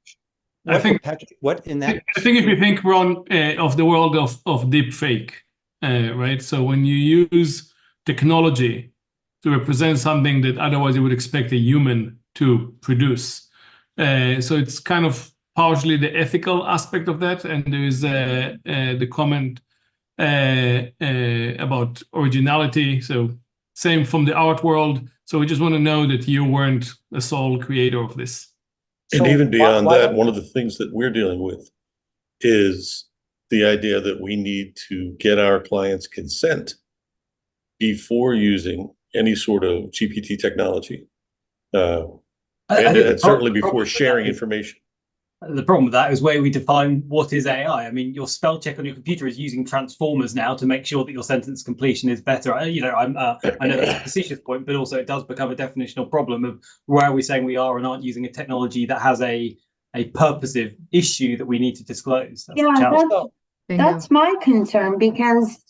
I think if you think, Ron, of the world of deep fake, right? So when you use technology to represent something that otherwise you would expect a human to produce, so it's kind of partially the ethical aspect of that, and there is the comment about originality. So same from the art world. So we just want to know that you weren't the sole creator of this. And even beyond that, one of the things that we're dealing with is the idea that we need to get our clients' consent before using any sort of GPT technology, and certainly before sharing information. The problem with that is where we define what is AI. I mean, your spell check on your computer is using transformers now to make sure that your sentence completion is better. I know that's a facetious point, but also it does become a definitional problem of where are we saying we are and aren't using a technology that has a purposive issue that we need to disclose. That's my concern, because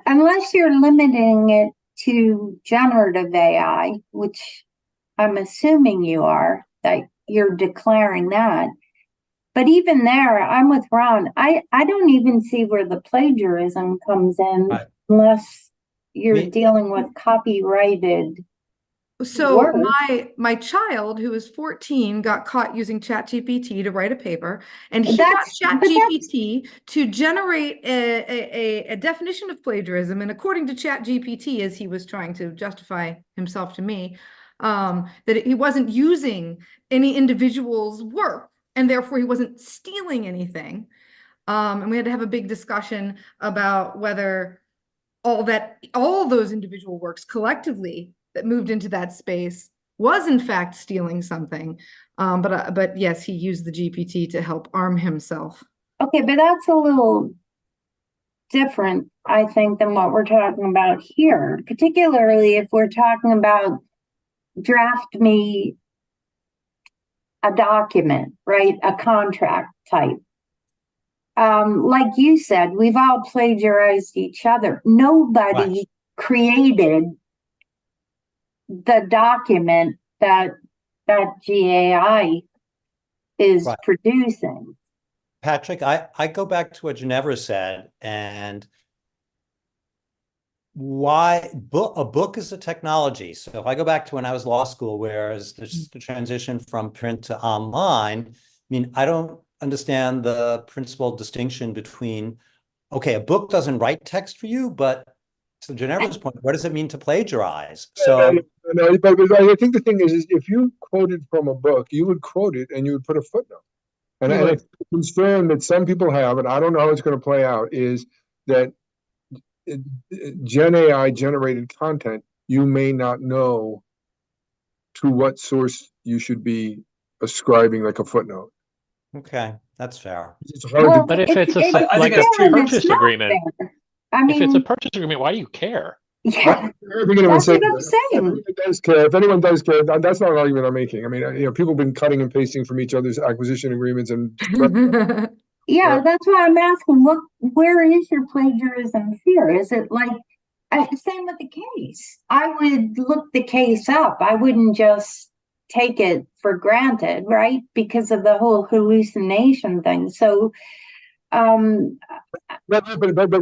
unless you're limiting it to generative AI, which I'm assuming you are, that you're declaring that. But even there, I'm with Ron. I don't even see where the plagiarism comes in, unless you're dealing with copyrighted. So my child, who is 14, got caught using ChatGPT to write a paper, and he got ChatGPT to generate a definition of plagiarism. And according to ChatGPT, as he was trying to justify himself to me, that he wasn't using any individual's work, and therefore he wasn't stealing anything. And we had to have a big discussion about whether all those individual works collectively that moved into that space was in fact stealing something. But yes, he used the GPT to help arm himself. Okay, but that's a little different, I think, than what we're talking about here, particularly if we're talking about draft me a document, right? A contract type. Like you said, we've all plagiarized each other. Nobody created the document that GAI is producing. Patrick, I go back to what Ginevra said, and why a book is a technology. So if I go back to when I was law school, whereas there's the transition from print to online, I mean, I don't understand the principal distinction between, okay, a book doesn't write text for you, but to Ginevra's point, what does it mean to plagiarize? So no, but I think the thing is if you quoted from a book, you would quote it and you would put a footnote. And I think the concern that some people have, and I don't know how it's going to play out, is that Gen AI generated content, you may not know to what source you should be ascribing like a footnote. Okay, that's fair. It's hard but if it's a purchase agreement, if it's a purchase agreement, why do you care? Yeah, I think anyone that's say what I'm that. If saying. anyone does care, if anyone does care, that's not an argument I'm making. I mean, people have been cutting and pasting from each other's acquisition agreements and. Yeah, that's why I'm asking, where is your plagiarism fear? Is it like, same with the case? I would look the case up. I wouldn't just take it for granted, right? Because of the whole hallucination thing. So, but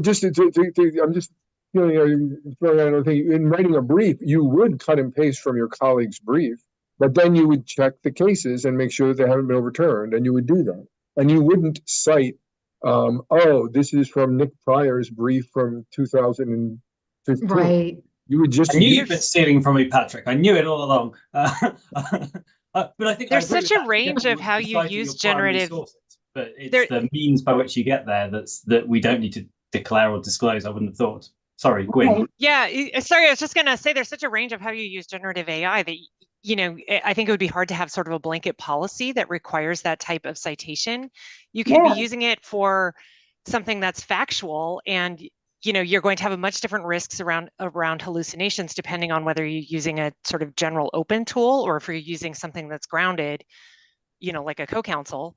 just I'm just feeling another thing. In writing a brief, you would cut and paste from your colleague's brief, but then you would check the cases and make sure that they haven't been overturned, and you would do that. And you wouldn't cite, oh, this is from Nick Pryor's brief from 2015. Right. You would just. I knew you'd been stealing from me, Patrick. I knew it all along. But I think there's such a range of how you use generative. But it's the means by which you get there that we don't need to declare or disclose. I wouldn't have thought. Sorry, Gwyn. Yeah, sorry, I was just gonna say there's such a range of how you use generative AI that, you know, I think it would be hard to have sort of a blanket policy that requires that type of citation. You could be using it for something that's factual, and you know, you're going to have much different risks around hallucinations depending on whether you're using a sort of general open tool or if you're using something that's grounded, you know, like a CoCounsel.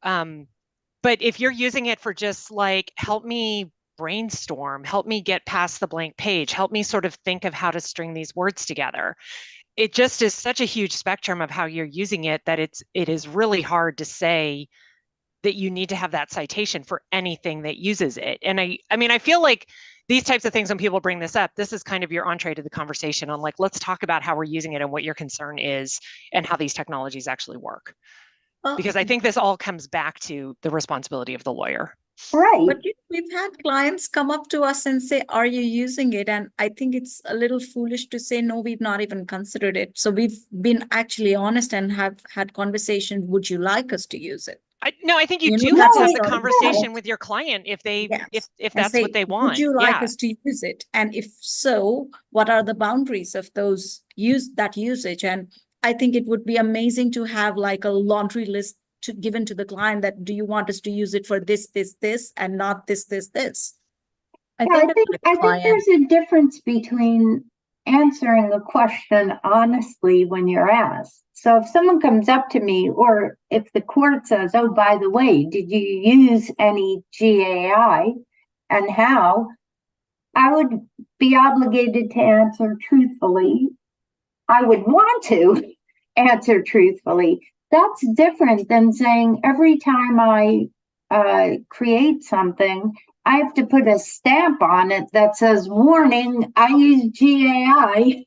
But if you're using it for just like, help me brainstorm, help me get past the blank page, help me sort of think of how to string these words together, it just is such a huge spectrum of how you're using it that it is really hard to say that you need to have that citation for anything that uses it. And I mean, I feel like these types of things, when people bring this up, this is kind of your entree to the conversation on like, let's talk about how we're using it and what your concern is and how these technologies actually work. Because I think this all comes back to the responsibility of the lawyer. Right. But we've had clients come up to us and say, are you using it? And I think it's a little foolish to say, no, we've not even considered it. So we've been actually honest and have had conversations. Would you like us to use it? No, I think you do have to have the conversation with your client if they if that's what they want. Would you like us to use it? And if so, what are the boundaries of those usage? And I think it would be amazing to have like a laundry list given to the client that, do you want us to use it for this, and not this? I think there's a difference between answering a question honestly when you're asked. So if someone comes up to me, or if the court says, oh, by the way, did you use any GAI and how, I would be obligated to answer truthfully. I would want to answer truthfully. That's different than saying every time I create something, I have to put a stamp on it that says, warning, I use GAI,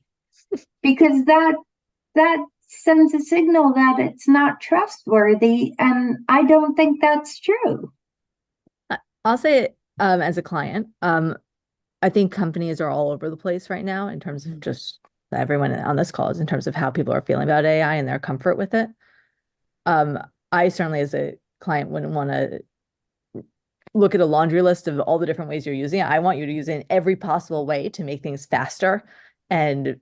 because that sends a signal that it's not trustworthy. And I don't think that's true. I'll say, as a client, I think companies are all over the place right now in terms of just everyone on this call is in terms of how people are feeling about AI and their comfort with it. I certainly, as a client, wouldn't want to look at a laundry list of all the different ways you're using it. I want you to use it in every possible way to make things faster and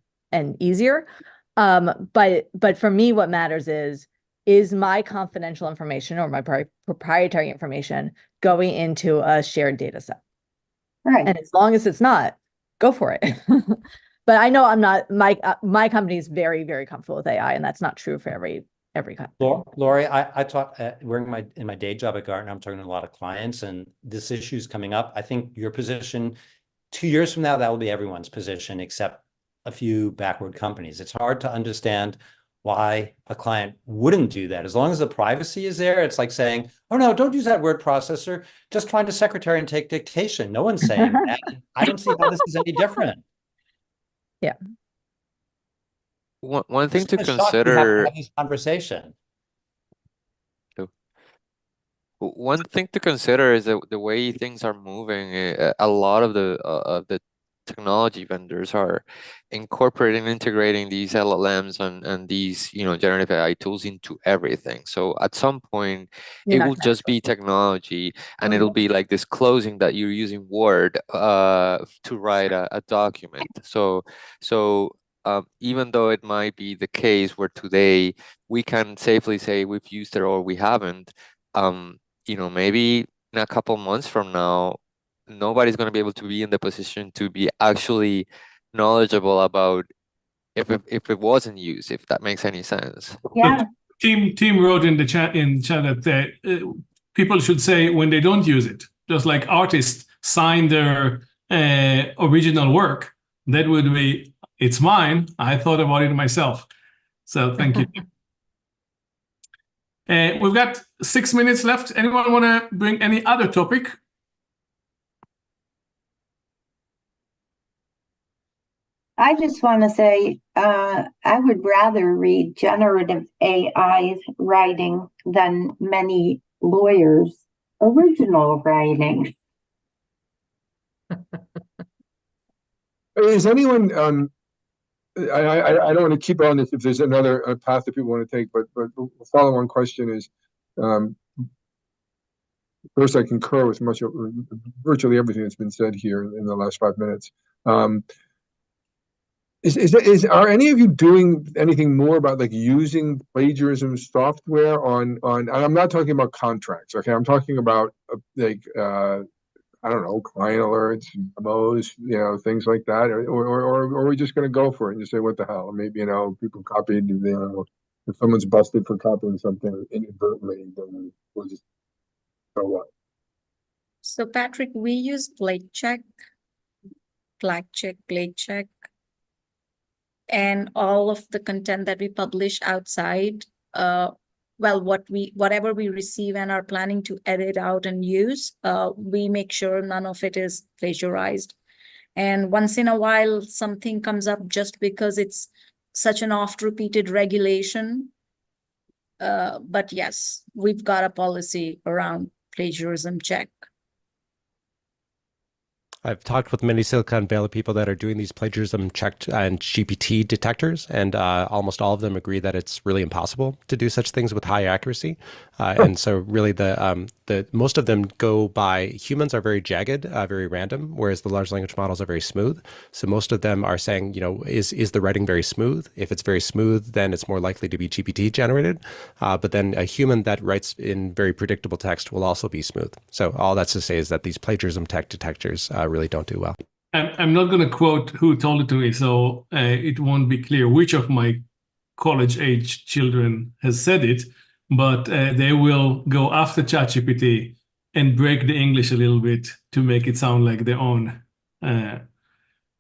easier. But for me, what matters is my confidential information or my proprietary information going into a shared data set. Right. And as long as it's not, go for it. But I know I'm not, my company is very, very comfortable with AI, and that's not true for every company. Lori, I talk in my day job at Gartner, I'm talking to a lot of clients, and this issue is coming up. I think your position 2 years from now, that will be everyone's position except a few backward companies. It's hard to understand why a client wouldn't do that. As long as the privacy is there, it's like saying, oh no, don't use that word processor. Just find a secretary and take dictation. No one's saying that. I don't see how this is any different. Yeah. One thing to Have this conversation. One thing to consider is that the way things are moving. A lot of the technology vendors are incorporating, integrating these LLMs and these, generative AI tools into everything. So at some point, it will just be technology, and it'll be like disclosing that you're using Word to write a document. So even though it might be the case where today we can safely say we've used it or we haven't, maybe in a couple months from now, nobody's going to be able to be in the position to be actually knowledgeable about if it wasn't used, if that makes any sense. Yeah. Team wrote in the chat that people should say when they don't use it, just like artists sign their original work. That would be, it's mine. I thought about it myself. So thank you. We've got 6 minutes left. Anyone want to bring any other topic? I just want to say, I would rather read generative AI's writing than many lawyers' original writing. Is anyone, I don't want to keep on this if there's another path that people want to take, but the follow-on question is, first, I concur with virtually everything that's been said here in the last 5 minutes. Are any of you doing anything more about like using plagiarism software on? And I'm not talking about contracts, okay? I'm talking about I don't know, client alerts, memos, things like that, or are we just going to go for it and just say what the hell? Maybe people copied, if someone's busted for copying something inadvertently, then we'll just so what? So Patrick, we use Plague Check, and all of the content that we publish outside, whatever we receive and are planning to edit out and use, we make sure none of it is plagiarized. And once in a while, something comes up just because it's such an oft-repeated regulation. But yes, we've got a policy around plagiarism check. I've talked with many Silicon Valley people that are doing these plagiarism checked and GPT detectors, and almost all of them agree that it's really impossible to do such things with high accuracy. And so really the most of them go by, humans are very jagged, very random, whereas the large language models are very smooth. So most of them are saying, is the writing very smooth? If it's very smooth, then it's more likely to be GPT generated. But then a human that writes in very predictable text will also be smooth. So all that's to say is that these plagiarism tech detectors really don't do well. I'm not going to quote who told it to me, so it won't be clear which of my college-age children has said it, but they will go after ChatGPT and break the English a little bit to make it sound like their own. There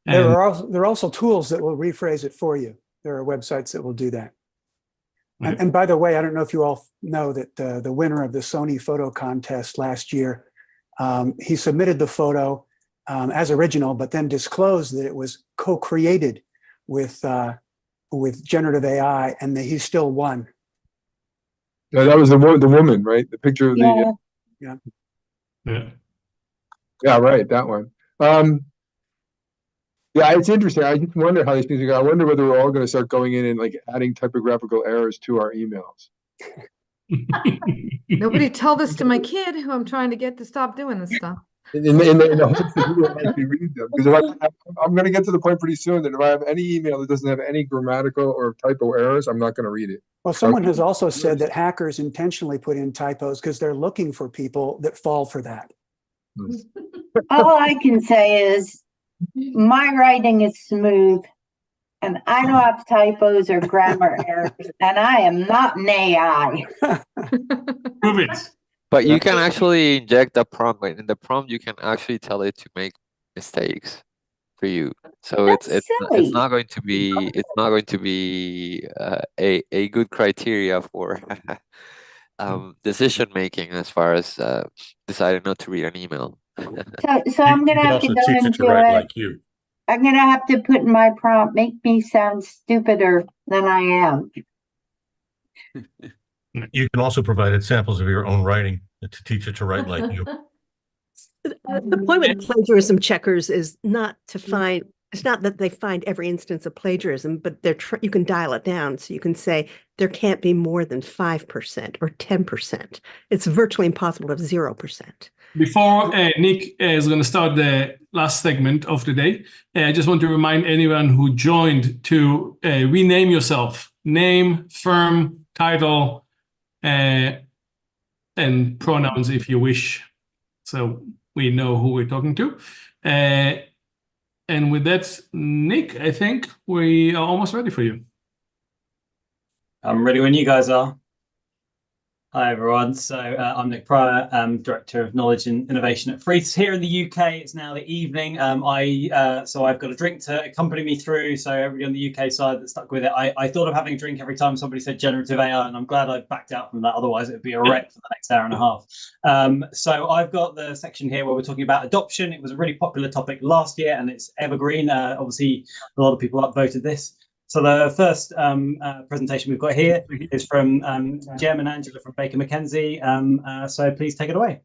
are also tools that will rephrase it for you. There are websites that will do that. And by the way, I don't know if you all know that the winner of the Sony photo contest last year, he submitted the photo as original, but then disclosed that it was co-created with generative AI, and that he still won. No, that was the woman, right? The picture of the yeah, right, that one. Yeah, it's interesting. I just wonder how these things are going. I wonder whether we're all going to start going in and like adding typographical errors to our emails. Nobody tell this to my kid, who I'm trying to get to stop doing this stuff. In the hopes that you will actually read them, because I'm going to get to the point pretty soon that if I have any email that doesn't have any grammatical or typo errors, I'm not going to read it. Well, someone has also said that hackers intentionally put in typos because they're looking for people that fall for that. All I can say is my writing is smooth, and I don't have typos or grammar errors, and I am not an AI. Prove it. But you can actually inject a prompt. In the prompt, you can actually tell it to make mistakes for you. So it's not going to be a good criteria for decision making as far as deciding not to read an email. So I'm gonna have to go into it. Like you. I'm gonna have to put in my prompt, make me sound stupider than I am. You can also provide examples of your own writing to teach it to write like you. The point with plagiarism checkers is not to find, it's not that they find every instance of plagiarism, but you can dial it down. So you can say there can't be more than 5% or 10%. It's virtually impossible to have 0%. Before Nick is going to start the last segment of the day, I just want to remind anyone who joined to rename yourself. Name, firm, title, and pronouns if you wish, so we know who we're talking to. And with that, Nick, I think we are almost ready for you. I'm ready when you guys are. Hi everyone, so I'm Nick Pryor, Director of Knowledge and Innovation at Freeths. Here in the UK, it's now the evening. So I've got a drink to accompany me through, so everybody on the UK side that stuck with it. I thought of having a drink every time somebody said generative AI, and I'm glad I backed out from that, otherwise it would be a wreck for the next hour and a half. So I've got the section here where we're talking about adoption. It was a really popular topic last year, and it's evergreen. Obviously, a lot of people upvoted this. So the first presentation we've got here is from Jem and Angela from Baker McKenzie. So please take it away.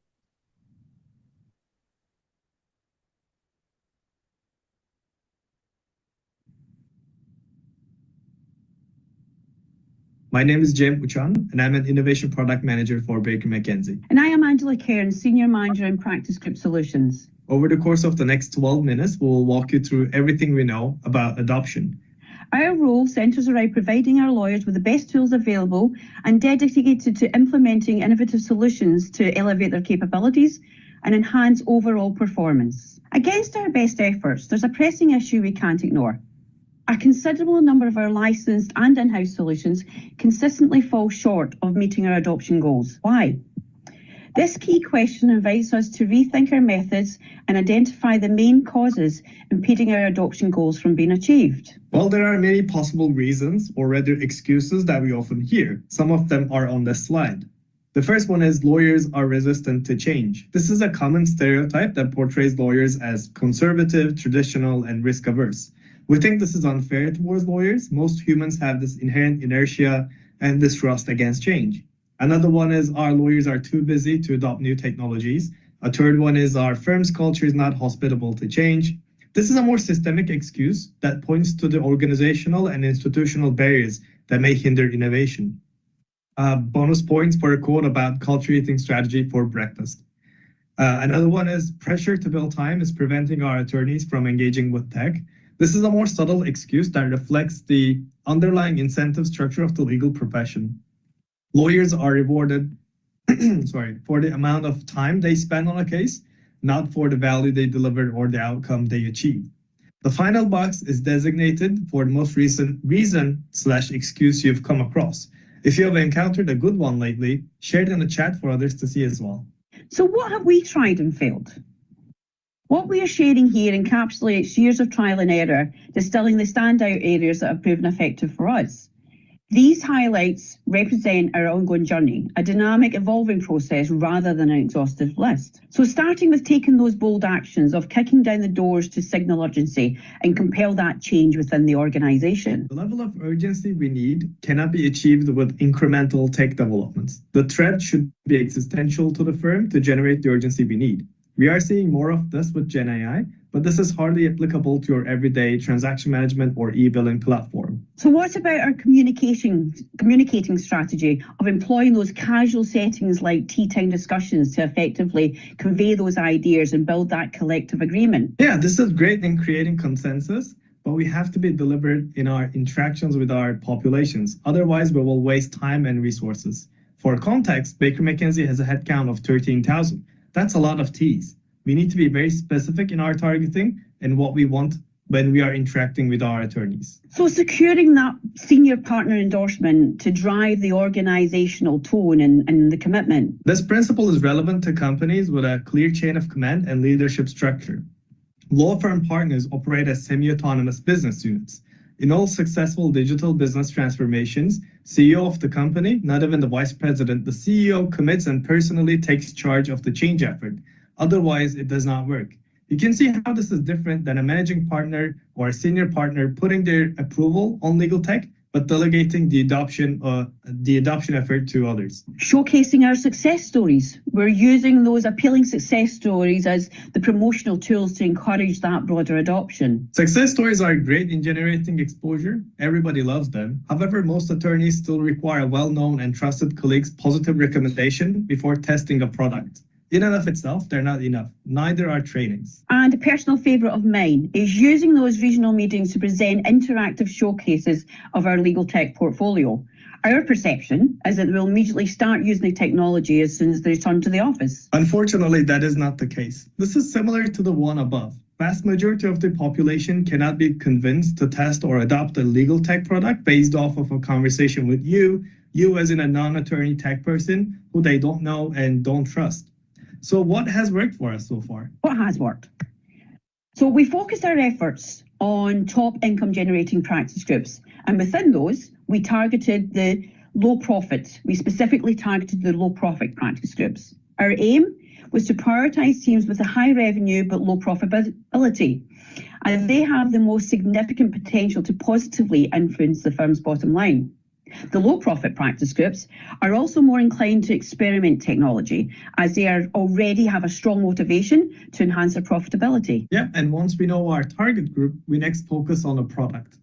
My name is Jem Uchan, and I'm an Innovation Product Manager for Baker McKenzie. And I am Angela Cairns, Senior Manager in Practice Group Solutions. Over the course of the next 12 minutes, we'll walk you through everything we know about adoption. Our role centres around providing our lawyers with the best tools available and dedicated to implementing innovative solutions to elevate their capabilities and enhance overall performance. Against our best efforts, there's a pressing issue we can't ignore. A considerable number of our licensed and in-house solutions consistently fall short of meeting our adoption goals. Why? This key question invites us to rethink our methods and identify the main causes impeding our adoption goals from being achieved. Well, there are many possible reasons, or rather excuses, that we often hear. Some of them are on this slide. The first one is lawyers are resistant to change. This is a common stereotype that portrays lawyers as conservative, traditional, and risk-averse. We think this is unfair towards lawyers. Most humans have this inherent inertia and distrust against change. Another one is our lawyers are too busy to adopt new technologies. A third one is our firm's culture is not hospitable to change. This is a more systemic excuse that points to the organizational and institutional barriers that may hinder innovation. Bonus points for a quote about culture eating strategy for breakfast. Another one is pressure to build time is preventing our attorneys from engaging with tech. This is a more subtle excuse that reflects the underlying incentive structure of the legal profession. Lawyers are rewarded for the amount of time they spend on a case, not for the value they deliver or the outcome they achieve. The final box is designated for the most recent reason/excuse you've come across. If you have encountered a good one lately, share it in the chat for others to see as well. So what have we tried and failed? What we are sharing here encapsulates years of trial and error, distilling the standout areas that have proven effective for us. These highlights represent our ongoing journey, a dynamic, evolving process rather than an exhaustive list. So starting with taking those bold actions of kicking down the doors to signal urgency and compel that change within the organisation. The level of urgency we need cannot be achieved with incremental tech developments. The threat should be existential to the firm to generate the urgency we need. We are seeing more of this with Gen AI, but this is hardly applicable to your everyday transaction management or e-billing platform. So what about our communicating strategy of employing those casual settings like tea time discussions to effectively convey those ideas and build that collective agreement? Yeah, this is great in creating consensus, but we have to be deliberate in our interactions with our populations. Otherwise, we will waste time and resources. For context, Baker McKenzie has a headcount of 13,000. That's a lot of T's. We need to be very specific in our targeting and what we want when we are interacting with our attorneys. So securing that senior partner endorsement to drive the organizational tone and the commitment. This principle is relevant to companies with a clear chain of command and leadership structure. Law firm partners operate as semi-autonomous business units. In all successful digital business transformations, CEO of the company, not even the vice president, the CEO commits and personally takes charge of the change effort. Otherwise, it does not work. You can see how this is different than a managing partner or a senior partner putting their approval on legal tech, but delegating the adoption effort to others. Showcasing our success stories. We're using those appealing success stories as the promotional tools to encourage that broader adoption. Success stories are great in generating exposure. Everybody loves them. However, most attorneys still require well-known and trusted colleagues' positive recommendation before testing a product. In and of itself, they're not enough. Neither are trainings. And a personal favourite of mine is using those regional meetings to present interactive showcases of our legal tech portfolio. Our perception is that we'll immediately start using the technology as soon as they return to the office. Unfortunately, that is not the case. This is similar to the one above. vast majority of the population cannot be convinced to test or adopt a legal tech product based off of a conversation with you as in a non-attorney tech person who they don't know and don't trust. So what has worked for us so far? What has worked? So we focused our efforts on top income generating practice groups. And within those, we targeted the low profit. We specifically targeted the low profit practice groups. Our aim was to prioritize teams with a high revenue but low profitability, and they have the most significant potential to positively influence the firm's bottom line. The low profit practice groups are also more inclined to experiment technology, as they already have a strong motivation to enhance their profitability. Yeah, and once we know our target group, we next focus on a product.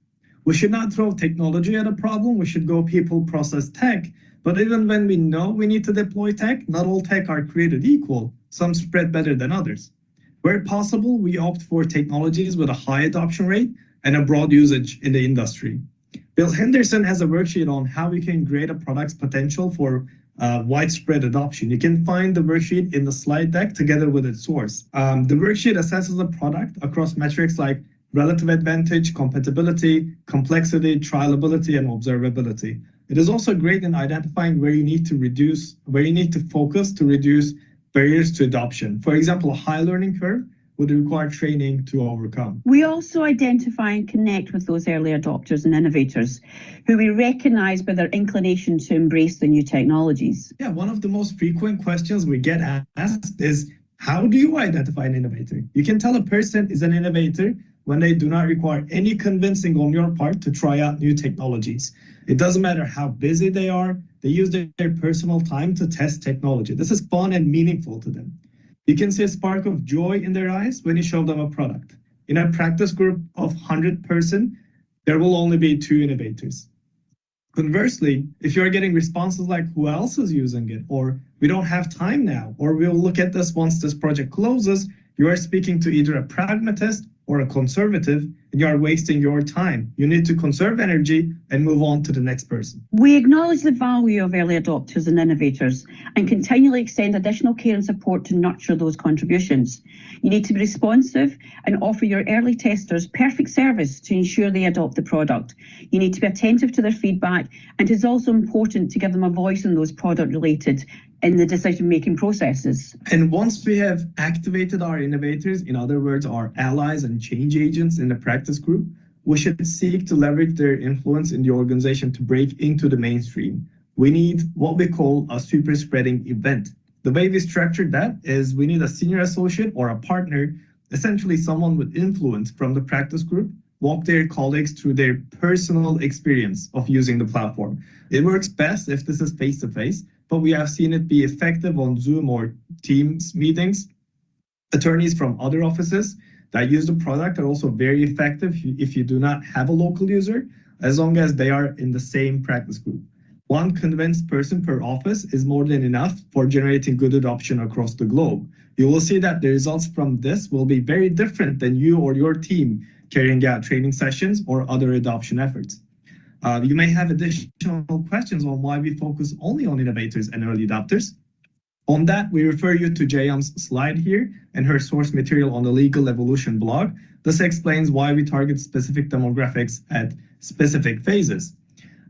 We should not throw technology at a problem, we should go people, process, tech. But even when we know we need to deploy tech, not all tech are created equal. Some spread better than others. Where possible, we opt for technologies with a high adoption rate and a broad usage in the industry. Bill Henderson has a worksheet on how we can grade a product's potential for widespread adoption. You can find the worksheet in the slide deck together with its source. The worksheet assesses a product across metrics like relative advantage, compatibility, complexity, trialability, and observability. It is also great in identifying where you need to focus to reduce barriers to adoption. For example, a high learning curve would require training to overcome. We also identify and connect with those early adopters and innovators who we recognize by their inclination to embrace the new technologies. Yeah, one of the most frequent questions we get asked is, how do you identify an innovator? You can tell a person is an innovator when they do not require any convincing on your part to try out new technologies. It doesn't matter how busy they are, they use their personal time to test technology. This is fun and meaningful to them. You can see a spark of joy in their eyes when you show them a product. In a practice group of 100 person, there will only be 2 innovators. Conversely, if you're getting responses like who else is using it, or we don't have time now, or we'll look at this once this project closes, you are speaking to either a pragmatist or a conservative, and you are wasting your time. You need to conserve energy and move on to the next person. We acknowledge the value of early adopters and innovators and continually extend additional care and support to nurture those contributions. You need to be responsive and offer your early testers perfect service to ensure they adopt the product. You need to be attentive to their feedback, and it is also important to give them a voice in those product-related in the decision-making processes. And once we have activated our innovators, in other words, our allies and change agents in the practice group, we should seek to leverage their influence in the organization to break into the mainstream. We need what we call a super spreading event. The way we structured that is we need a senior associate or a partner, essentially someone with influence from the practice group, walk their colleagues through their personal experience of using the platform. It works best if this is face-to-face, but we have seen it be effective on Zoom or Teams meetings. Attorneys from other offices that use the product are also very effective if you do not have a local user, as long as they are in the same practice group. One convinced person per office is more than enough for generating good adoption across the globe. You will see that the results from this will be very different than you or your team carrying out training sessions or other adoption efforts. You may have additional questions on why we focus only on innovators and early adopters. On that, we refer you to Jayam's slide here and her source material on the Legal Evolution blog. This explains why we target specific demographics at specific phases.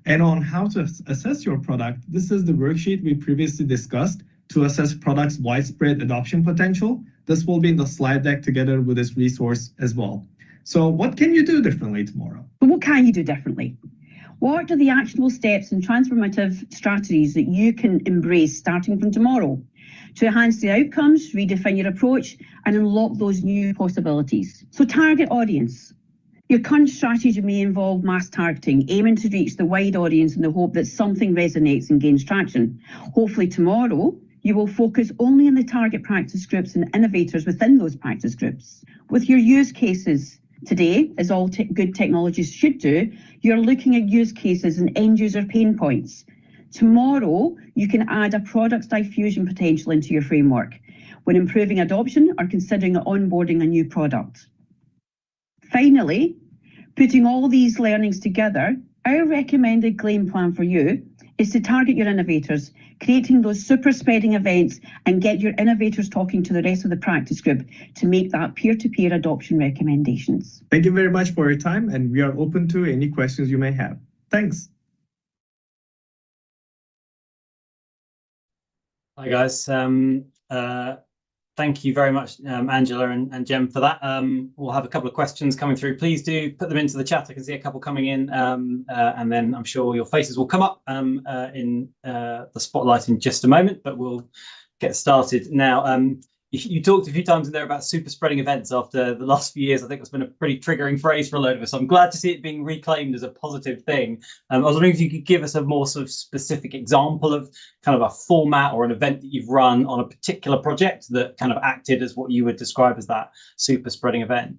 And on how to assess your product, this is the worksheet we previously discussed to assess products' widespread adoption potential. This will be in the slide deck together with this resource as well. So what can you do differently tomorrow? What can you do differently? What are the actionable steps and transformative strategies that you can embrace starting from tomorrow to enhance the outcomes, redefine your approach, and unlock those new possibilities? So target audience. Your current strategy may involve mass targeting, aiming to reach the wide audience in the hope that something resonates and gains traction. Hopefully tomorrow, you will focus only on the target practice groups and innovators within those practice groups. With your use cases, today, as all good technologies should do, you're looking at use cases and end user pain points. Tomorrow, you can add a product diffusion potential into your framework when improving adoption or considering onboarding a new product. Finally, putting all these learnings together, our recommended game plan for you is to target your innovators, creating those super spreading events and get your innovators talking to the rest of the practice group to make that peer-to-peer adoption recommendations. Thank you very much for your time, and we are open to any questions you may have. Thanks. Hi guys. Thank you very much, Angela and Jem, for that. We'll have a couple of questions coming through. Please do put them into the chat. I can see a couple coming in, and then I'm sure your faces will come up in the spotlight in just a moment, but we'll get started now. You talked a few times in there about super spreading events after the last few years. I think that's been a pretty triggering phrase for a load of us. I'm glad to see it being reclaimed as a positive thing. I was wondering if you could give us a more sort of specific example of kind of a format or an event that you've run on a particular project that kind of acted as what you would describe as that super spreading event.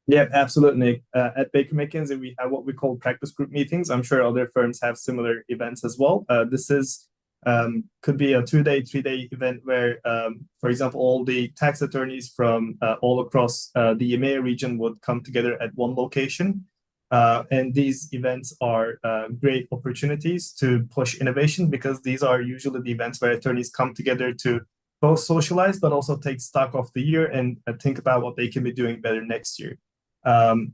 Yeah, absolutely. At Baker McKenzie, we have what we call practice group meetings. I'm sure other firms have similar events as well. This is could be a 2-day, 3-day event where, for example, all the tax attorneys from all across the EMEA region would come together at one location. And these events are great opportunities to push innovation, because these are usually the events where attorneys come together to both socialize, but also take stock of the year and think about what they can be doing better next year.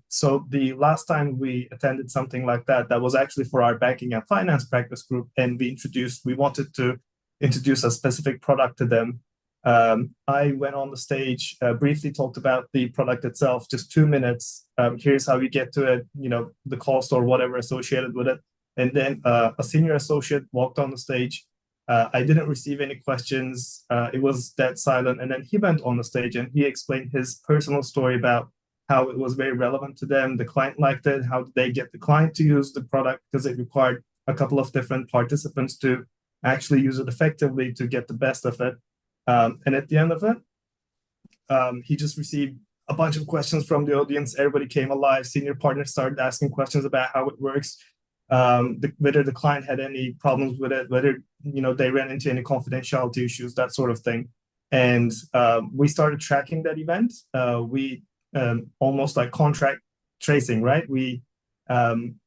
So the last time we attended something like that, that was actually for our banking and finance practice group, and we wanted to introduce a specific product to them. I went on the stage, briefly talked about the product itself, just 2 minutes. Here's how you get to it, the cost or whatever associated with it. And then a senior associate walked on the stage. I didn't receive any questions. It was dead silent. And then he went on the stage and he explained his personal story about how it was very relevant to them. The client liked it. How did they get the client to use the product? Because it required a couple of different participants to actually use it effectively to get the best of it. And at the end of it, he just received a bunch of questions from the audience. Everybody came alive. Senior partners started asking questions about how it works, whether the client had any problems with it, whether they ran into any confidentiality issues, that sort of thing. And we started tracking that event. We almost like contract tracing, right?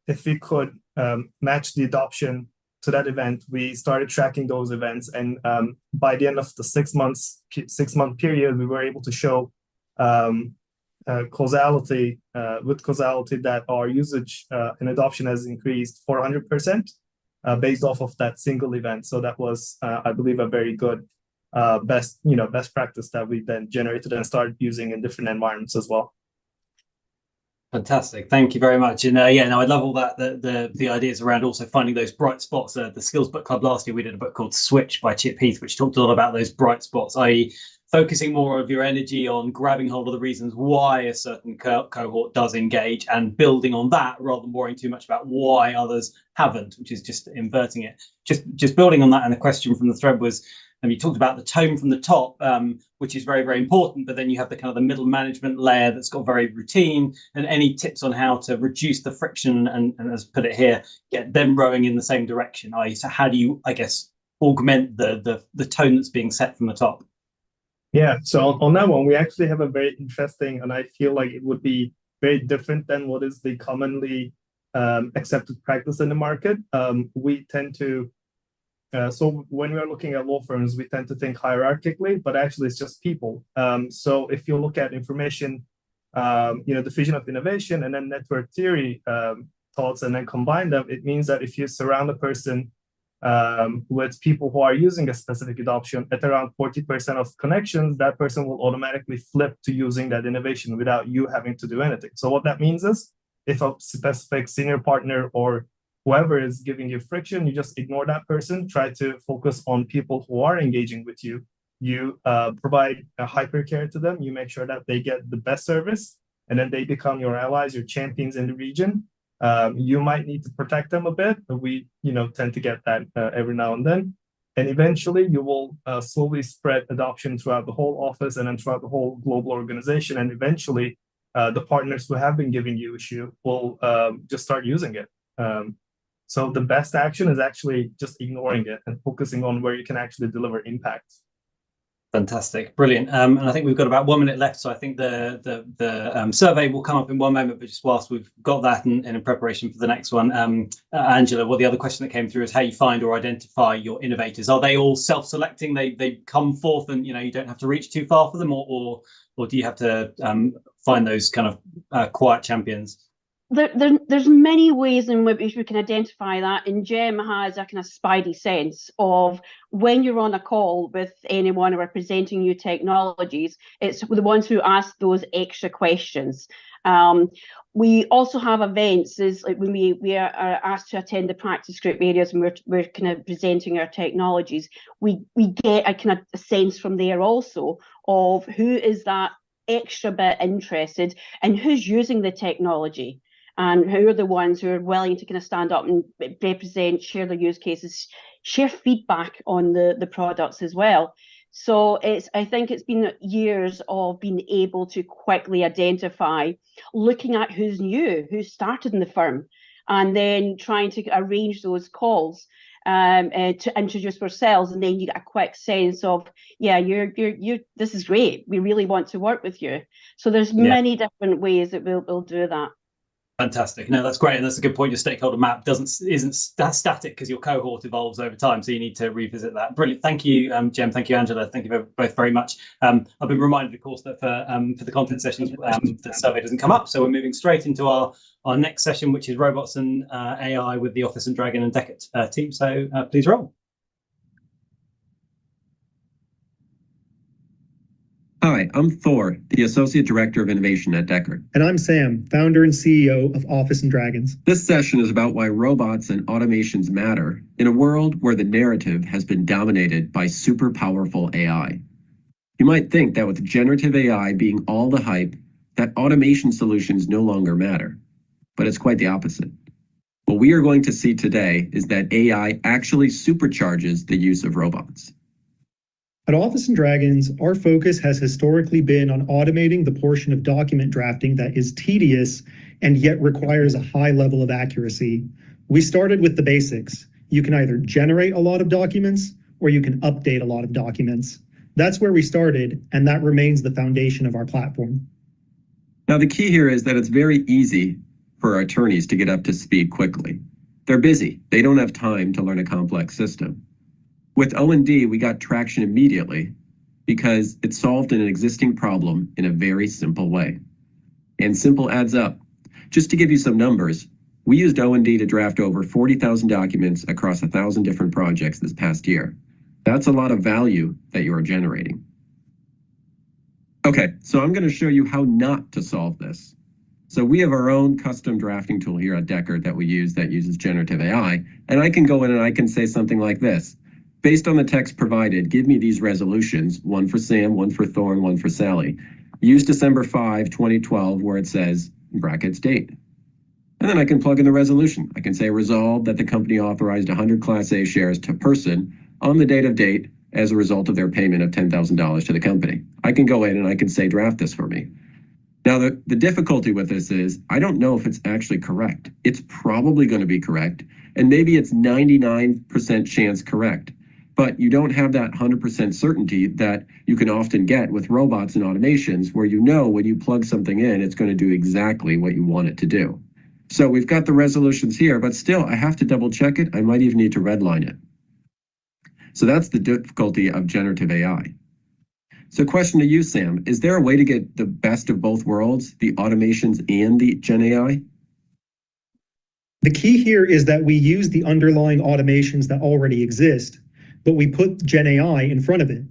If we could match the adoption to that event, we started tracking those events, and by the end of the 6-month period, we were able to show causality that our usage and adoption has increased 400% based off of that single event. So that was, I believe, a very good best practice that we then generated and started using in different environments as well. Fantastic, thank you very much. And I love all that, the ideas around also finding those bright spots. The Skills Book Club last year, we did a book called Switch by Chip Heath, which talked a lot about those bright spots, i.e. focusing more of your energy on grabbing hold of the reasons why a certain cohort does engage and building on that, rather than worrying too much about why others haven't, which is just inverting it. Just building on that, and the question from the thread was, you talked about the tone from the top, which is very, very important, but then you have the kind of the middle management layer that's got very routine, and any tips on how to reduce the friction and as put it here, get them rowing in the same direction. So how do you, I guess, augment the tone that's being set from the top? Yeah, so on that one, we actually have a very interesting, and I feel like it would be very different than what is the commonly accepted practice in the market. We tend to so when we are looking at law firms, we tend to think hierarchically, but actually it's just people. So if you look at information, diffusion of innovation and then network theory thoughts and then combine them, it means that if you surround a person with people who are using a specific adoption at around 40% of connections, that person will automatically flip to using that innovation without you having to do anything. So what that means is if a specific senior partner or whoever is giving you friction, you just ignore that person, try to focus on people who are engaging with you. You provide a hypercare to them, you make sure that they get the best service, and then they become your allies, your champions in the region. You might need to protect them a bit, but we tend to get that every now and then. And eventually you will slowly spread adoption throughout the whole office and then throughout the whole global organization. And eventually the partners who have been giving you issue will just start using it. So the best action is actually just ignoring it and focusing on where you can actually deliver impact. Fantastic, brilliant. And I think we've got about 1 minute left, so I think the survey will come up in one moment. But just whilst we've got that and in preparation for the next one, Angela, well, the other question that came through is how you find or identify your innovators. Are they all self-selecting? They come forth, and you don't have to reach too far for them, or do you have to find those kind of quiet champions? There's many ways in which we can identify that, and Jem has a kind of spidey sense of when you're on a call with anyone who are presenting new technologies, it's the ones who ask those extra questions. We also have events, is like when we are asked to attend the practice group areas and we're kind of presenting our technologies, we get a kind of a sense from there also of who is that extra bit interested and who's using the technology. And who are the ones who are willing to kind of stand up and represent, share their use cases, share feedback on the products as well. So I think it's been years of being able to quickly identify, looking at who's new, who started in the firm, and then trying to arrange those calls to introduce ourselves, and then you get a quick sense of, yeah, you're this is great. We really want to work with you. So there's many different ways that we'll do that. Fantastic. No, that's great. And that's a good point. Your stakeholder map isn't that static because your cohort evolves over time. So you need to revisit that. Brilliant. Thank you, Jem. Thank you, Angela. Thank you both very much. I've been reminded, of course, that for the content sessions, the survey doesn't come up. So we're moving straight into our next session, which is robots and AI with the Office and Dragon and Deckard team. So please roll. Hi, I'm Thor, the Associate Director of Innovation at Deckard. And I'm Sam, founder and CEO of Office and Dragons. This session is about why robots and automations matter in a world where the narrative has been dominated by super powerful AI. You might think that with generative AI being all the hype, that automation solutions no longer matter. But it's quite the opposite. What we are going to see today is that AI actually supercharges the use of robots. At Office and Dragons, our focus has historically been on automating the portion of document drafting that is tedious and yet requires a high level of accuracy. We started with the basics. You can either generate a lot of documents or you can update a lot of documents. That's where we started, and that remains the foundation of our platform. Now, the key here is that it's very easy for our attorneys to get up to speed quickly. They're busy. They don't have time to learn a complex system. With O&D, we got traction immediately because it solved an existing problem in a very simple way. And simple adds up. Just to give you some numbers, we used O&D to draft over 40,000 documents across 1,000 different projects this past year. That's a lot of value that you are generating. Okay, so I'm going to show you how not to solve this. So we have our own custom drafting tool here at Deckard that we use that uses generative AI, and I can go in and I can say something like this. Based on the text provided, give me these resolutions, one for Sam, one for Thor, and one for Sally. Use December 5, 2012, where it says, in brackets, date. And then I can plug in the resolution. I can say resolved that the company authorized 100 Class A shares to person on the date of date as a result of their payment of $10,000 to the company. I can go in and I can say, draft this for me. Now, the difficulty with this is I don't know if it's actually correct. It's probably going to be correct, and maybe it's 99% chance correct. But you don't have that 100% certainty that you can often get with robots and automations where you know when you plug something in, it's going to do exactly what you want it to do. So we've got the resolutions here, but still I have to double check it. I might even need to redline it. So that's the difficulty of generative AI. So question to you, Sam, is there a way to get the best of both worlds, the automations and the Gen AI? The key here is that we use the underlying automations that already exist, but we put Gen AI in front of it.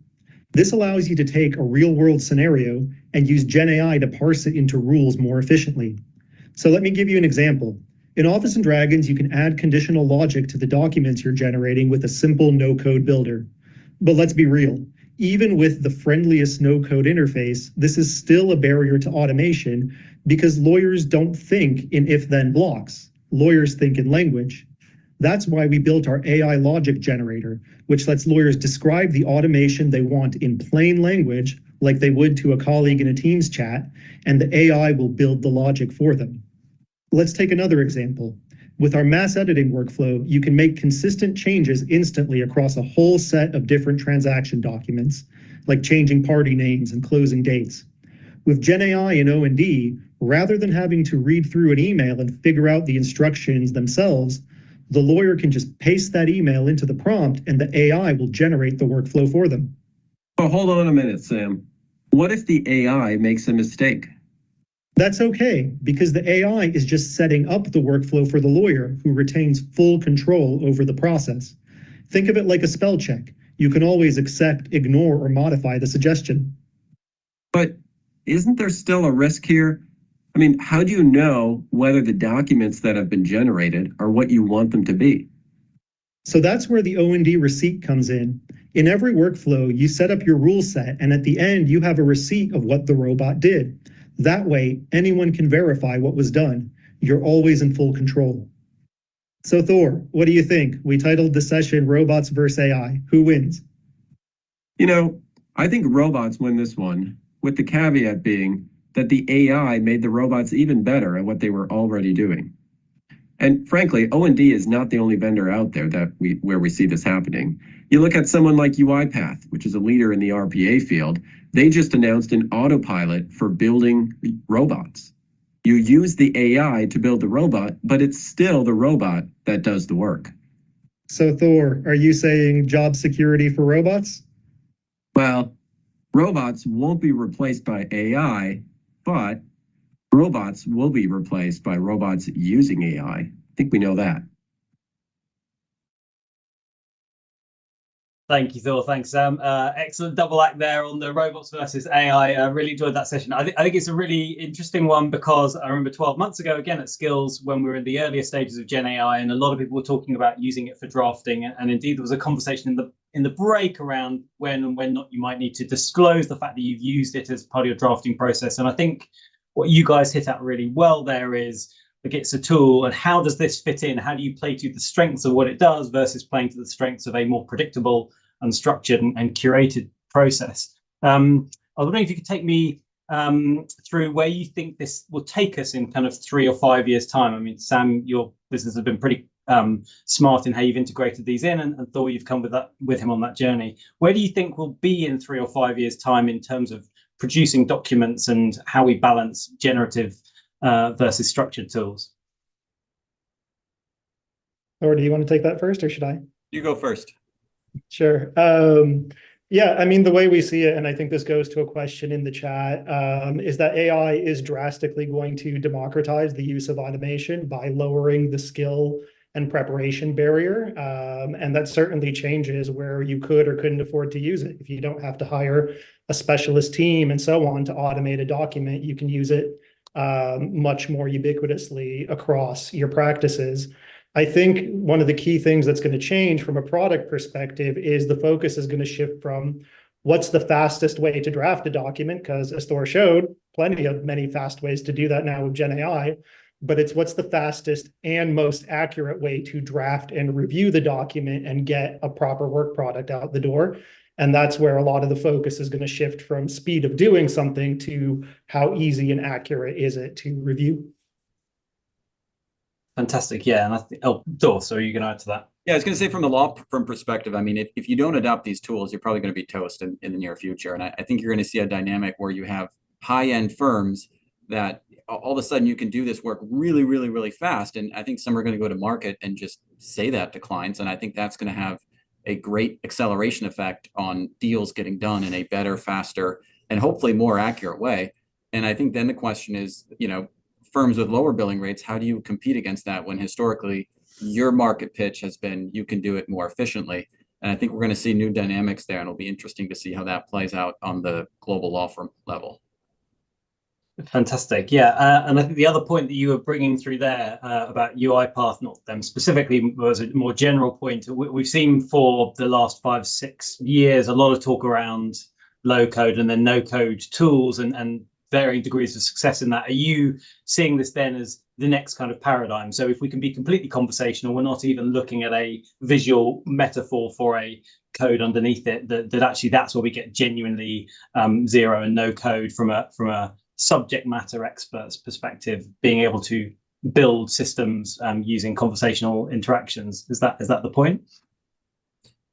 This allows you to take a real-world scenario and use Gen AI to parse it into rules more efficiently. So let me give you an example. In Office and Dragons, you can add conditional logic to the documents you're generating with a simple no-code builder. But let's be real. Even with the friendliest no-code interface, this is still a barrier to automation because lawyers don't think in if-then blocks. Lawyers think in language. That's why we built our AI logic generator, which lets lawyers describe the automation they want in plain language, like they would to a colleague in a Teams chat, and the AI will build the logic for them. Let's take another example. With our mass editing workflow, you can make consistent changes instantly across a whole set of different transaction documents, like changing party names and closing dates. With GenAI and O&D, rather than having to read through an email and figure out the instructions themselves, the lawyer can just paste that email into the prompt and the AI will generate the workflow for them. But hold on a minute, Sam. What if the AI makes a mistake? That's okay, because the AI is just setting up the workflow for the lawyer, who retains full control over the process. Think of it like a spell check. You can always accept, ignore, or modify the suggestion. But isn't there still a risk here? I mean, how do you know whether the documents that have been generated are what you want them to be? So that's where the O&D receipt comes in. In every workflow, you set up your rule set, and at the end, you have a receipt of what the robot did. That way, anyone can verify what was done. You're always in full control. So Thor, what do you think? We titled the session Robots vs. AI. Who wins? You know, I think robots win this one, with the caveat being that the AI made the robots even better at what they were already doing. And frankly, O&D is not the only vendor out there where we see this happening. You look at someone like UiPath, which is a leader in the RPA field. They just announced an autopilot for building robots. You use the AI to build the robot, but it's still the robot that does the work. So Thor, are you saying job security for robots? Well, robots won't be replaced by AI, but robots will be replaced by robots using AI. I think we know that. Thank you, Thor. Thanks, Sam. Excellent double act there on the robots versus AI. I really enjoyed that session. I think it's a really interesting one because I remember 12 months ago, again at Skills, when we were in the earlier stages of Gen AI, and a lot of people were talking about using it for drafting. And indeed, there was a conversation in the break around when and when not you might need to disclose the fact that you've used it as part of your drafting process. And I think what you guys hit at really well there is, like, it's a tool, and how does this fit in? How do you play to the strengths of what it does versus playing to the strengths of a more predictable and structured and curated process? I was wondering if you could take me through where you think this will take us in kind of 3 or 5 years' time. I mean, Sam, your business has been pretty smart in how you've integrated these in, and Thor, you've come with him on that journey. Where do you think we'll be in 3 or 5 years' time in terms of producing documents and how we balance generative versus structured tools? Or do you want to take that first, or should I? You go first. Sure. Yeah, I mean, the way we see it, and I think this goes to a question in the chat, is that AI is drastically going to democratize the use of automation by lowering the skill and preparation barrier. And that certainly changes where you could or couldn't afford to use it. If you don't have to hire a specialist team and so on to automate a document, you can use it much more ubiquitously across your practices. I think one of the key things that's going to change from a product perspective is the focus is going to shift from what's the fastest way to draft a document, because as Thor showed, many fast ways to do that now with Gen AI, but it's what's the fastest and most accurate way to draft and review the document and get a proper work product out the door. And that's where a lot of the focus is going to shift from speed of doing something to how easy and accurate is it to review. Fantastic. Yeah. And I think, Thor, so you can add to that. Yeah, I was going to say, from the law firm perspective, I mean, if you don't adopt these tools, you're probably going to be toast in the near future. And I think you're going to see a dynamic where you have high-end firms that all of a sudden you can do this work really, really, really fast. And I think some are going to go to market and just say that to clients. And I think that's going to have a great acceleration effect on deals getting done in a better, faster, and hopefully more accurate way. And I think then the question is, firms with lower billing rates, how do you compete against that when historically your market pitch has been you can do it more efficiently? And I think we're going to see new dynamics there, and it'll be interesting to see how that plays out on the global law firm level. Fantastic. Yeah. And I think the other point that you were bringing through there about UiPath, not them specifically, was a more general point. We've seen for the last 5-6 years a lot of talk around low code and then no code tools and varying degrees of success in that. Are you seeing this then as the next kind of paradigm? So if we can be completely conversational, we're not even looking at a visual metaphor for a code underneath it, that actually that's where we get genuinely zero and no code from a subject matter expert's perspective, being able to build systems using conversational interactions. Is that the point?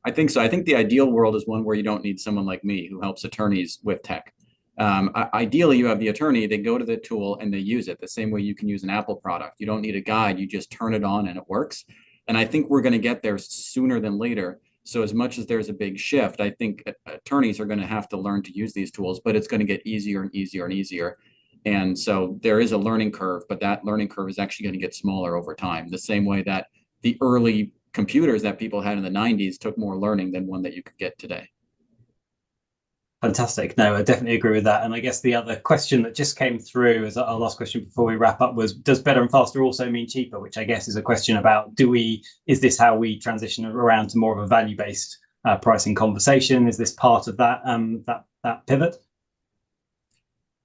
I think so. I think the ideal world is one where you don't need someone like me who helps attorneys with tech. Ideally, you have the attorney, they go to the tool and they use it the same way you can use an Apple product. You don't need a guide, you just turn it on and it works. And I think we're going to get there sooner than later. So as much as there's a big shift, I think attorneys are going to have to learn to use these tools, but it's going to get easier and easier and easier. And so there is a learning curve, but that learning curve is actually going to get smaller over time, the same way that the early computers that people had in the 90s took more learning than one that you could get today. Fantastic. No, I definitely agree with that. And I guess the other question that just came through as our last question before we wrap up was, does better and faster also mean cheaper? Which I guess is a question about, is this how we transition around to more of a value-based pricing conversation? Is this part of that that pivot?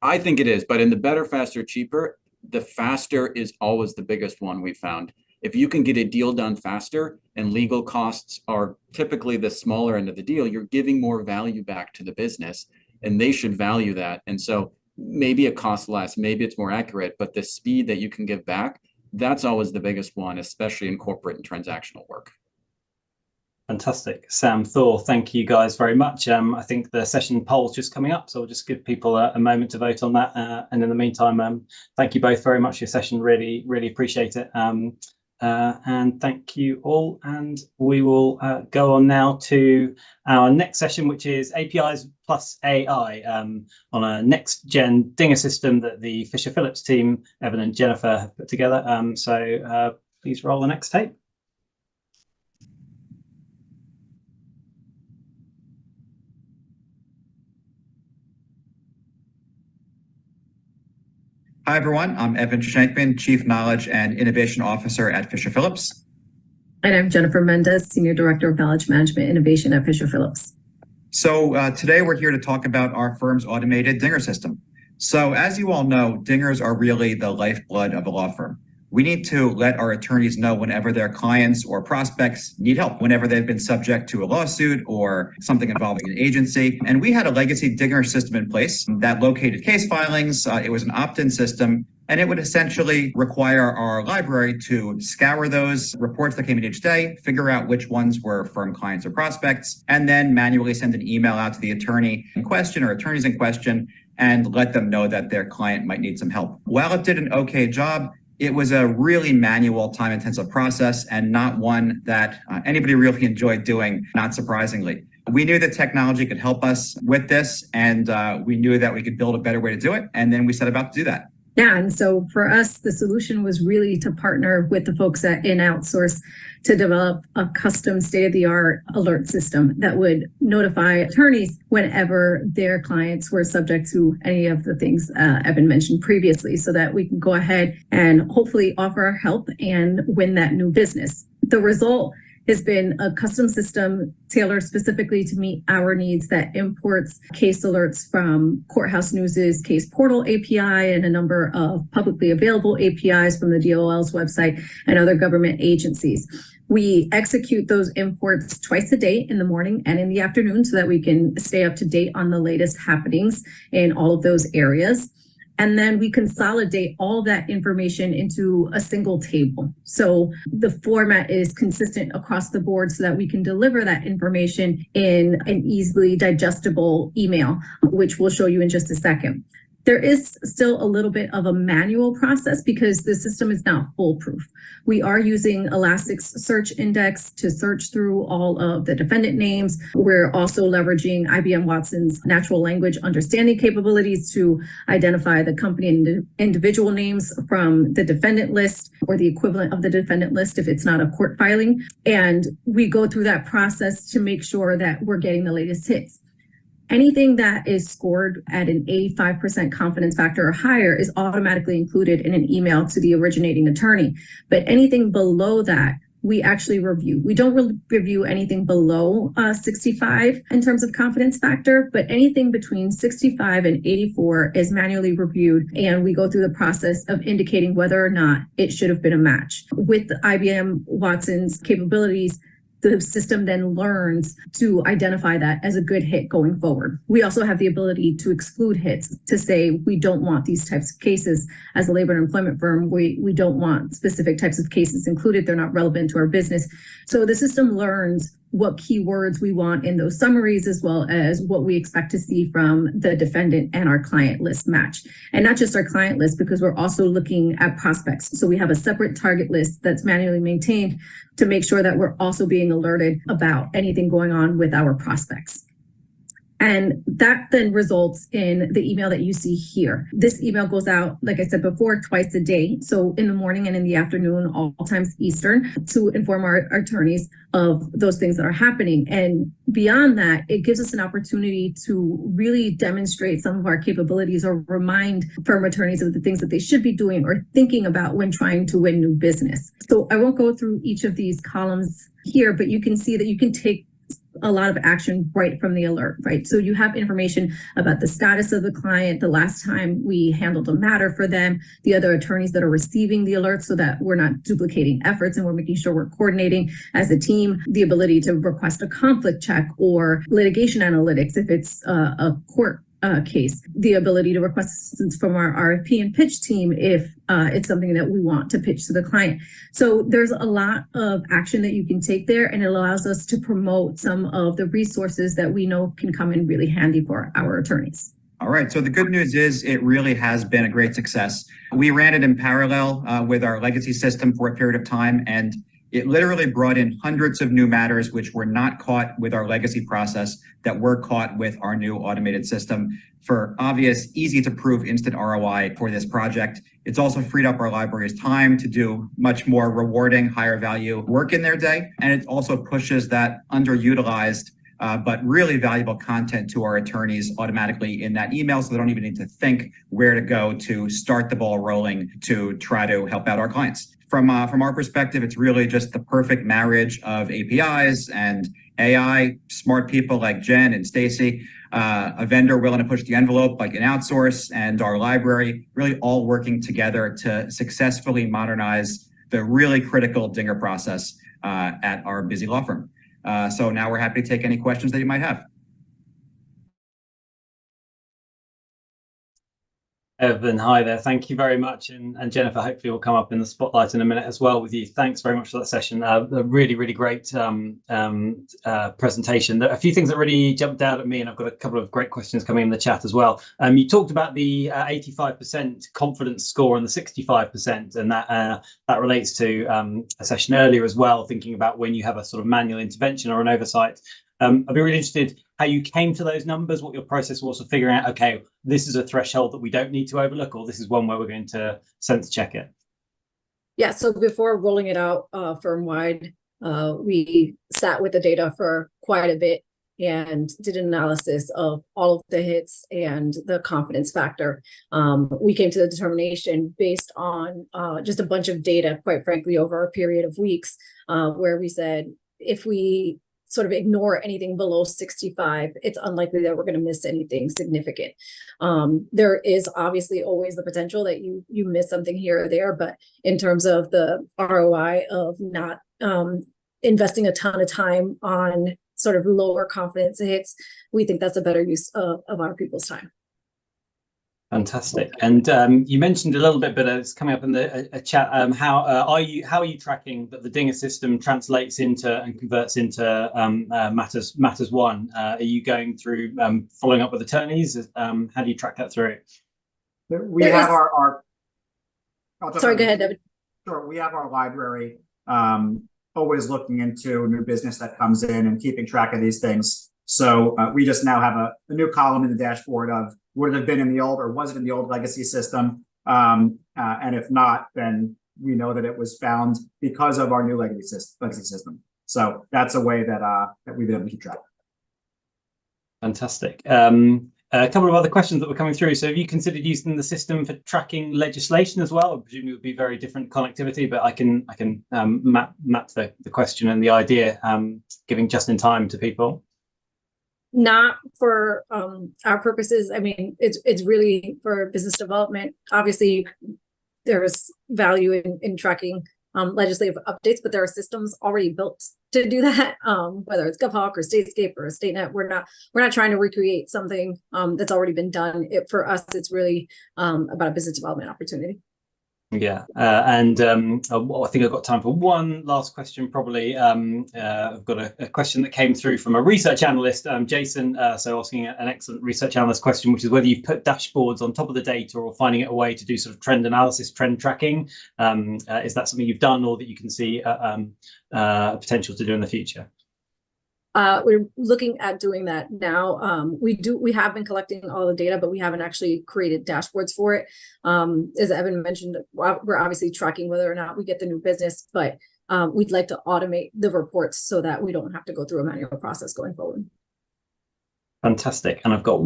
I think it is, but in the better, faster, cheaper, the faster is always the biggest one we found. If you can get a deal done faster and legal costs are typically the smaller end of the deal, you're giving more value back to the business and they should value that. And so maybe it costs less, maybe it's more accurate, but the speed that you can give back, that's always the biggest one, especially in corporate and transactional work. Fantastic. Sam, Thor, thank you guys very much. I think the session poll's just coming up, so we'll just give people a moment to vote on that. And in the meantime, thank you both very much for your session. Really, really appreciate it. And thank you all. And we will go on now to our next session, which is APIs plus AI on a next-gen Dinger system that the Fisher Phillips team, Evan and Jennifer, have put together. So please roll the next tape. Hi, everyone. I'm Evan Shankman, Chief Knowledge and Innovation Officer at Fisher Phillips. And I'm Jennifer Mendez, Senior Director of Knowledge Management Innovation at Fisher Phillips. So today we're here to talk about our firm's automated Dinger system. So as you all know, Dingers are really the lifeblood of a law firm. We need to let our attorneys know whenever their clients or prospects need help, whenever they've been subject to a lawsuit or something involving an agency. And we had a legacy Dinger system in place that located case filings. It was an opt-in system, and it would essentially require our library to scour those reports that came in each day, figure out which ones were firm clients or prospects, and then manually send an email out to the attorney in question or attorneys in question and let them know that their client might need some help. While it did an okay job, it was a really manual, time-intensive process and not one that anybody really enjoyed doing, not surprisingly. We knew that technology could help us with this, and we knew that we could build a better way to do it, and then we set about to do that. Yeah, and so for us, the solution was really to partner with the folks at InOutsource to develop a custom state-of-the-art alert system that would notify attorneys whenever their clients were subject to any of the things Evan mentioned previously, so that we can go ahead and hopefully offer our help and win that new business. The result has been a custom system tailored specifically to meet our needs that imports case alerts from Courthouse News's Case Portal API and a number of publicly available APIs from the DOL's website and other government agencies. We execute those imports twice a day, in the morning and in the afternoon, so that we can stay up to date on the latest happenings in all of those areas. And then we consolidate all that information into a single table. So the format is consistent across the board so that we can deliver that information in an easily digestible email, which we'll show you in just a second. There is still a little bit of a manual process because the system is not foolproof. We are using Elastic's search index to search through all of the defendant names. We're also leveraging IBM Watson's natural language understanding capabilities to identify the company and individual names from the defendant list or the equivalent of the defendant list if it's not a court filing. And we go through that process to make sure that we're getting the latest hits. Anything that is scored at an 85% confidence factor or higher is automatically included in an email to the originating attorney. But anything below that, we actually review. We don't really review anything below 65 in terms of confidence factor, but anything between 65 and 84 is manually reviewed. And we go through the process of indicating whether or not it should have been a match. With IBM Watson's capabilities, the system then learns to identify that as a good hit going forward. We also have the ability to exclude hits, to say we don't want these types of cases. As a labor and employment firm, we don't want specific types of cases included. They're not relevant to our business. So the system learns what keywords we want in those summaries, as well as what we expect to see from the defendant and our client list match. And not just our client list, because we're also looking at prospects. So we have a separate target list that's manually maintained to make sure that we're also being alerted about anything going on with our prospects. And that then results in the email that you see here. This email goes out, like I said before, twice a day. So in the morning and in the afternoon, all times Eastern, to inform our attorneys of those things that are happening. And beyond that, it gives us an opportunity to really demonstrate some of our capabilities or remind firm attorneys of the things that they should be doing or thinking about when trying to win new business. So I won't go through each of these columns here, but you can see that you can take a lot of action right from the alert, right? So you have information about the status of the client, the last time we handled a matter for them, the other attorneys that are receiving the alerts, so that we're not duplicating efforts and we're making sure we're coordinating as a team, the ability to request a conflict check or litigation analytics if it's a court case, the ability to request assistance from our RFP and pitch team if it's something that we want to pitch to the client. So there's a lot of action that you can take there, and it allows us to promote some of the resources that we know can come in really handy for our attorneys. All right. So the good news is it really has been a great success. We ran it in parallel with our legacy system for a period of time, and it literally brought in hundreds of new matters which were not caught with our legacy process that were caught with our new automated system for obvious, easy to prove instant ROI for this project. It's also freed up our library's time to do much more rewarding, higher value work in their day. And it also pushes that underutilized but really valuable content to our attorneys automatically in that email, so they don't even need to think where to go to start the ball rolling to try to help out our clients. From our perspective, it's really just the perfect marriage of APIs and AI, smart people like Jen and Stacy, a vendor willing to push the envelope like an outsource, and our library, really all working together to successfully modernize the really critical Dinger process at our busy law firm. So now we're happy to take any questions that you might have. Evan, hi there. Thank you very much. And Jennifer, hopefully will come up in the spotlight in a minute as well with you. Thanks very much for that session. A really, really great presentation. There are a few things that really jumped out at me, and I've got a couple of great questions coming in the chat as well. You talked about the 85% confidence score and the 65%, and that relates to a session earlier as well, thinking about when you have a sort of manual intervention or an oversight. I'd be really interested how you came to those numbers, what your process was for figuring out, okay, this is a threshold that we don't need to overlook, or this is one where we're going to sense check it. Yeah, so before rolling it out firm-wide, we sat with the data for quite a bit and did an analysis of all of the hits and the confidence factor. We came to the determination based on just a bunch of data, quite frankly, over a period of weeks, where we said, if we sort of ignore anything below 65, it's unlikely that we're going to miss anything significant. There is obviously always the potential that you miss something here or there, but in terms of the ROI of not investing a ton of time on sort of lower confidence hits, we think that's a better use of our people's time. Fantastic. And you mentioned a little bit, but it's coming up in the chat. How are you tracking that the Dinger system translates into and converts into Matters One? Are you going through following up with attorneys? How do you track that through? We have our sorry, go ahead, David. Sure. We have our library always looking into new business that comes in and keeping track of these things. So we just now have a new column in the dashboard of would it have been in the old, or was it in the old legacy system? And if not, then we know that it was found because of our new legacy system. So that's a way that we've been able to keep track. Fantastic. A couple of other questions that were coming through. So have you considered using the system for tracking legislation as well? I presume it would be very different connectivity, but I can map the question and the idea, giving just in time to people. Not for our purposes. I mean, it's really for business development. Obviously, there's value in tracking legislative updates, but there are systems already built to do that, whether it's GovHawk or Statescape or StateNet. We're not trying to recreate something that's already been done. For us, it's really about a business development opportunity. Yeah, and I think I've got time for one last question, probably. I've got a question that came through from a research analyst, Jason, so asking an excellent research analyst question, which is whether you put dashboards on top of the data or finding it a way to do sort of trend analysis, trend tracking. Is that something you've done or that you can see potential to do in the future? We're looking at doing that now. We have been collecting all the data, but we haven't actually created dashboards for it. As Evan mentioned, we're obviously tracking whether or not we get the new business, but we'd like to automate the reports so that we don't have to go through a manual process going forward. Fantastic. And I've got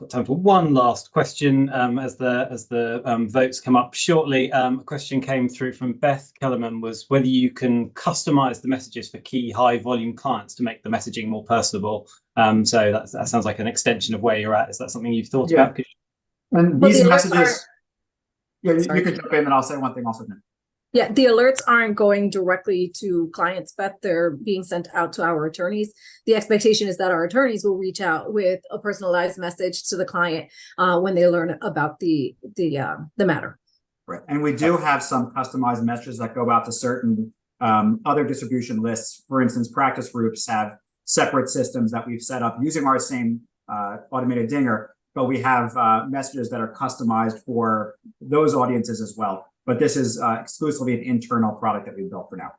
time for one last question as the votes come up shortly. A question came through from Beth Kellerman, was whether you can customize the messages for key high volume clients to make the messaging more personable. So that sounds like an extension of where you're at. Is that something you've thought about? And these messages, you can jump in and I'll say one thing also. Yeah, the alerts aren't going directly to clients, Beth. They're being sent out to our attorneys. The expectation is that our attorneys will reach out with a personalized message to the client when they learn about the matter. Right, and we do have some customized messages that go out to certain other distribution lists. For instance, practice groups have separate systems that we've set up using our same automated dinger, but we have messages that are customized for those audiences as well. But this is exclusively an internal product that we've built for now.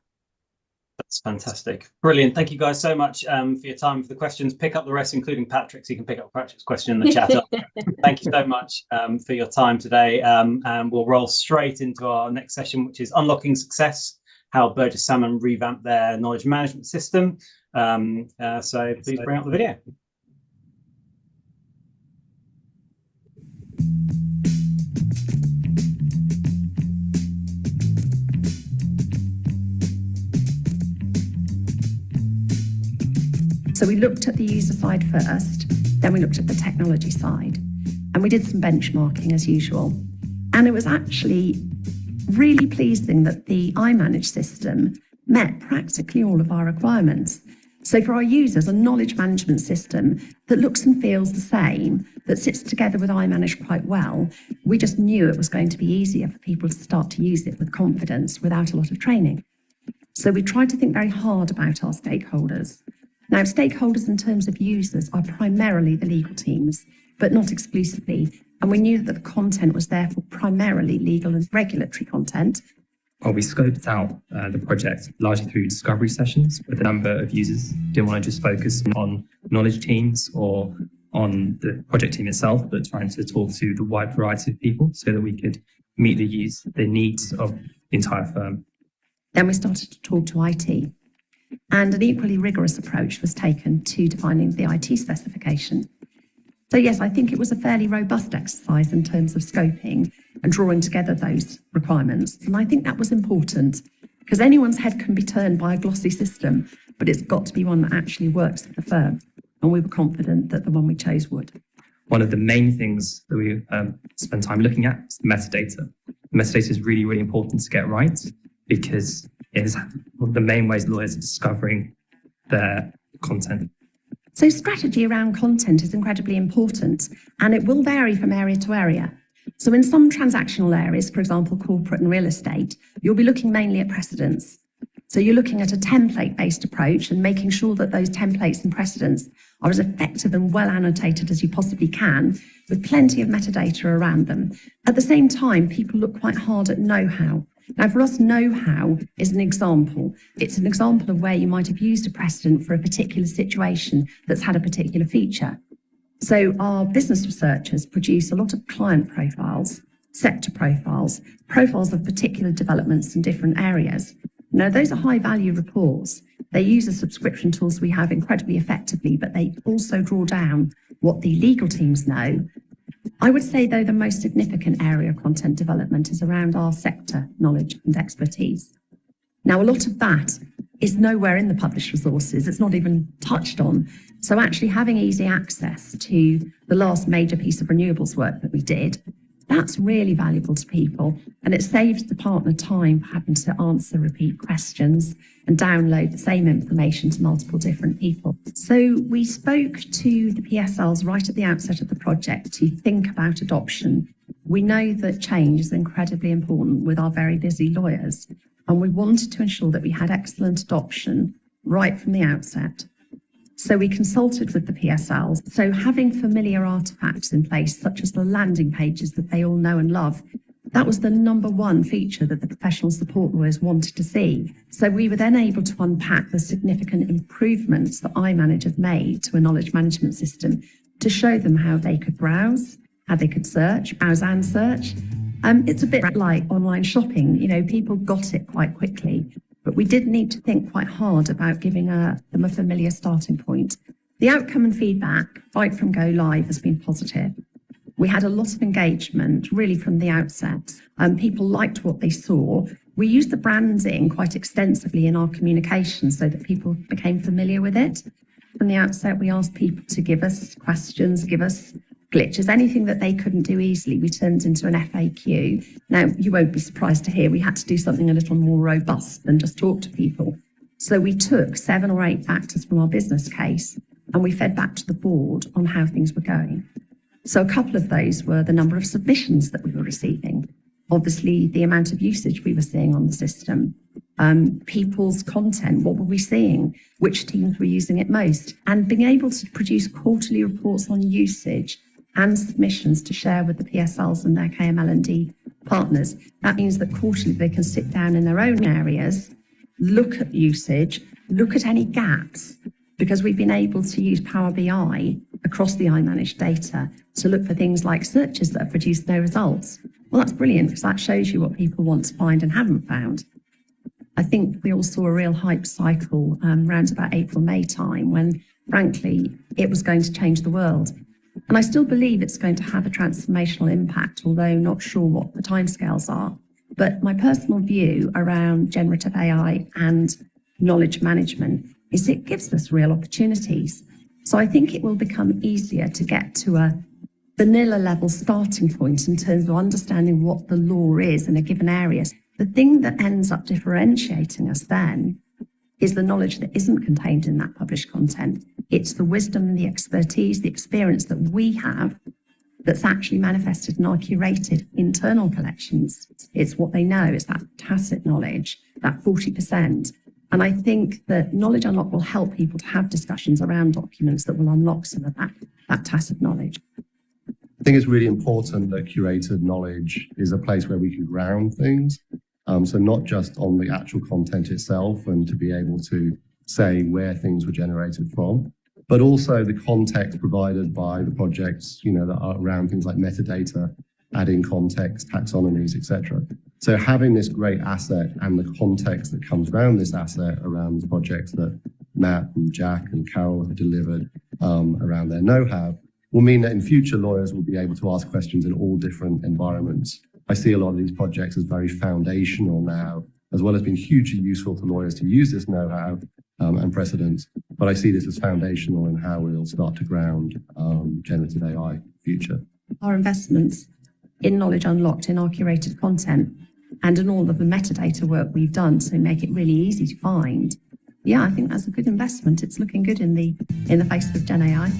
That's fantastic. Brilliant. Thank you guys so much for your time, for the questions. Pick up the rest, including Patrick's. You can pick up Patrick's question in the chat. Thank you so much for your time today. And we'll roll straight into our next session, which is Unlocking Success, how Burgess Salmon revamped their knowledge management system. So please bring up the video. So we looked at the user side first, then we looked at the technology side, and we did some benchmarking as usual. And it was actually really pleasing that the iManage system met practically all of our requirements. So for our users, a knowledge management system that looks and feels the same, that sits together with iManage quite well, we just knew it was going to be easier for people to start to use it with confidence without a lot of training. So we tried to think very hard about our stakeholders. Now, stakeholders in terms of users are primarily the legal teams, but not exclusively. And we knew that the content was therefore primarily legal and regulatory content. Well, we scoped out the project largely through discovery sessions with a number of users. Didn't want to just focus on knowledge teams or on the project team itself, but trying to talk to the wide variety of people so that we could meet the needs of the entire firm. Then we started to talk to IT. And an equally rigorous approach was taken to defining the IT specification. So yes, I think it was a fairly robust exercise in terms of scoping and drawing together those requirements. And I think that was important because anyone's head can be turned by a glossy system, but it's got to be one that actually works for the firm. And we were confident that the one we chose would. One of the main things that we spend time looking at is the metadata. The metadata is really, really important to get right because it is one of the main ways lawyers are discovering their content. So strategy around content is incredibly important, and it will vary from area to area. So in some transactional areas, for example, corporate and real estate, you'll be looking mainly at precedents. So you're looking at a template-based approach and making sure that those templates and precedents are as effective and well annotated as you possibly can, with plenty of metadata around them. At the same time, people look quite hard at know-how. Now, for us, know-how is an example. It's an example of where you might have used a precedent for a particular situation that's had a particular feature. So our business researchers produce a lot of client profiles, sector profiles, profiles of particular developments in different areas. Now, those are high-value reports. They use the subscription tools we have incredibly effectively, but they also draw down what the legal teams know. I would say, though, the most significant area of content development is around our sector knowledge and expertise. Now, a lot of that is nowhere in the published resources. It's not even touched on. So actually having easy access to the last major piece of renewables work that we did, That's really valuable to people, and it saves the partner time for having to answer repeat questions and download the same information to multiple different people. So we spoke to the PSLs right at the outset of the project to think about adoption. We know that change is incredibly important with our very busy lawyers, and we wanted to ensure that we had excellent adoption right from the outset. So we consulted with the PSLs. So having familiar artifacts in place, such as the landing pages that they all know and love, that was the number one feature that the professional support lawyers wanted to see. So we were then able to unpack the significant improvements that iManage have made to a knowledge management system to show them how they could browse, how they could search, browse and search. It's a bit like online shopping. You know, people got it quite quickly. But we did need to think quite hard about giving them a familiar starting point. The outcome and feedback right from go live has been positive. We had a lot of engagement really from the outset. People liked what they saw. We used the branding quite extensively in our communication so that people became familiar with it. From the outset, we asked people to give us questions, give us glitches, anything that they couldn't do easily, we turned into an FAQ. Now, you won't be surprised to hear we had to do something a little more robust than just talk to people. So we took 7 or 8 factors from our business case and we fed back to the board on how things were going. So a couple of those were the number of submissions that we were receiving, obviously the amount of usage we were seeing on the system, people's content, what were we seeing, which teams were using it most, and being able to produce quarterly reports on usage and submissions to share with the PSLs and their KML&D partners. That means that quarterly they can sit down in their own areas, look at usage, look at any gaps, because we've been able to use Power BI across the iManage data to look for things like searches that have produced no results. Well, that's brilliant because that shows you what people want to find and haven't found. I think we all saw a real hype cycle around about April, May time when, frankly, it was going to change the world. And I still believe it's going to have a transformational impact, although not sure what the timescales are. But my personal view around generative AI and knowledge management is it gives us real opportunities. So I think it will become easier to get to a vanilla level starting point in terms of understanding what the law is in a given area. The thing that ends up differentiating us then is the knowledge that isn't contained in that published content. It's the wisdom, the expertise, the experience that we have that's actually manifested in our curated internal collections. It's what they know, it's that tacit knowledge, that 40%. And I think that Knowledge Unlock will help people to have discussions around documents that will unlock some of that tacit knowledge. I think it's really important that curated knowledge is a place where we can ground things. So not just on the actual content itself and to be able to say where things were generated from, but also the context provided by the projects, you know, that are around things like metadata, adding context, taxonomies, etc. So having this great asset and the context that comes around this asset around the projects that Matt and Jack and Carol have delivered around their know-how will mean that in future lawyers will be able to ask questions in all different environments. I see a lot of these projects as very foundational now, as well as being hugely useful to lawyers to use this know-how and precedents. But I see this as foundational in how we'll start to ground generative AI future. Our investments in Knowledge Unlocked, in our curated content, and in all of the metadata work we've done to make it really easy to find. Yeah, I think that's a good investment. It's looking good in the face of Gen AI.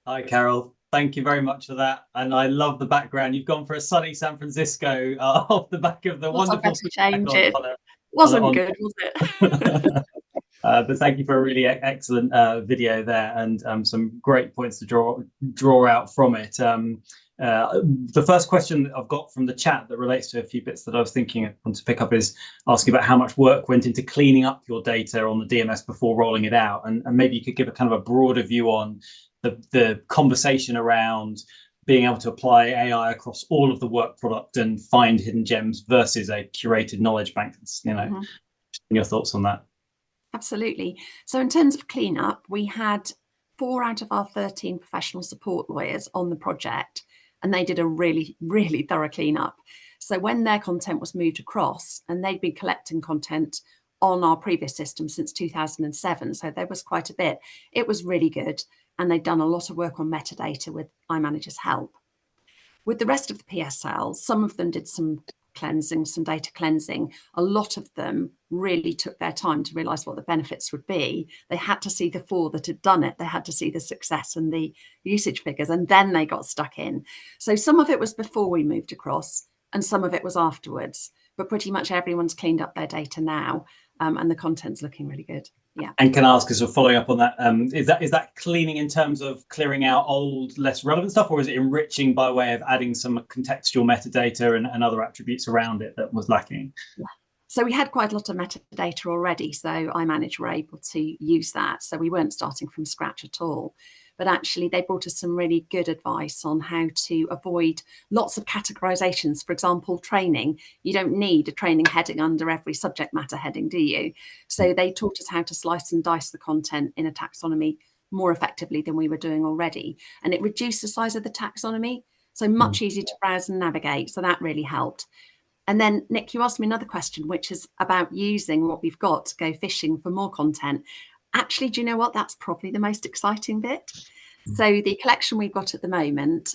Hi, Carol. Thank you very much for that. And I love the background. You've gone for a sunny San Francisco off the back of the wonderful... I better change it. Wasn't good, was it? But thank you for a really excellent video there and some great points to draw out from it. The first question that I've got from the chat that relates to a few bits that I was thinking I want to pick up is asking about how much work went into cleaning up your data on the DMS before rolling it out. And maybe you could give a kind of a broader view on the conversation around being able to apply AI across all of the work product and find hidden gems versus a curated knowledge bank. You know, your thoughts on that? Absolutely. So in terms of cleanup, we had 4 out of our 13 professional support lawyers on the project, and they did a really, really thorough cleanup. So when their content was moved across and they'd been collecting content on our previous system since 2007. So there was quite a bit. It was really good. And they'd done a lot of work on metadata with iManager's help. With the rest of the PSLs, some of them did some cleansing, some data cleansing. A lot of them really took their time to realize what the benefits would be. They had to see the 4 that had done it. They had to see the success and the usage figures, and then they got stuck in. So some of it was before we moved across and some of it was afterwards, but pretty much everyone's cleaned up their data now, and the content's looking really good. Yeah. And can I ask, as a following up on that, is that cleaning in terms of clearing out old, less relevant stuff, or is it enriching by way of adding some contextual metadata and other attributes around it that was lacking? Yeah. So we had quite a lot of metadata already, so iManage were able to use that. So we weren't starting from scratch at all. But actually, they brought us some really good advice on how to avoid lots of categorizations. For example, training. You don't need a training heading under every subject matter heading, do you? So they taught us how to slice and dice the content in a taxonomy more effectively than we were doing already. And it reduced the size of the taxonomy, so much easier to browse and navigate. So that really helped. And then, Nick, you asked me another question, which is about using what we've got to go fishing for more content. Actually, do you know what? That's probably the most exciting bit. So the collection we've got at the moment,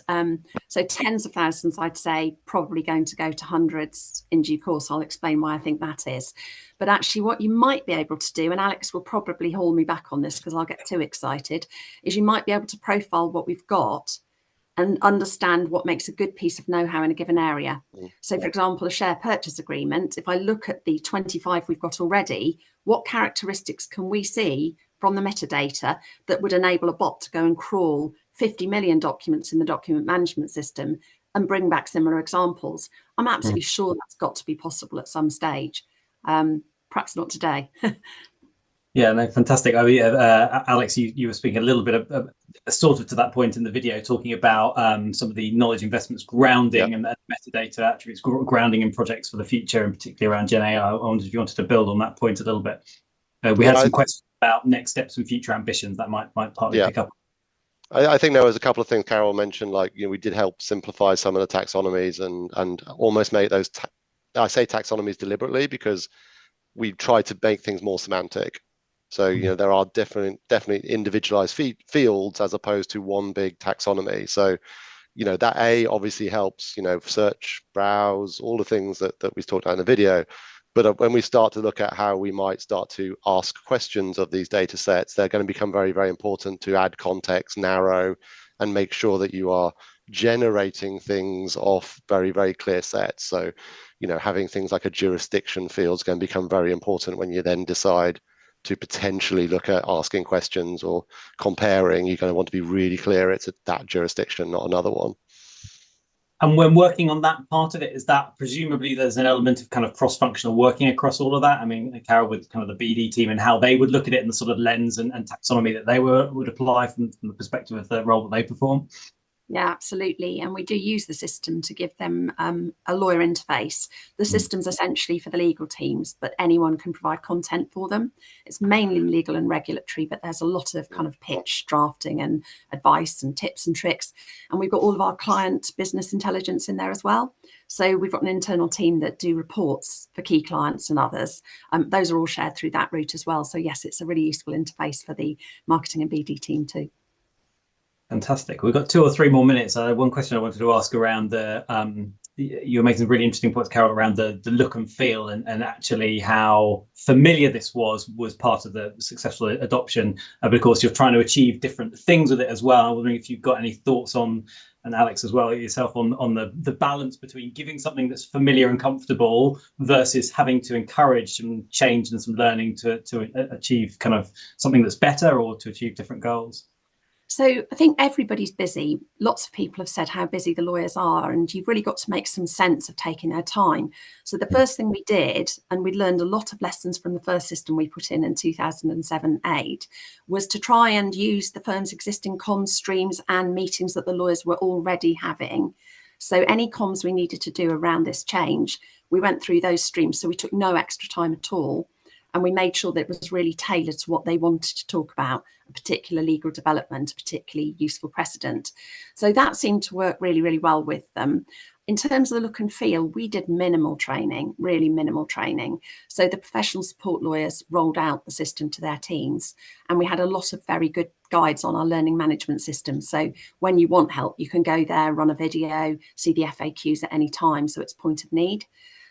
so tens of thousands, I'd say, probably going to go to hundreds in due course. I'll explain why I think that is. But actually what you might be able to do, and Alex will probably haul me back on this because I'll get too excited, is you might be able to profile what we've got and understand what makes a good piece of know-how in a given area. So for example, a share purchase agreement, if I look at the 25 we've got already, what characteristics can we see from the metadata that would enable a bot to go and crawl 50 million documents in the document management system and bring back similar examples? I'm absolutely sure that's got to be possible at some stage. Perhaps not today. Yeah, no, fantastic. I mean, Alex, you were speaking a little bit of sort of to that point in the video, talking about some of the knowledge investments grounding and metadata attributes grounding in projects for the future, and particularly around Gen AI. I wondered if you wanted to build on that point a little bit. We had some questions about next steps and future ambitions that might partly pick up. I think there was a couple of things Carol mentioned, like, we did help simplify some of the taxonomies and almost make those, I say taxonomies deliberately because we tried to make things more semantic. So, there are definitely individualized fields as opposed to one big taxonomy. So, that obviously helps, search, browse, all the things that we talked about in the video. But when we start to look at how we might start to ask questions of these data sets, they're going to become very, very important to add context, narrow, and make sure that you are generating things off very, very clear sets. So, having things like a jurisdiction field is going to become very important when you then decide to potentially look at asking questions or comparing. You're going to want to be really clear it's that jurisdiction, not another one. And when working on that part of it, is that presumably there's an element of kind of cross-functional working across all of that? I mean, Carol, with kind of the BD team and how they would look at it and the sort of lens and taxonomy that they would apply from the perspective of the role that they perform? Yeah, absolutely. And we do use the system to give them a lawyer interface. The system's essentially for the legal teams, but anyone can provide content for them. It's mainly legal and regulatory, but there's a lot of kind of pitch, drafting and advice and tips and tricks. And we've got all of our client business intelligence in there as well. So we've got an internal team that do reports for key clients and others. Those are all shared through that route as well. So yes, it's a really useful interface for the marketing and BD team too. Fantastic. We've got 2 or 3 more minutes. One question I wanted to ask around you were making some really interesting points, Carol, around the look and feel and actually how familiar this was part of the successful adoption. But of course, you're trying to achieve different things with it as well. I'm wondering if you've got any thoughts on, and Alex as well, yourself, on the balance between giving something that's familiar and comfortable versus having to encourage some change and some learning to achieve kind of something that's better or to achieve different goals. So I think everybody's busy. Lots of people have said how busy the lawyers are, and you've really got to make some sense of taking their time. So the first thing we did, and we learned a lot of lessons from the first system we put in 2007-8, was to try and use the firm's existing comms streams and meetings that the lawyers were already having. So any comms we needed to do around this change, we went through those streams. So we took no extra time at all. And we made sure that it was really tailored to what they wanted to talk about, a particular legal development, a particularly useful precedent. So that seemed to work really, really well with them. In terms of the look and feel, we did minimal training, really minimal training. So the professional support lawyers rolled out the system to their teams, and we had a lot of very good guides on our learning management system. So when you want help, you can go there, run a video, see the FAQs at any time. So it's point of need.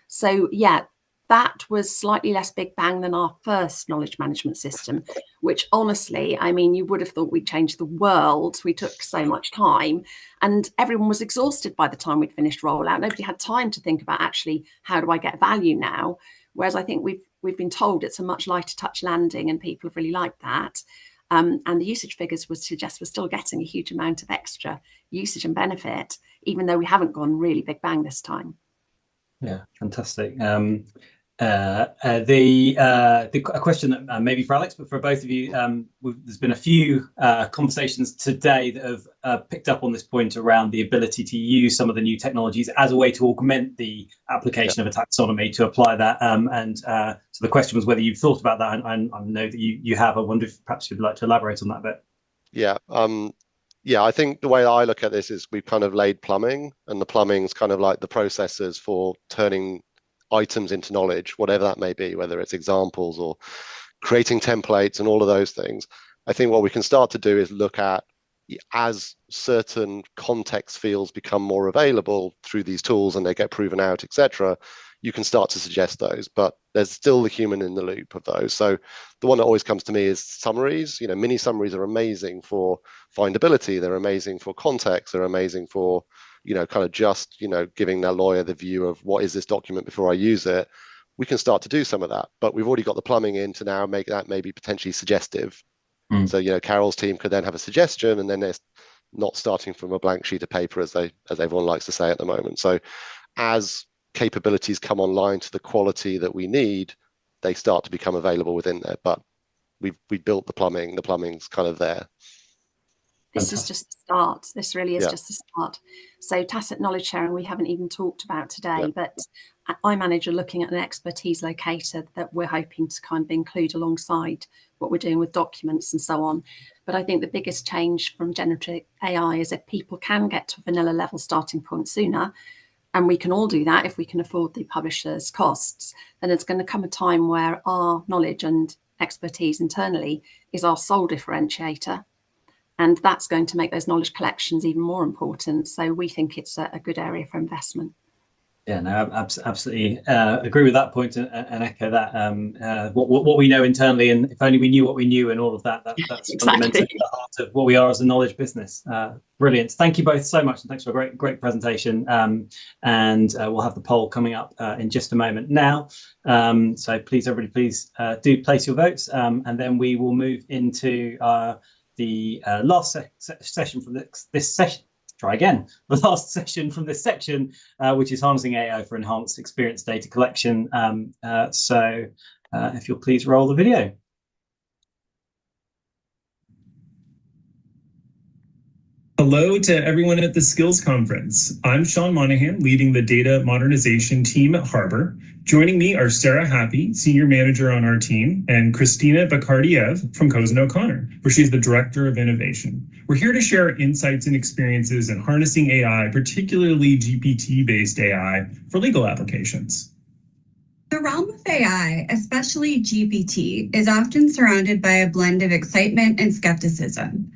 So yeah, that was slightly less big bang than our first knowledge management system, which honestly, I mean, you would have thought we'd changed the world. We took so much time and everyone was exhausted by the time we'd finished rollout. Nobody had time to think about actually, how do I get value now? Whereas I think we've been told it's a much lighter touch landing and people have really liked that. And the usage figures would suggest we're still getting a huge amount of extra usage and benefit, even though we haven't gone really big bang this time. Yeah, fantastic. A question that maybe for Alex, but for both of you, there's been a few conversations today that have picked up on this point around the ability to use some of the new technologies as a way to augment the application of a taxonomy to apply that. So the question was whether you've thought about that, and I know that you have. I wonder if perhaps you'd like to elaborate on that a bit. Yeah. Yeah, I think the way I look at this is we've kind of laid plumbing, and the plumbing's kind of like the processes for turning items into knowledge, whatever that may be, whether it's examples or creating templates and all of those things. I think what we can start to do is look at, as certain context fields become more available through these tools and they get proven out, etc., you can start to suggest those, but there's still the human in the loop of those. So the one that always comes to me is summaries. Mini summaries are amazing for findability. They're amazing for context. They're amazing for, kind of just, giving their lawyer the view of what is this document before I use it. We can start to do some of that, but we've already got the plumbing in to now make that maybe potentially suggestive. So, Carol's team could then have a suggestion, and then they're not starting from a blank sheet of paper, as everyone likes to say at the moment. So as capabilities come online to the quality that we need, they start to become available within there. But we built the plumbing. The plumbing's kind of there. This is just the start. This really is just the start. So tacit knowledge sharing, we haven't even talked about today, but iManage are looking at an expertise locator that we're hoping to kind of include alongside what we're doing with documents and so on. But I think the biggest change from generative AI is if people can get to a vanilla level starting point sooner, and we can all do that if we can afford the publisher's costs, then it's going to come a time where our knowledge and expertise internally is our sole differentiator. And that's going to make those knowledge collections even more important. So we think it's a good area for investment. Yeah, no, absolutely agree with that point and echo that. What we know internally, and if only we knew what we knew, and all of that, that's Exactly. fundamentally the heart of what we are as a knowledge business. Brilliant. Thank you both so much, and thanks for a great presentation. And we'll have the poll coming up in just a moment now. So please, everybody, please do place your votes, and then we will move into the last session from this session. Try again. The last session from this section, which is harnessing AI for enhanced experience data collection. So if you'll please roll the video. Hello to everyone at the Skills Conference. I'm Sean Monahan, leading the data modernization team at Harbor. Joining me are Sarah Happy, senior manager on our team, and Christina Bakardiev from Cozen O'Connor, where she's the director of innovation. We're here to share insights and experiences in harnessing AI, particularly GPT-based AI, for legal applications. The realm of AI, especially GPT, is often surrounded by a blend of excitement and skepticism.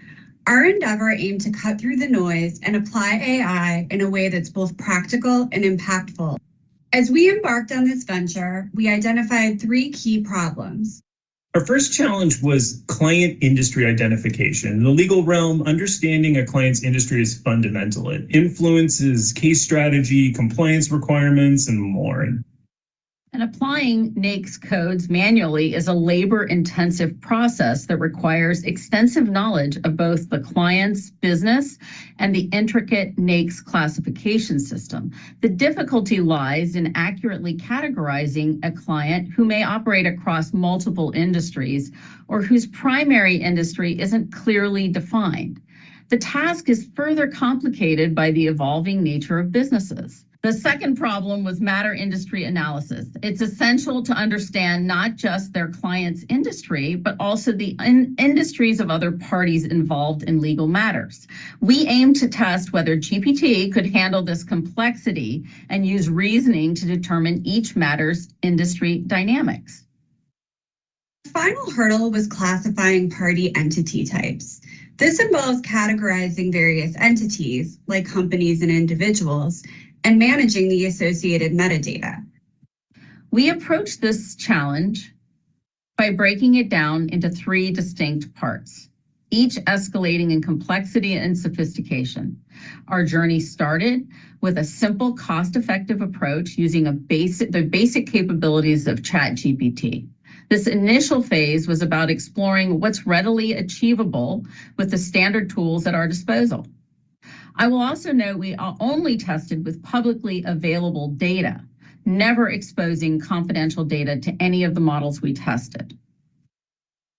Our endeavor aimed to cut through the noise and apply AI in a way that's both practical and impactful. As we embarked on this venture, we identified 3 key problems. Our first challenge was client industry identification. In the legal realm, understanding a client's industry is fundamental. It influences case strategy, compliance requirements, and more. And applying NAICS codes manually is a labor-intensive process that requires extensive knowledge of both the client's business and the intricate NAICS classification system. The difficulty lies in accurately categorizing a client who may operate across multiple industries or whose primary industry isn't clearly defined. The task is further complicated by the evolving nature of businesses. The second problem was matter industry analysis. It's essential to understand not just their client's industry, but also the industries of other parties involved in legal matters. We aim to test whether GPT could handle this complexity and use reasoning to determine each matter's industry dynamics. The final hurdle was classifying party entity types. This involves categorizing various entities, like companies and individuals, and managing the associated metadata. We approached this challenge by breaking it down into 3 distinct parts, each escalating in complexity and sophistication. Our journey started with a simple, cost-effective approach using the basic capabilities of ChatGPT. This initial phase was about exploring what's readily achievable with the standard tools at our disposal. I will also note we only tested with publicly available data, never exposing confidential data to any of the models we tested.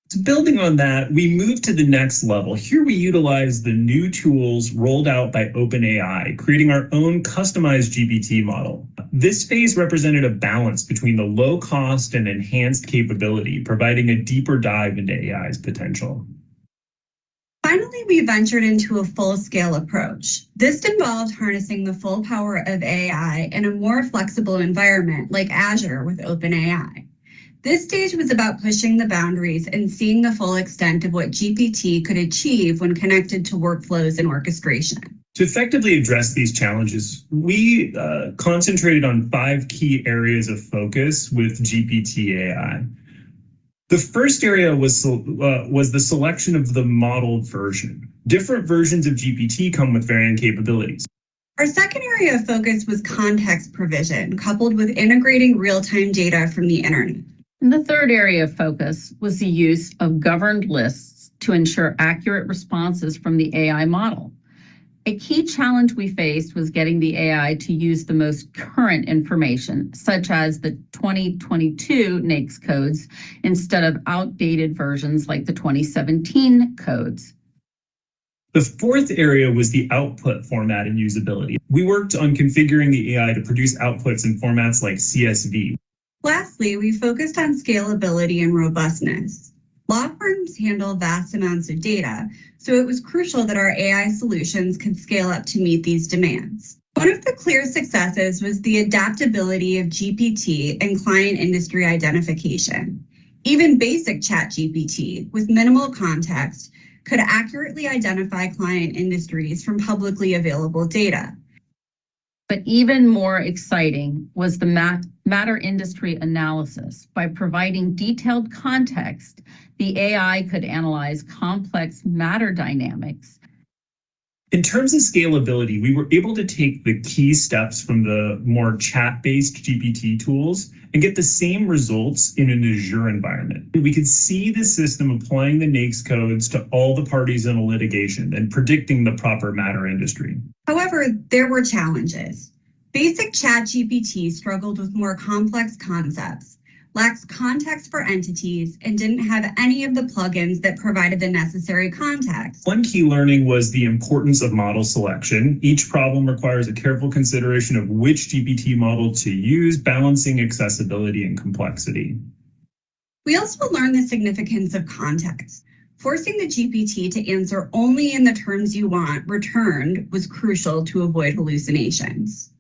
So building on that, we moved to the next level. Here we utilize the new tools rolled out by OpenAI, creating our own customized GPT model. This phase represented a balance between the low cost and enhanced capability, providing a deeper dive into AI's potential. Finally, we ventured into a full-scale approach. This involved harnessing the full power of AI in a more flexible environment like Azure with OpenAI. This stage was about pushing the boundaries and seeing the full extent of what GPT could achieve when connected to workflows and orchestration. To effectively address these challenges, we concentrated on 5 key areas of focus with GPT AI. The first area was the selection of the modeled version. Different versions of GPT come with varying capabilities. Our second area of focus was context provision, coupled with integrating real-time data from the internet. And the third area of focus was the use of governed lists to ensure accurate responses from the AI model. A key challenge we faced was getting the AI to use the most current information, such as the 2022 NAICS codes, instead of outdated versions like the 2017 codes. The fourth area was the output format and usability. We worked on configuring the AI to produce outputs in formats like CSV. Lastly, we focused on scalability and robustness. Law firms handle vast amounts of data, so it was crucial that our AI solutions could scale up to meet these demands. One of the clear successes was the adaptability of GPT and client industry identification. Even basic ChatGPT, with minimal context, could accurately identify client industries from publicly available data. But even more exciting was the matter industry analysis. By providing detailed context, the AI could analyze complex matter dynamics. In terms of scalability, we were able to take the key steps from the more chat-based GPT tools and get the same results in an Azure environment. We could see the system applying the NAICS codes to all the parties in a litigation and predicting the proper matter industry. However, there were challenges. Basic ChatGPT struggled with more complex concepts, lacks context for entities, and didn't have any of the plugins that provided the necessary context. One key learning was the importance of model selection. Each problem requires a careful consideration of which GPT model to use, balancing accessibility and complexity. We also learned the significance of context. Forcing the GPT to answer only in the terms you want returned was crucial to avoid hallucinations.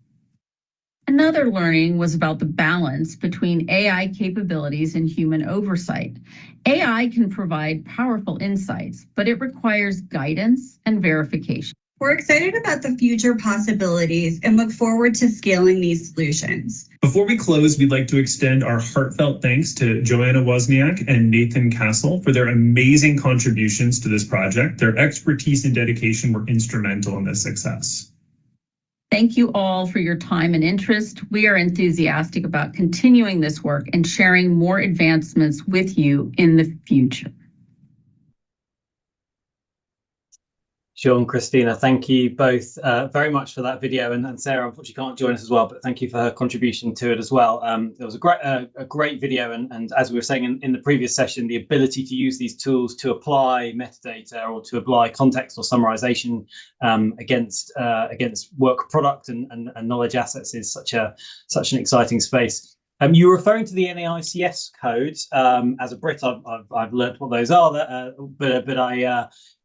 Another learning was about the balance between AI capabilities and human oversight. AI can provide powerful insights, but it requires guidance and verification. We're excited about the future possibilities and look forward to scaling these solutions. Before we close, we'd like to extend our heartfelt thanks to Joanna Wozniak and Nathan Castle for their amazing contributions to this project. Their expertise and dedication were instrumental in this success. Thank you all for your time and interest. We are enthusiastic about continuing this work and sharing more advancements with you in the future. Sean, Christina, thank you both very much for that video, and Sarah unfortunately can't join us as well, but thank you for her contribution to it as well. It was a great video, and as we were saying in the previous session, the ability to use these tools to apply metadata or to apply context or summarization against work product and knowledge assets is such an exciting space. You were referring to the NAICS codes. As a Brit, I've learned what those are, but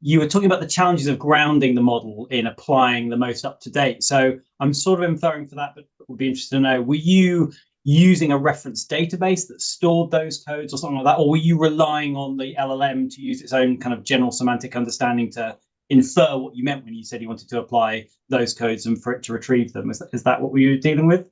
you were talking about the challenges of grounding the model in applying the most up-to-date. So I'm sort of inferring for that, but would be interested to know, were you using a reference database that stored those codes or something like that? Or were you relying on the LLM to use its own kind of general semantic understanding to infer what you meant when you said you wanted to apply those codes and for it to retrieve them? Is that what we were dealing with?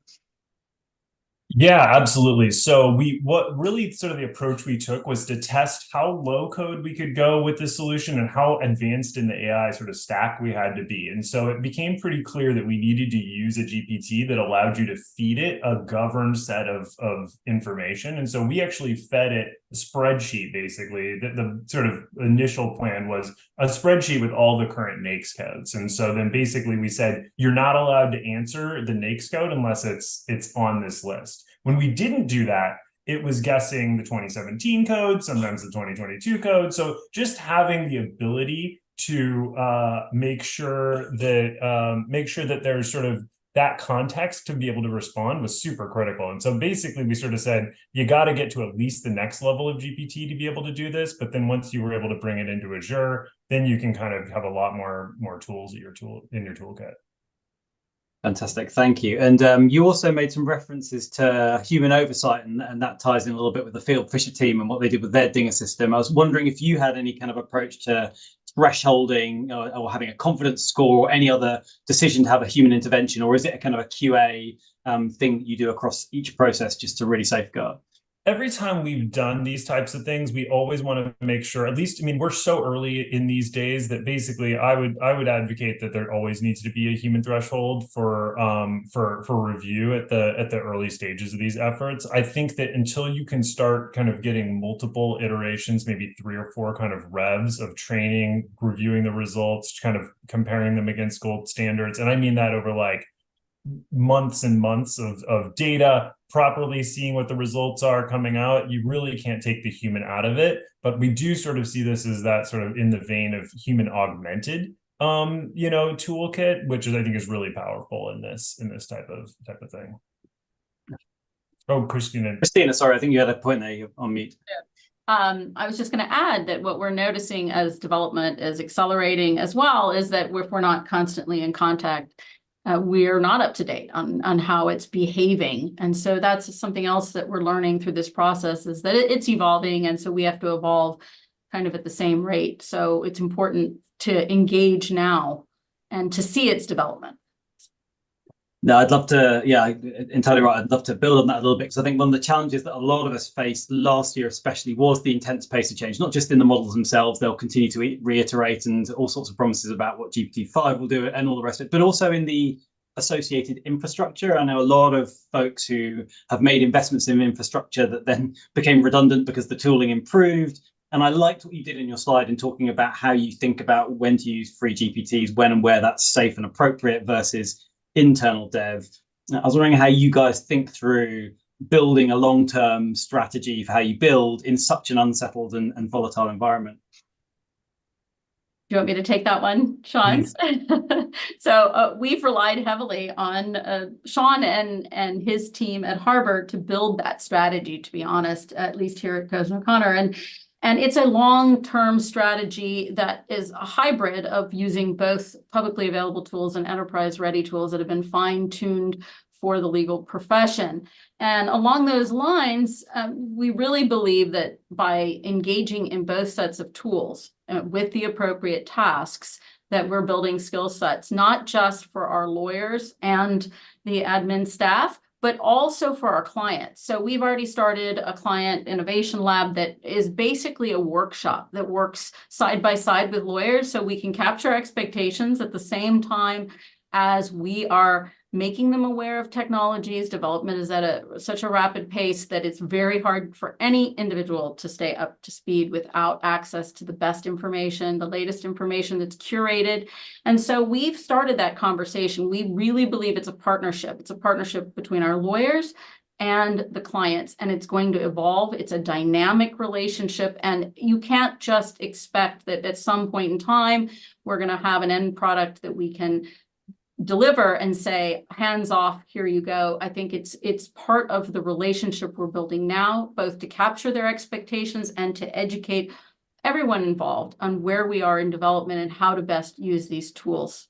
Yeah, absolutely. So what really sort of the approach we took was to test how low code we could go with this solution and how advanced in the AI sort of stack we had to be. And so it became pretty clear that we needed to use a GPT that allowed you to feed it a governed set of information. And so we actually fed it a spreadsheet, basically. The sort of initial plan was a spreadsheet with all the current NAICS codes. And so then basically we said, you're not allowed to answer the NAICS code unless it's on this list. When we didn't do that, it was guessing the 2017 code, sometimes the 2022 code. So just having the ability to make sure that there's sort of that context to be able to respond was super critical. And so basically we sort of said, you got to get to at least the next level of GPT to be able to do this. But then once you were able to bring it into Azure, then you can kind of have a lot more tools in your toolkit. Fantastic, thank you. And you also made some references to human oversight, and that ties in a little bit with the Field Fisher team and what they did with their Dinger system. I was wondering if you had any kind of approach to thresholding or having a confidence score or any other decision to have a human intervention, or is it a kind of a QA thing that you do across each process just to really safeguard? Every time we've done these types of things, we always want to make sure, at least, I mean, we're so early in these days that basically I would advocate that there always needs to be a human threshold for review at the early stages of these efforts. I think that until you can start kind of getting multiple iterations, maybe 3 or 4 kind of revs of training, reviewing the results, kind of comparing them against gold standards, and I mean that over like months and months of data, properly seeing what the results are coming out, you really can't take the human out of it. But we do sort of see this as that sort of in the vein of human augmented toolkit, which I think is really powerful in this type of thing. Oh, Christina, sorry, I think you had a point there. You're on mute. I was just going to add that what we're noticing as development is accelerating as well is that if we're not constantly in contact, we're not up to date on how it's behaving. And so that's something else that we're learning through this process, is that it's evolving. And so we have to evolve kind of at the same rate. So it's important to engage now and to see its development. No, I'd love to, yeah, entirely right. I'd love to build on that a little bit, because I think one of the challenges that a lot of us faced last year especially was the intense pace of change, not just in the models themselves. They'll continue to reiterate and all sorts of promises about what GPT-5 will do and all the rest of it, but also in the associated infrastructure. I know a lot of folks who have made investments in infrastructure that then became redundant because the tooling improved. And I liked what you did in your slide in talking about how you think about when to use free GPTs, when and where that's safe and appropriate versus internal dev. I was wondering how you guys think through building a long-term strategy for how you build in such an unsettled and volatile environment. Do you want me to take that one, Sean? So we've relied heavily on Sean and his team at Harvard to build that strategy, to be honest, at least here at Cozen O'Connor. And it's a long-term strategy that is a hybrid of using both publicly available tools and enterprise-ready tools that have been fine-tuned for the legal profession. And along those lines, we really believe that by engaging in both sets of tools with the appropriate tasks, that we're building skill sets, not just for our lawyers and the admin staff, but also for our clients. So we've already started a client innovation lab that is basically a workshop that works side by side with lawyers, so we can capture expectations at the same time as we are making them aware of technologies. Development is at such a rapid pace that it's very hard for any individual to stay up to speed without access to the best information, the latest information that's curated. And so we've started that conversation. We really believe it's a partnership. It's a partnership between our lawyers and the clients, and it's going to evolve. It's a dynamic relationship, and you can't just expect that at some point in time, we're going to have an end product that we can deliver and say, hands off, here you go. I think it's part of the relationship we're building now, both to capture their expectations and to educate everyone involved on where we are in development and how to best use these tools.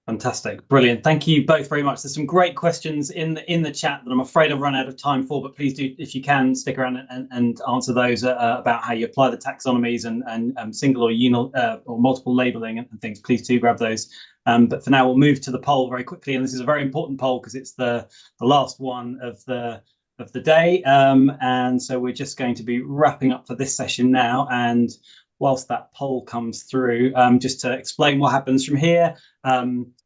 Fantastic. Brilliant. Thank you both very much. There's some great questions in the chat that I'm afraid I've run out of time for, but please do, if you can, stick around and answer those about how you apply the taxonomies and single or multiple labeling and things. Please do grab those. But for now, we'll move to the poll very quickly. And this is a very important poll because it's the last one of the day. And so we're just going to be wrapping up for this session now. And whilst that poll comes through, just to explain what happens from here.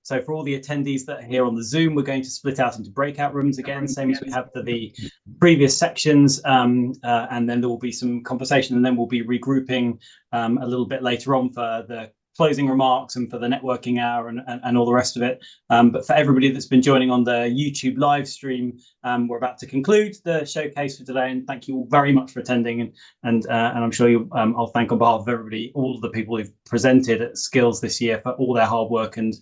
So for all the attendees that are here on the Zoom, we're going to split out into breakout rooms again, same as we have for the previous sections. And then there will be some conversation, and then we'll be regrouping a little bit later on for the closing remarks and for the networking hour and all the rest of it. But for everybody that's been joining on the YouTube live stream, we're about to conclude the showcase for today. And thank you all very much for attending. And I'm sure I'll thank on behalf of everybody, all of the people who've presented at Skills this year for all their hard work and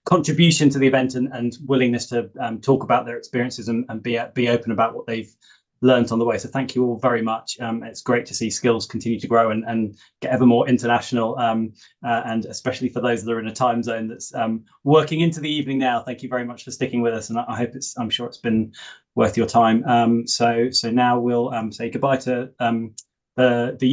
contribution to the event and willingness to talk about their experiences and be open about what they've learned on the way. So thank you all very much. It's great to see Skills continue to grow and get ever more international, and especially for those that are in a time zone that's working into the evening now. Thank you very much for sticking with us, and I'm sure it's been worth your time. So now we'll say goodbye to the